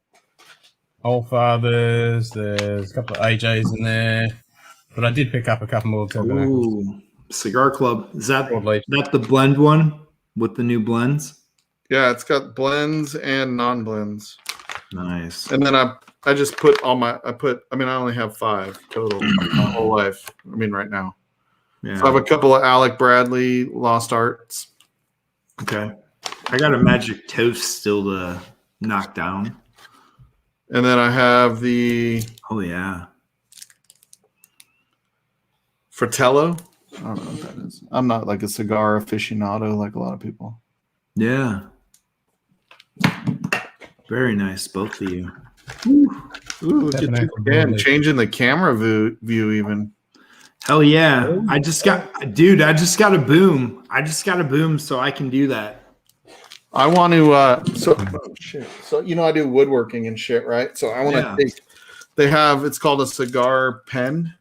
Old Fathers. There's a couple of AJs in there, but I did pick up a couple more Tabernacles. Ooh, Cigar Club. Is that the blend one with the new blends? Yeah, it's got blends and non-blends. Nice. And then I just put I only have 5 total my whole life. Right now. Yeah. So I have a couple of Alec Bradley Lost Arts. Okay. I got a Magic Toast still to knock down. And then I have the Fratello. I don't know what that is. I'm not a cigar aficionado like a lot of people. Yeah. Very nice, both of you. Ooh, look at you again, changing the camera view even. Hell yeah. I just got a boom. So I can do that. I want to so I do woodworking and shit, right? So I want to take it's called a cigar pen.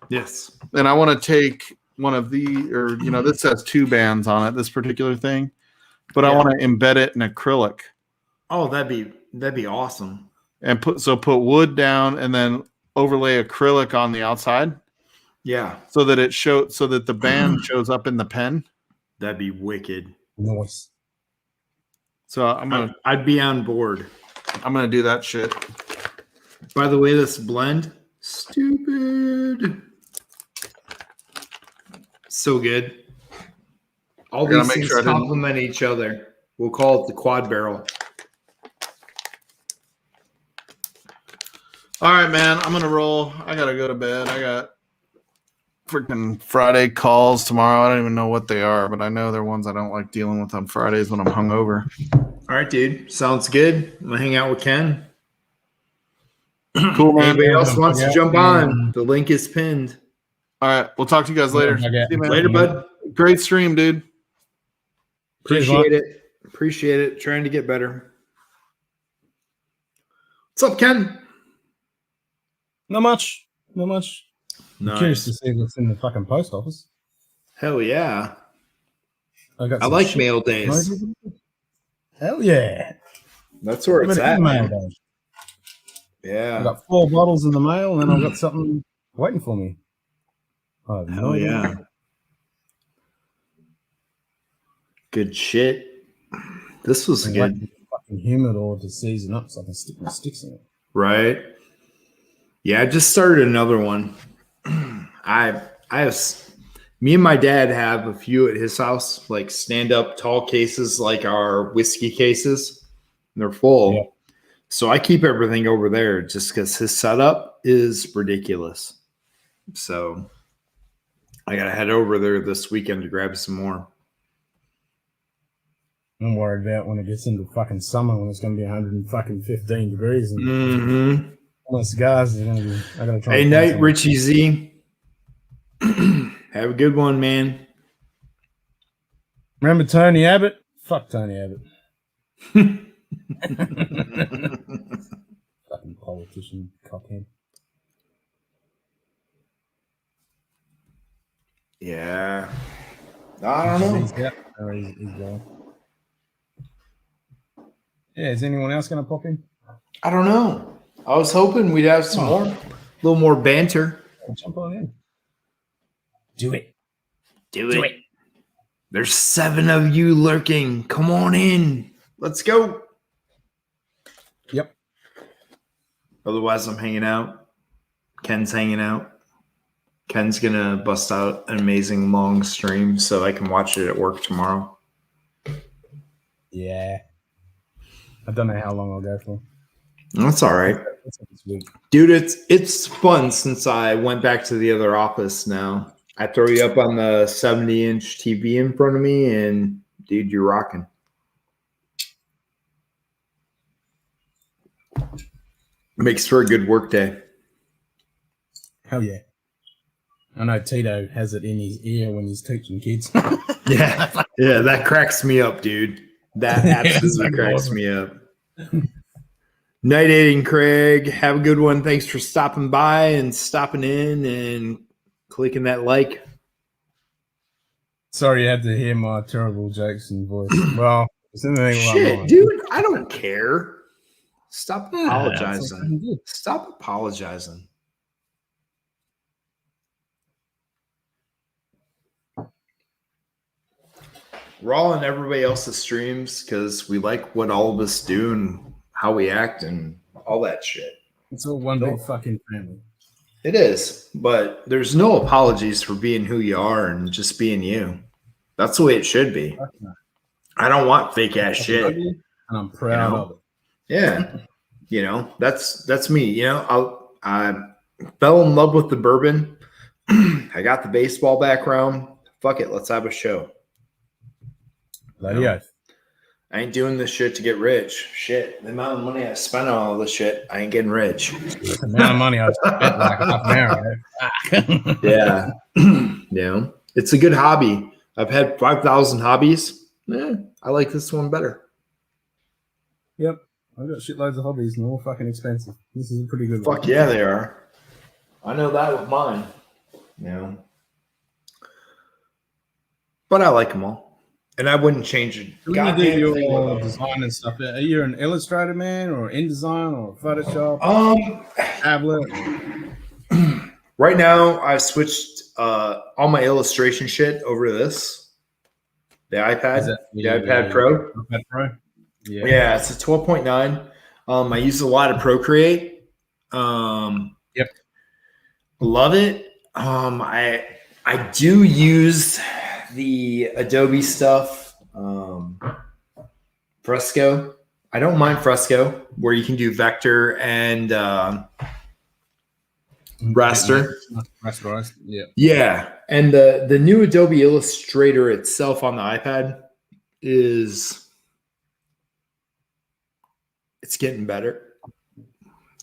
Yes. And I want to take one of this has 2 bands on it, this particular thing. But I want to embed it in acrylic. Oh, that'd be awesome. And put wood down and then overlay acrylic on the outside. Yeah. So that the band shows up in the pen. That'd be wicked. Nice. So I'd be on board. I'm gonna do that shit. By the way, this blend, stupid. So good. All these things complement each other. We'll call it the quad barrel. All right, man. I'm gonna roll. I gotta go to bed. I got freaking Friday calls tomorrow. I don't even know what they are, but I know they're ones I don't like dealing with on Fridays when I'm hungover. All right, dude. Sounds good. I'm gonna hang out with Ken. Cool, man. Anybody else wants to jump on? The link is pinned. All right. We'll talk to you guys later. See you, man. Later, bud. Great stream, dude. Appreciate it. Trying to get better. What's up, Ken? Not much. Nice. I'm curious to see what's in the fucking post office. Hell yeah. I like mail days. Hell yeah. That's where it's at. Mail days. Yeah. I got 4 bottles in the mail, and then I've got something waiting for me. Hell yeah. Good shit. This was good. Fucking humidor to season up so I can stick my sticks in it. Right. Yeah, I just started another one. I Me and my dad have a few at his house, like stand-up tall cases, like our whiskey cases. And they're full. Yeah. So I keep everything over there just because his setup is ridiculous. So I got to head over there this weekend to grab some more. I'm worried about when it gets into fucking summer when it's going to be 115 degrees. And all the cigars are going to be. I got to try. Hey, night, Richie Z. Have a good one, man. Remember Tony Abbott? Fuck Tony Abbott. Fucking politician cockhead. Yeah. I don't know. He's out. Oh, he's gone. Yeah, is anyone else going to pop in? I don't know. I was hoping we'd have some more, a little more banter. Jump on in. Do it. Do it. There's 7 of you lurking. Come on in. Let's go. Yep. Otherwise, I'm hanging out. Ken's hanging out. Ken's going to bust out an amazing long stream so I can watch it at work tomorrow. Yeah. I don't know how long I'll go for. That's all right. Dude, it's fun since I went back to the other office now. I throw you up on the 70-inch TV in front of me, and, dude, you're rocking. Makes for a good work day. Hell yeah. I know Tito has it in his ear when he's teaching kids. Yeah, that cracks me up, dude. That absolutely cracks me up. Night Aiding Craig, have a good one. Thanks for stopping by and stopping in and clicking that like. Sorry you had to hear my terrible jokes and voice. Well, it's anything shit, dude, I don't care. Stop apologizing. Stop apologizing. We're all in everybody else's streams because we like what all of us do and how we act and all that shit. It's all one big fucking family. It is, but there's no apologies for being who you are and just being you. That's the way it should be. I don't want fake ass shit. And I'm proud of it. Yeah. That's me. I fell in love with the bourbon. I got the baseball background. Fuck it. Let's have a show. I ain't doing this shit to get rich. Shit. The amount of money I spent on all this shit, I ain't getting rich. The amount of money I spent like half an hour. Yeah. It's a good hobby. I've had 5,000 hobbies. I like this one better. Yep. I've got shitloads of hobbies and they're all fucking expensive. This is a pretty good one. Fuck yeah, they are. I know that with mine. But I like them all. And I wouldn't change it. When you do your design and stuff, are you an Illustrator man or InDesign or Photoshop? Tablet? Right now, I switched all my illustration shit over to this. The iPad. The iPad Pro. iPad Pro? Yeah, it's a 12.9. I use a lot of Procreate. Yep. Love it. I do use the Adobe stuff, Fresco. I don't mind Fresco, where you can do vector and raster. Yeah, and the new Adobe Illustrator itself on the iPad it's getting better.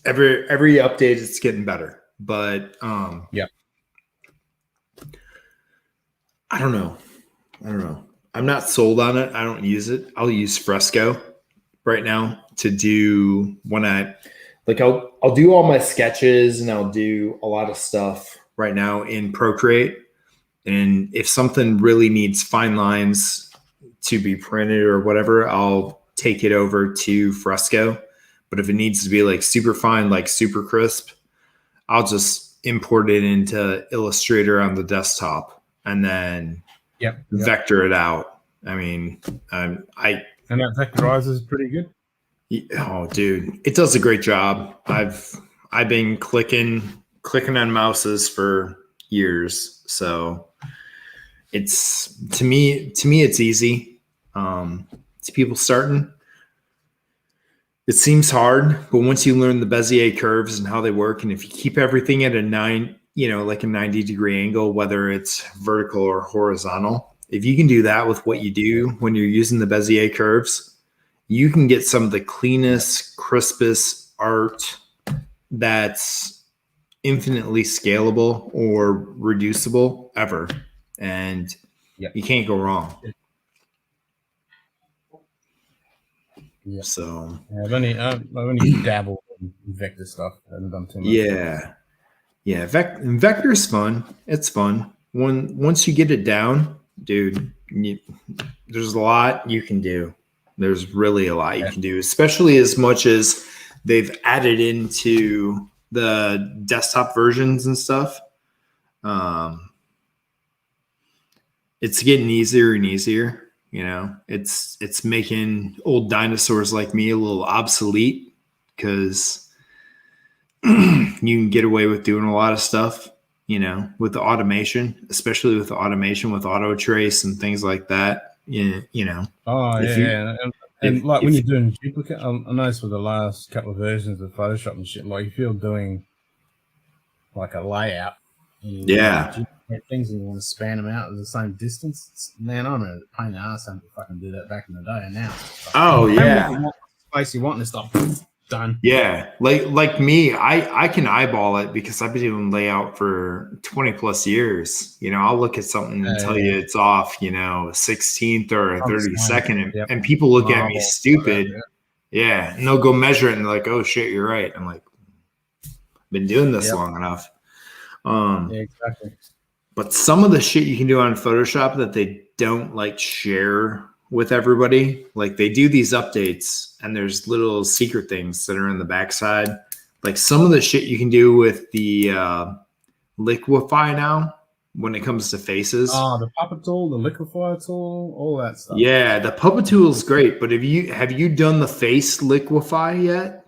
Every update, it's getting better. But I don't know. I'm not sold on it. I don't use it. I'll use Fresco right now to do when I'll do all my sketches and I'll do a lot of stuff right now in Procreate. And if something really needs fine lines to be printed or whatever, I'll take it over to Fresco. But if it needs to be like super fine, like super crisp, I'll just import it into Illustrator on the desktop. And then vector it out. I mean, and that vectorizer is pretty good. Oh, dude, it does a great job. I've been clicking on mouses for years. So it's to me it's easy. To people starting, it seems hard, but once you learn the Bezier curves and how they work, and if you keep everything at a 90-degree angle, whether it's vertical or horizontal, if you can do that with what you do when you're using the Bezier curves, you can get some of the cleanest, crispest art that's infinitely scalable or reducible ever. And you can't go wrong. Yeah. So I've only dabbled in vector stuff. I haven't done too much. Yeah. Vector is fun. It's fun. Once you get it down, dude, there's a lot you can do. There's really a lot you can do, especially as much as they've added into the desktop versions and stuff. It's getting easier and easier. It's making old dinosaurs like me a little obsolete because you can get away with doing a lot of stuff, with the automation, especially with the automation with auto trace and things like that. Oh, And like when you're doing duplicate, I noticed with the last couple of versions of Photoshop and shit, like if you're doing like a layout, and you duplicate things and you want to span them out at the same distance, man, I'm a pain in the ass having to fucking do that back in the day. And now, space you want and stuff, done. Yeah, like me, I can eyeball it because I've been doing layout for 20 plus years. I'll look at something and tell you it's off, a 16th or a 32nd, and people look at me stupid. Yeah, and they'll go measure it and they're like, "Oh shit, you're right." I'm like, been doing this long enough. Exactly. But some of the shit you can do on Photoshop that they don't share with everybody, they do these updates and there's little secret things that are in the backside. Like some of the shit you can do with the liquefy now when it comes to faces. Oh, the puppet tool, the liquefy tool, all that stuff. Yeah, the puppet tool is great, but have you done the face liquefy yet?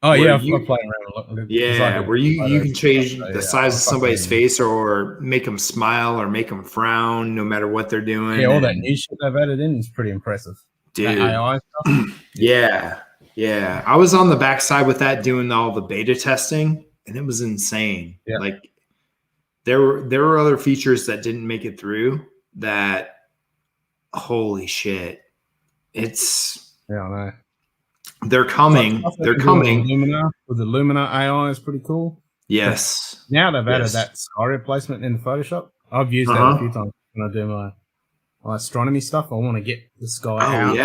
Oh yeah, I'm playing around with it. Yeah, where you can change the size of somebody's face or make them smile or make them frown no matter what they're doing. Yeah, all that new shit they've added in is pretty impressive. Dude. That AI stuff. Yeah. I was on the backside with that doing all the beta testing and it was insane. Yeah. There were other features that didn't make it through that holy shit. It's I know. They're coming. They're coming. With the Lumina AI is pretty cool. Yes. Now they've added that sky replacement in Photoshop. I've used that a few times when I do my astronomy stuff. I want to get the sky out.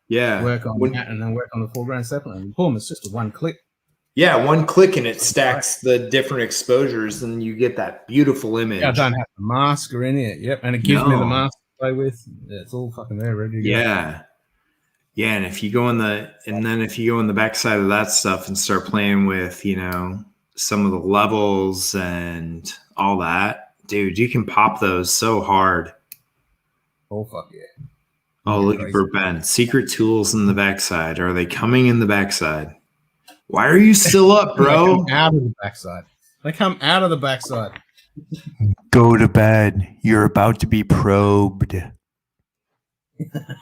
Yeah. Work on that and then work on the foreground separately. And boom, it's just a one click. Yeah, one click and it stacks the different exposures and you get that beautiful image. Yeah, I don't have the mask or any of it. Yep. And it gives me the mask to play with. It's all fucking there, ready to go. Yeah, and if you go in the backside of that stuff and start playing with, some of the levels and all that, dude, you can pop those so hard. Oh fuck yeah. Oh, looking for Ben. Secret tools in the backside. Are they coming in the backside? Why are you still up, bro? They come out of the backside. They come out of the backside. Go to bed. You're about to be probed.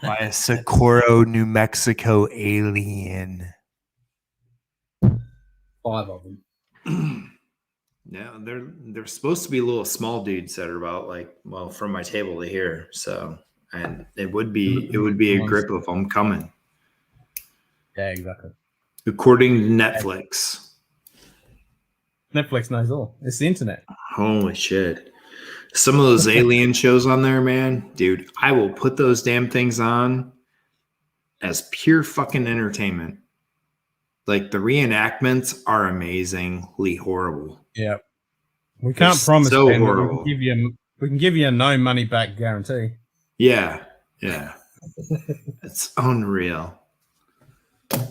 By a Socorro, New Mexico alien. 5 of them. No, they're supposed to be little small dudes that are about from my table to here. So, and it would be a grip of them coming. Yeah, exactly. According to Netflix. Netflix knows all. It's the internet. Holy shit. Some of those alien shows on there, man, dude, I will put those damn things on as pure fucking entertainment. The reenactments are amazingly horrible. Yeah. We can't promise so horrible. We can give you a no money back guarantee. Yeah. It's unreal.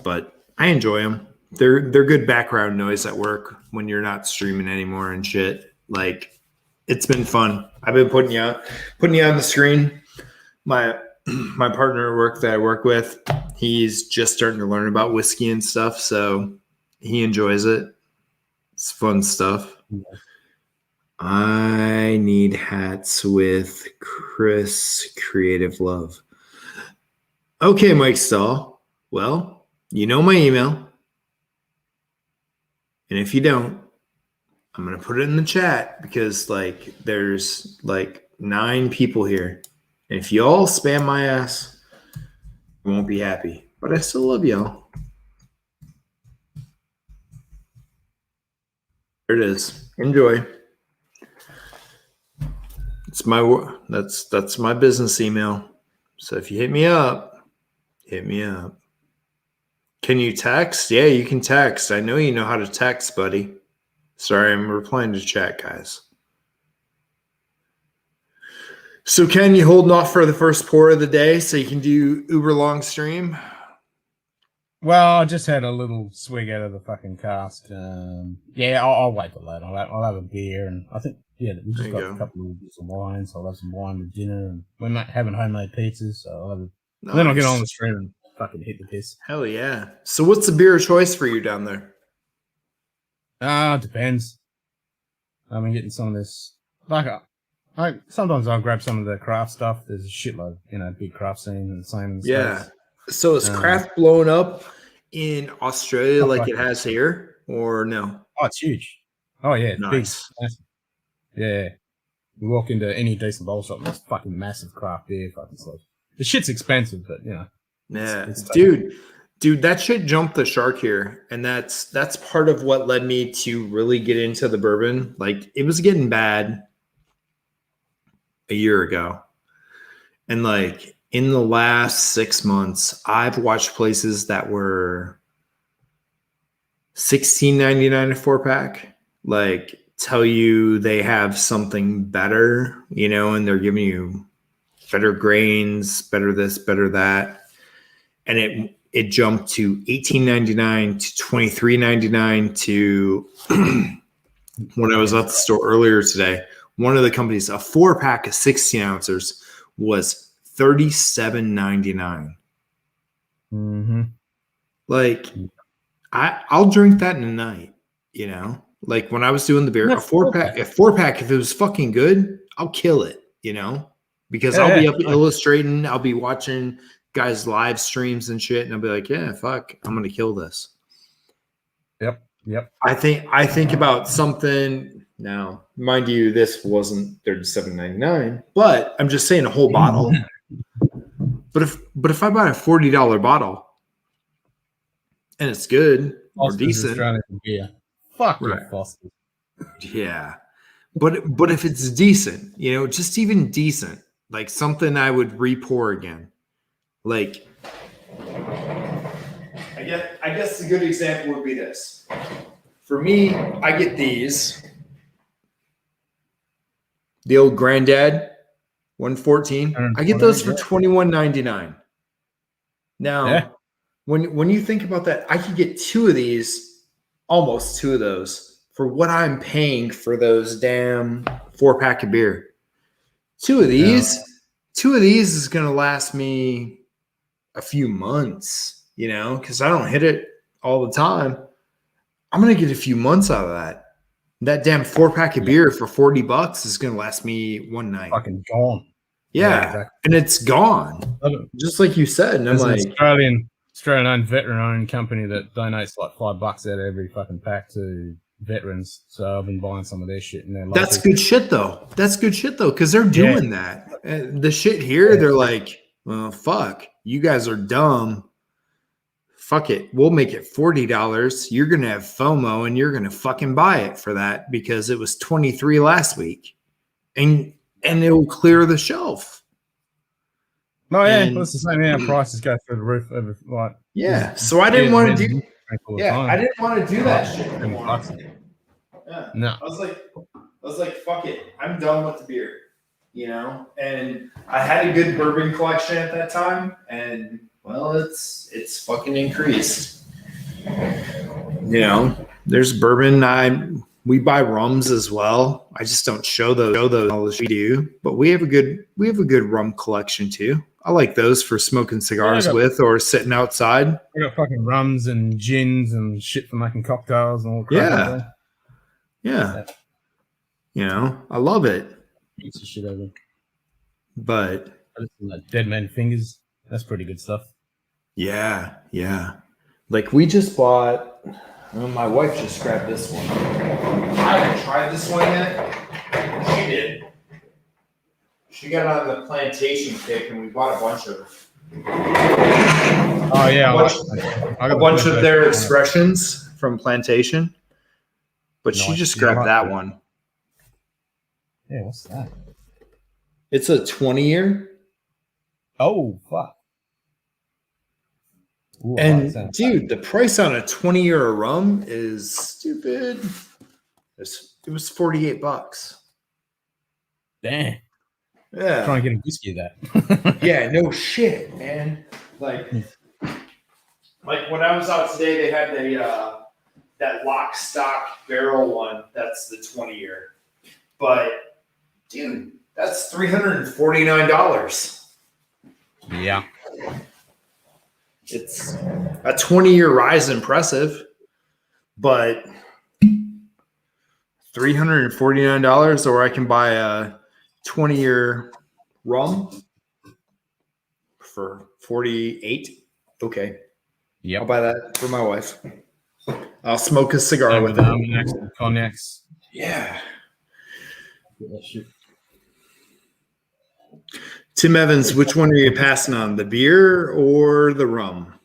But I enjoy them. They're good background noise at work when you're not streaming anymore and shit. It's been fun. I've been putting you on the screen. My partner at work that I work with, he's just starting to learn about whiskey and stuff, so he enjoys it. It's fun stuff. I need hats with Chris Creative Love. Okay, Mike Stahl. Well, you know my email. And if you don't, I'm going to put it in the chat because like there's like 9 people here. And if you all spam my ass, I won't be happy. But I still love y'all. There it is. Enjoy. It's my that's my business email. So if you hit me up, hit me up. Can you text? Yeah, you can text. I know you know how to text, buddy. Sorry, I'm replying to chat, guys. So Ken, you holding off for the first pour of the day so you can do uber long stream? Well, I just had a little swig out of the fucking cask. Yeah, I'll wait for that. I'll have a beer, and I think we just got a couple of wine, so I'll have some wine with dinner, and we're having homemade pizzas, so I'll have nice. Then I'll get on the stream and fucking hit the piss. Hell yeah! So what's the beer of choice for you down there? Depends. I've been getting some of this. Sometimes I'll grab some of the craft stuff. There's a shitload, big craft scene and the same in the States. So is craft blown up in Australia like it has here, or no? Oh, it's huge. Oh yeah, nice. Big. Yeah. You walk into any decent bowl shop, and there's fucking massive craft beer fucking stuff. The shit's expensive, but Yeah, dude, that shit jumped the shark here, and that's part of what led me to really get into the bourbon. Like it was getting bad a year ago, and like in the last 6 months, I've watched places that were $16.99 a 4-pack, like tell you they have something better, and they're giving you better grains, better this, better that, and it jumped to $18.99 to $23.99 to when I was at the store earlier today. One of the companies, a 4-pack of 16 ounces was $37.99. Mm-hmm. Like, I'll drink that in a night, Like when I was doing the beer, a 4-pack, if it was fucking good, I'll kill it, because I'll be up illustrating, I'll be watching guys' live streams and shit, and I'll be like, yeah, fuck, I'm gonna kill this. Yep. I think about something. Now, mind you, this wasn't $37.99, but I'm just saying a whole bottle. But if I buy a $40 bottle and it's good or decent, fuck right. Foster's. Yeah, but if it's decent, just even decent, like something I would re-pour again. Like, I guess a good example would be this. For me, I get these. The old Granddad 114. I get those for $21.99. Now, when you think about that, I could get 2 of these, almost 2 of those, for what I'm paying for those damn 4-pack of beer. 2 of these is gonna last me a few months, because I don't hit it all the time. I'm gonna get a few months out of that. That damn 4-pack of beer for $40 is going to last me one night. Fucking gone. Yeah, exactly. And it's gone. Just like you said. And I'm like, Australian-owned, veteran-owned company that donates like $5 out of every fucking pack to veterans. So I've been buying some of their shit. And that's good shit, though. Because they're doing that. The shit here, they're like, well, fuck. You guys are dumb. Fuck it. We'll make it $40. You're going to have FOMO and you're going to fucking buy it for that because it was $23 last week. And it will clear the shelf. Oh, yeah. That's the same. Prices go through the roof. So I didn't want to do I didn't want to do that shit anymore. No. I was like, fuck it. I'm done with the beer. And I had a good bourbon collection at that time. And well, it's fucking increased. There's bourbon. We buy rums as well. I just don't show those we do, but we have a good rum collection too. I like those for smoking cigars with or sitting outside. We got fucking rums and gins and shit for making cocktails and all crap. Yeah. You know, I love it. Piece of shit over. But Dead Man Fingers. That's pretty good stuff. yeah. Like we just bought. Well, my wife just grabbed this one. I haven't tried this one yet. She did. She got on the plantation kick, and we bought a bunch of. Oh yeah, a bunch of their expressions from plantation. But she just grabbed that one. Yeah, what's that? It's a 20-year. Oh fuck! Ooh, And dude, the price on a 20-year rum is stupid. It was $48. Damn. Yeah. Trying to get a whiskey of that. Yeah, no shit, man. Like when I was out today, they had that lock, stock, barrel one. That's the 20-year. But dude, that's $349. Yeah. It's a 20-year rise, impressive, but $349, or I can buy a 20-year rum for $48. Okay. Yeah. I'll buy that for my wife. I'll smoke a cigar with it. Cognacs. Yeah. Tim Evans, which one are you passing on, the beer or the rum?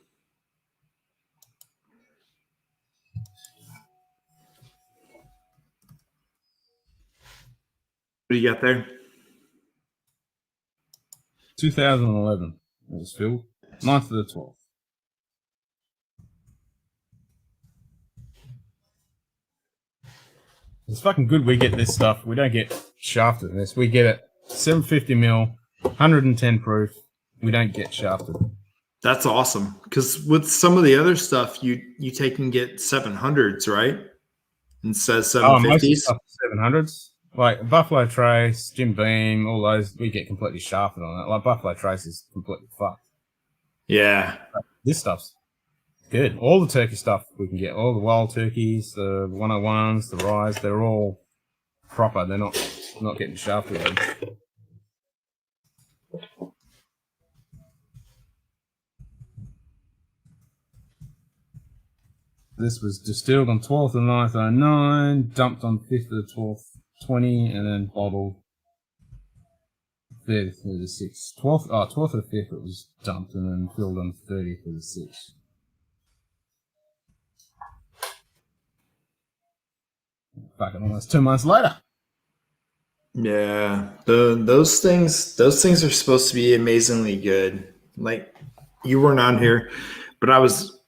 What do you got there? 2011. It was filled. 9th to the 12th. It's fucking good we get this stuff. We don't get shafted in this. We get it 750 mil, 110 proof. We don't get shafted. That's awesome. Because with some of the other stuff, you take and get 700s, right? Instead of 750s. Most of the stuff is 700s. Like Buffalo Trace, Jim Beam, all those, we get completely shafted on it. Like Buffalo Trace is completely fucked. Yeah. This stuff's good. All the turkey stuff we can get, all the wild turkeys, the 101s, the ryes, they're all proper. They're not getting shafted. This was distilled on 12th of the 9th, 09, dumped on 5th of the 12th, 20, and then bottled 30th of the 6th. 12th of the 5th it was dumped and then filled on 30th of the 6th. Fucking almost 2 months later. Yeah. Those things are supposed to be amazingly good. Like, you weren't on here, but I was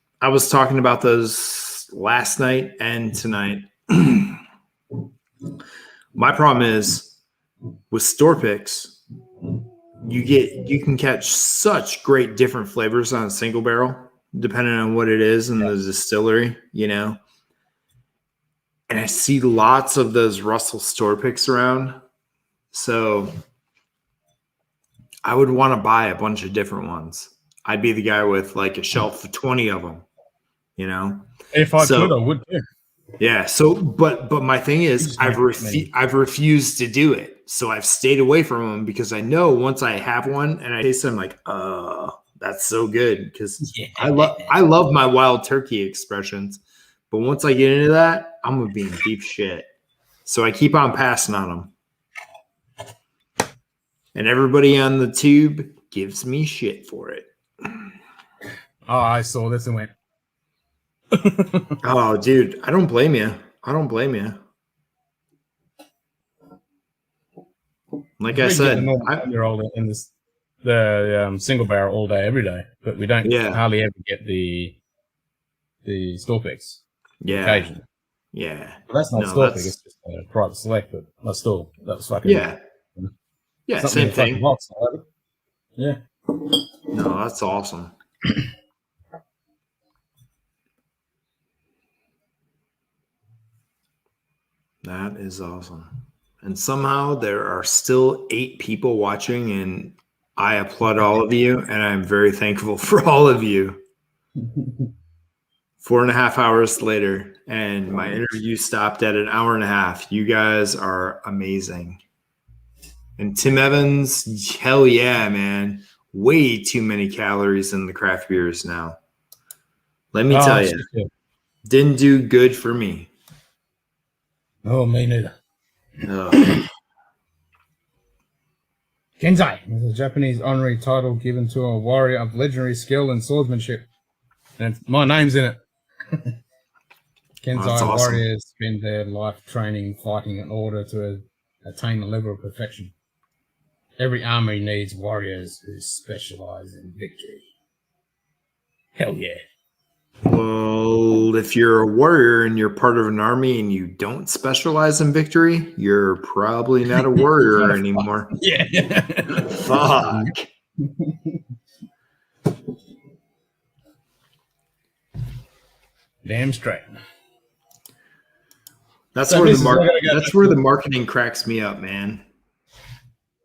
talking about those last night and tonight. My problem is with store picks, you can catch such great different flavors on a single barrel, depending on what it is in the distillery, you know. And I see lots of those Russell store picks around. So I would want to buy a bunch of different ones. I'd be the guy with like a shelf of 20 of them, you know. If I could, I would too. Yeah. So, but my thing is, I've refused to do it. So I've stayed away from them because I know once I have one and I taste them, like, that's so good. Because I love my wild turkey expressions, but once I get into that, I'm gonna be in deep shit. So I keep on passing on them, and everybody on the tube gives me shit for it. Oh, I saw this and went. Oh, dude, I don't blame you. Like I said, you're all in this the single barrel all day, every day, but we don't hardly ever get the store picks. Yeah, occasionally. Yeah, but that's not store pick; it's just a private select. But that's still that was fucking yeah, same thing. Box, yeah, no, that's awesome. That is awesome. And somehow there are still 8 people watching, and I applaud all of you, and I'm very thankful for all of you. 4.5 hours later, and my interview stopped at an hour and a half. You guys are amazing. And Tim Evans, hell yeah, man. Way too many calories in the craft beers now. Let me tell you, didn't do good for me. Oh, me neither. Kenzai is a Japanese honorary title given to a warrior of legendary skill and swordsmanship. And my name's in it. Kenzai awesome. warriors spend their life training, fighting in order to attain a level of perfection. Every army needs warriors who specialize in victory. Hell yeah. Well, if you're a warrior and you're part of an army and you don't specialize in victory, you're probably not a warrior anymore. Yeah. Fuck. Damn straight. That's where the marketing cracks me up, man.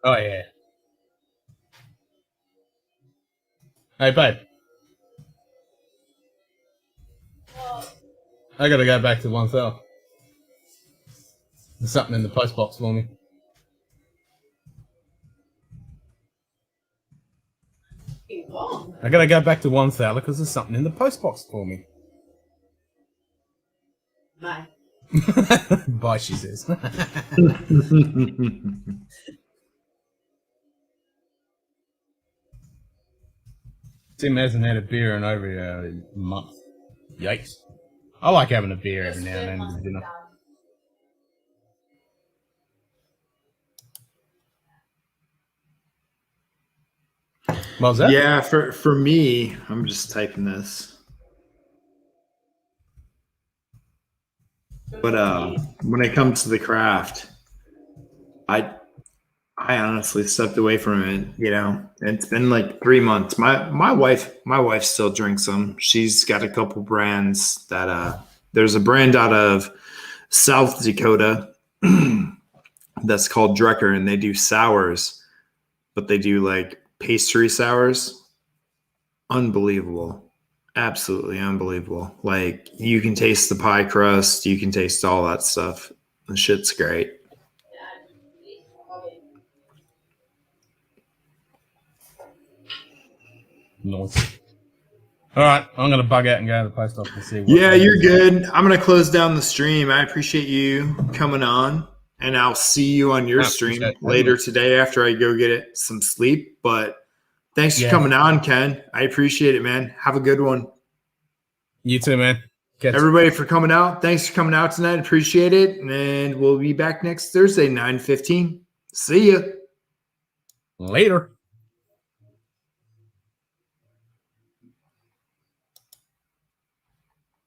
Oh yeah. Hey babe. I gotta go back to 1,000. There's something in the post box for me. I gotta go back to 1,000 because there's something in the post box for me. Bye. Bye, she says. Tim hasn't had a beer in over a month. Yikes. I like having a beer every now and then at dinner. What was that? Yeah, for me, I'm just typing this. But when it comes to the craft, I honestly stepped away from it. You know, it's been like 3 months. My wife still drinks them. She's got a couple brands that there's a brand out of South Dakota that's called Drecker, and they do sours, but they do like pastry sours. Unbelievable. Absolutely unbelievable. Like, you can taste the pie crust, you can taste all that stuff. The shit's great. Nice. All right, I'm gonna bug out and go to the post office and see. Yeah, you're good. I'm gonna close down the stream. I appreciate you coming on, and I'll see you on your stream later today after I go get some sleep. But thanks for coming on, Ken. I appreciate it, man. Have a good one. You too, man. Everybody for coming out. Thanks for coming out tonight. Appreciate it. And we'll be back next Thursday, 9:15. See ya. Later.